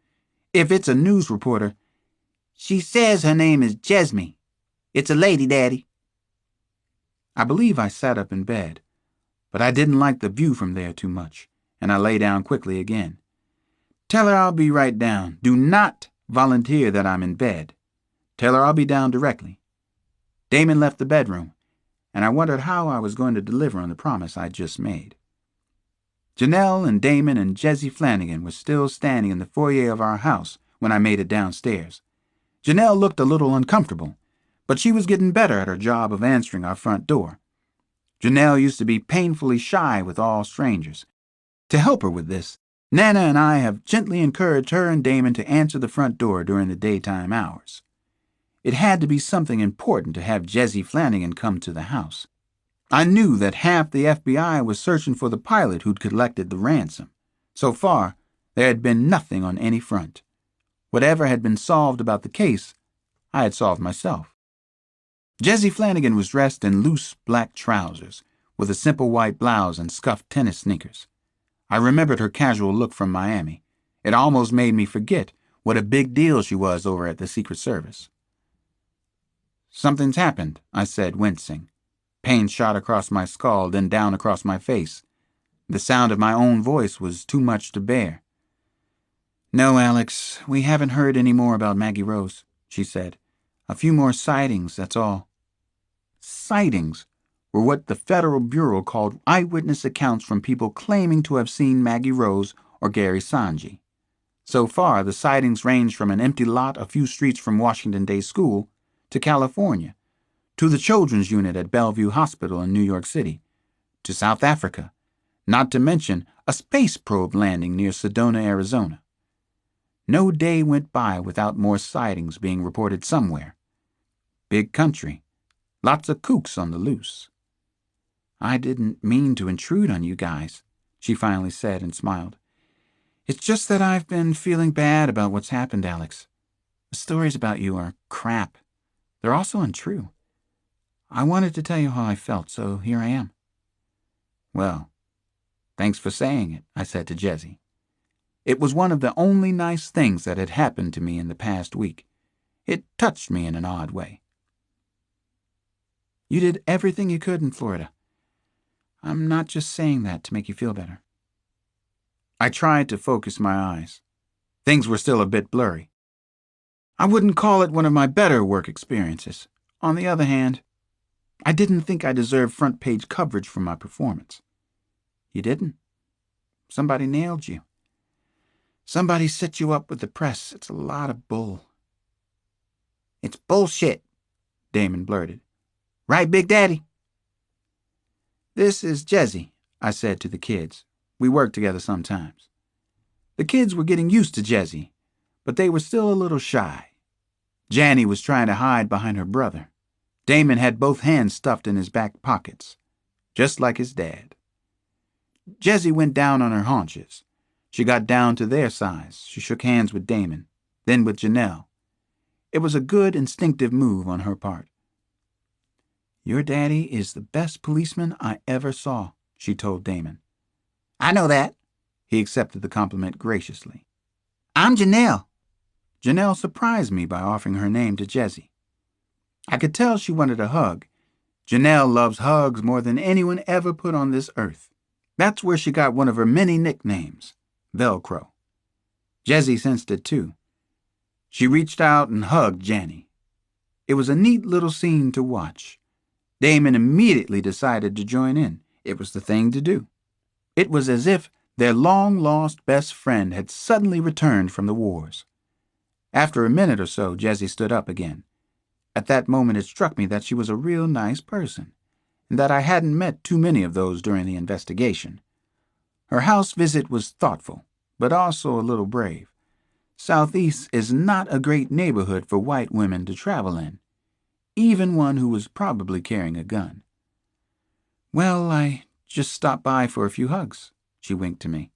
If it's a news reporter..." "She says her name is Jesme. It's a lady, Daddy." I believe I sat up in bed, but I didn't like the view from there too much, and I lay down quickly again. "Tell her I'll be right down. Do not volunteer that I'm in bed. Tell her I'll be down directly." Damon left the bedroom, and I wondered how I was going to deliver on the promise I'd just made. Janelle and Damon and Jessie Flanagan were still standing in the foyer of our house when I made it downstairs. Janelle looked a little uncomfortable, but she was getting better at her job of answering our front door. Janelle used to be painfully shy with all strangers. To help her with this, Nana and I have gently encouraged her and Damon to answer the front door during the daytime hours. It had to be something important to have Jessie Flanagan come to the house. I knew that half the FBI was searching for the pilot who'd collected the ransom. So far, there had been nothing on any front. Whatever had been solved about the case, I had solved myself. Jessie Flanagan was dressed in loose black trousers, with a simple white blouse and scuffed tennis sneakers. I remembered her casual look from Miami. It almost made me forget what a big deal she was over at the Secret Service. "Something's happened," I said, wincing. Pain shot across my skull, then down across my face. The sound of my own voice was too much to bear. "No, Alex, we haven't heard any more about Maggie Rose," she said. "A few more sightings, that's all." Sightings were what the Federal Bureau called eyewitness accounts from people claiming to have seen Maggie Rose or Gary Sanji. So far, the sightings ranged from an empty lot a few streets from Washington Day School to California, to the children's unit at Bellevue Hospital in New York City, to South Africa, not to mention a space probe landing near Sedona, Arizona. No day went by without more sightings being reported somewhere. Big country. Lots of kooks on the loose. "I didn't mean to intrude on you guys," she finally said and smiled. "It's just that I've been feeling bad about what's happened, Alex. The stories about you are crap. They're also untrue. I wanted to tell you how I felt, so here I am." "Well, thanks for saying it," I said to Jessie. It was one of the only nice things that had happened to me in the past week. It touched me in an odd way. "You did everything you could in Florida. I'm not just saying that to make you feel better." I tried to focus my eyes. Things were still a bit blurry. "I wouldn't call it one of my better work experiences. On the other hand, I didn't think I deserved front-page coverage for my performance." "You didn't? Somebody nailed you. Somebody set you up with the press. It's a lot of bull." "It's bullshit," Damon blurted. "Right, Big Daddy?" "This is Jessie," I said to the kids. We worked together sometimes. The kids were getting used to Jessie, but they were still a little shy. Janny was trying to hide behind her brother. Damon had both hands stuffed in his back pockets, just like his dad. Jessie went down on her haunches. She got down to their size. She shook hands with Damon, then with Janelle. It was a good, instinctive move on her part. "Your daddy is the best policeman I ever saw," she told Damon. "I know that." He accepted the compliment graciously. "I'm Janelle." Janelle surprised me by offering her name to Jessie. I could tell she wanted a hug. Janelle loves hugs more than anyone ever put on this earth. That's where she got one of her many nicknames, Velcro. Jessie sensed it too. She reached out and hugged Janny. It was a neat little scene to watch. Damon immediately decided to join in. It was the thing to do. It was as if their long-lost best friend had suddenly returned from the wars. After a minute or so, Jessie stood up again. At that moment it struck me that she was a real nice person, and that I hadn't met too many of those during the investigation. Her house visit was thoughtful, but also a little brave. Southeast is not a great neighborhood for white women to travel in, even one who was probably carrying a gun. "Well, I just stopped by for a few hugs," she winked to me.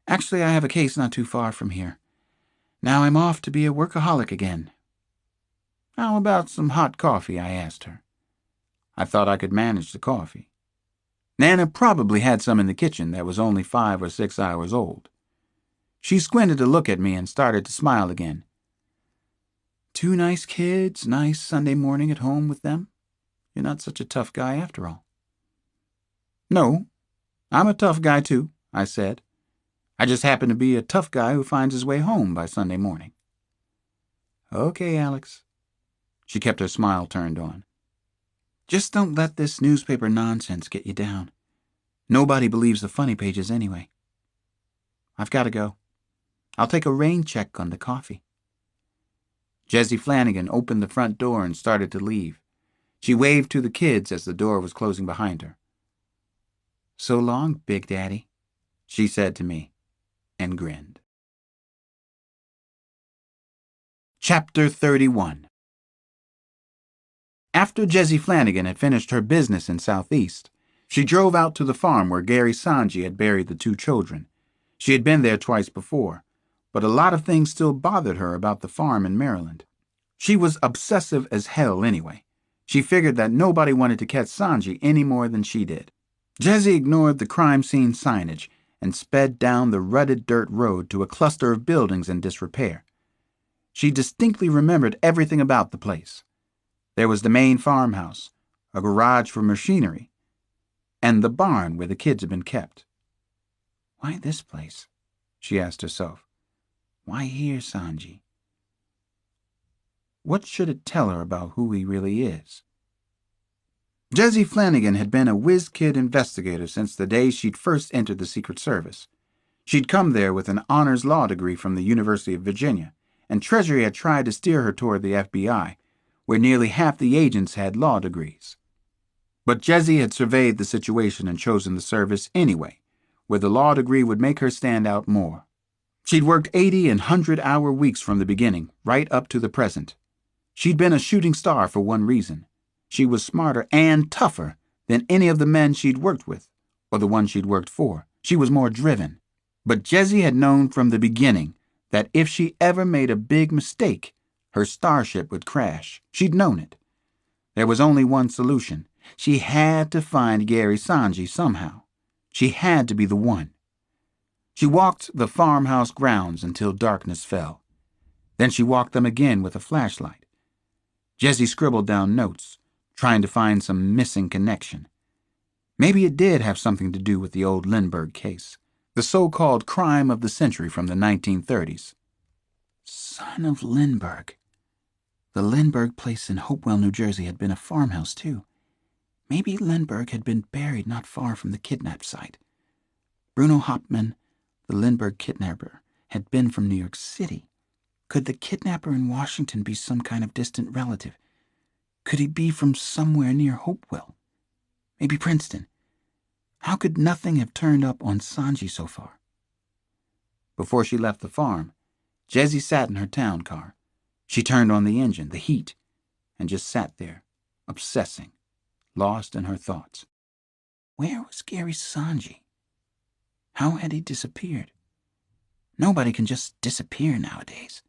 "Actually, I have a case not too far from here. Now I'm off to be a workaholic again." "How about some hot coffee?" I asked her. I thought I could manage the coffee. Nana probably had some in the kitchen that was only 5 or 6 hours old. She squinted to look at me and started to smile again. "Two nice kids, nice Sunday morning at home with them. You're not such a tough guy after all." "No, I'm a tough guy too," I said. "I just happen to be a tough guy who finds his way home by Sunday morning." "Okay, Alex." She kept her smile turned on. "Just don't let this newspaper nonsense get you down. Nobody believes the funny pages anyway. I've got to go. I'll take a rain check on the coffee." Jessie Flanagan opened the front door and started to leave. She waved to the kids as the door was closing behind her. "So long, Big Daddy," she said to me, and grinned. Chapter 31. After Jessie Flanagan had finished her business in Southeast, she drove out to the farm where Gary Sanji had buried the 2 children. She had been there twice before, but a lot of things still bothered her about the farm in Maryland. She was obsessive as hell anyway. She figured that nobody wanted to catch Sanji any more than she did. Jessie ignored the crime scene signage and sped down the rutted dirt road to a cluster of buildings in disrepair. She distinctly remembered everything about the place. There was the main farmhouse, a garage for machinery, and the barn where the kids had been kept. Why this place? She asked herself. Why here, Sanji? What should it tell her about who he really is? Jessie Flanagan had been a whiz-kid investigator since the day she'd first entered the Secret Service. She'd come there with an honors law degree from the University of Virginia, and Treasury had tried to steer her toward the FBI, where nearly half the agents had law degrees. But Jessie had surveyed the situation and chosen the service anyway, where the law degree would make her stand out more. She'd worked 80 and 100-hour weeks from the beginning, right up to the present. She'd been a shooting star for one reason. She was smarter and tougher than any of the men she'd worked with, or the ones she'd worked for. She was more driven. But Jessie had known from the beginning that if she ever made a big mistake, her starship would crash. She'd known it. There was only one solution. She had to find Gary Sanji somehow. She had to be the one. She walked the farmhouse grounds until darkness fell. Then she walked them again with a flashlight. Jessie scribbled down notes, trying to find some missing connection. Maybe it did have something to do with the old Lindbergh case, the so-called crime of the century from the 1930s. Son of Lindbergh. The Lindbergh place in Hopewell, New Jersey had been a farmhouse, too. Maybe Lindbergh had been buried not far from the kidnap site. Bruno Hauptmann, the Lindbergh kidnapper, had been from New York City. Could the kidnapper in Washington be some kind of distant relative? Could he be from somewhere near Hopewell? Maybe Princeton. How could nothing have turned up on Sanji so far? Before she left the farm, Jessie sat in her town car. She turned on the engine, the heat, and just sat there, obsessing, lost in her thoughts. Where was Gary Sanji? How had he disappeared? Nobody can just disappear nowadays.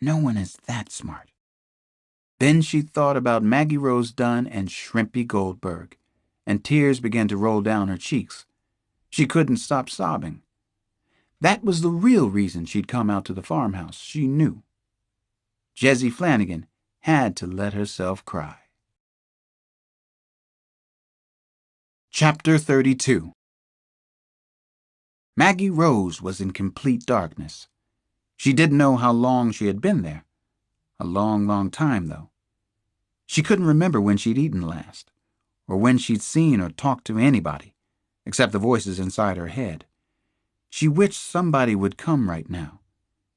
No one is that smart. Then she thought about Maggie Rose Dunn and Shrimpy Goldberg, and tears began to roll down her cheeks. She couldn't stop sobbing. That was the real reason she'd come out to the farmhouse, she knew. Jessie Flanagan had to let herself cry. Chapter 32. Maggie Rose was in complete darkness. She didn't know how long she had been there. A long, long time, though. She couldn't remember when she'd eaten last, or when she'd seen or talked to anybody, except the voices inside her head. She wished somebody would come right now.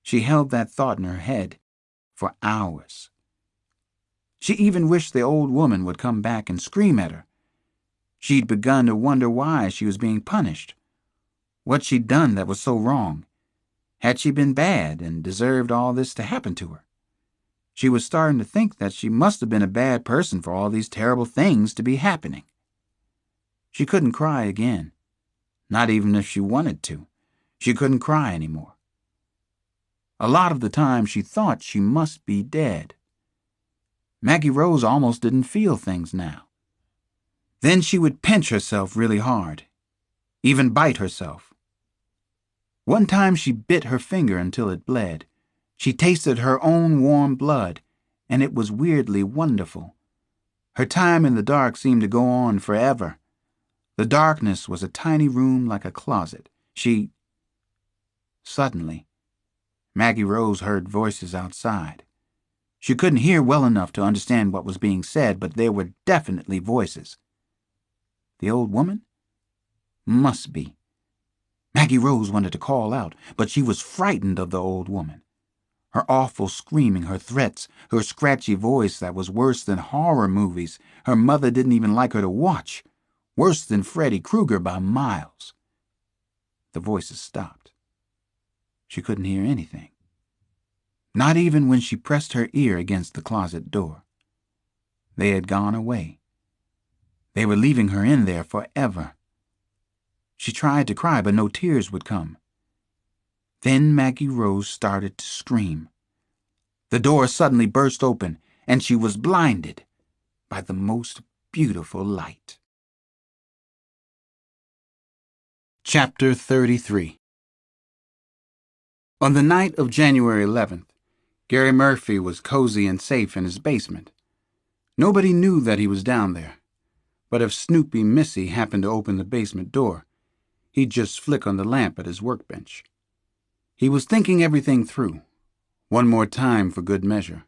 She held that thought in her head for hours. She even wished the old woman would come back and scream at her. She'd begun to wonder why she was being punished. What she'd done that was so wrong. Had she been bad and deserved all this to happen to her? She was starting to think that she must have been a bad person for all these terrible things to be happening. She couldn't cry again. Not even if she wanted to. She couldn't cry anymore. A lot of the time she thought she must be dead. Maggie Rose almost didn't feel things now. Then she would pinch herself really hard, even bite herself. One time she bit her finger until it bled. She tasted her own warm blood, and it was weirdly wonderful. Her time in the dark seemed to go on forever. The darkness was a tiny room like a closet. Suddenly, Maggie Rose heard voices outside. She couldn't hear well enough to understand what was being said, but there were definitely voices. The old woman? Must be. Maggie Rose wanted to call out, but she was frightened of the old woman. Her awful screaming, her threats, her scratchy voice that was worse than horror movies. Her mother didn't even like her to watch. Worse than Freddy Krueger by miles. The voices stopped. She couldn't hear anything. Not even when she pressed her ear against the closet door. They had gone away. They were leaving her in there forever. She tried to cry, but no tears would come. Then Maggie Rose started to scream. The door suddenly burst open, and she was blinded by the most beautiful light. Chapter 33. On the night of January 11th, Gary Murphy was cozy and safe in his basement. Nobody knew that he was down there, But if Snoopy Missy happened to open the basement door, he'd just flick on the lamp at his workbench. He was thinking everything through, one more time for good measure.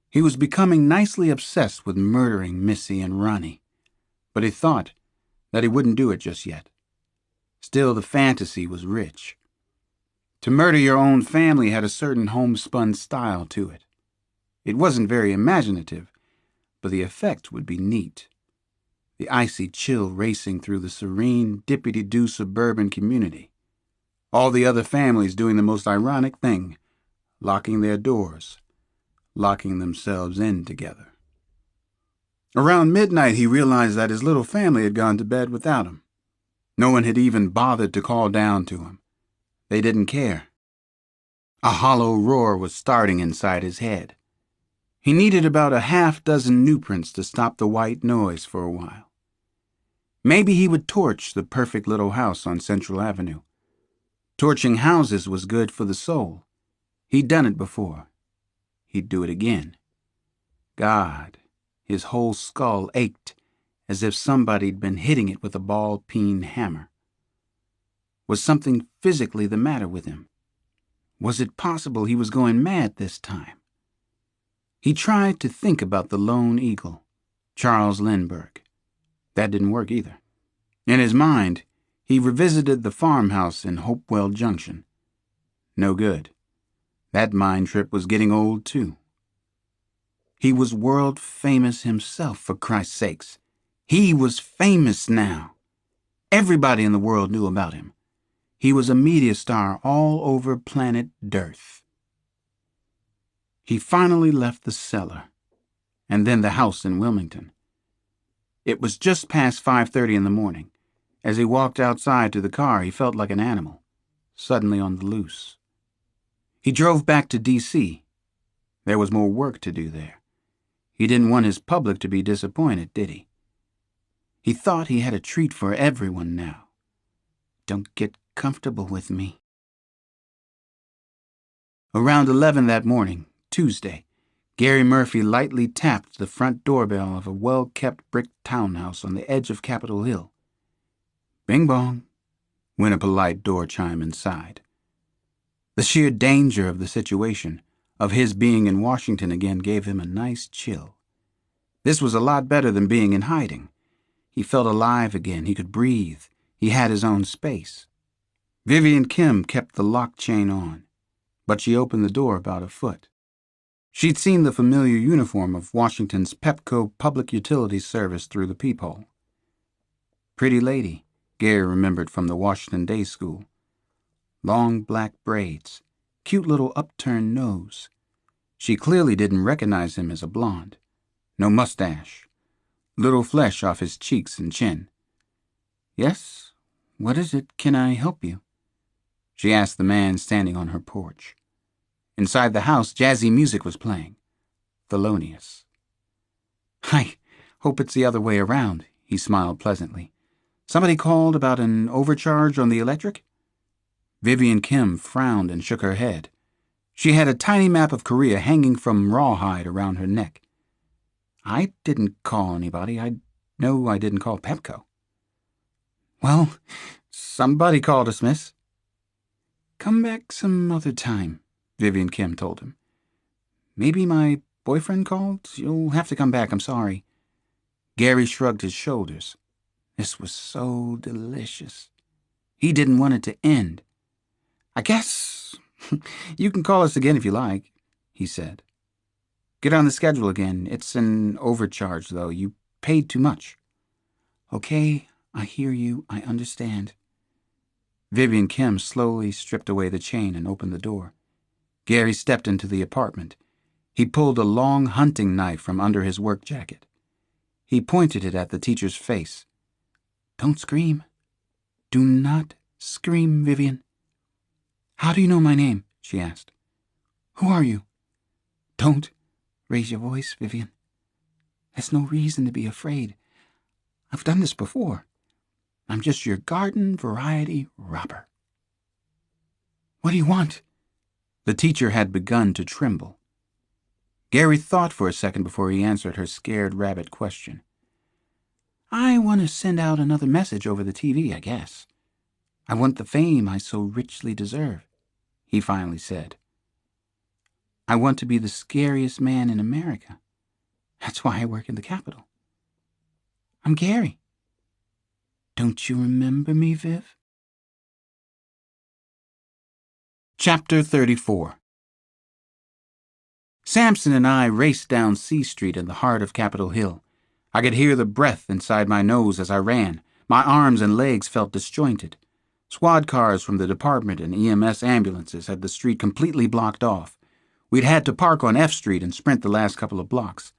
He was becoming nicely obsessed with murdering Missy and Ronnie, but he thought that he wouldn't do it just yet. Still, the fantasy was rich. To murder your own family had a certain homespun style to it. It wasn't very imaginative, but the effect would be neat. The icy chill racing through the serene, dippity-doo suburban community. All the other families doing the most ironic thing, locking their doors, locking themselves in together. Around midnight, he realized that his little family had gone to bed without him. No one had even bothered to call down to him. They didn't care. A hollow roar was starting inside his head. He needed about a half-dozen newprints to stop the white noise for a while. Maybe he would torch the perfect little house on Central Avenue. Torching houses was good for the soul. He'd done it before. He'd do it again. God, his whole skull ached as if somebody'd been hitting it with a ball-peen hammer. Was something physically the matter with him? Was it possible he was going mad this time? He tried to think about the lone eagle, Charles Lindbergh. That didn't work either. In his mind, he revisited the farmhouse in Hopewell Junction. No good. That mind trip was getting old, too. He was world famous himself, for Christ's sakes. He was famous now. Everybody in the world knew about him. He was a media star all over planet Dearth. He finally left the cellar, and then the house in Wilmington. It was just past 5:30 in the morning. As he walked outside to the car, he felt like an animal, suddenly on the loose. He drove back to D.C. There was more work to do there. He didn't want his public to be disappointed, did he? He thought he had a treat for everyone now. Don't get comfortable with me. Around 11 that morning, Tuesday, Gary Murphy lightly tapped the front doorbell of a well-kept brick townhouse on the edge of Capitol Hill. Bing bong, went a polite door chime inside. The sheer danger of the situation, of his being in Washington again, gave him a nice chill. This was a lot better than being in hiding. He felt alive again. He could breathe. He had his own space. Vivian Kim kept the lock chain on, but she opened the door about a foot. She'd seen the familiar uniform of Washington's Pepco Public Utilities Service through the peephole. Pretty lady, Gary remembered from the Washington Day School. Long black braids, cute little upturned nose. She clearly didn't recognize him as a blonde. No mustache. Little flesh off his cheeks and chin. "Yes? What is it? Can I help you?" she asked the man standing on her porch. Inside the house, jazzy music was playing. Thelonious. "I hope it's the other way around," he smiled pleasantly. "Somebody called about an overcharge on the electric?" Vivian Kim frowned and shook her head. She had a tiny map of Korea hanging from rawhide around her neck. "I didn't call anybody. I didn't call Pepco." "Well, somebody called us, miss." "Come back some other time," Vivian Kim told him. "Maybe my boyfriend called? You'll have to come back, I'm sorry." Gary shrugged his shoulders. This was so delicious. He didn't want it to end. "I guess you can call us again if you like," he said. "Get on the schedule again. It's an overcharge, though. You paid too much." "Okay, I hear you. I understand." Vivian Kim slowly stripped away the chain and opened the door. Gary stepped into the apartment. He pulled a long hunting knife from under his work jacket. He pointed it at the teacher's face. "Don't scream. Do not scream, Vivian." "How do you know my name?" she asked. "Who are you?" "Don't raise your voice, Vivian. There's no reason to be afraid. I've done this before. I'm just your garden variety robber." "What do you want?" The teacher had begun to tremble. Gary thought for a second before he answered her scared rabbit question. I want to send out another message over the TV, I guess. I want the fame I so richly deserve, he finally said. I want to be the scariest man in America. That's why I work in the Capitol. I'm Gary. Don't you remember me, Viv? Chapter 34. Samson and I raced down C Street in the heart of Capitol Hill. I could hear the breath inside my nose as I ran. My arms and legs felt disjointed. Squad cars from the department and EMS ambulances had the street completely blocked off. We'd had to park on F Street and sprint the last couple of blocks.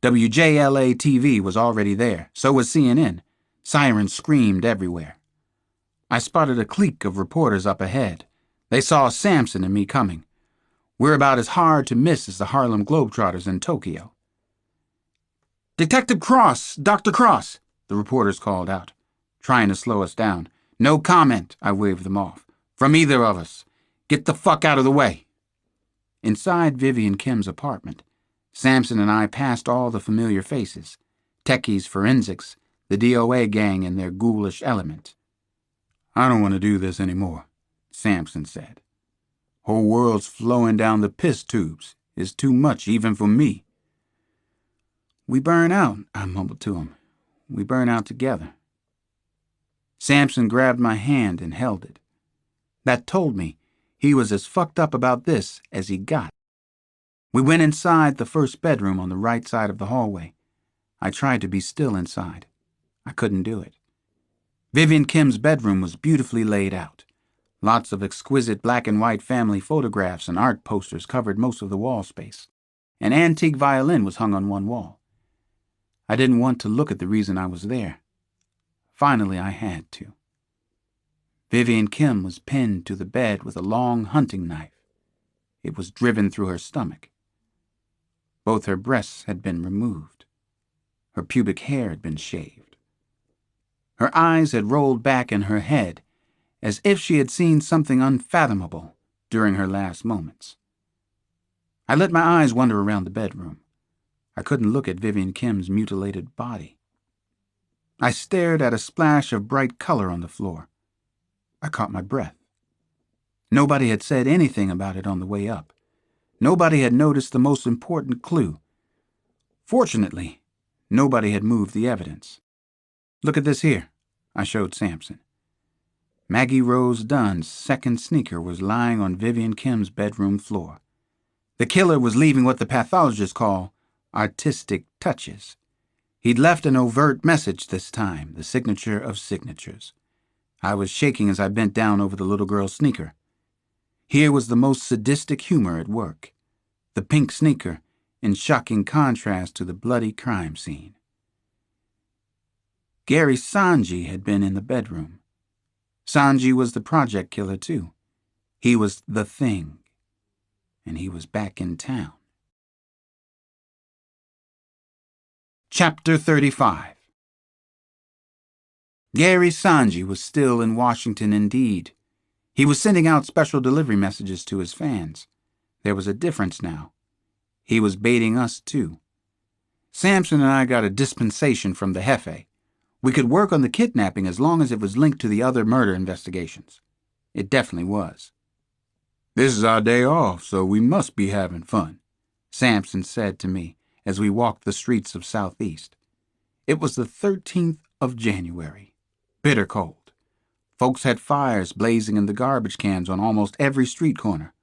WJLA-TV was already there, so was CNN. Sirens screamed everywhere. I spotted a clique of reporters up ahead. They saw Samson and me coming. We're about as hard to miss as the Harlem Globetrotters in Tokyo. "Detective Cross! Dr. Cross!" the reporters called out, trying to slow us down. "No comment," I waved them off. "From either of us. Get the fuck out of the way." Inside Vivian Kim's apartment, Samson and I passed all the familiar faces. Techies Forensics, the DOA gang in their ghoulish element. "I don't want to do this anymore," Samson said. "Whole world's flowing down the piss tubes. It's too much even for me." "We burn out," I mumbled to him. "We burn out together." Samson grabbed my hand and held it. That told me he was as fucked up about this as he got. We went inside the first bedroom on the right side of the hallway. I tried to be still inside. I couldn't do it. Vivian Kim's bedroom was beautifully laid out. Lots of exquisite black and white family photographs and art posters covered most of the wall space. An antique violin was hung on one wall. I didn't want to look at the reason I was there. Finally, I had to. Vivian Kim was pinned to the bed with a long hunting knife. It was driven through her stomach. Both her breasts had been removed. Her pubic hair had been shaved. Her eyes had rolled back in her head, as if she had seen something unfathomable during her last moments. I let my eyes wander around the bedroom. I couldn't look at Vivian Kim's mutilated body. I stared at a splash of bright color on the floor. I caught my breath. Nobody had said anything about it on the way up. Nobody had noticed the most important clue. Fortunately, nobody had moved the evidence. "Look at this here," I showed Samson. Maggie Rose Dunn's second sneaker was lying on Vivian Kim's bedroom floor. The killer was leaving what the pathologists call artistic touches. He'd left an overt message this time, the signature of signatures. I was shaking as I bent down over the little girl's sneaker. Here was the most sadistic humor at work. The pink sneaker, in shocking contrast to the bloody crime scene. Gary Sanji had been in the bedroom. Sanji was the project killer, too. He was the thing. And he was back in town. Chapter 35. Gary Sanji was still in Washington indeed. He was sending out special delivery messages to his fans. There was a difference now. He was baiting us, too. Samson and I got a dispensation from the Jefe. We could work on the kidnapping as long as it was linked to the other murder investigations. It definitely was. "This is our day off, so we must be having fun," Samson said to me as we walked the streets of Southeast. It was the 13th of January. Bitter cold. Folks had fires blazing in the garbage cans on almost every street corner.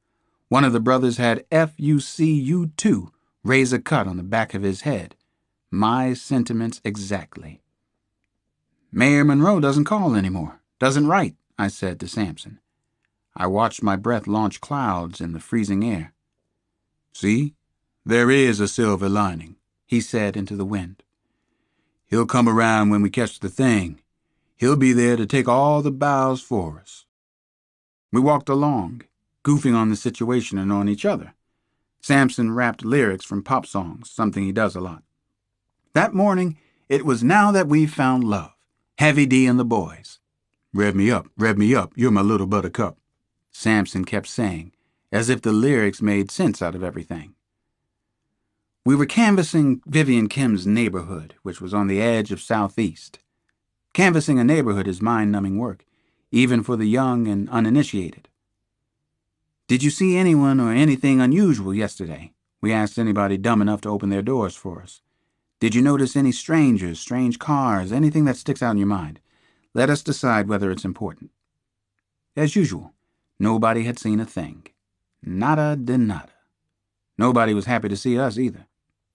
One of the brothers had FUCU2 raise a cut on the back of his head. My sentiments exactly. "Mayor Monroe doesn't call anymore, doesn't write," I said to Samson. I watched my breath launch clouds in the freezing air. "See, there is a silver lining," he said into the wind. "He'll come around when we catch the thing. He'll be there to take all the bows for us." We walked along, goofing on the situation and on each other. Samson rapped lyrics from pop songs, something he does a lot. That morning, it was "Now That We've Found Love," Heavy D and the Boys. Rev me up, you're my little buttercup," Samson kept saying, as if the lyrics made sense out of everything. We were canvassing Vivian Kim's neighborhood, which was on the edge of Southeast. Canvassing a neighborhood is mind-numbing work, even for the young and uninitiated. Did you see anyone or anything unusual yesterday? We asked anybody dumb enough to open their doors for us. Did you notice any strangers, strange cars, anything that sticks out in your mind? Let us decide whether it's important. As usual, nobody had seen a thing. Nada de nada. Nobody was happy to see us either,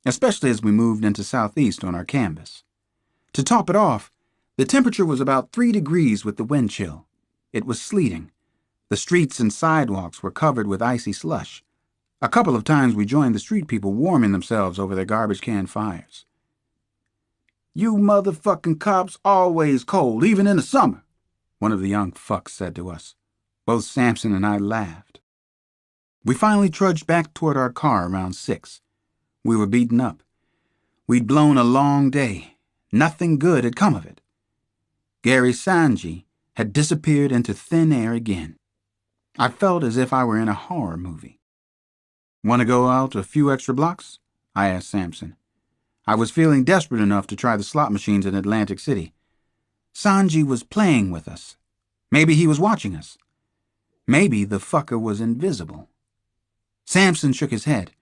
especially as we moved into Southeast on our canvas. To top it off, the temperature was about 3 degrees with the wind chill. It was sleeting. The streets and sidewalks were covered with icy slush. A couple of times we joined the street people warming themselves over their garbage can fires. "You motherfucking cops always cold, even in the summer," one of the young fucks said to us. Both Samson and I laughed. We finally trudged back toward our car around 6. We were beaten up. We'd blown a long day. Nothing good had come of it. Gary Sanji had disappeared into thin air again. I felt as if I were in a horror movie. "Want to go out a few extra blocks?" I asked Samson. I was feeling desperate enough to try the slot machines in Atlantic City. Sanji was playing with us. Maybe he was watching us. Maybe the fucker was invisible. Samson shook his head.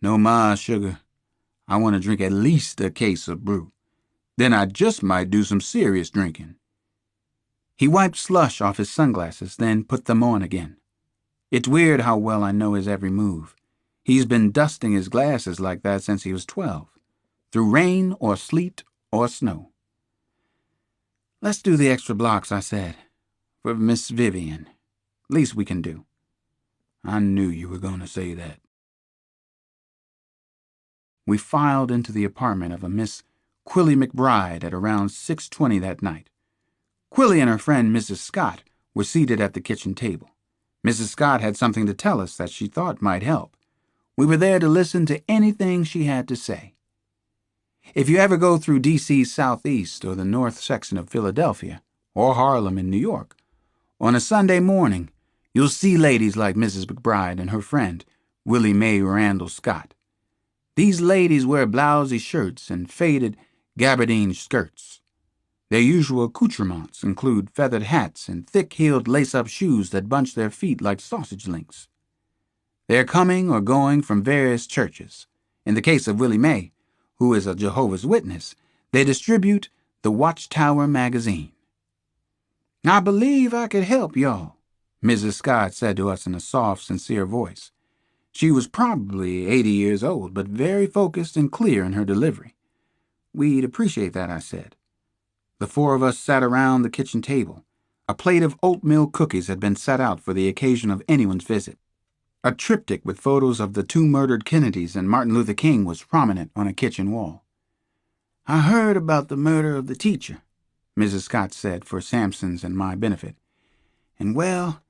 "No ma, sugar. I want to drink at least a case of brew. Then I just might do some serious drinking." He wiped slush off his sunglasses, then put them on again. It's weird how well I know his every move. He's been dusting his glasses like that since he was 12. Through rain or sleet or snow. "Let's do the extra blocks," I said. "For Miss Vivian. Least we can do." I knew you were going to say that. We filed into the apartment of a Miss Quilly McBride at around 6:20 that night. Quilly and her friend Mrs. Scott were seated at the kitchen table. Mrs. Scott had something to tell us that she thought might help. We were there to listen to anything she had to say. If you ever go through D.C.'s Southeast or the north section of Philadelphia or Harlem in New York, on a Sunday morning, you'll see ladies like Mrs. McBride and her friend, Willie Mae Randall Scott. These ladies wear blousy shirts and faded gabardine skirts. Their usual accoutrements include feathered hats and thick-heeled lace-up shoes that bunch their feet like sausage links. They're coming or going from various churches. In the case of Willie Mae, who is a Jehovah's Witness, they distribute the Watchtower magazine. "I believe I could help y'all," Mrs. Scott said to us in a soft, sincere voice. She was probably 80 years old, but very focused and clear in her delivery. "We'd appreciate that," I said. The 4 of us sat around the kitchen table. A plate of oatmeal cookies had been set out for the occasion of anyone's visit. A triptych with photos of the 2 murdered Kennedys and Martin Luther King was prominent on a kitchen wall. "I heard about the murder of the teacher," Mrs. Scott said for Samson's and my benefit. "And, well,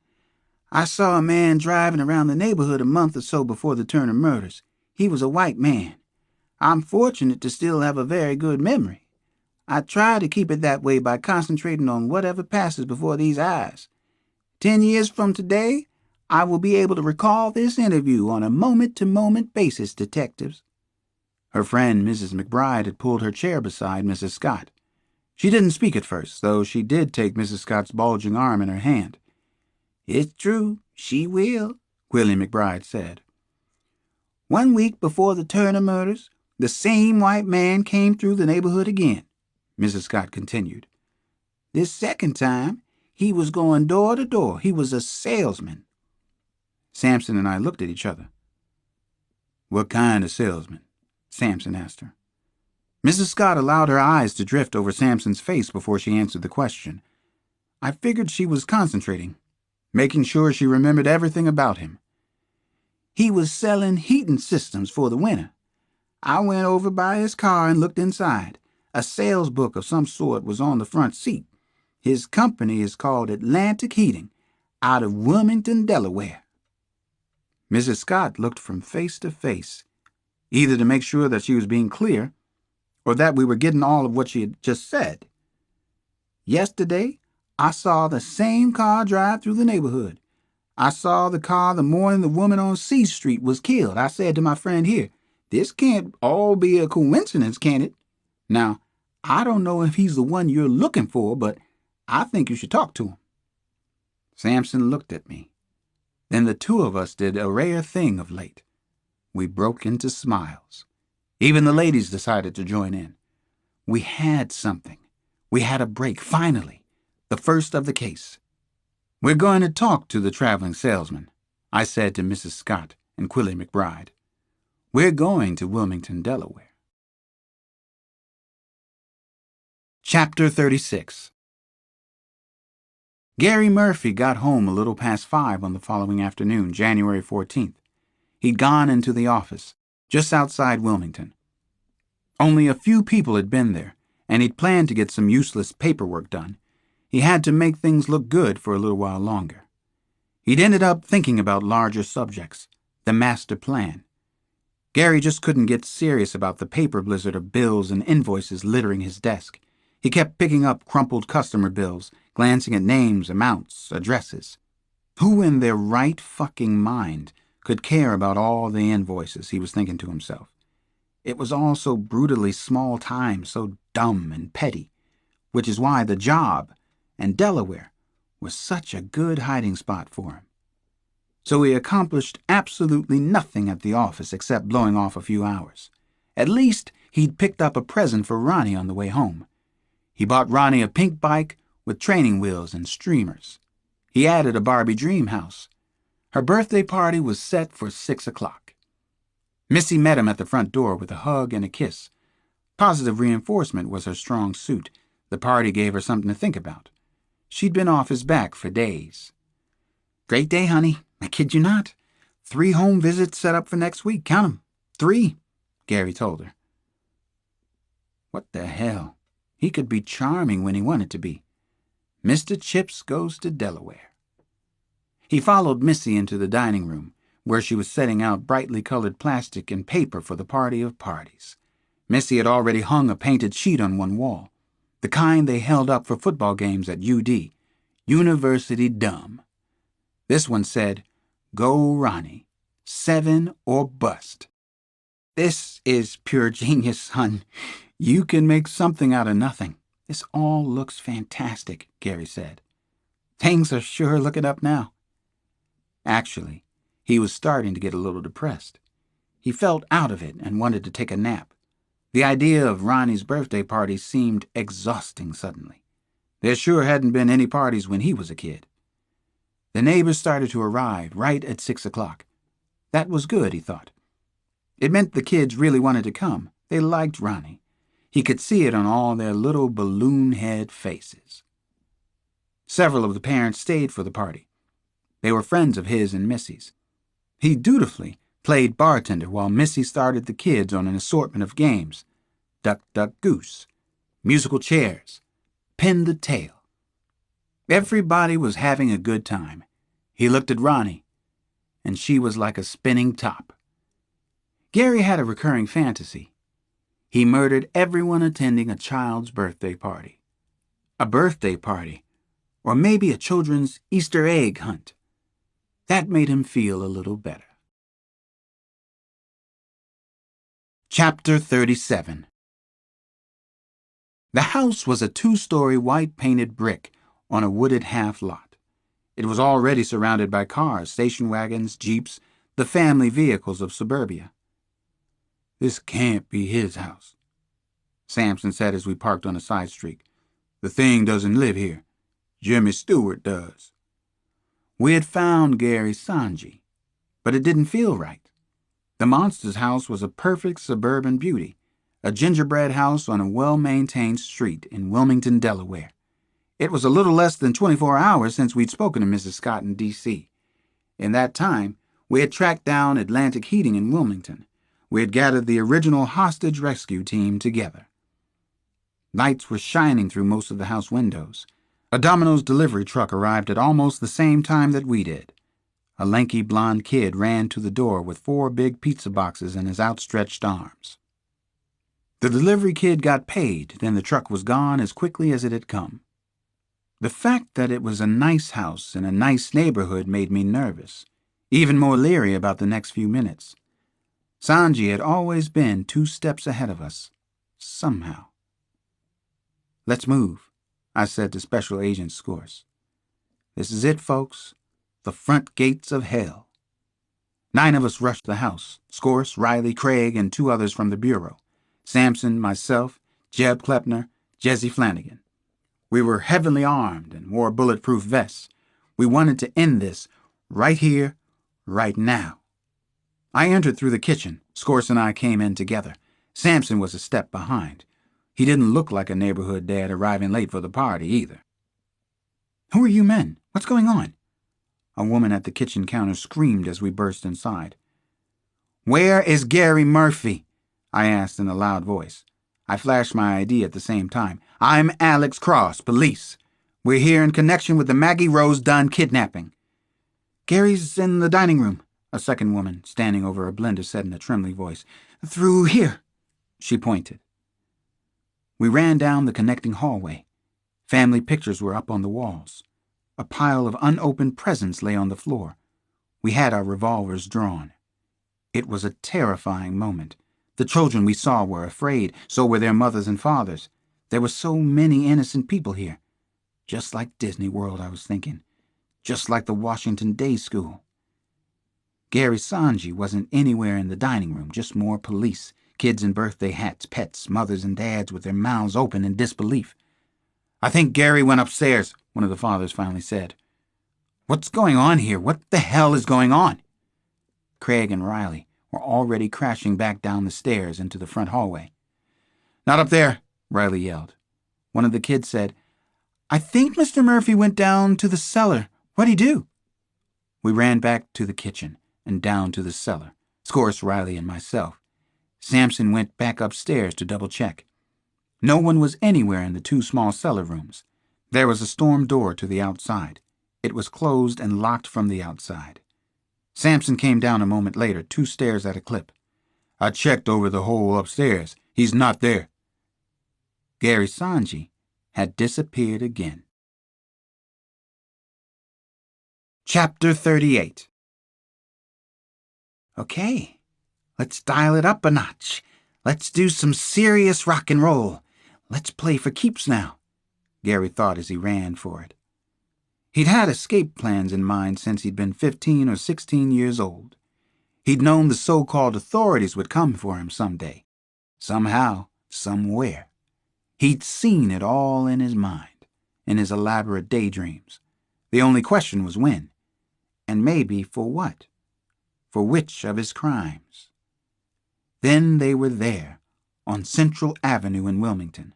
I saw a man driving around the neighborhood a month or so before the Turner murders. He was a white man. I'm fortunate to still have a very good memory. I try to keep it that way by concentrating on whatever passes before these eyes. 10 years from today, I will be able to recall this interview on a moment-to-moment basis, detectives." Her friend, Mrs. McBride, had pulled her chair beside Mrs. Scott. She didn't speak at first, though she did take Mrs. Scott's bulging arm in her hand. "It's true, she will," Quilly McBride said. "1 week before the Turner murders, the same white man came through the neighborhood again," Mrs. Scott continued. "This second time, he was going door to door. He was a salesman." Samson and I looked at each other. "What kind of salesman?" Samson asked her. Mrs. Scott allowed her eyes to drift over Samson's face before she answered the question. I figured she was concentrating, making sure she remembered everything about him. "He was selling heating systems for the winter. I went over by his car and looked inside. A sales book of some sort was on the front seat. His company is called Atlantic Heating, out of Wilmington, Delaware." Mrs. Scott looked from face to face, either to make sure that she was being clear or that we were getting all of what she had just said. "Yesterday, I saw the same car drive through the neighborhood. I saw the car the morning the woman on C Street was killed. I said to my friend here, This can't all be a coincidence, can it? Now, I don't know if he's the one you're looking for, but I think you should talk to him." Samson looked at me. Then the two of us did a rare thing of late. We broke into smiles. Even the ladies decided to join in. We had something. We had a break, finally. The first of the case. "We're going to talk to the traveling salesman," I said to Mrs. Scott and Quilly McBride. "We're going to Wilmington, Delaware." Chapter 36. Gary Murphy got home a little past 5 on the following afternoon, January 14th. He'd gone into the office, just outside Wilmington. Only a few people had been there, and he'd planned to get some useless paperwork done. He had to make things look good for a little while longer. He'd ended up thinking about larger subjects, the master plan. Gary just couldn't get serious about the paper blizzard of bills and invoices littering his desk. He kept picking up crumpled customer bills, glancing at names, amounts, addresses. Who in their right fucking mind could care about all the invoices, he was thinking to himself. It was all so brutally small time, so dumb and petty, which is why the job and Delaware was such a good hiding spot for him. So he accomplished absolutely nothing at the office except blowing off a few hours. At least he'd picked up a present for Ronnie on the way home. He bought Ronnie a pink bike with training wheels and streamers. He added a Barbie dream house. Her birthday party was set for 6 o'clock. Missy met him at the front door with a hug and a kiss. Positive reinforcement was her strong suit. The party gave her something to think about. She'd been off his back for days. "Great day, honey. I kid you not. 3 home visits set up for next week. Count 'em. 3, Gary told her. What the hell? He could be charming when he wanted to be. Mr. Chips goes to Delaware. He followed Missy into the dining room, where she was setting out brightly colored plastic and paper for the party of parties. Missy had already hung a painted sheet on one wall, the kind they held up for football games at UD, University Dumb. This one said, "Go Ronnie, 7 or bust." "This is pure genius, son. You can make something out of nothing. This all looks fantastic," Gary said. "Things are sure looking up now." Actually, he was starting to get a little depressed. He felt out of it and wanted to take a nap. The idea of Ronnie's birthday party seemed exhausting suddenly. There sure hadn't been any parties when he was a kid. The neighbors started to arrive right at 6 o'clock. That was good, he thought. It meant the kids really wanted to come. They liked Ronnie. He could see it on all their little balloon head faces. Several of the parents stayed for the party. They were friends of his and Missy's. He dutifully played bartender while Missy started the kids on an assortment of games: Duck, Duck, Goose, musical chairs, Pin the Tail. Everybody was having a good time. He looked at Ronnie, and she was like a spinning top. Gary had a recurring fantasy. He murdered everyone attending a child's birthday party. A birthday party, or maybe a children's Easter egg hunt. That made him feel a little better. Chapter 37. The house was a 2-story white-painted brick on a wooded half-lot. It was already surrounded by cars, station wagons, jeeps, the family vehicles of suburbia. "This can't be his house," Samson said as we parked on a side street. "The thing doesn't live here. Jimmy Stewart does." We had found Gary Sanji, but it didn't feel right. The monster's house was a perfect suburban beauty, a gingerbread house on a well-maintained street in Wilmington, Delaware. It was a little less than 24 hours since we'd spoken to Mrs. Scott in D.C. In that time, we had tracked down Atlantic Heating in Wilmington. We had gathered the original hostage rescue team together. Lights were shining through most of the house windows. A Domino's delivery truck arrived at almost the same time that we did. A lanky blonde kid ran to the door with 4 big pizza boxes in his outstretched arms. The delivery kid got paid, then the truck was gone as quickly as it had come. The fact that it was a nice house in a nice neighborhood made me nervous, even more leery about the next few minutes. Sanji had always been 2 steps ahead of us, somehow. "Let's move," I said to Special Agent Scorse. "This is it, folks. The front gates of hell." 9 of us rushed the house: Scorse, Riley, Craig, and 2 others from the Bureau: Sampson, myself, Jeb Klepner, Jesse Flanagan. We were heavily armed and wore bulletproof vests. We wanted to end this right here, right now. I entered through the kitchen. Scorse and I came in together. Sampson was a step behind. He didn't look like a neighborhood dad arriving late for the party, either. "Who are you men? What's going on?" A woman at the kitchen counter screamed as we burst inside. "Where is Gary Murphy?" I asked in a loud voice. I flashed my ID at the same time. "I'm Alex Cross, police. We're here in connection with the Maggie Rose Dunn kidnapping." "Gary's in the dining room," a second woman standing over a blender said in a trembling voice. "Through here," she pointed. We ran down the connecting hallway. Family pictures were up on the walls. A pile of unopened presents lay on the floor. We had our revolvers drawn. It was a terrifying moment. The children we saw were afraid, so were their mothers and fathers. There were so many innocent people here. Just like Disney World, I was thinking. Just like the Washington Day School. Gary Sanji wasn't anywhere in the dining room, just more police, kids in birthday hats, pets, mothers and dads with their mouths open in disbelief. "I think Gary went upstairs," one of the fathers finally said. "What's going on here? What the hell is going on?" Craig and Riley were already crashing back down the stairs into the front hallway. "Not up there," Riley yelled. One of the kids said, "I think Mr. Murphy went down to the cellar. What'd he do?" We ran back to the kitchen and down to the cellar, Scorse, Riley, and myself. Sampson went back upstairs to double-check. No one was anywhere in the 2 small cellar rooms. There was a storm door to the outside. It was closed and locked from the outside. Sampson came down a moment later, 2 stairs at a clip. "I checked over the hole upstairs. He's not there." Gary Sanji had disappeared again. Chapter 38. "Okay, let's dial it up a notch. Let's do some serious rock and roll. Let's play for keeps now," Gary thought as he ran for it. He'd had escape plans in mind since he'd been 15 or 16 years old. He'd known the so-called authorities would come for him someday. Somehow, somewhere. He'd seen it all in his mind, in his elaborate daydreams. The only question was when. And maybe for what? For which of his crimes? Then they were there, on Central Avenue in Wilmington.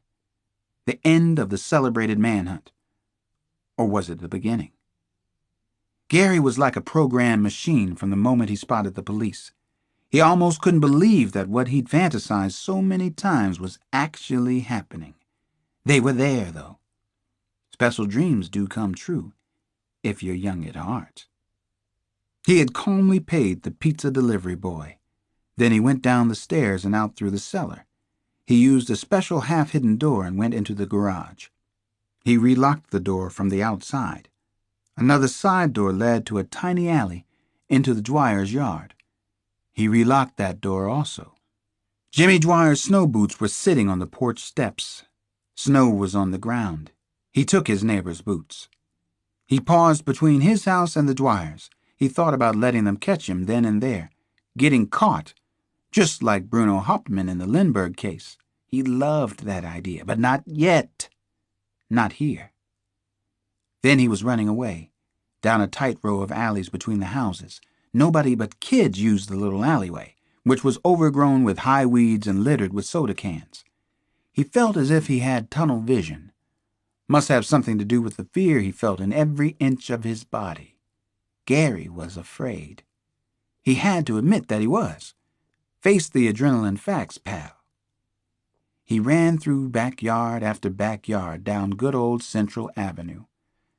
The end of the celebrated manhunt. Or was it the beginning? Gary was like a programmed machine from the moment he spotted the police. He almost couldn't believe that what he'd fantasized so many times was actually happening. They were there, though. Special dreams do come true, if you're young at heart. He had calmly paid the pizza delivery boy. Then he went down the stairs and out through the cellar. He used a special half-hidden door and went into the garage. He relocked the door from the outside. Another side door led to a tiny alley into the Dwyer's yard. He relocked that door also. Jimmy Dwyer's snow boots were sitting on the porch steps. Snow was on the ground. He took his neighbor's boots. He paused between his house and the Dwyer's. He thought about letting them catch him then and there, getting caught, just like Bruno Hauptmann in the Lindbergh case. He loved that idea, but not yet. Not here. Then he was running away, down a tight row of alleys between the houses. Nobody but kids used the little alleyway, which was overgrown with high weeds and littered with soda cans. He felt as if he had tunnel vision. Must have something to do with the fear he felt in every inch of his body. Gary was afraid. He had to admit that he was. Face the adrenaline facts, pal. He ran through backyard after backyard down good old Central Avenue,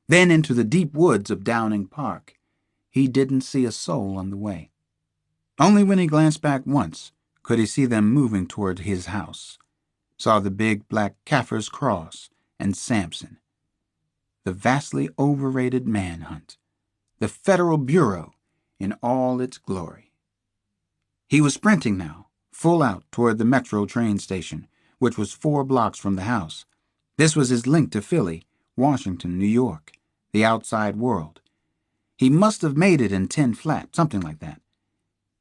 then into the deep woods of Downing Park. He didn't see a soul on the way. Only when he glanced back once could he see them moving toward his house. Saw the big black Kaffir's cross and Sampson. The vastly overrated manhunt. The Federal Bureau in all its glory. He was sprinting now, full out toward the metro train station, which was 4 blocks from the house. This was his link to Philly, Washington, New York, the outside world. He must have made it in 10 flat, something like that.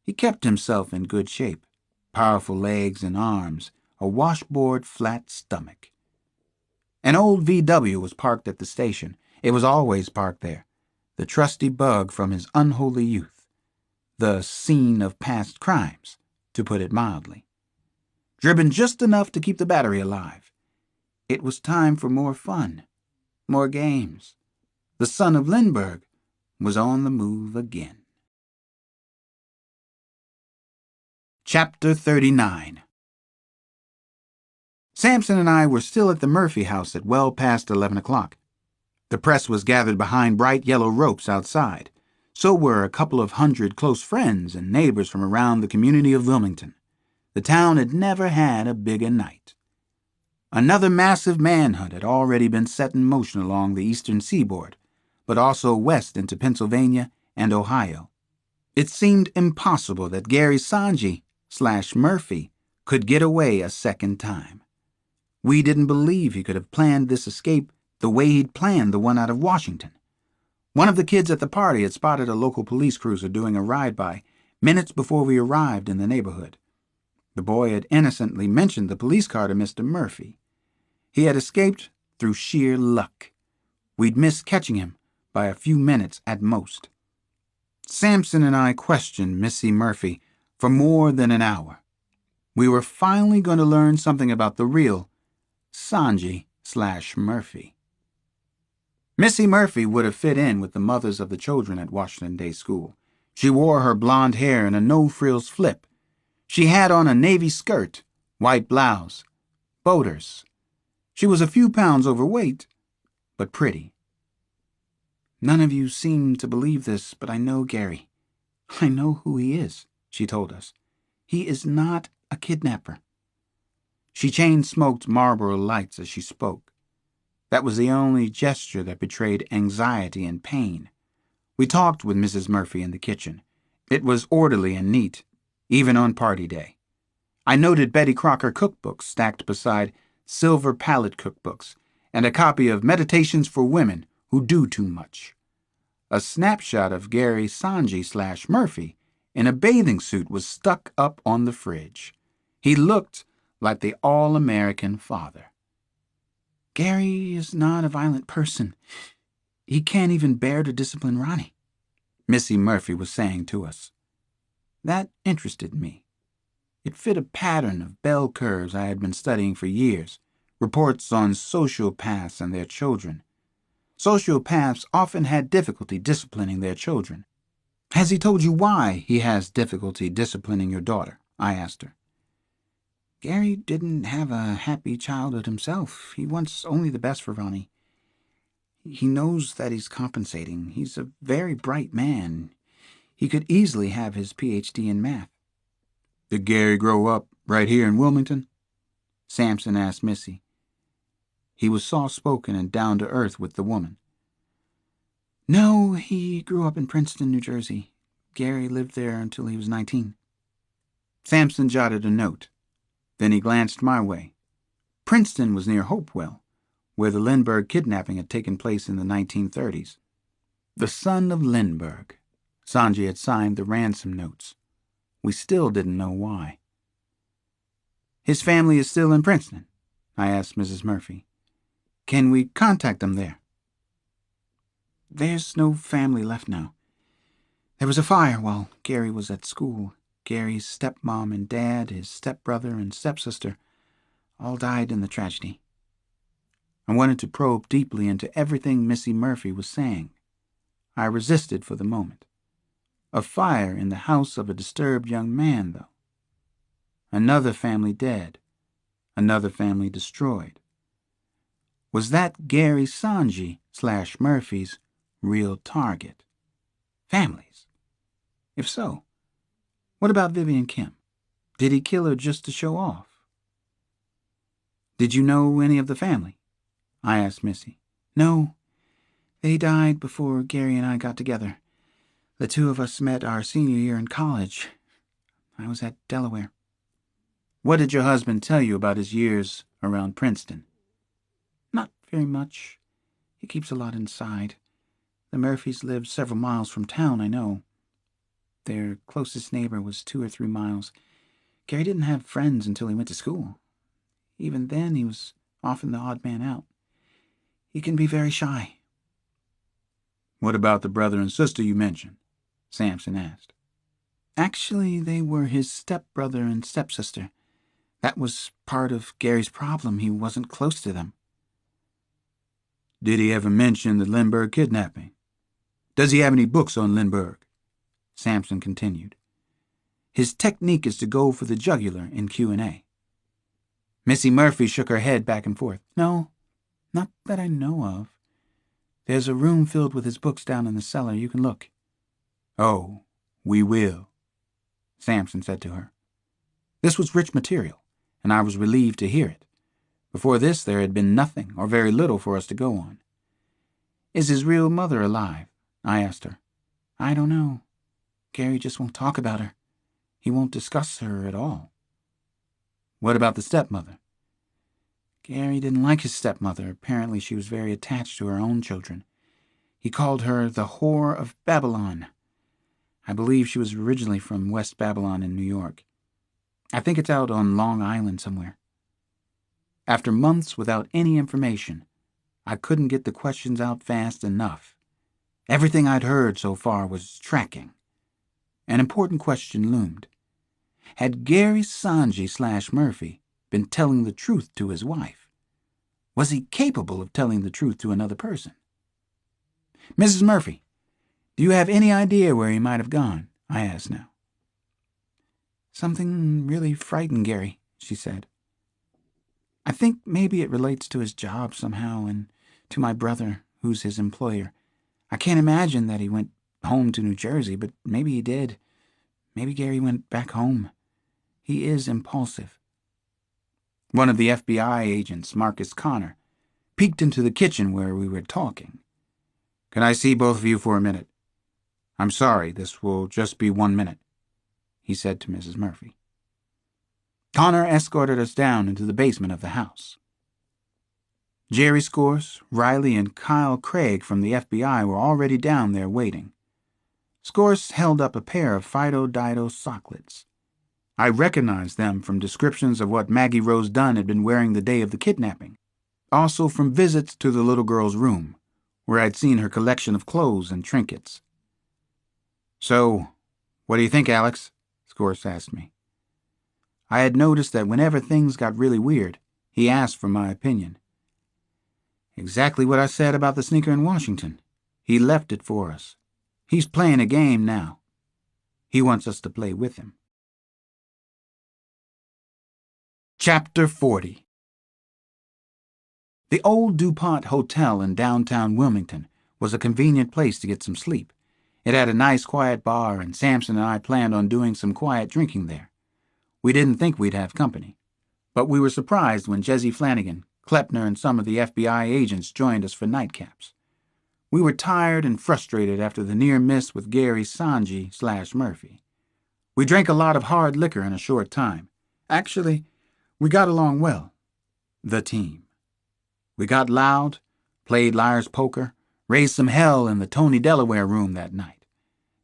He kept himself in good shape, powerful legs and arms, a washboard flat stomach. An old VW was parked at the station. It was always parked there, the trusty bug from his unholy youth, the scene of past crimes, to put it mildly. Driven just enough to keep the battery alive. It was time for more fun, more games. The son of Lindbergh was on the move again. Chapter 39. Sampson and I were still at the Murphy house at well past 11 o'clock. The press was gathered behind bright yellow ropes outside. So were a couple of hundred close friends and neighbors from around the community of Wilmington. The town had never had a bigger night. Another massive manhunt had already been set in motion along the eastern seaboard, but also west into Pennsylvania and Ohio. It seemed impossible that Gary Sanji/Murphy could get away a second time. We didn't believe he could have planned this escape the way he'd planned the one out of Washington. One of the kids at the party had spotted a local police cruiser doing a ride-by minutes before we arrived in the neighborhood. The boy had innocently mentioned the police car to Mr. Murphy. He had escaped through sheer luck. We'd missed catching him by a few minutes at most. Sampson and I questioned Missy Murphy for more than an hour. We were finally going to learn something about the real Sanji/Murphy. Missy Murphy would have fit in with the mothers of the children at Washington Day School. She wore her blonde hair in a no-frills flip. She had on a navy skirt, white blouse, boaters. She was a few pounds overweight, but pretty. "None of you seem to believe this, but I know Gary. I know who he is," she told us. "He is not a kidnapper." She chain-smoked Marlboro Lights as she spoke. That was the only gesture that betrayed anxiety and pain. We talked with Mrs. Murphy in the kitchen. It was orderly and neat, even on party day. I noted Betty Crocker cookbooks stacked beside silver palette cookbooks and a copy of Meditations for Women Who Do Too Much. A snapshot of Gary Sanji/Murphy in a bathing suit was stuck up on the fridge. He looked like the all-American father. "Gary is not a violent person. He can't even bear to discipline Ronnie," Missy Murphy was saying to us. That interested me. It fit a pattern of bell curves I had been studying for years, reports on sociopaths and their children. Sociopaths often had difficulty disciplining their children. "Has he told you why he has difficulty disciplining your daughter?" I asked her. "Gary didn't have a happy childhood himself. He wants only the best for Ronnie. He knows that he's compensating. He's a very bright man. He could easily have his Ph.D. in math." "Did Gary grow up right here in Wilmington?" Sampson asked Missy. He was soft-spoken and down-to-earth with the woman. "No, he grew up in Princeton, New Jersey. Gary lived there until he was 19. Sampson jotted a note. Then he glanced my way. Princeton was near Hopewell, where the Lindbergh kidnapping had taken place in the 1930s. The son of Lindbergh. Sanji had signed the ransom notes. We still didn't know why. "His family is still in Princeton?" I asked Mrs. Murphy. "Can we contact them there?" "There's no family left now. There was a fire while Gary was at school. Gary's stepmom and dad, his stepbrother and stepsister, all died in the tragedy." I wanted to probe deeply into everything Missy Murphy was saying. I resisted for the moment. A fire in the house of a disturbed young man, though. Another family dead. Another family destroyed. Was that Gary Sanji/Murphy's real target? Families? If so, what about Vivian Kim? Did he kill her just to show off? "Did you know any of the family?" I asked Missy. "No. They died before Gary and I got together. The two of us met our senior year in college. I was at Delaware. What did your husband tell you about his years around Princeton? Not very much. He keeps a lot inside. The Murphys lived several miles from town, I know. Their closest neighbor was 2 or 3 miles. Gary didn't have friends until he went to school. Even then, he was often the odd man out. He can be very shy. What about the brother and sister you mentioned? Sampson asked. Actually, they were his stepbrother and stepsister. That was part of Gary's problem. He wasn't close to them. Did he ever mention the Lindbergh kidnapping? Does he have any books on Lindbergh? Sampson continued. His technique is to go for the jugular in Q&A. Missy Murphy shook her head back and forth. No, not that I know of. There's a room filled with his books down in the cellar. You can look. Oh, we will, Sampson said to her. This was rich material, and I was relieved to hear it. Before this, there had been nothing or very little for us to go on. Is his real mother alive? I asked her. I don't know. Gary just won't talk about her. He won't discuss her at all. What about the stepmother? Gary didn't like his stepmother. Apparently she was very attached to her own children. He called her the whore of Babylon. I believe she was originally from West Babylon in New York. I think it's out on Long Island somewhere. After months without any information, I couldn't get the questions out fast enough. Everything I'd heard so far was tracking. An important question loomed. Had Gary Sanji/Murphy been telling the truth to his wife? Was he capable of telling the truth to another person? Mrs. Murphy, do you have any idea where he might have gone? I asked now. Something really frightened Gary, she said. I think maybe it relates to his job somehow and to my brother, who's his employer. I can't imagine that he went home to New Jersey, but maybe he did. Maybe Gary went back home. He is impulsive. One of the FBI agents, Marcus Connor, peeked into the kitchen where we were talking. Can I see both of you for a minute? I'm sorry, this will just be 1 minute, he said to Mrs. Murphy. Connor escorted us down into the basement of the house. Jerry Scorse, Riley, and Kyle Craig from the FBI were already down there waiting. Scorse held up a pair of Fido Dido socklets. I recognized them from descriptions of what Maggie Rose Dunn had been wearing the day of the kidnapping, also from visits to the little girl's room, where I'd seen her collection of clothes and trinkets. So, what do you think, Alex? Scorse asked me. I had noticed that whenever things got really weird, he asked for my opinion. Exactly what I said about the sneaker in Washington. He left it for us. He's playing a game now. He wants us to play with him. Chapter 40. The old DuPont Hotel in downtown Wilmington was a convenient place to get some sleep. It had a nice quiet bar, and Sampson and I planned on doing some quiet drinking there. We didn't think we'd have company, but we were surprised when Jesse Flanagan, Klepner, and some of the FBI agents joined us for nightcaps. We were tired and frustrated after the near miss with Gary Sanji/Murphy. We drank a lot of hard liquor in a short time. Actually, we got along well. The team. We got loud, played liar's poker, raised some hell in the Tony Delaware room that night.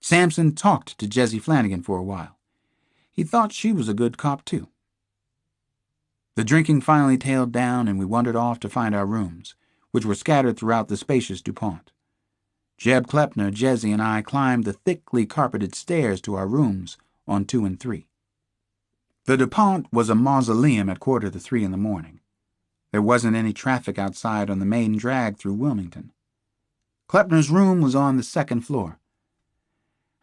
Sampson talked to Jesse Flanagan for a while. He thought she was a good cop, too. The drinking finally tailed down, and we wandered off to find our rooms, which were scattered throughout the spacious DuPont. Jeb Klepner, Jesse, and I climbed the thickly carpeted stairs to our rooms on 2 and 3. The DuPont was a mausoleum at 2:45 in the morning. There wasn't any traffic outside on the main drag through Wilmington. Klepner's room was on the 2nd floor.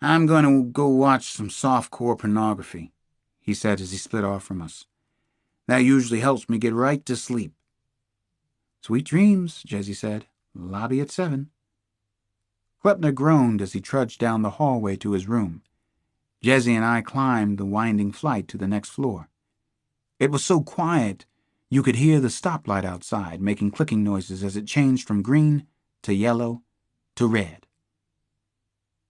I'm going to go watch some softcore pornography, he said as he split off from us. That usually helps me get right to sleep. Sweet dreams, Jesse said. Lobby at 7. Klepner groaned as he trudged down the hallway to his room. Jesse and I climbed the winding flight to the next floor. It was so quiet, you could hear the stoplight outside making clicking noises as it changed from green to yellow to red.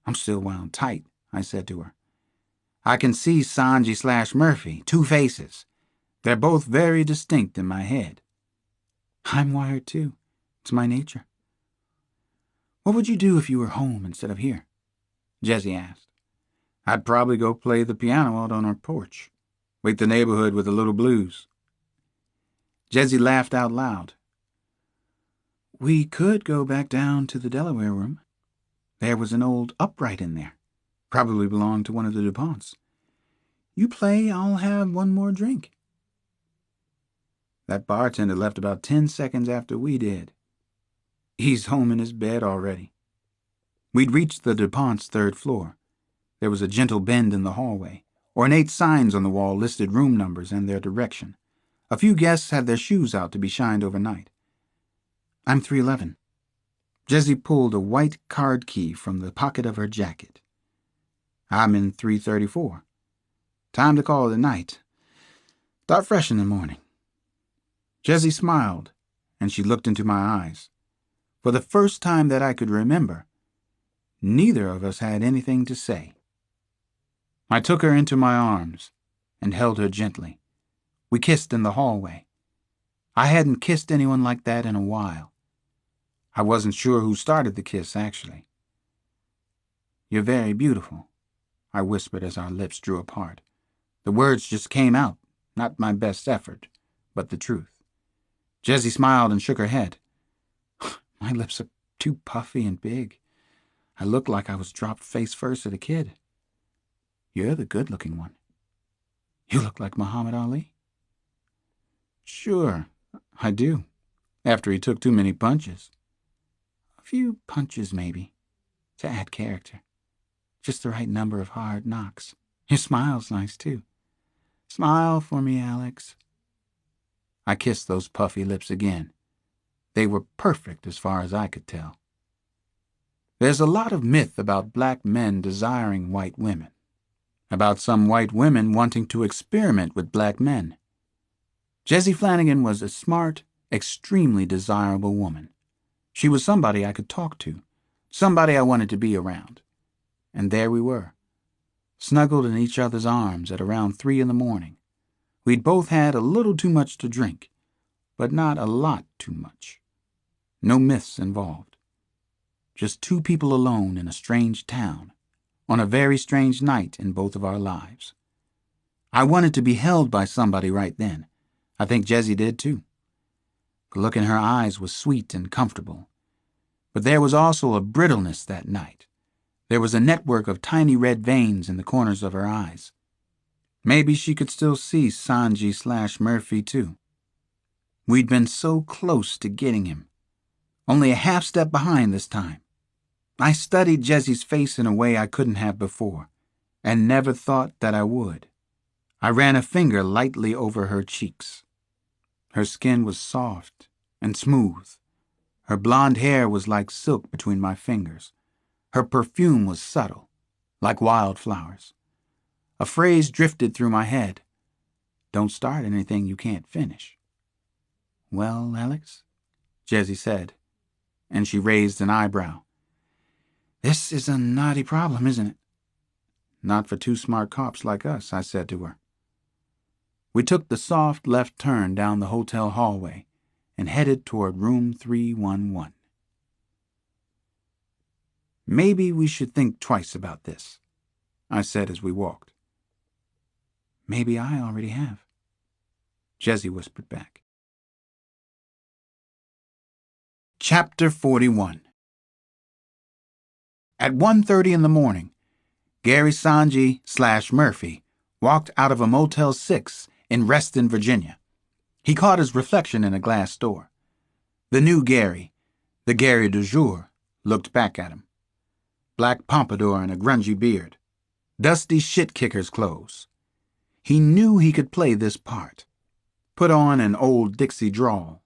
I'm still wound tight, I said to her. I can see Sanji/Murphy, two faces. They're both very distinct in my head. I'm wired too. It's my nature. What would you do if you were home instead of here? Jessie asked. I'd probably go play the piano out on our porch. Wake the neighborhood with a little blues. Jessie laughed out loud. We could go back down to the Delaware room. There was an old upright in there. Probably belonged to one of the DuPonts. You play, I'll have one more drink. That bartender left about 10 seconds after we did. He's home in his bed already. We'd reached the DuPont's third floor. There was a gentle bend in the hallway. Ornate signs on the wall listed room numbers and their direction. A few guests had their shoes out to be shined overnight. I'm 311. Jessie pulled a white card key from the pocket of her jacket. I'm in 334. Time to call it a night. Start fresh in the morning. Jessie smiled, and she looked into my eyes. For the first time that I could remember, neither of us had anything to say. I took her into my arms and held her gently. We kissed in the hallway. I hadn't kissed anyone like that in a while. I wasn't sure who started the kiss, actually. You're very beautiful, I whispered as our lips drew apart. The words just came out, not my best effort, but the truth. Jessie smiled and shook her head. My lips are too puffy and big. I look like I was dropped face first at a kid. You're the good-looking one. You look like Muhammad Ali. Sure, I do, after he took too many punches. A few punches, maybe, to add character. Just the right number of hard knocks. Your smile's nice, too. Smile for me, Alex. I kissed those puffy lips again. They were perfect as far as I could tell. There's a lot of myth about black men desiring white women, about some white women wanting to experiment with black men. Jessie Flanagan was a smart, extremely desirable woman. She was somebody I could talk to, somebody I wanted to be around. And there we were, snuggled in each other's arms at around 3 a.m. We'd both had a little too much to drink, but not a lot too much. No myths involved. Just two people alone in a strange town, on a very strange night in both of our lives. I wanted to be held by somebody right then. I think Jessie did too. The look in her eyes was sweet and comfortable. But there was also a brittleness that night. There was a network of tiny red veins in the corners of her eyes. Maybe she could still see Sanji/Murphy too. We'd been so close to getting him. Only a half step behind this time. I studied Jessie's face in a way I couldn't have before, and never thought that I would. I ran a finger lightly over her cheeks. Her skin was soft and smooth. Her blonde hair was like silk between my fingers. Her perfume was subtle, like wildflowers. A phrase drifted through my head. Don't start anything you can't finish. Well, Alex, Jessie said, and she raised an eyebrow. This is a naughty problem, isn't it? Not for two smart cops like us, I said to her. We took the soft left turn down the hotel hallway and headed toward room 311. Maybe we should think twice about this, I said as we walked. Maybe I already have, Jessie whispered back. Chapter 41. At 1:30 in the morning, Gary Sanji/Murphy walked out of a Motel 6 in Reston, Virginia. He caught his reflection in a glass door. The new Gary, the Gary du jour, looked back at him. Black pompadour and a grungy beard. Dusty shit-kicker's clothes. He knew he could play this part. Put on an old Dixie drawl.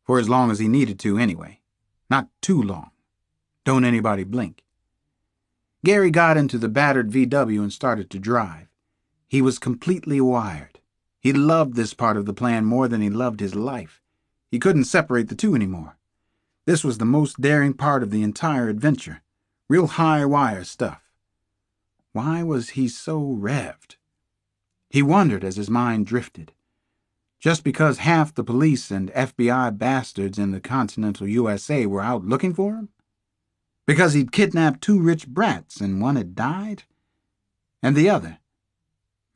For as long as he needed to anyway. Not too long. Don't anybody blink. Gary got into the battered VW and started to drive. He was completely wired. He loved this part of the plan more than he loved his life. He couldn't separate the two anymore. This was the most daring part of the entire adventure. Real high-wire stuff. Why was he so revved? He wondered as his mind drifted. Just because half the police and FBI bastards in the continental USA were out looking for him? Because he'd kidnapped 2 rich brats and one had died? And the other,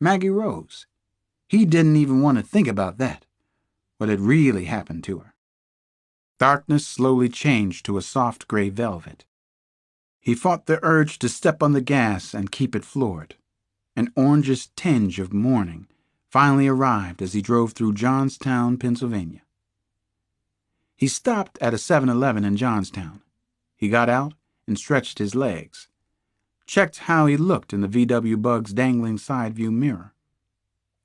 Maggie Rose, he didn't even want to think about that, what had really happened to her. Darkness slowly changed to a soft gray velvet. He fought the urge to step on the gas and keep it floored. An orangish tinge of morning finally arrived as he drove through Johnstown, Pennsylvania. He stopped at a 7-Eleven in Johnstown. He got out and stretched his legs, checked how he looked in the VW Bug's dangling side view mirror.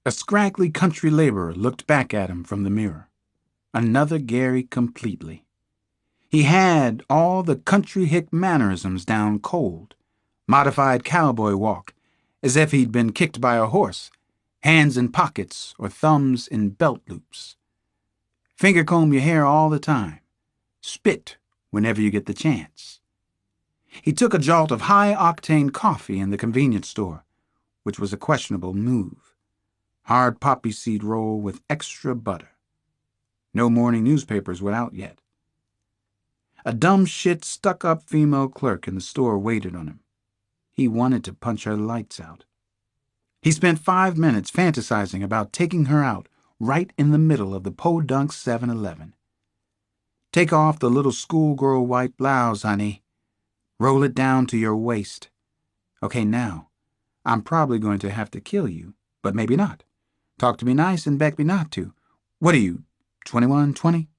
A scraggly country laborer looked back at him from the mirror. Another Gary completely. He had all the country hick mannerisms down cold, modified cowboy walk, as if he'd been kicked by a horse, hands in pockets or thumbs in belt loops. Finger comb your hair all the time. Spit whenever you get the chance. He took a jolt of high-octane coffee in the convenience store, which was a questionable move. Hard poppy seed roll with extra butter. No morning newspapers were out yet. A dumb shit stuck-up female clerk in the store waited on him. He wanted to punch her lights out. He spent 5 minutes fantasizing about taking her out right in the middle of the podunk 7-Eleven. Take off the little schoolgirl white blouse, honey. Roll it down to your waist. Okay, now, I'm probably going to have to kill you, but maybe not. Talk to me nice and beg me not to. What are you, 21, 20?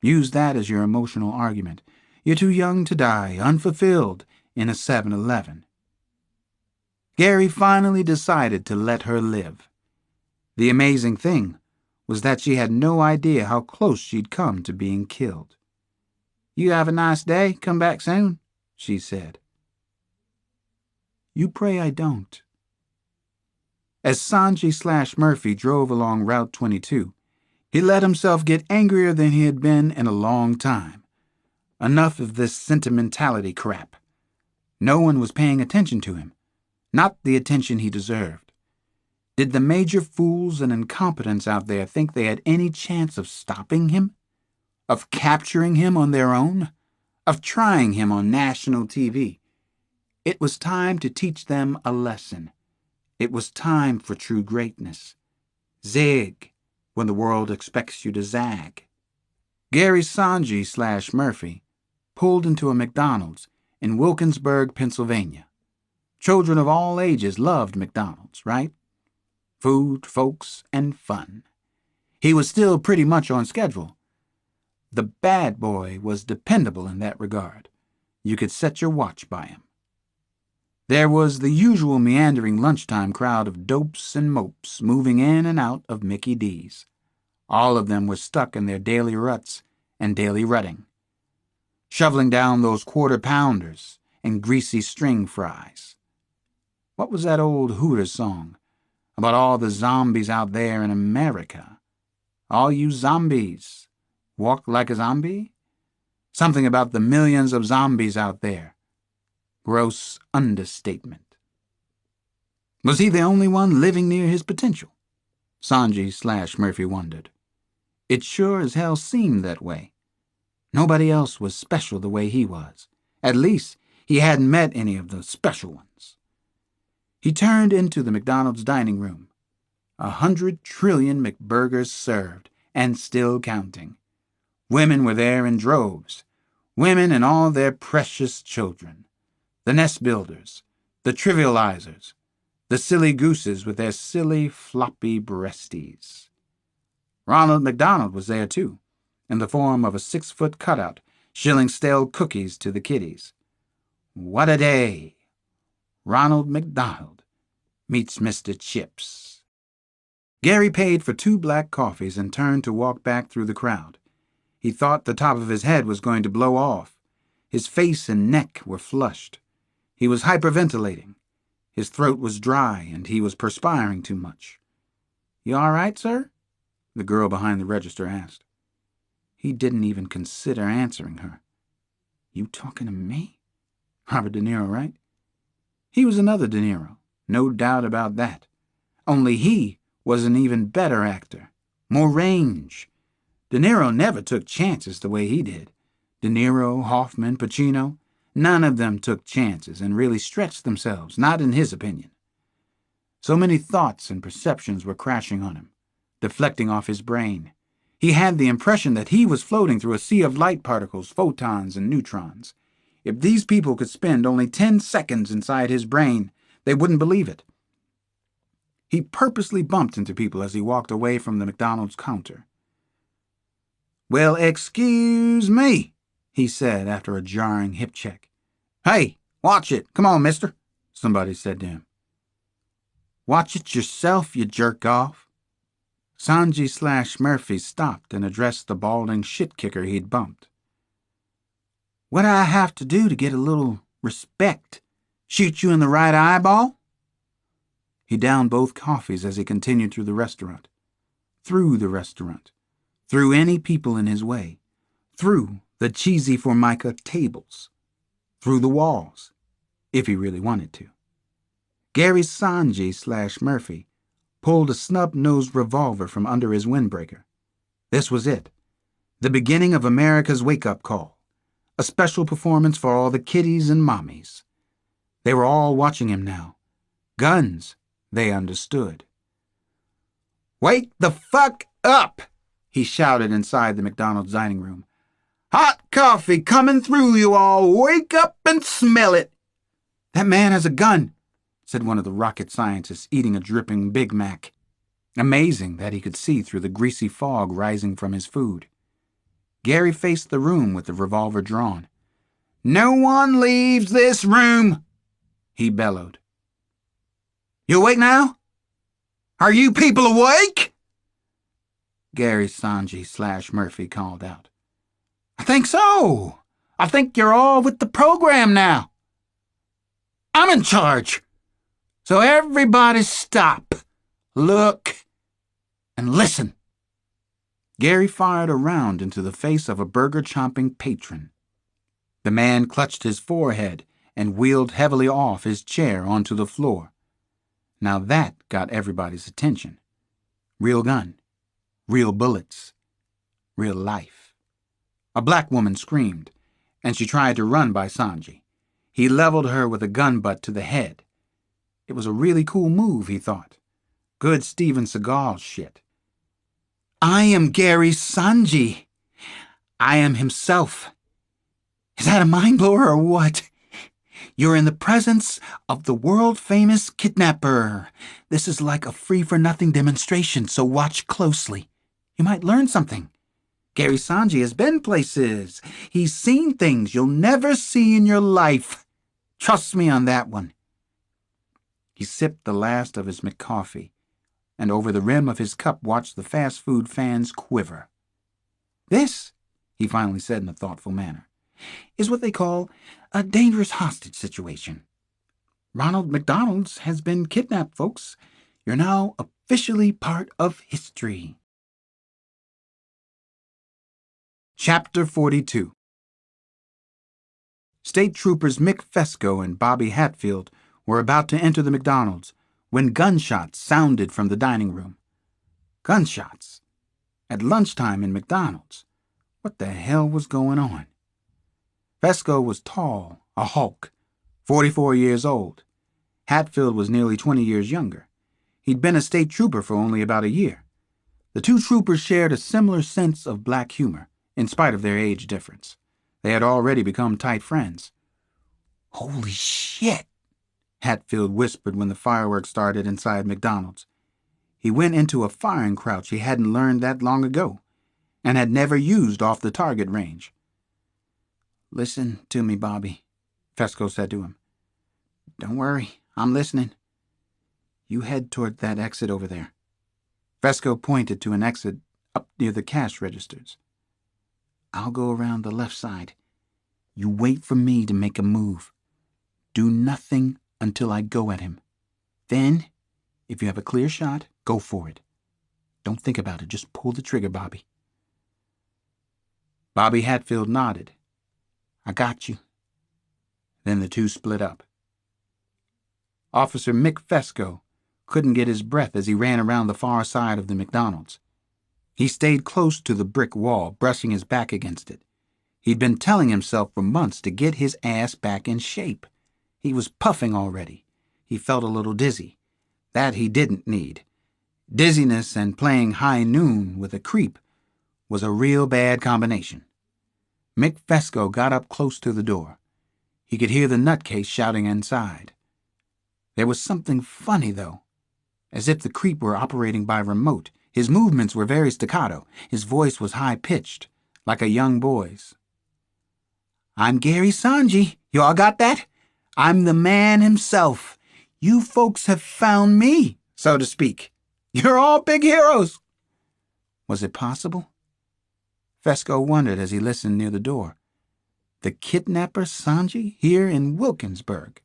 Use that as your emotional argument. You're too young to die, unfulfilled, in a 7-Eleven. Gary finally decided to let her live. The amazing thing was that she had no idea how close she'd come to being killed. You have a nice day, come back soon, she said. You pray I don't. As Sanji/Murphy drove along Route 22, he let himself get angrier than he had been in a long time. Enough of this sentimentality crap. No one was paying attention to him. Not the attention he deserved. Did the major fools and incompetents out there think they had any chance of stopping him? Of capturing him on their own? Of trying him on national TV? It was time to teach them a lesson. It was time for true greatness. Zig, when the world expects you to zag. Gary Sanji/Murphy pulled into a McDonald's in Wilkinsburg, Pennsylvania. Children of all ages loved McDonald's, right? Food, folks, and fun. He was still pretty much on schedule. The bad boy was dependable in that regard. You could set your watch by him. There was the usual meandering lunchtime crowd of dopes and mopes moving in and out of Mickey D's. All of them were stuck in their daily ruts and daily rutting, shoveling down those quarter-pounders and greasy string fries. What was that old Hooters song about all the zombies out there in America? All you zombies, walk like a zombie? Something about the millions of zombies out there. Gross understatement. Was he the only one living near his potential? Sanji/Murphy wondered. It sure as hell seemed that way. Nobody else was special the way he was. At least, he hadn't met any of the special ones. He turned into the McDonald's dining room. 100 trillion McBurgers served, and still counting. Women were there in droves. Women and all their precious children. The nest builders, the trivializers, the silly gooses with their silly, floppy breasties. Ronald McDonald was there, too, in the form of a 6-foot cutout, shilling stale cookies to the kiddies. What a day! Ronald McDonald meets Mr. Chips. Gary paid for 2 black coffees and turned to walk back through the crowd. He thought the top of his head was going to blow off. His face and neck were flushed. He was hyperventilating. His throat was dry, and he was perspiring too much. You all right, sir? The girl behind the register asked. He didn't even consider answering her. You talking to me? Robert De Niro, right? He was another De Niro, no doubt about that. Only he was an even better actor, more range. De Niro never took chances the way he did. De Niro, Hoffman, Pacino, none of them took chances and really stretched themselves, not in his opinion. So many thoughts and perceptions were crashing on him, deflecting off his brain. He had the impression that he was floating through a sea of light particles, photons, and neutrons. If these people could spend only 10 seconds inside his brain, they wouldn't believe it. He purposely bumped into people as he walked away from the McDonald's counter. "Well, excuse me," he said after a jarring hip check. "Hey, watch it. Come on, mister," somebody said to him. "Watch it yourself, you jerk-off." Sanji/Murphy stopped and addressed the balding shit-kicker he'd bumped. "What'd I have to do to get a little respect? Shoot you in the right eyeball?" He downed both coffees as he continued through the restaurant. Through the restaurant. Through any people in his way. Through the cheesy Formica tables. Through the walls, if he really wanted to. Gary Sanji/Murphy pulled a snub-nosed revolver from under his windbreaker. This was it. The beginning of America's wake-up call. A special performance for all the kiddies and mommies. They were all watching him now. Guns, they understood. "Wake the fuck up!" he shouted inside the McDonald's dining room. "Hot coffee coming through, you all! Wake up and smell it!" "That man has a gun," said one of the rocket scientists eating a dripping Big Mac. Amazing that he could see through the greasy fog rising from his food. Gary faced the room with the revolver drawn. "No one leaves this room!" he bellowed. "You awake now? Are you people awake?" Gary Sanji/Murphy called out. "I think so. I think you're all with the program now. I'm in charge. So everybody stop, look, and listen." Gary fired a round into the face of a burger-chomping patron. The man clutched his forehead and wheeled heavily off his chair onto the floor. Now that got everybody's attention. Real gun, real bullets, real life. A black woman screamed, and she tried to run by Sanji. He leveled her with a gun butt to the head. It was a really cool move, he thought. Good Steven Seagal shit. "I am Gary Sanji. I am himself. Is that a mind-blower or what? You're in the presence of the world-famous kidnapper. This is like a free-for-nothing demonstration, so watch closely. You might learn something. Gary Sanji has been places. He's seen things you'll never see in your life. Trust me on that one." He sipped the last of his McCoffee, and over the rim of his cup watched the fast food fans quiver. "This," he finally said in a thoughtful manner, "is what they call a dangerous hostage situation. Ronald McDonald's has been kidnapped, folks. You're now officially part of history." Chapter 42. State Troopers Mick Fesco and Bobby Hatfield were about to enter the McDonald's when gunshots sounded from the dining room. Gunshots? At lunchtime in McDonald's? What the hell was going on? Fesco was tall, a hulk, 44 years old. Hatfield was nearly 20 years younger. He'd been a state trooper for only about a year. The two troopers shared a similar sense of black humor, in spite of their age difference. They had already become tight friends. "Holy shit," Hatfield whispered when the fireworks started inside McDonald's. He went into a firing crouch he hadn't learned that long ago, and had never used off the target range. "Listen to me, Bobby," Fesco said to him. "Don't worry, I'm listening. You head toward that exit over there." Fesco pointed to an exit up near the cash registers. "I'll go around the left side. You wait for me to make a move. Do nothing until I go at him. Then, if you have a clear shot, go for it. Don't think about it, just pull the trigger, Bobby." Bobby Hatfield nodded. "I got you." Then the two split up. Officer Mick Fesco couldn't get his breath as he ran around the far side of the McDonald's. He stayed close to the brick wall, brushing his back against it. He'd been telling himself for months to get his ass back in shape. He was puffing already. He felt a little dizzy. That he didn't need. Dizziness and playing high noon with a creep was a real bad combination. Mick Fesco got up close to the door. He could hear the nutcase shouting inside. There was something funny, though. As if the creep were operating by remote. His movements were very staccato. His voice was high-pitched, like a young boy's. "I'm Gary Sanji. You all got that? I'm the man himself. You folks have found me, so to speak. You're all big heroes." Was it possible? Fesco wondered as he listened near the door. The kidnapper Sanji here in Wilkinsburg.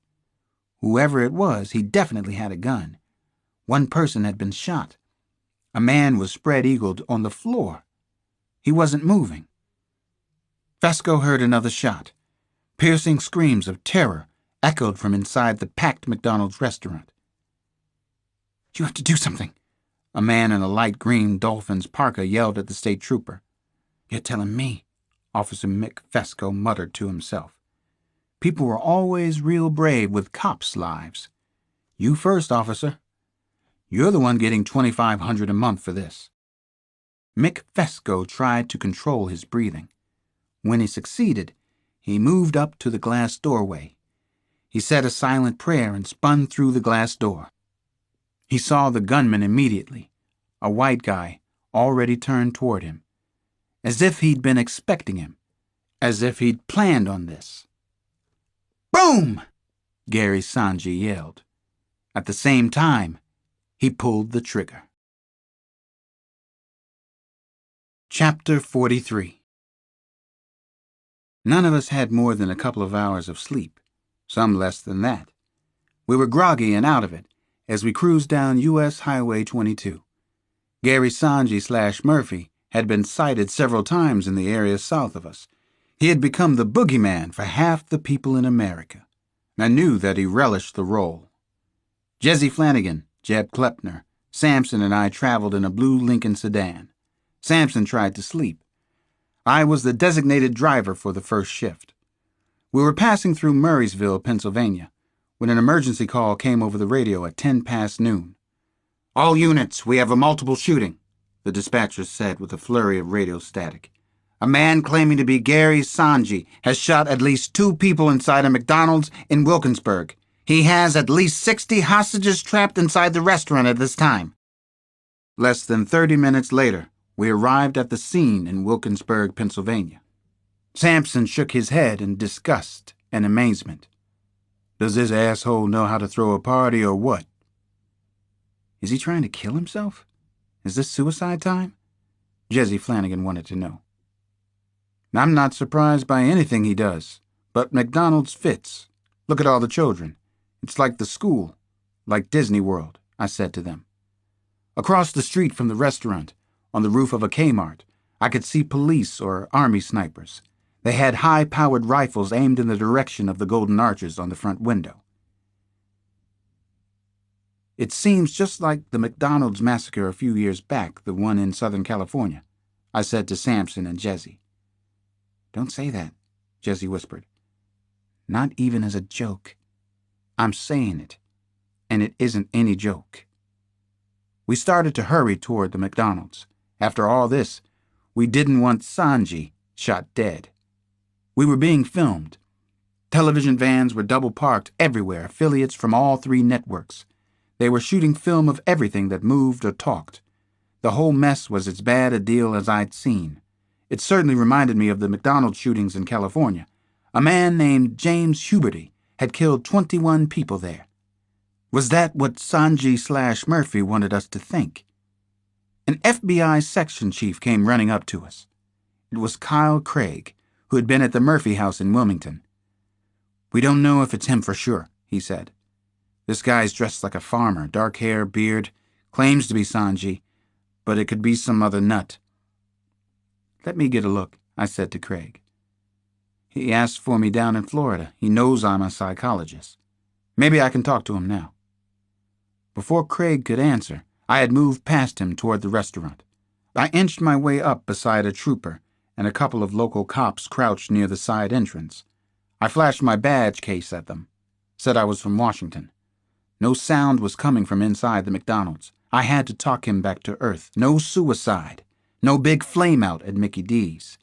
Whoever it was, he definitely had a gun. One person had been shot. A man was spread-eagled on the floor. He wasn't moving. Fesco heard another shot. Piercing screams of terror echoed from inside the packed McDonald's restaurant. "You have to do something," a man in a light green Dolphins parka yelled at the state trooper. "You're telling me," Officer Mick Fesco muttered to himself. People were always real brave with cops' lives. "You first, officer. You're the one getting $2,500 a month for this." Mick Fesco tried to control his breathing. When he succeeded, he moved up to the glass doorway. He said a silent prayer and spun through the glass door. He saw the gunman immediately, a white guy, already turned toward him. As if he'd been expecting him. As if he'd planned on this. "Boom!" Gary Sanji yelled. At the same time, he pulled the trigger. Chapter 43. None of us had more than a couple of hours of sleep, some less than that. We were groggy and out of it as we cruised down U.S. Highway 22. Gary Sanji/Murphy had been sighted several times in the area south of us. He had become the boogeyman for half the people in America. I knew that he relished the role. Jesse Flanagan, Jeb Klepner, Sampson and I traveled in a blue Lincoln sedan. Sampson tried to sleep. I was the designated driver for the first shift. We were passing through Murraysville, Pennsylvania, when an emergency call came over the radio at 10 past noon. "All units, we have a multiple shooting," the dispatcher said with a flurry of radio static. "A man claiming to be Gary Sanji has shot at least 2 people inside a McDonald's in Wilkinsburg. He has at least 60 hostages trapped inside the restaurant at this time." Less than 30 minutes later, we arrived at the scene in Wilkinsburg, Pennsylvania. Sampson shook his head in disgust and amazement. "Does this asshole know how to throw a party or what?" "Is he trying to kill himself? Is this suicide time?" Jesse Flanagan wanted to know. "I'm not surprised by anything he does, but McDonald's fits. Look at all the children. It's like the school, like Disney World," I said to them. Across the street from the restaurant, on the roof of a Kmart, I could see police or army snipers. They had high-powered rifles aimed in the direction of the golden arches on the front window. "It seems just like the McDonald's massacre a few years back, the one in Southern California," I said to Sampson and Jesse. "Don't say that," Jesse whispered. "Not even as a joke. I'm saying it, and it isn't any joke." We started to hurry toward the McDonald's. After all this, we didn't want Sanji shot dead. We were being filmed. Television vans were double-parked everywhere, affiliates from all 3 networks. They were shooting film of everything that moved or talked. The whole mess was as bad a deal as I'd seen. It certainly reminded me of the McDonald's shootings in California. A man named James Huberty had killed 21 people there. Was that what Sanji/Murphy wanted us to think? An FBI section chief came running up to us. It was Kyle Craig, who had been at the Murphy house in Wilmington. "We don't know if it's him for sure," he said. "This guy's dressed like a farmer, dark hair, beard, claims to be Sanji, but it could be some other nut." "Let me get a look," I said to Craig. "He asked for me down in Florida. He knows I'm a psychologist. Maybe I can talk to him now." Before Craig could answer, I had moved past him toward the restaurant. I inched my way up beside a trooper, and a couple of local cops crouched near the side entrance. I flashed my badge case at them, said I was from Washington. No sound was coming from inside the McDonald's. I had to talk him back to earth. No suicide. No big flame out at Mickey D's.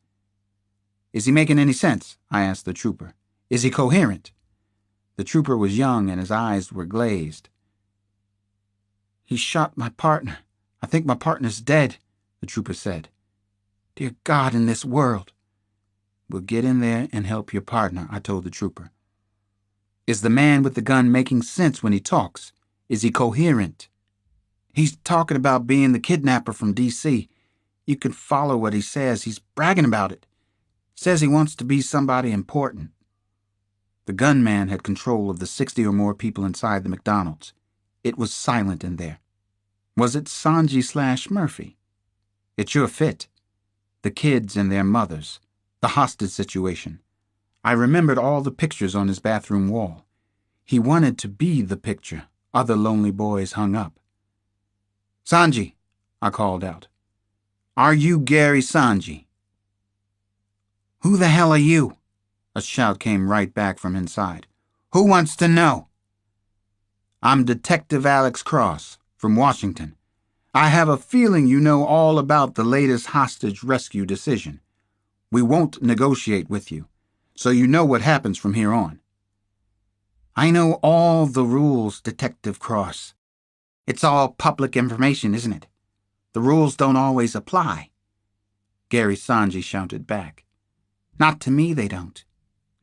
Is he making any sense? I asked the trooper. Is he coherent? The trooper was young and his eyes were glazed. He shot my partner. I think my partner's dead, the trooper said. Dear God in this world. We'll get in there and help your partner, I told the trooper. Is the man with the gun making sense when he talks? Is he coherent? He's talking about being the kidnapper from D.C. You can follow what he says. He's bragging about it. Says he wants to be somebody important. The gunman had control of the 60 or more people inside the McDonald's. It was silent in there. Was it Sanji/Murphy? It sure fit. The kids and their mothers. The hostage situation. I remembered all the pictures on his bathroom wall. He wanted to be the picture other lonely boys hung up. Sanji, I called out. Are you Gary Sanji? Who the hell are you? A shout came right back from inside. Who wants to know? I'm Detective Alex Cross, from Washington. I have a feeling you know all about the latest hostage rescue decision. We won't negotiate with you, so you know what happens from here on. I know all the rules, Detective Cross. It's all public information, isn't it? The rules don't always apply. Gary Sanji shouted back. Not to me, they don't.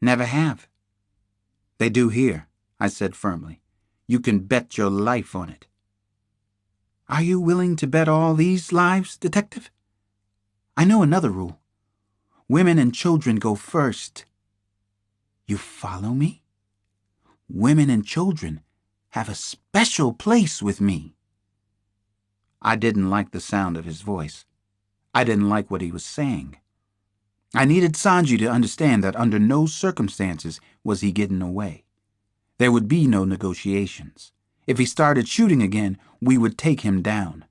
Never have. They do here, I said firmly. You can bet your life on it. Are you willing to bet all these lives, Detective? I know another rule. Women and children go first. You follow me? Women and children have a special place with me. I didn't like the sound of his voice. I didn't like what he was saying. I needed Sanji to understand that under no circumstances was he getting away. There would be no negotiations. If he started shooting again, we would take him down.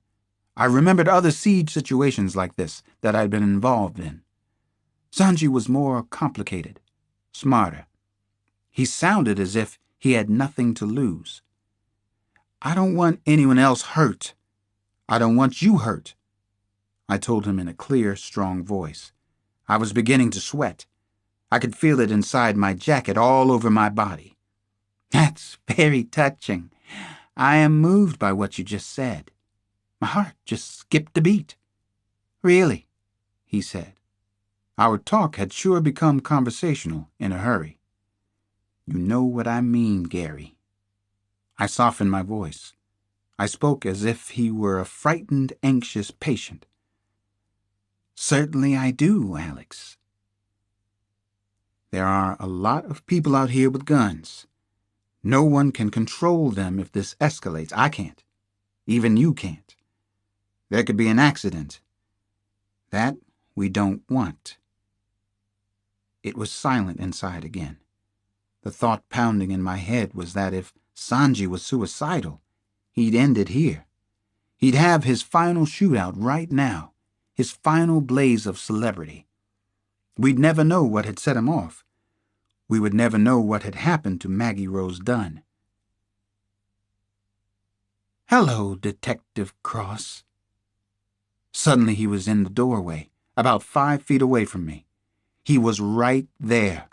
I remembered other siege situations like this that I'd been involved in. Sanji was more complicated, smarter. He sounded as if he had nothing to lose. I don't want anyone else hurt. I don't want you hurt, I told him in a clear, strong voice. I was beginning to sweat. I could feel it inside my jacket, all over my body. That's very touching. I am moved by what you just said. My heart just skipped a beat. Really, he said. Our talk had sure become conversational in a hurry. You know what I mean, Gary. I softened my voice. I spoke as if he were a frightened, anxious patient. Certainly I do, Alex. There are a lot of people out here with guns. No one can control them if this escalates. I can't. Even you can't. There could be an accident. That we don't want. It was silent inside again. The thought pounding in my head was that if Sanji was suicidal, he'd end it here. He'd have his final shootout right now, his final blaze of celebrity. We'd never know what had set him off. We would never know what had happened to Maggie Rose Dunn. Hello, Detective Cross. Suddenly he was in the doorway, about 5 feet away from me. He was right there.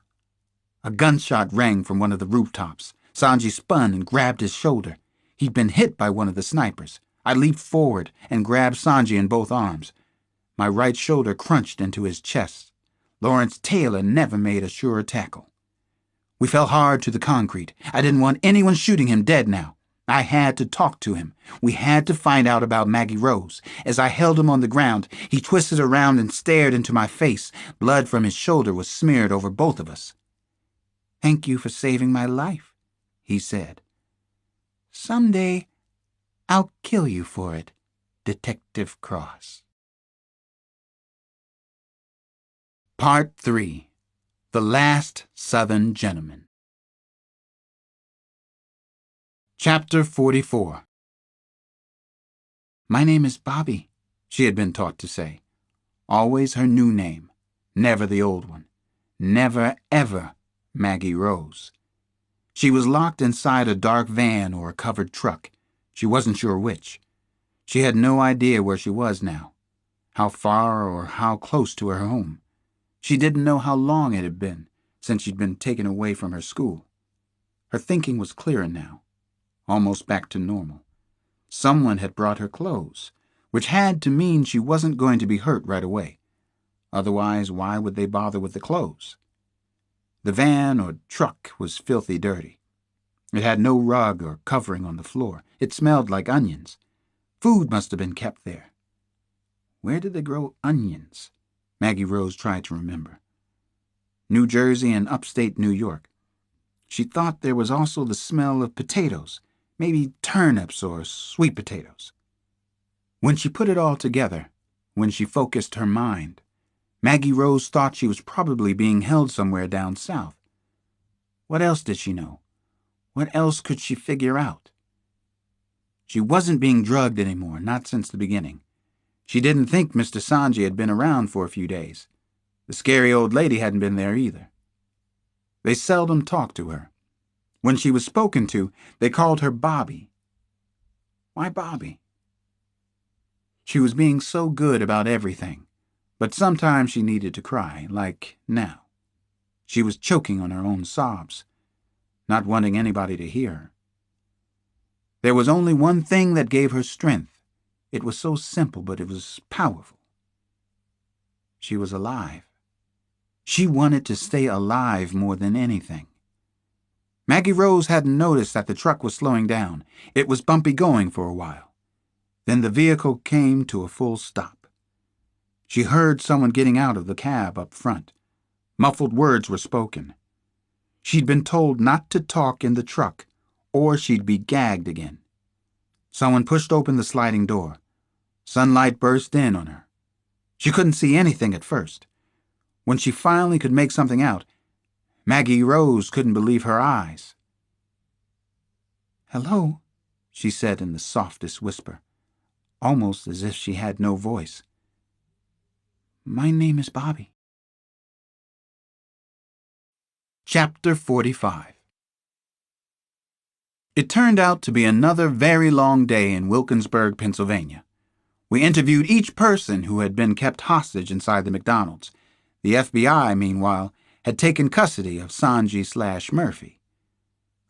A gunshot rang from one of the rooftops. Sanji spun and grabbed his shoulder. He'd been hit by one of the snipers. I leaped forward and grabbed Sanji in both arms. My right shoulder crunched into his chest. Lawrence Taylor never made a surer tackle. We fell hard to the concrete. I didn't want anyone shooting him dead now. I had to talk to him. We had to find out about Maggie Rose. As I held him on the ground, he twisted around and stared into my face. Blood from his shoulder was smeared over both of us. Thank you for saving my life, he said. Someday, I'll kill you for it, Detective Cross. Part 3. The Last Southern Gentleman. Chapter 44. "My name is Bobby," she had been taught to say. Always her new name, never the old one. Never, ever Maggie Rose. She was locked inside a dark van or a covered truck. She wasn't sure which. She had no idea where she was now, how far or how close to her home. She didn't know how long it had been since she'd been taken away from her school. Her thinking was clearer now, almost back to normal. Someone had brought her clothes, which had to mean she wasn't going to be hurt right away. Otherwise, why would they bother with the clothes? The van or truck was filthy dirty. It had no rug or covering on the floor. It smelled like onions. Food must have been kept there. Where did they grow onions? Maggie Rose tried to remember. New Jersey and upstate New York. She thought there was also the smell of potatoes, maybe turnips or sweet potatoes. When she put it all together, when she focused her mind, Maggie Rose thought she was probably being held somewhere down south. What else did she know? What else could she figure out? She wasn't being drugged anymore, not since the beginning. She didn't think Mr. Sanji had been around for a few days. The scary old lady hadn't been there either. They seldom talked to her. When she was spoken to, they called her Bobby. Why Bobby? She was being so good about everything, but sometimes she needed to cry, like now. She was choking on her own sobs, not wanting anybody to hear her. There was only one thing that gave her strength. It was so simple, but it was powerful. She was alive. She wanted to stay alive more than anything. Maggie Rose hadn't noticed that the truck was slowing down. It was bumpy going for a while. Then the vehicle came to a full stop. She heard someone getting out of the cab up front. Muffled words were spoken. She'd been told not to talk in the truck, or she'd be gagged again. Someone pushed open the sliding door. Sunlight burst in on her. She couldn't see anything at first. When she finally could make something out, Maggie Rose couldn't believe her eyes. "Hello," she said in the softest whisper, almost as if she had no voice. "My name is Bobby." Chapter 45. It turned out to be another very long day in Wilkinsburg, Pennsylvania. We interviewed each person who had been kept hostage inside the McDonald's. The FBI, meanwhile, had taken custody of Sanji/Murphy.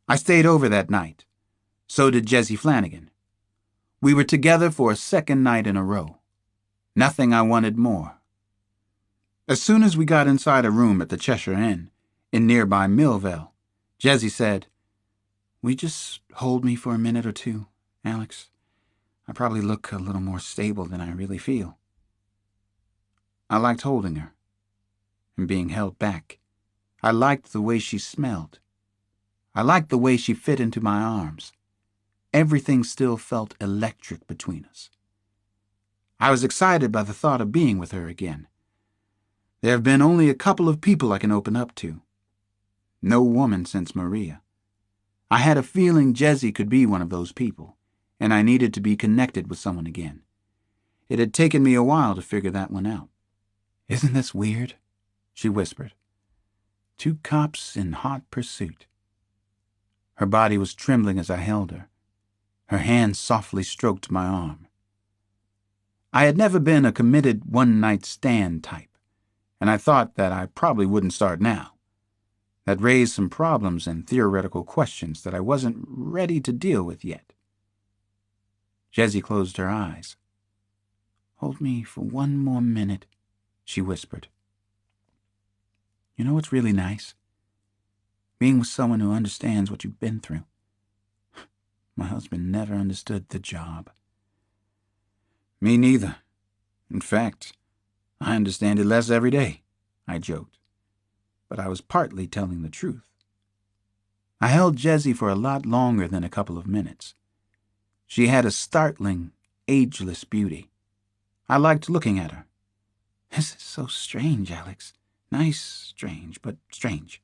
I stayed over that night. So did Jesse Flanagan. We were together for a second night in a row. Nothing I wanted more. As soon as we got inside a room at the Cheshire Inn, in nearby Millville, Jesse said, "Will you just hold me for a minute or two, Alex? I probably look a little more stable than I really feel." I liked holding her and being held back. I liked the way she smelled. I liked the way she fit into my arms. Everything still felt electric between us. I was excited by the thought of being with her again. There have been only a couple of people I can open up to. No woman since Maria. I had a feeling Jesse could be one of those people, and I needed to be connected with someone again. It had taken me a while to figure that one out. "Isn't this weird?" she whispered. "Two cops in hot pursuit." Her body was trembling as I held her. Her hand softly stroked my arm. I had never been a committed one-night stand type, and I thought that I probably wouldn't start now. That raised some problems and theoretical questions that I wasn't ready to deal with yet. Jessie closed her eyes. "Hold me for one more minute," she whispered. "You know what's really nice? Being with someone who understands what you've been through. My husband never understood the job." "Me neither. In fact, I understand it less every day," I joked. But I was partly telling the truth. I held Jessie for a lot longer than a couple of minutes. She had a startling, ageless beauty. I liked looking at her. "This is so strange, Alex. Nice strange, but strange,"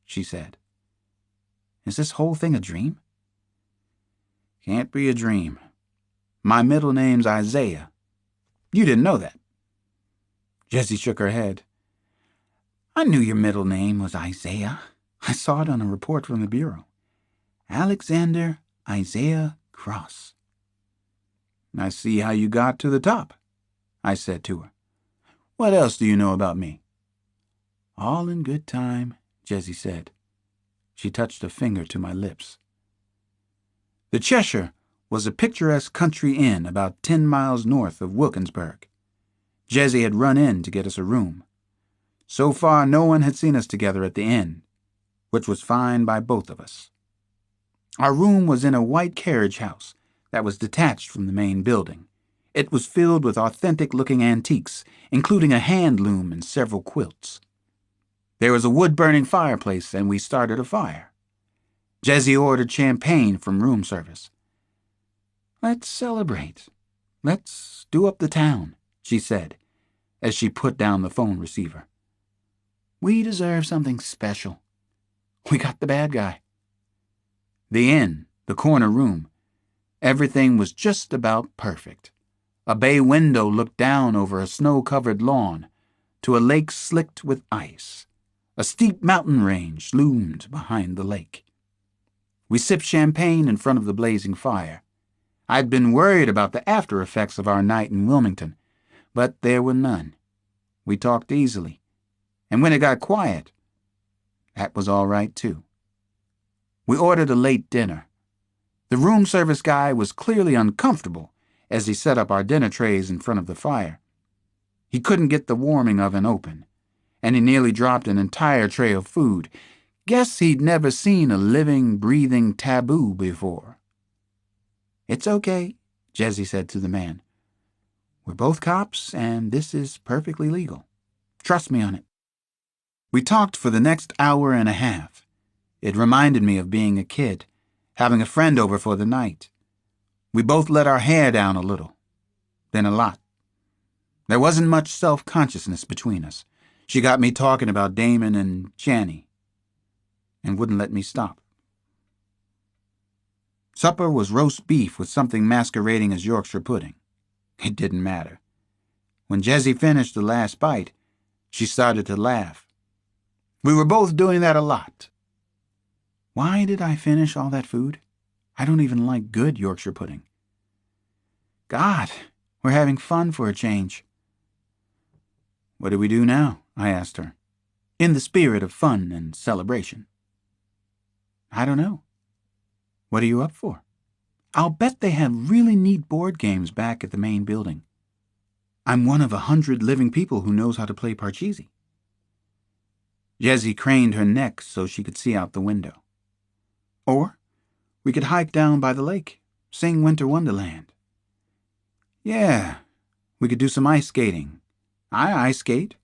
she said. "Is this whole thing a dream?" "Can't be a dream. My middle name's Isaiah. You didn't know that." Jessie shook her head. "I knew your middle name was Isaiah. I saw it on a report from the Bureau. Alexander Isaiah Cross." "I see how you got to the top," I said to her. "What else do you know about me?" "All in good time," Jessie said. She touched a finger to my lips. The Cheshire was a picturesque country inn about 10 miles north of Wilkinsburg. Jessie had run in to get us a room. So far, no one had seen us together at the inn, which was fine by both of us. Our room was in a white carriage house that was detached from the main building. It was filled with authentic-looking antiques, including a hand loom and several quilts. There was a wood-burning fireplace, and we started a fire. Jessie ordered champagne from room service. "Let's celebrate. Let's do up the town," she said, as she put down the phone receiver. "We deserve something special. We got the bad guy." The inn, the corner room, everything was just about perfect. A bay window looked down over a snow-covered lawn to a lake slicked with ice. A steep mountain range loomed behind the lake. We sipped champagne in front of the blazing fire. I'd been worried about the after-effects of our night in Wilmington, but there were none. We talked easily, and when it got quiet, that was all right too. We ordered a late dinner. The room service guy was clearly uncomfortable as he set up our dinner trays in front of the fire. He couldn't get the warming oven open, and he nearly dropped an entire tray of food. Guess he'd never seen a living, breathing taboo before. "It's okay," Jessie said to the man. "We're both cops, and this is perfectly legal. Trust me on it." We talked for the next hour and a half. It reminded me of being a kid, having a friend over for the night. We both let our hair down a little, then a lot. There wasn't much self-consciousness between us. She got me talking about Damon and Channy, and wouldn't let me stop. Supper was roast beef with something masquerading as Yorkshire pudding. It didn't matter. When Jessie finished the last bite, she started to laugh. We were both doing that a lot. Why did I finish all that food? I don't even like good Yorkshire pudding. God, we're having fun for a change. What do we do now? I asked her, in the spirit of fun and celebration. I don't know. What are you up for? I'll bet they have really neat board games back at the main building. I'm one of 100 living people who knows how to play Parcheesi. Jessie craned her neck so she could see out the window. Or we could hike down by the lake, sing Winter Wonderland. Yeah, we could do some ice skating. I ice skate.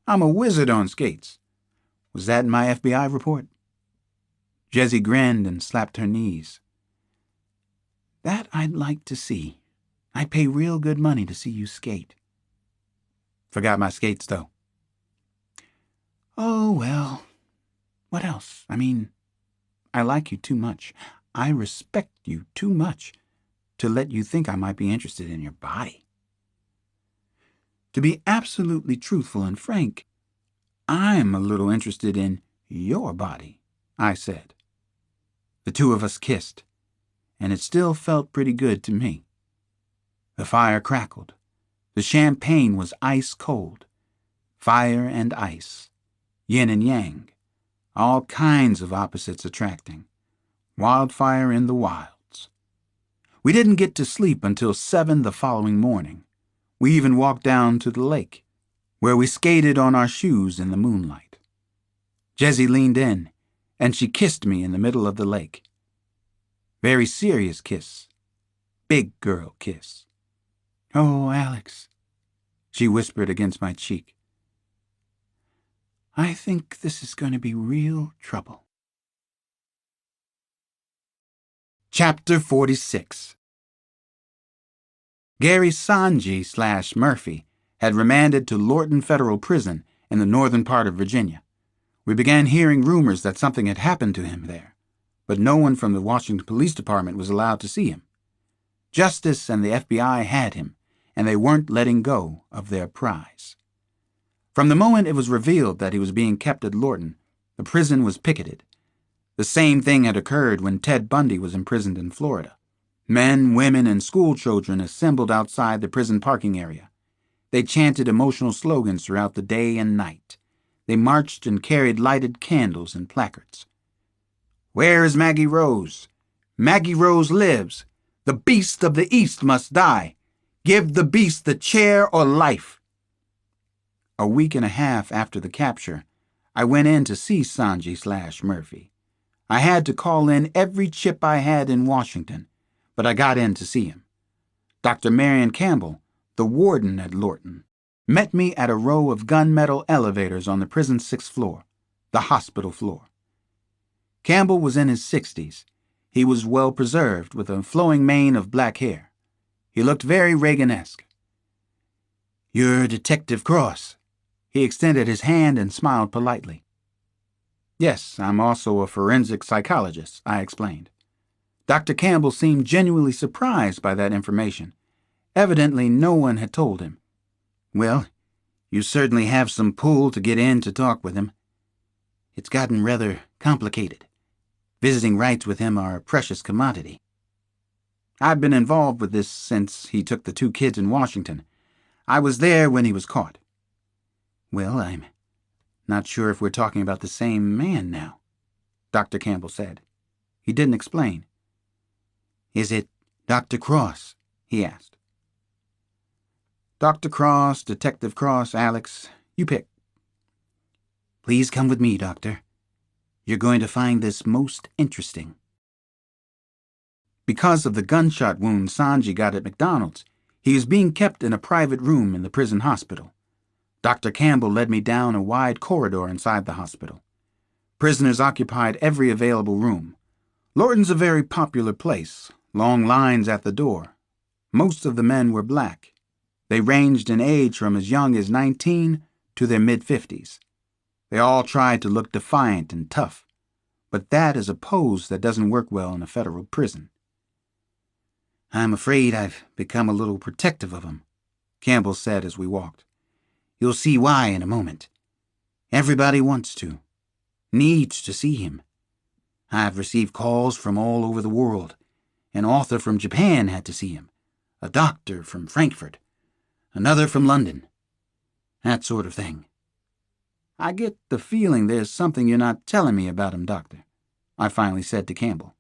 I'm a wizard on skates. Was that in my FBI report? Jessie grinned and slapped her knees. That I'd like to see. I'd pay real good money to see you skate. Forgot my skates, though. Oh, well, what else? I mean, I like you too much. I respect you too much to let you think I might be interested in your body. To be absolutely truthful and frank, I'm a little interested in your body, I said. The two of us kissed, and it still felt pretty good to me. The fire crackled. The champagne was ice cold. Fire and ice, yin and yang, all kinds of opposites attracting. Wildfire in the wilds. We didn't get to sleep until 7 the following morning. We even walked down to the lake, where we skated on our shoes in the moonlight. Jessie leaned in, and she kissed me in the middle of the lake. Very serious kiss. Big girl kiss. Oh, Alex, she whispered against my cheek. I think this is going to be real trouble. Chapter 46. Gary Sanji/Murphy had remanded to Lorton Federal Prison in the northern part of Virginia. We began hearing rumors that something had happened to him there, but no one from the Washington Police Department was allowed to see him. Justice and the FBI had him, and they weren't letting go of their prize. From the moment it was revealed that he was being kept at Lorton, the prison was picketed. The same thing had occurred when Ted Bundy was imprisoned in Florida. Men, women, and school children assembled outside the prison parking area. They chanted emotional slogans throughout the day and night. They marched and carried lighted candles and placards. "Where is Maggie Rose? Maggie Rose lives. The beast of the East must die. Give the beast the chair or life." A week and a half after the capture, I went in to see Sanji/Murphy. I had to call in every chip I had in Washington, but I got in to see him. Dr. Marion Campbell, the warden at Lorton, met me at a row of gunmetal elevators on the prison's 6th floor, the hospital floor. Campbell was in his 60s. He was well preserved, with a flowing mane of black hair. He looked very Reagan-esque. "You're Detective Cross." He extended his hand and smiled politely. "Yes, I'm also a forensic psychologist," I explained. Dr. Campbell seemed genuinely surprised by that information. Evidently, no one had told him. "Well, you certainly have some pull to get in to talk with him. It's gotten rather complicated. Visiting rights with him are a precious commodity. I've been involved with this since he took the 2 kids in Washington. I was there when he was caught." "Well, I'm not sure if we're talking about the same man now," Dr. Campbell said. He didn't explain. "Is it Dr. Cross?" he asked. "Dr. Cross, Detective Cross, Alex, you pick." "Please come with me, Doctor. You're going to find this most interesting." Because of the gunshot wound Sanji got at McDonald's, he was being kept in a private room in the prison hospital. Dr. Campbell led me down a wide corridor inside the hospital. Prisoners occupied every available room. Lorton's a very popular place, long lines at the door. Most of the men were black. They ranged in age from as young as 19 to their mid-50s. They all tried to look defiant and tough, but that is a pose that doesn't work well in a federal prison. "I'm afraid I've become a little protective of him," Campbell said as we walked. "You'll see why in a moment. Everybody wants to, needs to see him. I've received calls from all over the world. An author from Japan had to see him, a doctor from Frankfurt, another from London. That sort of thing." "I get the feeling there's something you're not telling me about him, Doctor," I finally said to Campbell.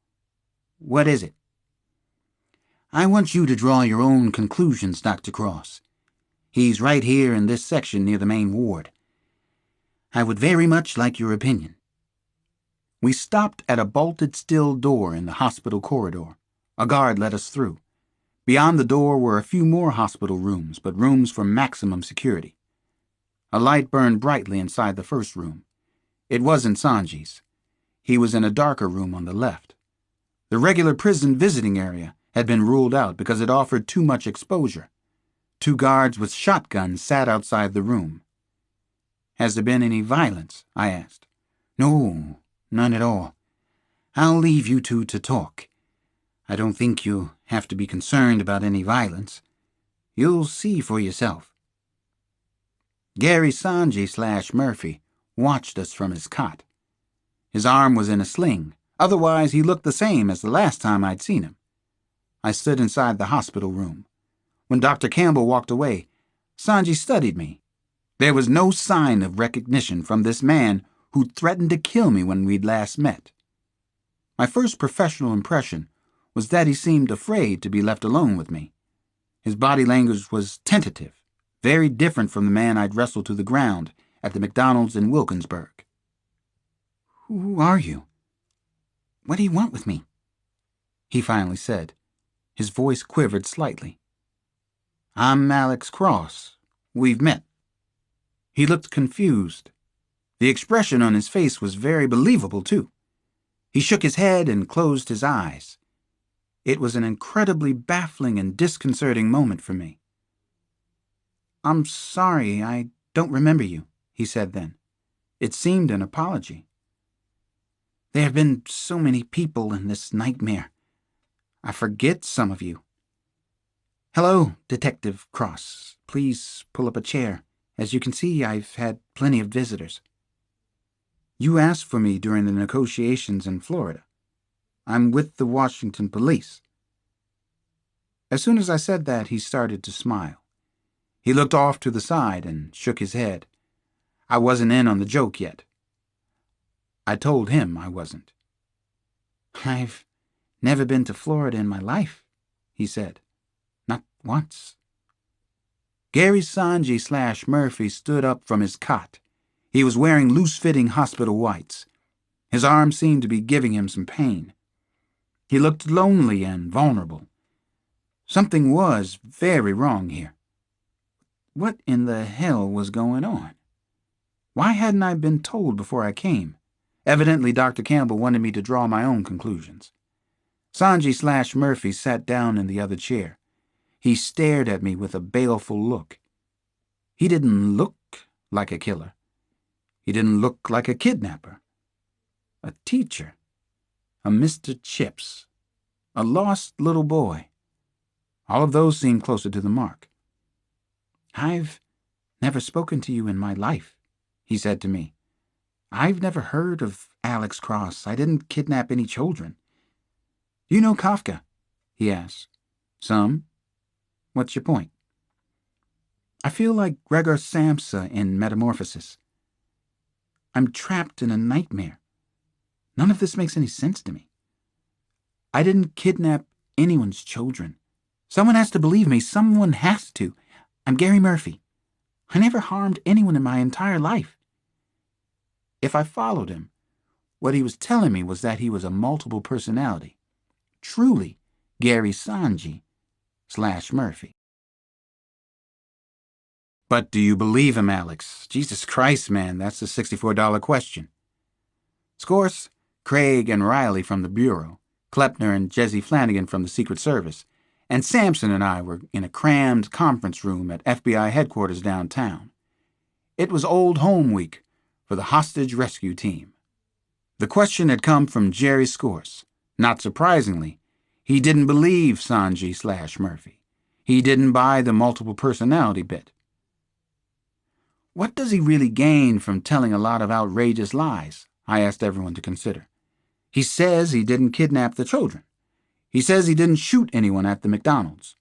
"What is it?" "I want you to draw your own conclusions, Dr. Cross. He's right here in this section near the main ward. I would very much like your opinion." We stopped at a bolted steel door in the hospital corridor. A guard let us through. Beyond the door were a few more hospital rooms, but rooms for maximum security. A light burned brightly inside the first room. It wasn't Sanji's. He was in a darker room on the left. The regular prison visiting area had been ruled out because it offered too much exposure. 2 guards with shotguns sat outside the room. "Has there been any violence?" I asked. "No, none at all. I'll leave you 2 to talk. I don't think you have to be concerned about any violence. You'll see for yourself." Gary Sanji/Murphy watched us from his cot. His arm was in a sling. Otherwise, he looked the same as the last time I'd seen him. I stood inside the hospital room. When Dr. Campbell walked away, Sanji studied me. There was no sign of recognition from this man who'd threatened to kill me when we'd last met. My first professional impression was that he seemed afraid to be left alone with me. His body language was tentative, very different from the man I'd wrestled to the ground at the McDonald's in Wilkinsburg. "Who are you? What do you want with me?" he finally said. His voice quivered slightly. "I'm Alex Cross. We've met." He looked confused. The expression on his face was very believable, too. He shook his head and closed his eyes. It was an incredibly baffling and disconcerting moment for me. "I'm sorry, I don't remember you," he said then. It seemed an apology. "There have been so many people in this nightmare. I forget some of you. "Hello, Detective Cross. Please pull up a chair. As you can see, I've had plenty of visitors." "You asked for me during the negotiations in Florida. I'm with the Washington police." As soon as I said that, he started to smile. He looked off to the side and shook his head. I wasn't in on the joke yet. I told him I wasn't. "I've never been to Florida in my life," he said. "Not once." Gary Sanji/Murphy stood up from his cot. He was wearing loose-fitting hospital whites. His arm seemed to be giving him some pain. He looked lonely and vulnerable. Something was very wrong here. What in the hell was going on? Why hadn't I been told before I came? Evidently, Dr. Campbell wanted me to draw my own conclusions. Sanji/Murphy sat down in the other chair. He stared at me with a baleful look. He didn't look like a killer. He didn't look like a kidnapper. A teacher. A Mr. Chips. A lost little boy. All of those seemed closer to the mark. "I've never spoken to you in my life," he said to me. "I've never heard of Alex Cross. I didn't kidnap any children." "Do you know Kafka?" he asked. "Some. What's your point?" "I feel like Gregor Samsa in Metamorphosis. I'm trapped in a nightmare. None of this makes any sense to me. I didn't kidnap anyone's children. Someone has to believe me. Someone has to. I'm Gary Murphy. I never harmed anyone in my entire life." If I followed him, what he was telling me was that he was a multiple personality. Truly Gary Sanji/Murphy. "But do you believe him, Alex? Jesus Christ, man, that's the $64 question." Scorse, Craig, and Riley from the Bureau, Klepner and Jesse Flanagan from the Secret Service, and Sampson and I were in a crammed conference room at FBI headquarters downtown. It was Old Home Week for the hostage rescue team. The question had come from Jerry Scorse. Not surprisingly, he didn't believe Sanji/Murphy. He didn't buy the multiple personality bit. What does he really gain from telling a lot of outrageous lies? I asked everyone to consider. He says he didn't kidnap the children. He says he didn't shoot anyone at the McDonald's.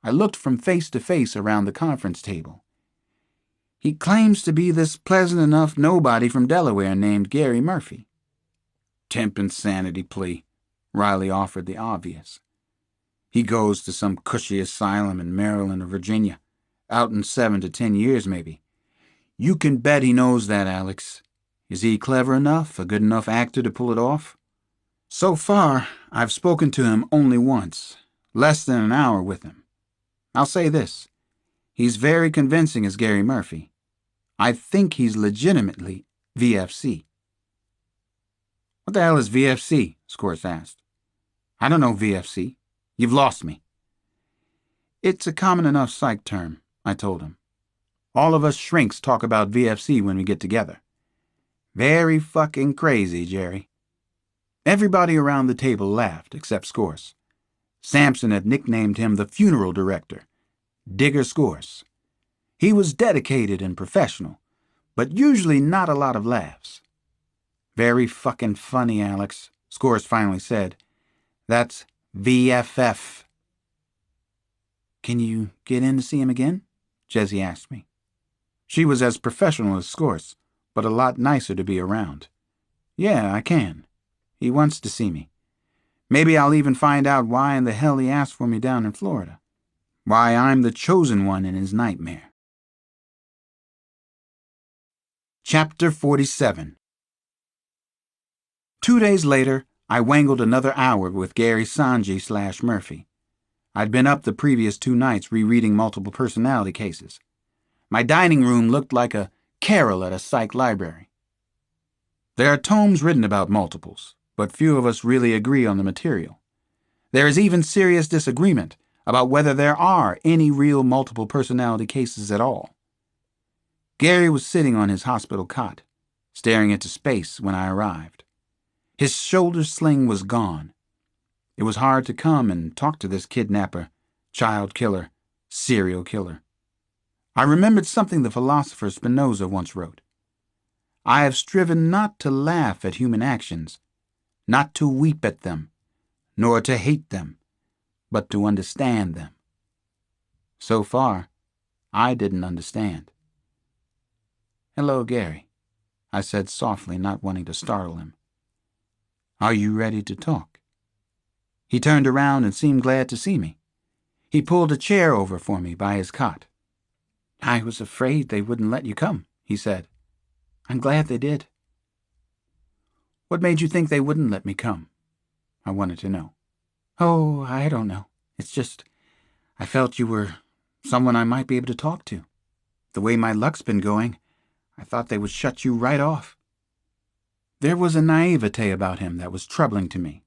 I looked from face to face around the conference table. He claims to be this pleasant enough nobody from Delaware named Gary Murphy. Temp insanity plea. Riley offered the obvious. He goes to some cushy asylum in Maryland or Virginia, out in 7 to 10 years maybe. You can bet he knows that, Alex. Is he clever enough, a good enough actor to pull it off? So far, I've spoken to him only once, less than an hour with him. I'll say this. He's very convincing as Gary Murphy. I think he's legitimately VFC. "What the hell is VFC?" Scorse asked. "I don't know VFC. You've lost me." "It's a common enough psych term," I told him. "All of us shrinks talk about VFC when we get together." Very fucking crazy, Jerry. Everybody around the table laughed, except Scorse. Sampson had nicknamed him the funeral director, Digger Scorse. He was dedicated and professional, but usually not a lot of laughs. "Very fucking funny, Alex," Scorse finally said. "That's VFF. "Can you get in to see him again?" Jessie asked me. She was as professional as Scorse, but a lot nicer to be around. "Yeah, I can. He wants to see me. Maybe I'll even find out why in the hell he asked for me down in Florida. Why I'm the chosen one in his nightmare." Chapter 47. 2 days later, I wangled another hour with Gary Sanji/Murphy. I'd been up the previous 2 nights rereading multiple personality cases. My dining room looked like a carol at a psych library. There are tomes written about multiples, but few of us really agree on the material. There is even serious disagreement about whether there are any real multiple personality cases at all. Gary was sitting on his hospital cot, staring into space when I arrived. His shoulder sling was gone. It was hard to come and talk to this kidnapper, Child killer, serial killer. I remembered something the philosopher Spinoza once wrote. I have striven not to laugh at human actions, not to weep at them, nor to hate them, but to understand them. So far, I didn't understand. "Hello, Gary," I said softly, not wanting to startle him. "Are you ready to talk?" He turned around and seemed glad to see me. He pulled a chair over for me by his cot. "I was afraid they wouldn't let you come," he said. "I'm glad they did." "What made you think they wouldn't let me come?" I wanted to know. "Oh, I don't know. It's just, I felt you were someone I might be able to talk to. The way my luck's been going, I thought they would shut you right off." There was a naivete about him that was troubling to me.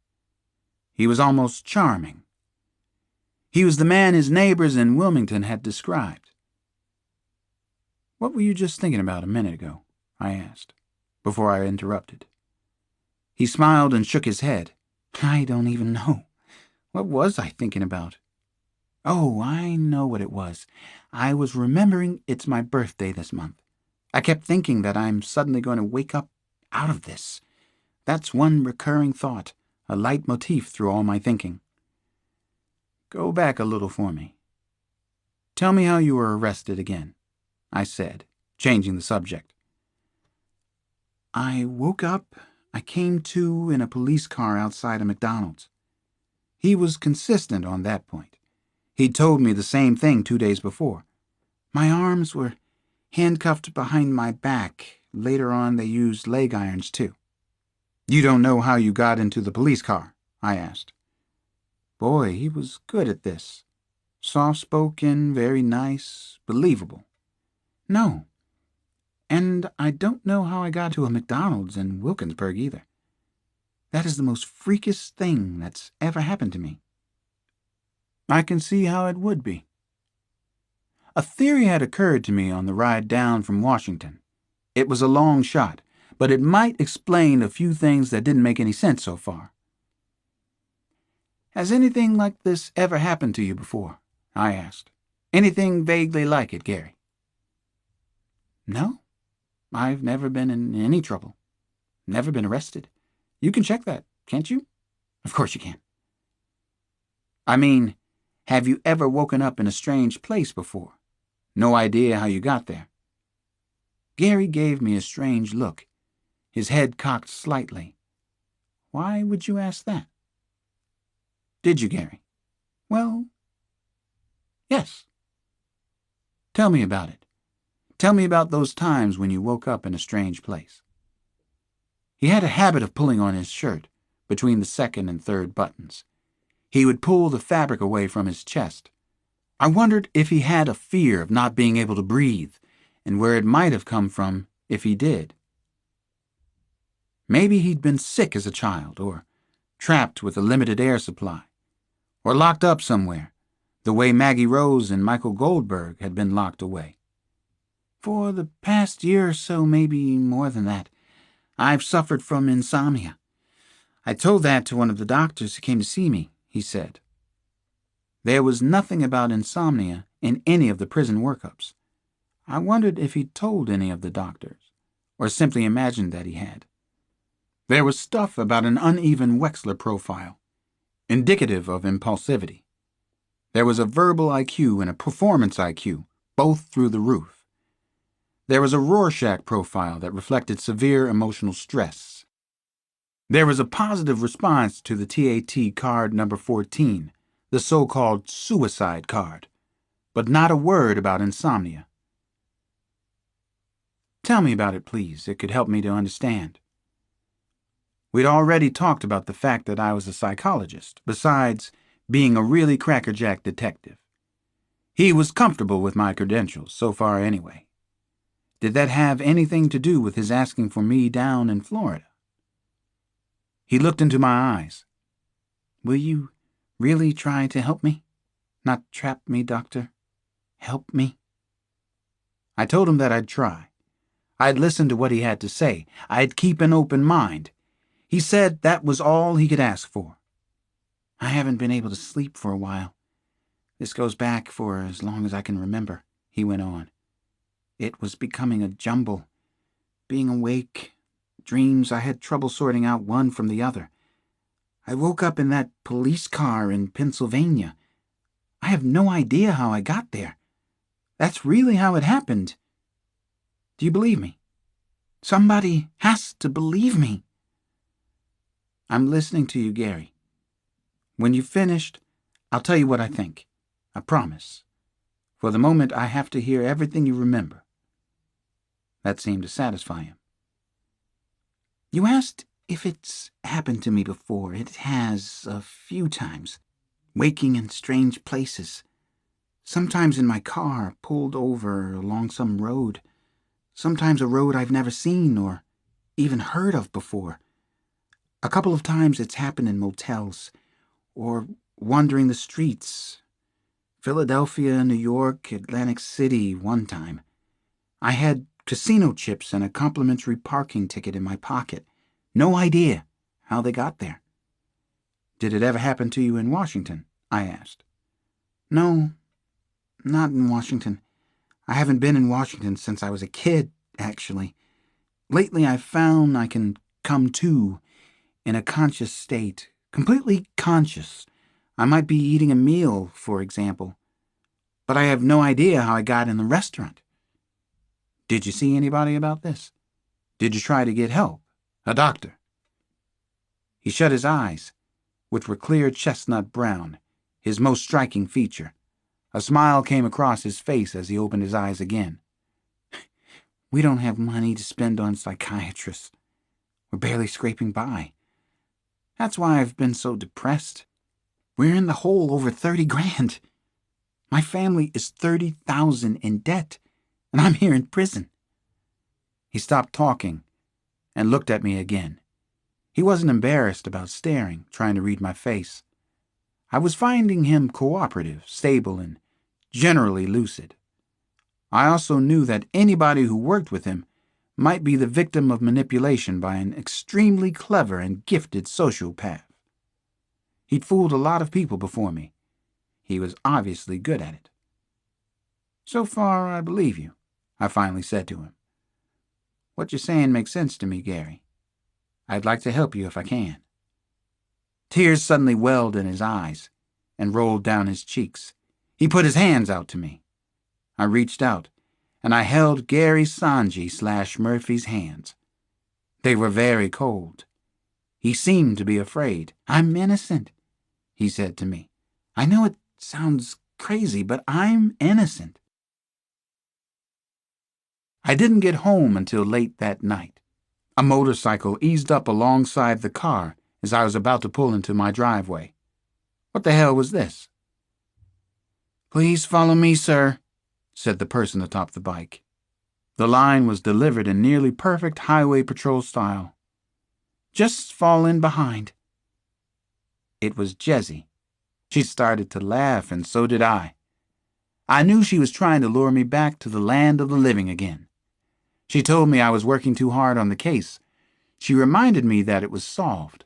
He was almost charming. He was the man his neighbors in Wilmington had described. "What were you just thinking about a minute ago?" I asked, before I interrupted. He smiled and shook his head. "I don't even know. What was I thinking about? Oh, I know what it was. I was remembering it's my birthday this month. I kept thinking that I'm suddenly going to wake up out of this. That's one recurring thought, a leitmotif through all my thinking." "Go back a little for me. Tell me how you were arrested again," I said, changing the subject. "I woke up. I came to in a police car outside a McDonald's." He was consistent on that point. He'd told me the same thing 2 days before. "My arms were handcuffed behind my back. Later on, they used leg irons, too." "You don't know how you got into the police car?" I asked. Boy, he was good at this. Soft-spoken, very nice, believable. "No. And I don't know how I got to a McDonald's in Wilkinsburg either. That is the most freakish thing that's ever happened to me." "I can see how it would be." A theory had occurred to me on the ride down from Washington. It was a long shot, but it might explain a few things that didn't make any sense so far. "Has anything like this ever happened to you before?" I asked. "Anything vaguely like it, Gary?" "No. I've never been in any trouble. Never been arrested. You can check that, can't you?" "Of course you can." "I mean, have you ever woken up in a strange place before? No idea how you got there?" Gary gave me a strange look, his head cocked slightly. "Why would you ask that?" "Did you, Gary?" "Well, yes." "Tell me about it. Tell me about those times when you woke up in a strange place." He had a habit of pulling on his shirt, between the second and third buttons. He would pull the fabric away from his chest. I wondered if he had a fear of not being able to breathe, and where it might have come from if he did. Maybe he'd been sick as a child, or trapped with a limited air supply, or locked up somewhere, the way Maggie Rose and Michael Goldberg had been locked away. "For the past year or so, maybe more than that, I've suffered from insomnia. I told that to one of the doctors who came to see me," he said. There was nothing about insomnia in any of the prison workups. I wondered if he'd told any of the doctors, or simply imagined that he had. There was stuff about an uneven Wechsler profile, indicative of impulsivity. There was a verbal IQ and a performance IQ, both through the roof. There was a Rorschach profile that reflected severe emotional stress. There was a positive response to the TAT card number 14, the so-called suicide card, but not a word about insomnia. "Tell me about it, please. It could help me to understand." We'd already talked about the fact that I was a psychologist, besides being a really crackerjack detective. He was comfortable with my credentials, so far anyway. Did that have anything to do with his asking for me down in Florida? He looked into my eyes. "Will you really try to help me? Not trap me, Doctor. Help me?" I told him that I'd try. I'd listen to what he had to say. I'd keep an open mind. He said that was all he could ask for. "I haven't been able to sleep for a while. This goes back for as long as I can remember, he went on. It was becoming a jumble. Being awake, dreams I had trouble sorting out one from the other. I woke up in that police car in Pennsylvania. I have no idea how I got there. That's really how it happened. Do you believe me? Somebody has to believe me. I'm listening to you, Gary. When you've finished, I'll tell you what I think. I promise. For the moment, I have to hear everything you remember. That seemed to satisfy him. You asked if it's happened to me before. It has, a few times. Waking in strange places. Sometimes in my car, pulled over along some road. Sometimes a road I've never seen or even heard of before. A couple of times it's happened in motels, or wandering the streets. Philadelphia, New York, Atlantic City one time. I had casino chips and a complimentary parking ticket in my pocket. No idea how they got there. Did it ever happen to you in Washington? I asked. No, not in Washington. I haven't been in Washington since I was a kid, actually. Lately I've found I can come to in a conscious state, completely conscious. I might be eating a meal, for example, but I have no idea how I got in the restaurant. Did you see anybody about this? Did you try to get help? A doctor? He shut his eyes, which were clear chestnut brown, his most striking feature. A smile came across his face as he opened his eyes again. We don't have money to spend on psychiatrists. We're barely scraping by. That's why I've been so depressed. We're in the hole over 30 grand. My family is 30,000 in debt, and I'm here in prison. He stopped talking and looked at me again. He wasn't embarrassed about staring, trying to read my face. I was finding him cooperative, stable, and generally lucid. I also knew that anybody who worked with him might be the victim of manipulation by an extremely clever and gifted sociopath. He'd fooled a lot of people before me. He was obviously good at it. So far, I believe you, I finally said to him. What you're saying makes sense to me, Gary. I'd like to help you if I can. Tears suddenly welled in his eyes and rolled down his cheeks. He put his hands out to me. I reached out, and I held Gary Sanji/Murphy's hands. They were very cold. He seemed to be afraid. I'm innocent, he said to me. I know it sounds crazy, but I'm innocent. I didn't get home until late that night. A motorcycle eased up alongside the car as I was about to pull into my driveway. What the hell was this? Please follow me, sir, said the person atop the bike. The line was delivered in nearly perfect highway patrol style. Just fall in behind. It was Jessie. She started to laugh, and so did I. I knew she was trying to lure me back to the land of the living again. She told me I was working too hard on the case. She reminded me that it was solved.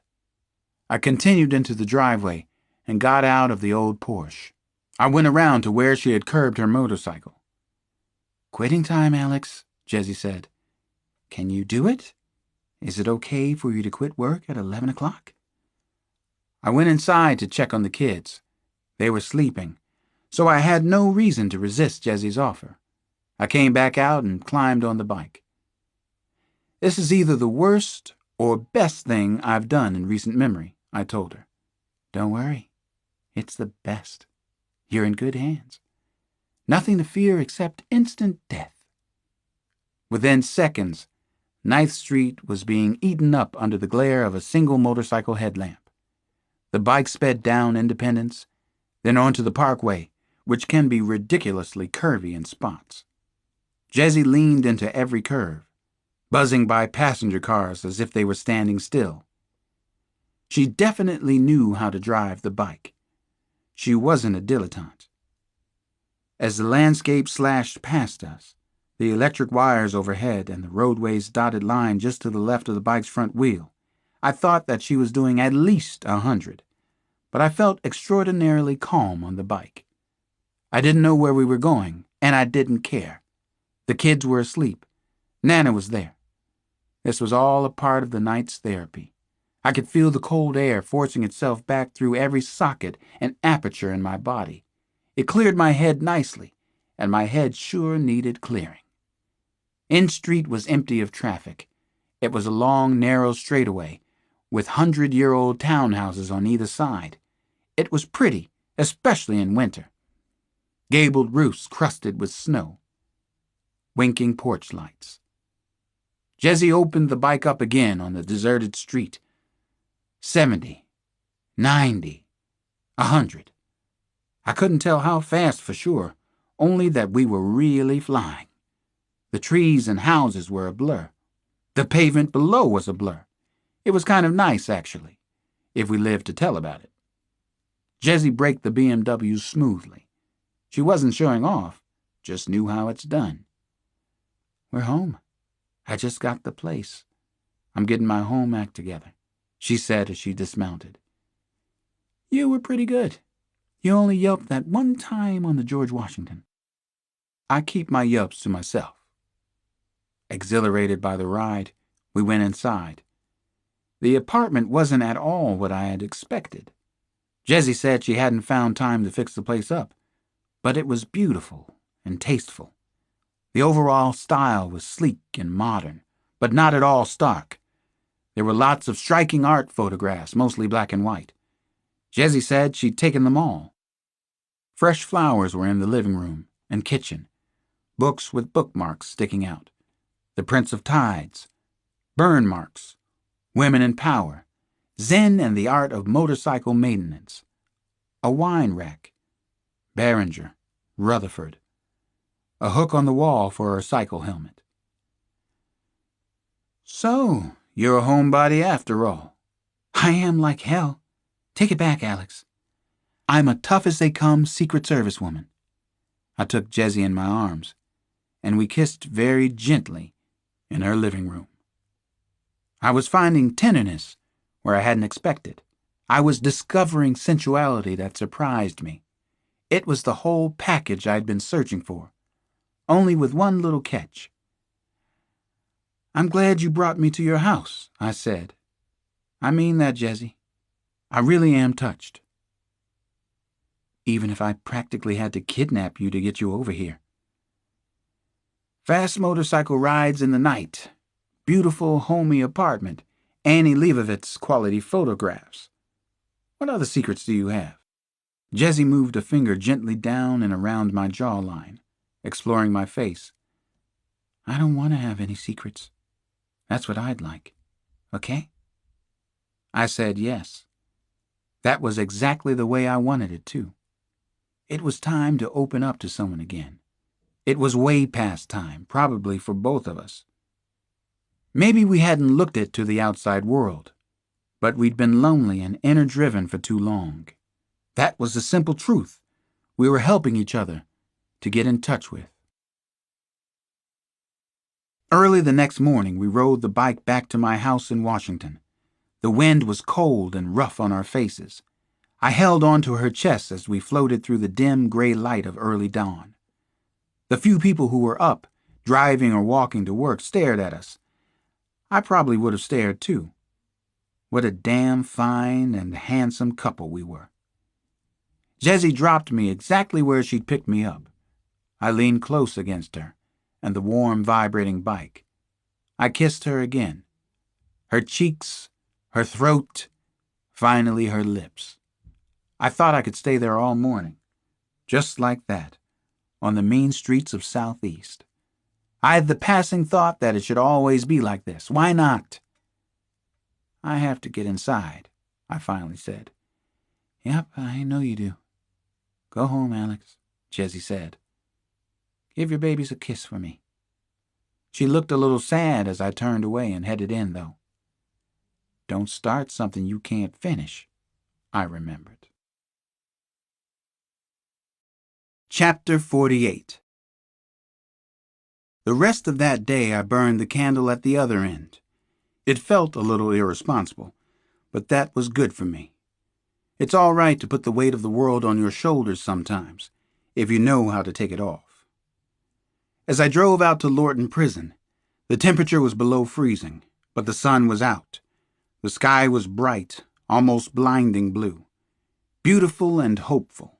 I continued into the driveway and got out of the old Porsche. I went around to where she had curbed her motorcycle. Quitting time, Alex, Jessie said. Can you do it? Is it okay for you to quit work at 11 o'clock? I went inside to check on the kids. They were sleeping, so I had no reason to resist Jessie's offer. I came back out and climbed on the bike. This is either the worst or best thing I've done in recent memory, I told her. Don't worry. It's the best. You're in good hands. Nothing to fear except instant death. Within seconds, 9th Street was being eaten up under the glare of a single motorcycle headlamp. The bike sped down Independence, then onto the Parkway, which can be ridiculously curvy in spots. Jessie leaned into every curve, buzzing by passenger cars as if they were standing still. She definitely knew how to drive the bike. She wasn't a dilettante. As the landscape slashed past us, the electric wires overhead and the roadway's dotted line just to the left of the bike's front wheel, I thought that she was doing at least 100, but I felt extraordinarily calm on the bike. I didn't know where we were going, and I didn't care. The kids were asleep. Nana was there. This was all a part of the night's therapy. I could feel the cold air forcing itself back through every socket and aperture in my body. It cleared my head nicely, and my head sure needed clearing. N Street was empty of traffic. It was a long, narrow straightaway, with 100-year-old townhouses on either side. It was pretty, especially in winter. Gabled roofs crusted with snow. Winking porch lights. Jessie opened the bike up again on the deserted street. 70, 90, 100. I couldn't tell how fast for sure, only that we were really flying. The trees and houses were a blur. The pavement below was a blur. It was kind of nice, actually, if we lived to tell about it. Jessie braked the BMW smoothly. She wasn't showing off, just knew how it's done. We're home. I just got the place. I'm getting my home act together, she said as she dismounted. You were pretty good. You only yelped that one time on the George Washington. I keep my yelps to myself. Exhilarated by the ride, we went inside. The apartment wasn't at all what I had expected. Jessie said she hadn't found time to fix the place up, but it was beautiful and tasteful. The overall style was sleek and modern, but not at all stark. There were lots of striking art photographs, mostly black and white. Jessie said she'd taken them all. Fresh flowers were in the living room and kitchen, books with bookmarks sticking out, The Prince of Tides, burn marks, Women in Power, Zen and the Art of Motorcycle Maintenance, a wine rack, Behringer, Rutherford, a hook on the wall for her cycle helmet. So, you're a homebody after all. I am like hell. Take it back, Alex. I'm a tough-as-they-come Secret Service woman. I took Jessie in my arms, and we kissed very gently in her living room. I was finding tenderness where I hadn't expected. I was discovering sensuality that surprised me. It was the whole package I'd been searching for, only with one little catch. I'm glad you brought me to your house, I said. I mean that, Jessie. I really am touched. Even if I practically had to kidnap you to get you over here. Fast motorcycle rides in the night, beautiful homey apartment, Annie Leibovitz quality photographs. What other secrets do you have? Jessie moved a finger gently down and around my jawline, exploring my face. I don't want to have any secrets. That's what I'd like. Okay? I said yes. That was exactly the way I wanted it, too. It was time to open up to someone again. It was way past time, probably for both of us. Maybe we hadn't looked it to the outside world, but we'd been lonely and inner-driven for too long. That was the simple truth we were helping each other to get in touch with. Early the next morning, we rode the bike back to my house in Washington. The wind was cold and rough on our faces. I held onto her chest as we floated through the dim gray light of early dawn. The few people who were up, driving or walking to work, stared at us. I probably would have stared too. What a damn fine and handsome couple we were. Jessie dropped me exactly where she'd picked me up. I leaned close against her and the warm, vibrating bike. I kissed her again. Her cheeks, her throat, finally her lips. I thought I could stay there all morning, just like that, on the mean streets of Southeast. I had the passing thought that it should always be like this. Why not? I have to get inside, I finally said. Yep, I know you do. Go home, Alex, Jessie said. Give your babies a kiss for me. She looked a little sad as I turned away and headed in, though. Don't start something you can't finish, I remembered. Chapter 48. The rest of that day I burned the candle at the other end. It felt a little irresponsible, but that was good for me. It's all right to put the weight of the world on your shoulders sometimes, if you know how to take it off. As I drove out to Lorton Prison, the temperature was below freezing, but the sun was out. The sky was bright, almost blinding blue, beautiful and hopeful.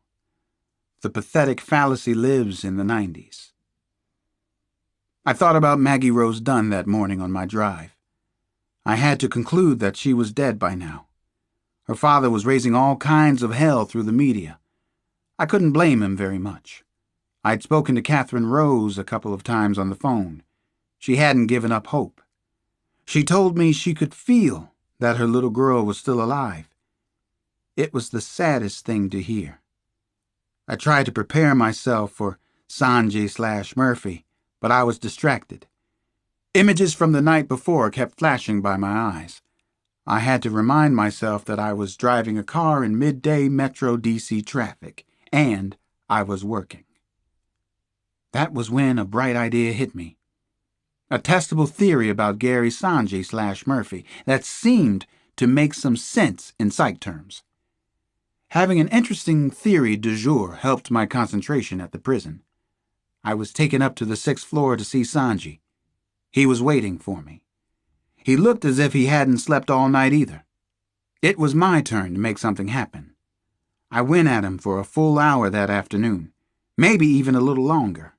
The pathetic fallacy lives in the 90s. I thought about Maggie Rose Dunn that morning on my drive. I had to conclude that she was dead by now. Her father was raising all kinds of hell through the media. I couldn't blame him very much. I'd spoken to Catherine Rose a couple of times on the phone. She hadn't given up hope. She told me she could feel that her little girl was still alive. It was the saddest thing to hear. I tried to prepare myself for Sanjay/Murphy, but I was distracted. Images from the night before kept flashing by my eyes. I had to remind myself that I was driving a car in midday Metro DC traffic, and I was working. That was when a bright idea hit me. A testable theory about Gary Sanjay/Murphy that seemed to make some sense in psych terms. Having an interesting theory du jour helped my concentration at the prison. I was taken up to the 6th floor to see Sanjay. He was waiting for me. He looked as if he hadn't slept all night either. It was my turn to make something happen. I went at him for a full hour that afternoon, maybe even a little longer.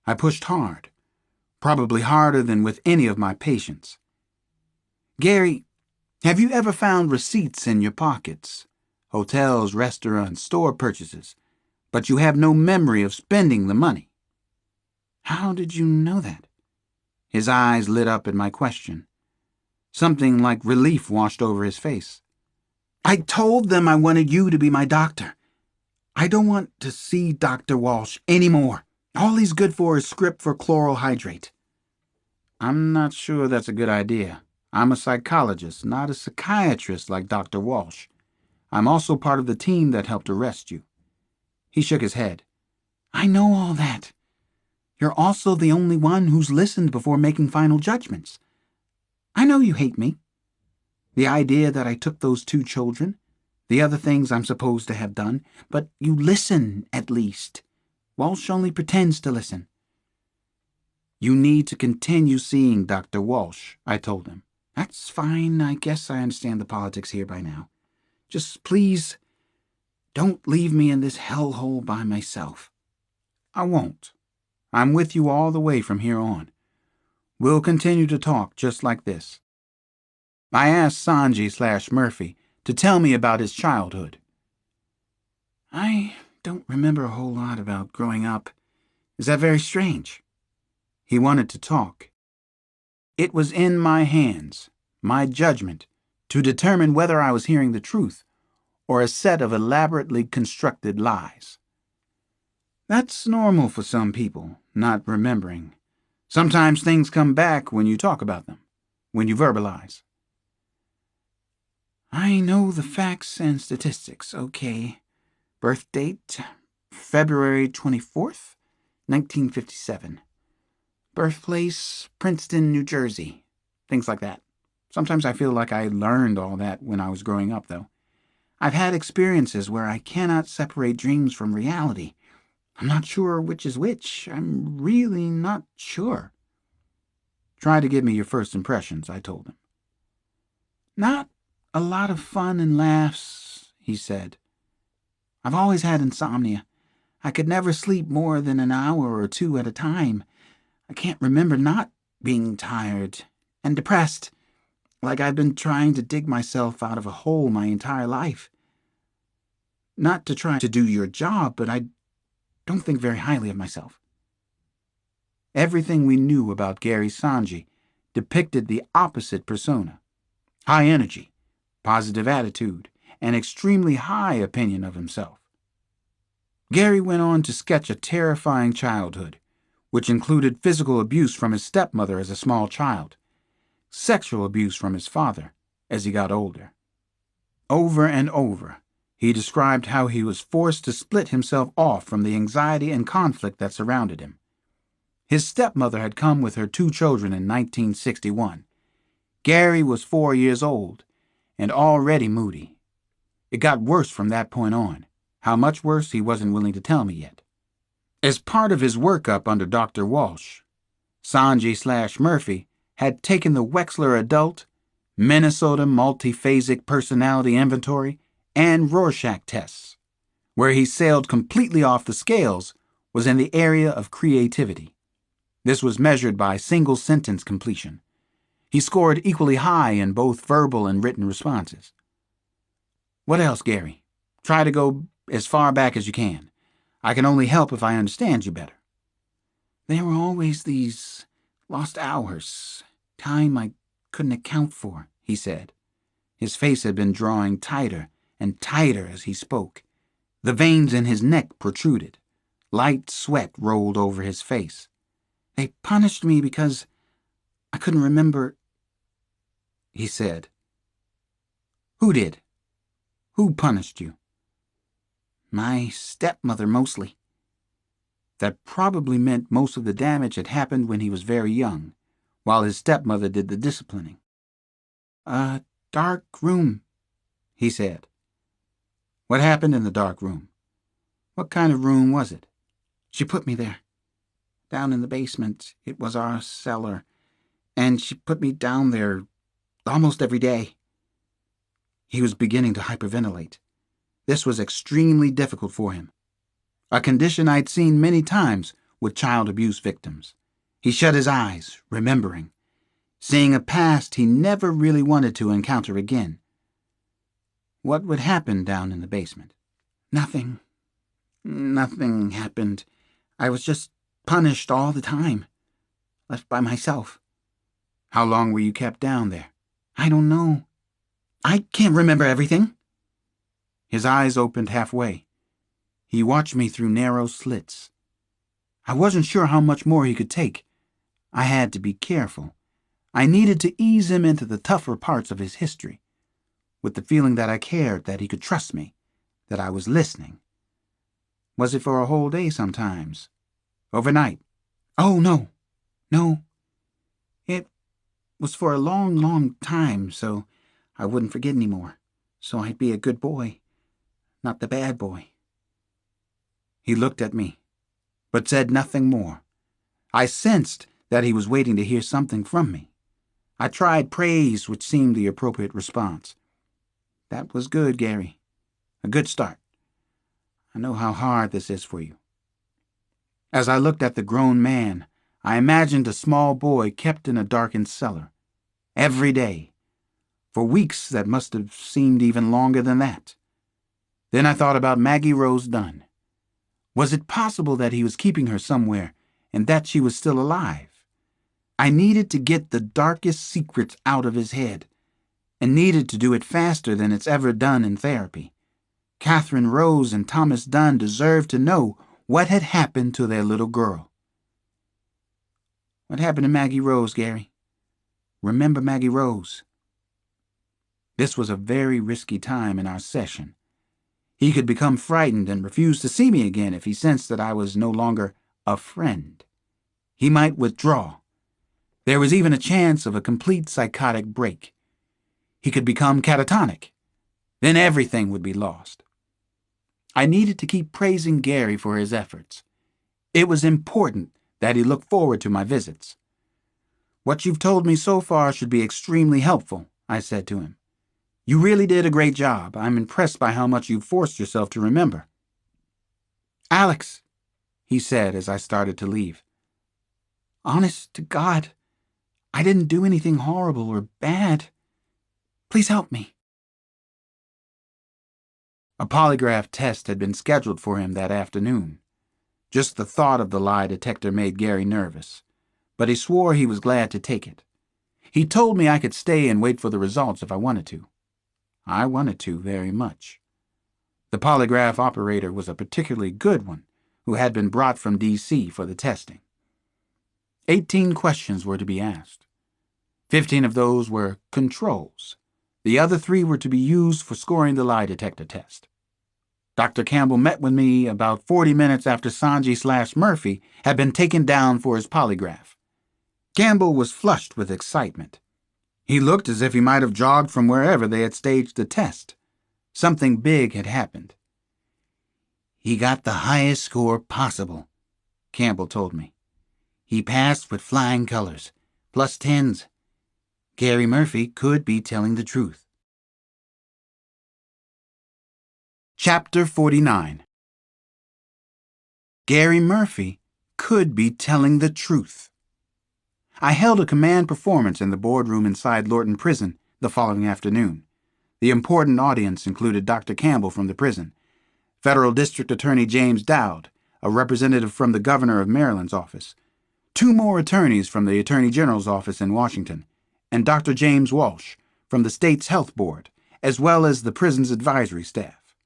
I pushed hard, probably harder than with any of my patients. Gary, have you ever found receipts in your pockets? Hotels, restaurants, store purchases, but you have no memory of spending the money. How did you know that? His eyes lit up at my question. Something like relief washed over his face. I told them I wanted you to be my doctor. I don't want to see Dr. Walsh anymore. All he's good for is script for chloral hydrate. I'm not sure that's a good idea. I'm a psychologist, not a psychiatrist like Dr. Walsh. I'm also part of the team that helped arrest you. He shook his head. I know all that. You're also the only one who's listened before making final judgments. I know you hate me. The idea that I took those 2 children, the other things I'm supposed to have done, but you listen, at least. Walsh only pretends to listen. You need to continue seeing Dr. Walsh, I told him. That's fine. I guess I understand the politics here by now. Just please, don't leave me in this hellhole by myself. I won't. I'm with you all the way from here on. We'll continue to talk just like this. I asked Sanjay/Murphy to tell me about his childhood. I don't remember a whole lot about growing up. Is that very strange? He wanted to talk. It was in my hands, my judgment, to determine whether I was hearing the truth or a set of elaborately constructed lies. That's normal for some people, not remembering. Sometimes things come back when you talk about them, when you verbalize. I know the facts and statistics, okay. Birth date, February 24th, 1957. Birthplace, Princeton, New Jersey. Things like that. Sometimes I feel like I learned all that when I was growing up, though. I've had experiences where I cannot separate dreams from reality. I'm not sure which is which. I'm really not sure. Try to give me your first impressions, I told him. Not a lot of fun and laughs, he said. I've always had insomnia. I could never sleep more than an hour or 2 at a time. I can't remember not being tired and depressed, like I've been trying to dig myself out of a hole my entire life. Not to try to do your job, but I don't think very highly of myself. Everything we knew about Gary Sanjay depicted the opposite persona. High energy, positive attitude, and extremely high opinion of himself. Gary went on to sketch a terrifying childhood, which included physical abuse from his stepmother as a small child, sexual abuse from his father as he got older. Over and over, he described how he was forced to split himself off from the anxiety and conflict that surrounded him. His stepmother had come with her 2 children in 1961. Gary was 4 years old and already moody. It got worse from that point on. How much worse he wasn't willing to tell me yet. As part of his workup under Dr. Walsh, Sanji/Murphy had taken the Wechsler Adult, Minnesota Multiphasic Personality Inventory, and Rorschach tests. Where he sailed completely off the scales was in the area of creativity. This was measured by single-sentence completion. He scored equally high in both verbal and written responses. What else, Gary? Try to go as far back as you can. I can only help if I understand you better. There were always these lost hours, time I couldn't account for, he said. His face had been drawing tighter and tighter as he spoke. The veins in his neck protruded. Light sweat rolled over his face. They punished me because I couldn't remember, he said. Who did? Who punished you? My stepmother, mostly. That probably meant most of the damage had happened when he was very young, while his stepmother did the disciplining. A dark room, he said. What happened in the dark room? What kind of room was it? She put me there. Down in the basement. It was our cellar. And she put me down there almost every day. He was beginning to hyperventilate. This was extremely difficult for him. A condition I'd seen many times with child abuse victims. He shut his eyes, remembering, seeing a past he never really wanted to encounter again. What would happen down in the basement? Nothing. Nothing happened. I was just punished all the time. Left by myself. How long were you kept down there? I don't know. I can't remember everything. His eyes opened halfway. He watched me through narrow slits. I wasn't sure how much more he could take. I had to be careful. I needed to ease him into the tougher parts of his history, with the feeling that I cared, that he could trust me, that I was listening. Was it for a whole day sometimes? Overnight? Oh, no. No. It was for a long, long time, so I wouldn't forget anymore. So I'd be a good boy, not the bad boy. He looked at me, but said nothing more. I sensed that he was waiting to hear something from me. I tried praise, which seemed the appropriate response. That was good, Gary. A good start. I know how hard this is for you. As I looked at the grown man, I imagined a small boy kept in a darkened cellar. Every day. For weeks that must have seemed even longer than that. Then I thought about Maggie Rose Dunn. Was it possible that he was keeping her somewhere and that she was still alive? I needed to get the darkest secrets out of his head, and needed to do it faster than it's ever done in therapy. Catherine Rose and Thomas Dunn deserved to know what had happened to their little girl. What happened to Maggie Rose, Gary? Remember Maggie Rose? This was a very risky time in our session. He could become frightened and refuse to see me again if he sensed that I was no longer a friend. He might withdraw. There was even a chance of a complete psychotic break. He could become catatonic. Then everything would be lost. I needed to keep praising Gary for his efforts. It was important that he look forward to my visits. What you've told me so far should be extremely helpful, I said to him. You really did a great job. I'm impressed by how much you've forced yourself to remember. Alex, he said as I started to leave. Honest to God, I didn't do anything horrible or bad. Please help me. A polygraph test had been scheduled for him that afternoon. Just the thought of the lie detector made Gary nervous, but he swore he was glad to take it. He told me I could stay and wait for the results if I wanted to. I wanted to very much. The polygraph operator was a particularly good one who had been brought from D.C. for the testing. 18 questions were to be asked. 15 of those were controls. The other 3 were to be used for scoring the lie detector test. Dr. Campbell met with me about 40 minutes after Sanji/Murphy had been taken down for his polygraph. Campbell was flushed with excitement. He looked as if he might have jogged from wherever they had staged the test. Something big had happened. He got the highest score possible, Campbell told me. He passed with flying colors, plus 10s. Gary Murphy could be telling the truth. Chapter 49. Gary Murphy could be telling the truth. I held a command performance in the boardroom inside Lorton Prison the following afternoon. The important audience included Dr. Campbell from the prison, Federal District Attorney James Dowd, a representative from the Governor of Maryland's office, 2 more attorneys from the Attorney General's office in Washington, and Dr. James Walsh from the state's health board, as well as the prison's advisory staff.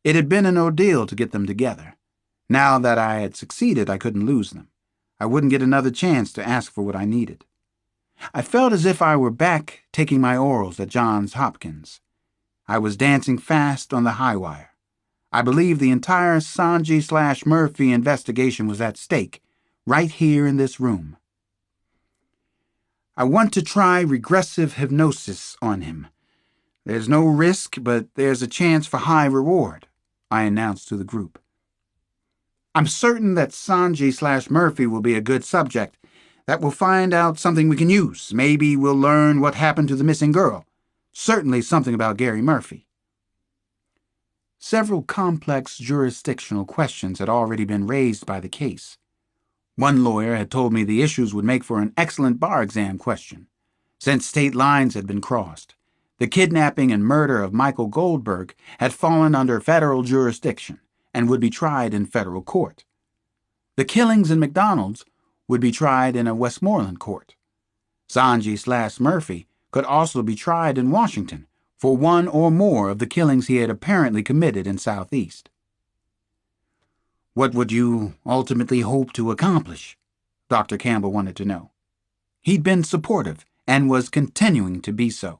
It had been an ordeal to get them together. Now that I had succeeded, I couldn't lose them. I wouldn't get another chance to ask for what I needed. I felt as if I were back taking my orals at Johns Hopkins. I was dancing fast on the high wire. I believed the entire Sanji/Murphy investigation was at stake, right here in this room. I want to try regressive hypnosis on him. There's no risk, but there's a chance for high reward, I announced to the group. I'm certain that Sanji/Murphy will be a good subject, that we'll find out something we can use. Maybe we'll learn what happened to the missing girl. Certainly something about Gary Murphy. Several complex jurisdictional questions had already been raised by the case. One lawyer had told me the issues would make for an excellent bar exam question. Since state lines had been crossed, the kidnapping and murder of Michael Goldberg had fallen under federal jurisdiction and would be tried in federal court. The killings in McDonald's would be tried in a Westmoreland court. Sanji/Murphy could also be tried in Washington for one or more of the killings he had apparently committed in Southeast. What would you ultimately hope to accomplish? Dr. Campbell wanted to know. He'd been supportive and was continuing to be so.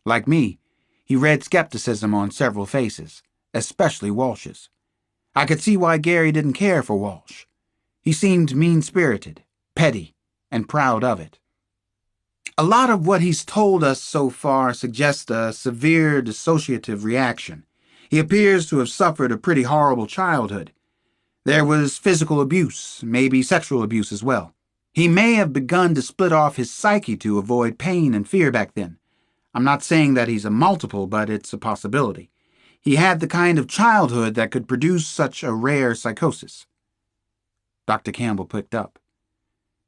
Like me, he read skepticism on several faces, especially Walsh's. I could see why Gary didn't care for Walsh. He seemed mean-spirited, petty, and proud of it. A lot of what he's told us so far suggests a severe dissociative reaction. He appears to have suffered a pretty horrible childhood. There was physical abuse, maybe sexual abuse as well. He may have begun to split off his psyche to avoid pain and fear back then. I'm not saying that he's a multiple, but it's a possibility. He had the kind of childhood that could produce such a rare psychosis. Dr. Campbell picked up.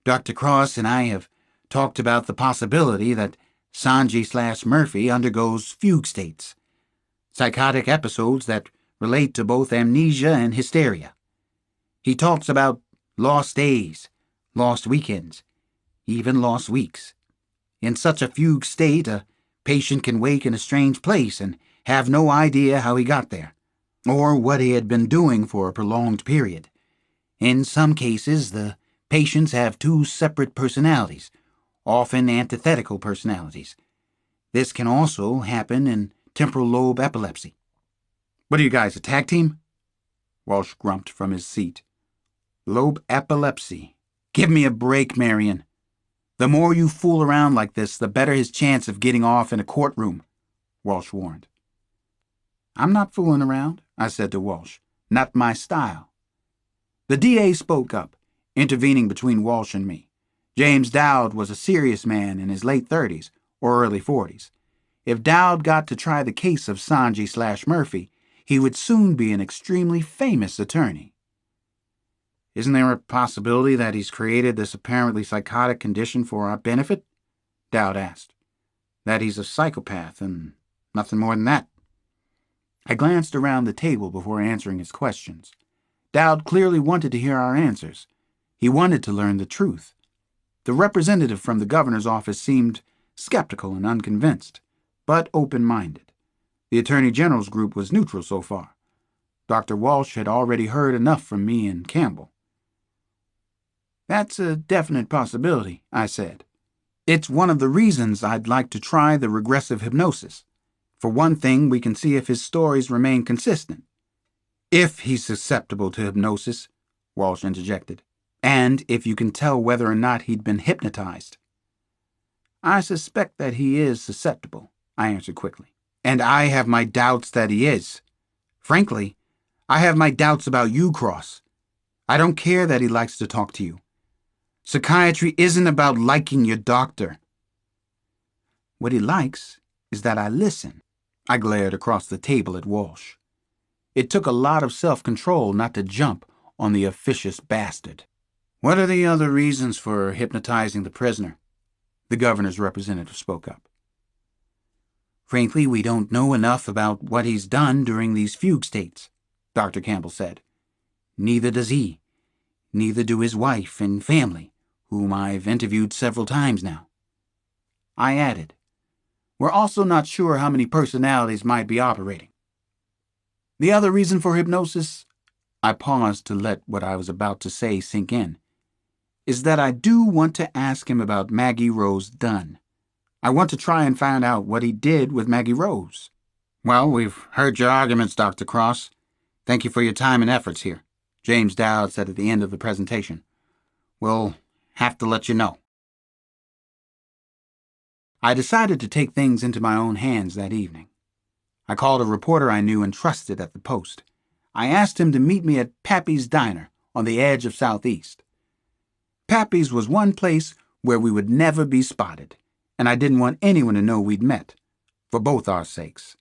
Dr. Cross and I have talked about the possibility that Sanji/Murphy undergoes fugue states, psychotic episodes that relate to both amnesia and hysteria. He talks about lost days, lost weekends, even lost weeks. In such a fugue state, a patient can wake in a strange place and have no idea how he got there, or what he had been doing for a prolonged period. In some cases, the patients have 2 separate personalities, often antithetical personalities. This can also happen in temporal lobe epilepsy. What are you guys, a tag team? Walsh grumped from his seat. Lobe epilepsy. Give me a break, Marion. The more you fool around like this, the better his chance of getting off in a courtroom, Walsh warned. I'm not fooling around, I said to Walsh. Not my style. The DA spoke up, intervening between Walsh and me. James Dowd was a serious man in his late 30s or early 40s. If Dowd got to try the case of Sanji/Murphy, he would soon be an extremely famous attorney. Isn't there a possibility that he's created this apparently psychotic condition for our benefit? Dowd asked. That he's a psychopath and nothing more than that. I glanced around the table before answering his questions. Dowd clearly wanted to hear our answers. He wanted to learn the truth. The representative from the governor's office seemed skeptical and unconvinced, but open-minded. The Attorney General's group was neutral so far. Dr. Walsh had already heard enough from me and Campbell. That's a definite possibility, I said. It's one of the reasons I'd like to try the regressive hypnosis. For one thing, we can see if his stories remain consistent. If he's susceptible to hypnosis, Walsh interjected, and if you can tell whether or not he'd been hypnotized. I suspect that he is susceptible, I answered quickly, and I have my doubts that he is. Frankly, I have my doubts about you, Cross. I don't care that he likes to talk to you. Psychiatry isn't about liking your doctor. What he likes is that I listen. I glared across the table at Walsh. It took a lot of self-control not to jump on the officious bastard. What are the other reasons for hypnotizing the prisoner? The governor's representative spoke up. Frankly, we don't know enough about what he's done during these fugue states, Dr. Campbell said. Neither does he. Neither do his wife and family, whom I've interviewed several times now. I added, we're also not sure how many personalities might be operating. The other reason for hypnosis, I paused to let what I was about to say sink in, is that I do want to ask him about Maggie Rose Dunn. I want to try and find out what he did with Maggie Rose. Well, we've heard your arguments, Dr. Cross. Thank you for your time and efforts here, James Dowd said at the end of the presentation. We'll have to let you know. I decided to take things into my own hands that evening. I called a reporter I knew and trusted at the Post. I asked him to meet me at Pappy's Diner on the edge of Southeast. Pappy's was one place where we would never be spotted, and I didn't want anyone to know we'd met, for both our sakes.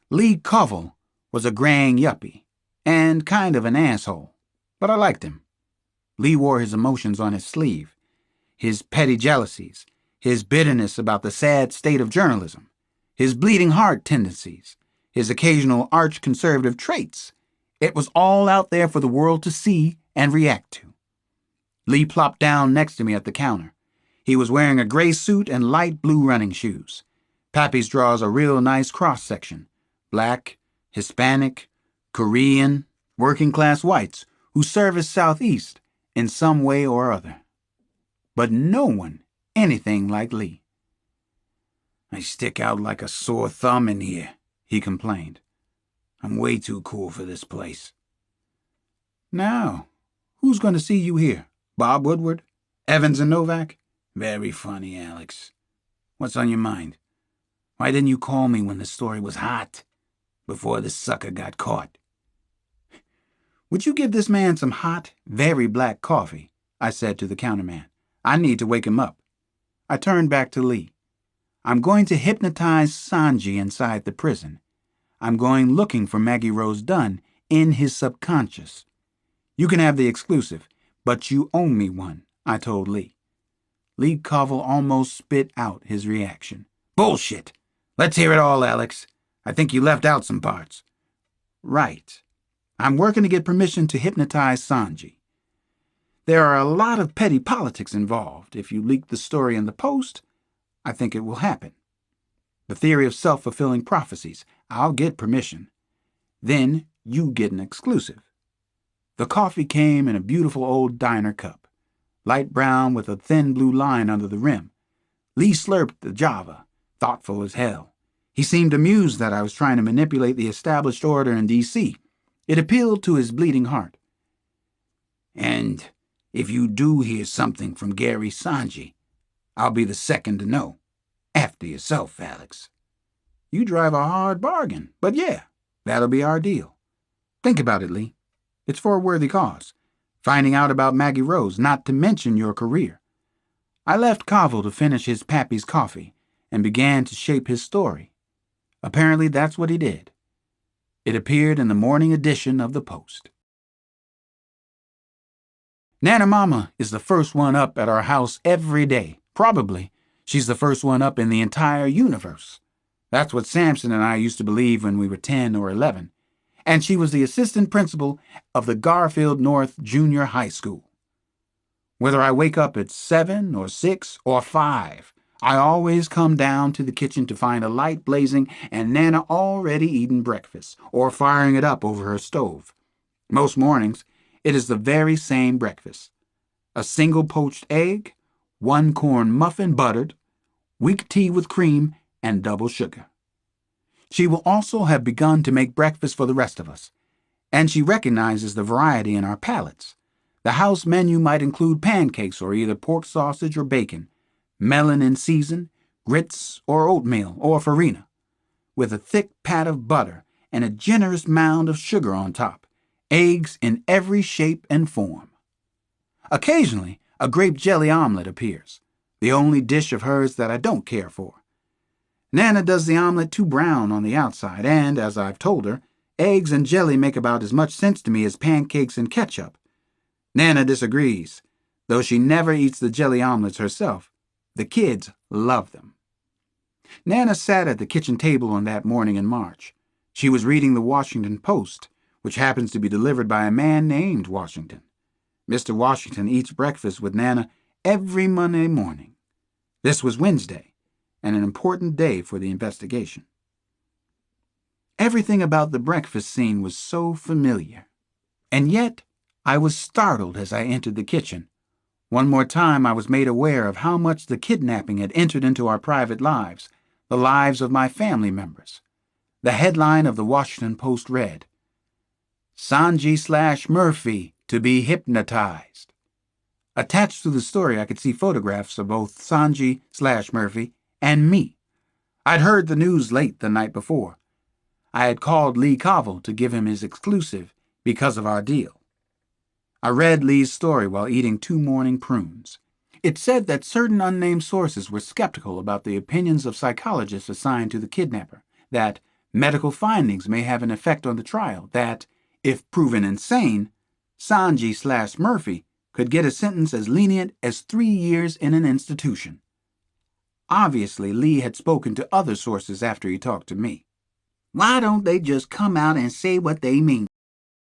Lee Covell was a graying yuppie, and kind of an asshole, but I liked him. Lee wore his emotions on his sleeve, his petty jealousies, his bitterness about the sad state of journalism, his bleeding heart tendencies, his occasional arch-conservative traits. It was all out there for the world to see and react to. Lee plopped down next to me at the counter. He was wearing a gray suit and light blue running shoes. Pappy's draws a real nice cross-section. Black, Hispanic, Korean, working-class whites who service Southeast in some way or other. But no one anything like Lee. I stick out like a sore thumb in here, he complained. I'm way too cool for this place. Now, who's going to see you here? Bob Woodward? Evans and Novak? Very funny, Alex. What's on your mind? Why didn't you call me when the story was hot, before this sucker got caught? Would you give this man some hot, very black coffee? I said to the counterman. I need to wake him up. I turned back to Lee. I'm going to hypnotize Sanji inside the prison. I'm going looking for Maggie Rose Dunn in his subconscious. You can have the exclusive, but you owe me one, I told Lee. Lee Covell almost spit out his reaction. Bullshit! Let's hear it all, Alex. I think you left out some parts. Right. I'm working to get permission to hypnotize Sanji. There are a lot of petty politics involved. If you leak the story in the Post, I think it will happen. The theory of self-fulfilling prophecies. I'll get permission. Then you get an exclusive. The coffee came in a beautiful old diner cup, light brown with a thin blue line under the rim. Lee slurped the Java, thoughtful as hell. He seemed amused that I was trying to manipulate the established order in D.C. It appealed to his bleeding heart. And if you do hear something from Gary Sanji, I'll be the second to know. After yourself, Alex. You drive a hard bargain, but yeah, that'll be our deal. Think about it, Lee. It's for a worthy cause. Finding out about Maggie Rose, not to mention your career. I left Covell to finish his Pappy's coffee and began to shape his story. Apparently that's what he did. It appeared in the morning edition of the Post. Nana Mama is the first one up at our house every day. Probably she's the first one up in the entire universe. That's what Samson and I used to believe when we were 10 or 11. And she was the assistant principal of the Garfield North Junior High School. Whether I wake up at 7 or 6 or 5, I always come down to the kitchen to find a light blazing and Nana already eating breakfast or firing it up over her stove. Most mornings, it is the very same breakfast. A single poached egg, 1 corn muffin buttered, weak tea with cream, and double sugar. She will also have begun to make breakfast for the rest of us, and she recognizes the variety in our palates. The house menu might include pancakes or either pork sausage or bacon, melon in season, grits or oatmeal or farina, with a thick pat of butter and a generous mound of sugar on top, eggs in every shape and form. Occasionally, a grape jelly omelet appears, the only dish of hers that I don't care for. Nana does the omelet too brown on the outside, and, as I've told her, eggs and jelly make about as much sense to me as pancakes and ketchup. Nana disagrees, though she never eats the jelly omelets herself. The kids love them. Nana sat at the kitchen table on that morning in March. She was reading the Washington Post, which happens to be delivered by a man named Washington. Mr. Washington eats breakfast with Nana every Monday morning. This was Wednesday, and an important day for the investigation. Everything about the breakfast scene was so familiar. And yet, I was startled as I entered the kitchen. One more time I was made aware of how much the kidnapping had entered into our private lives, the lives of my family members. The headline of the Washington Post read, "Sanji/Murphy to be hypnotized." Attached to the story I could see photographs of both Sanji/Murphy and me. I'd heard the news late the night before. I had called Lee Covell to give him his exclusive because of our deal. I read Lee's story while eating 2 morning prunes. It said that certain unnamed sources were skeptical about the opinions of psychologists assigned to the kidnapper, that medical findings may have an effect on the trial, that, if proven insane, Sanji/Murphy could get a sentence as lenient as 3 years in an institution. Obviously, Lee had spoken to other sources after he talked to me. Why don't they just come out and say what they mean?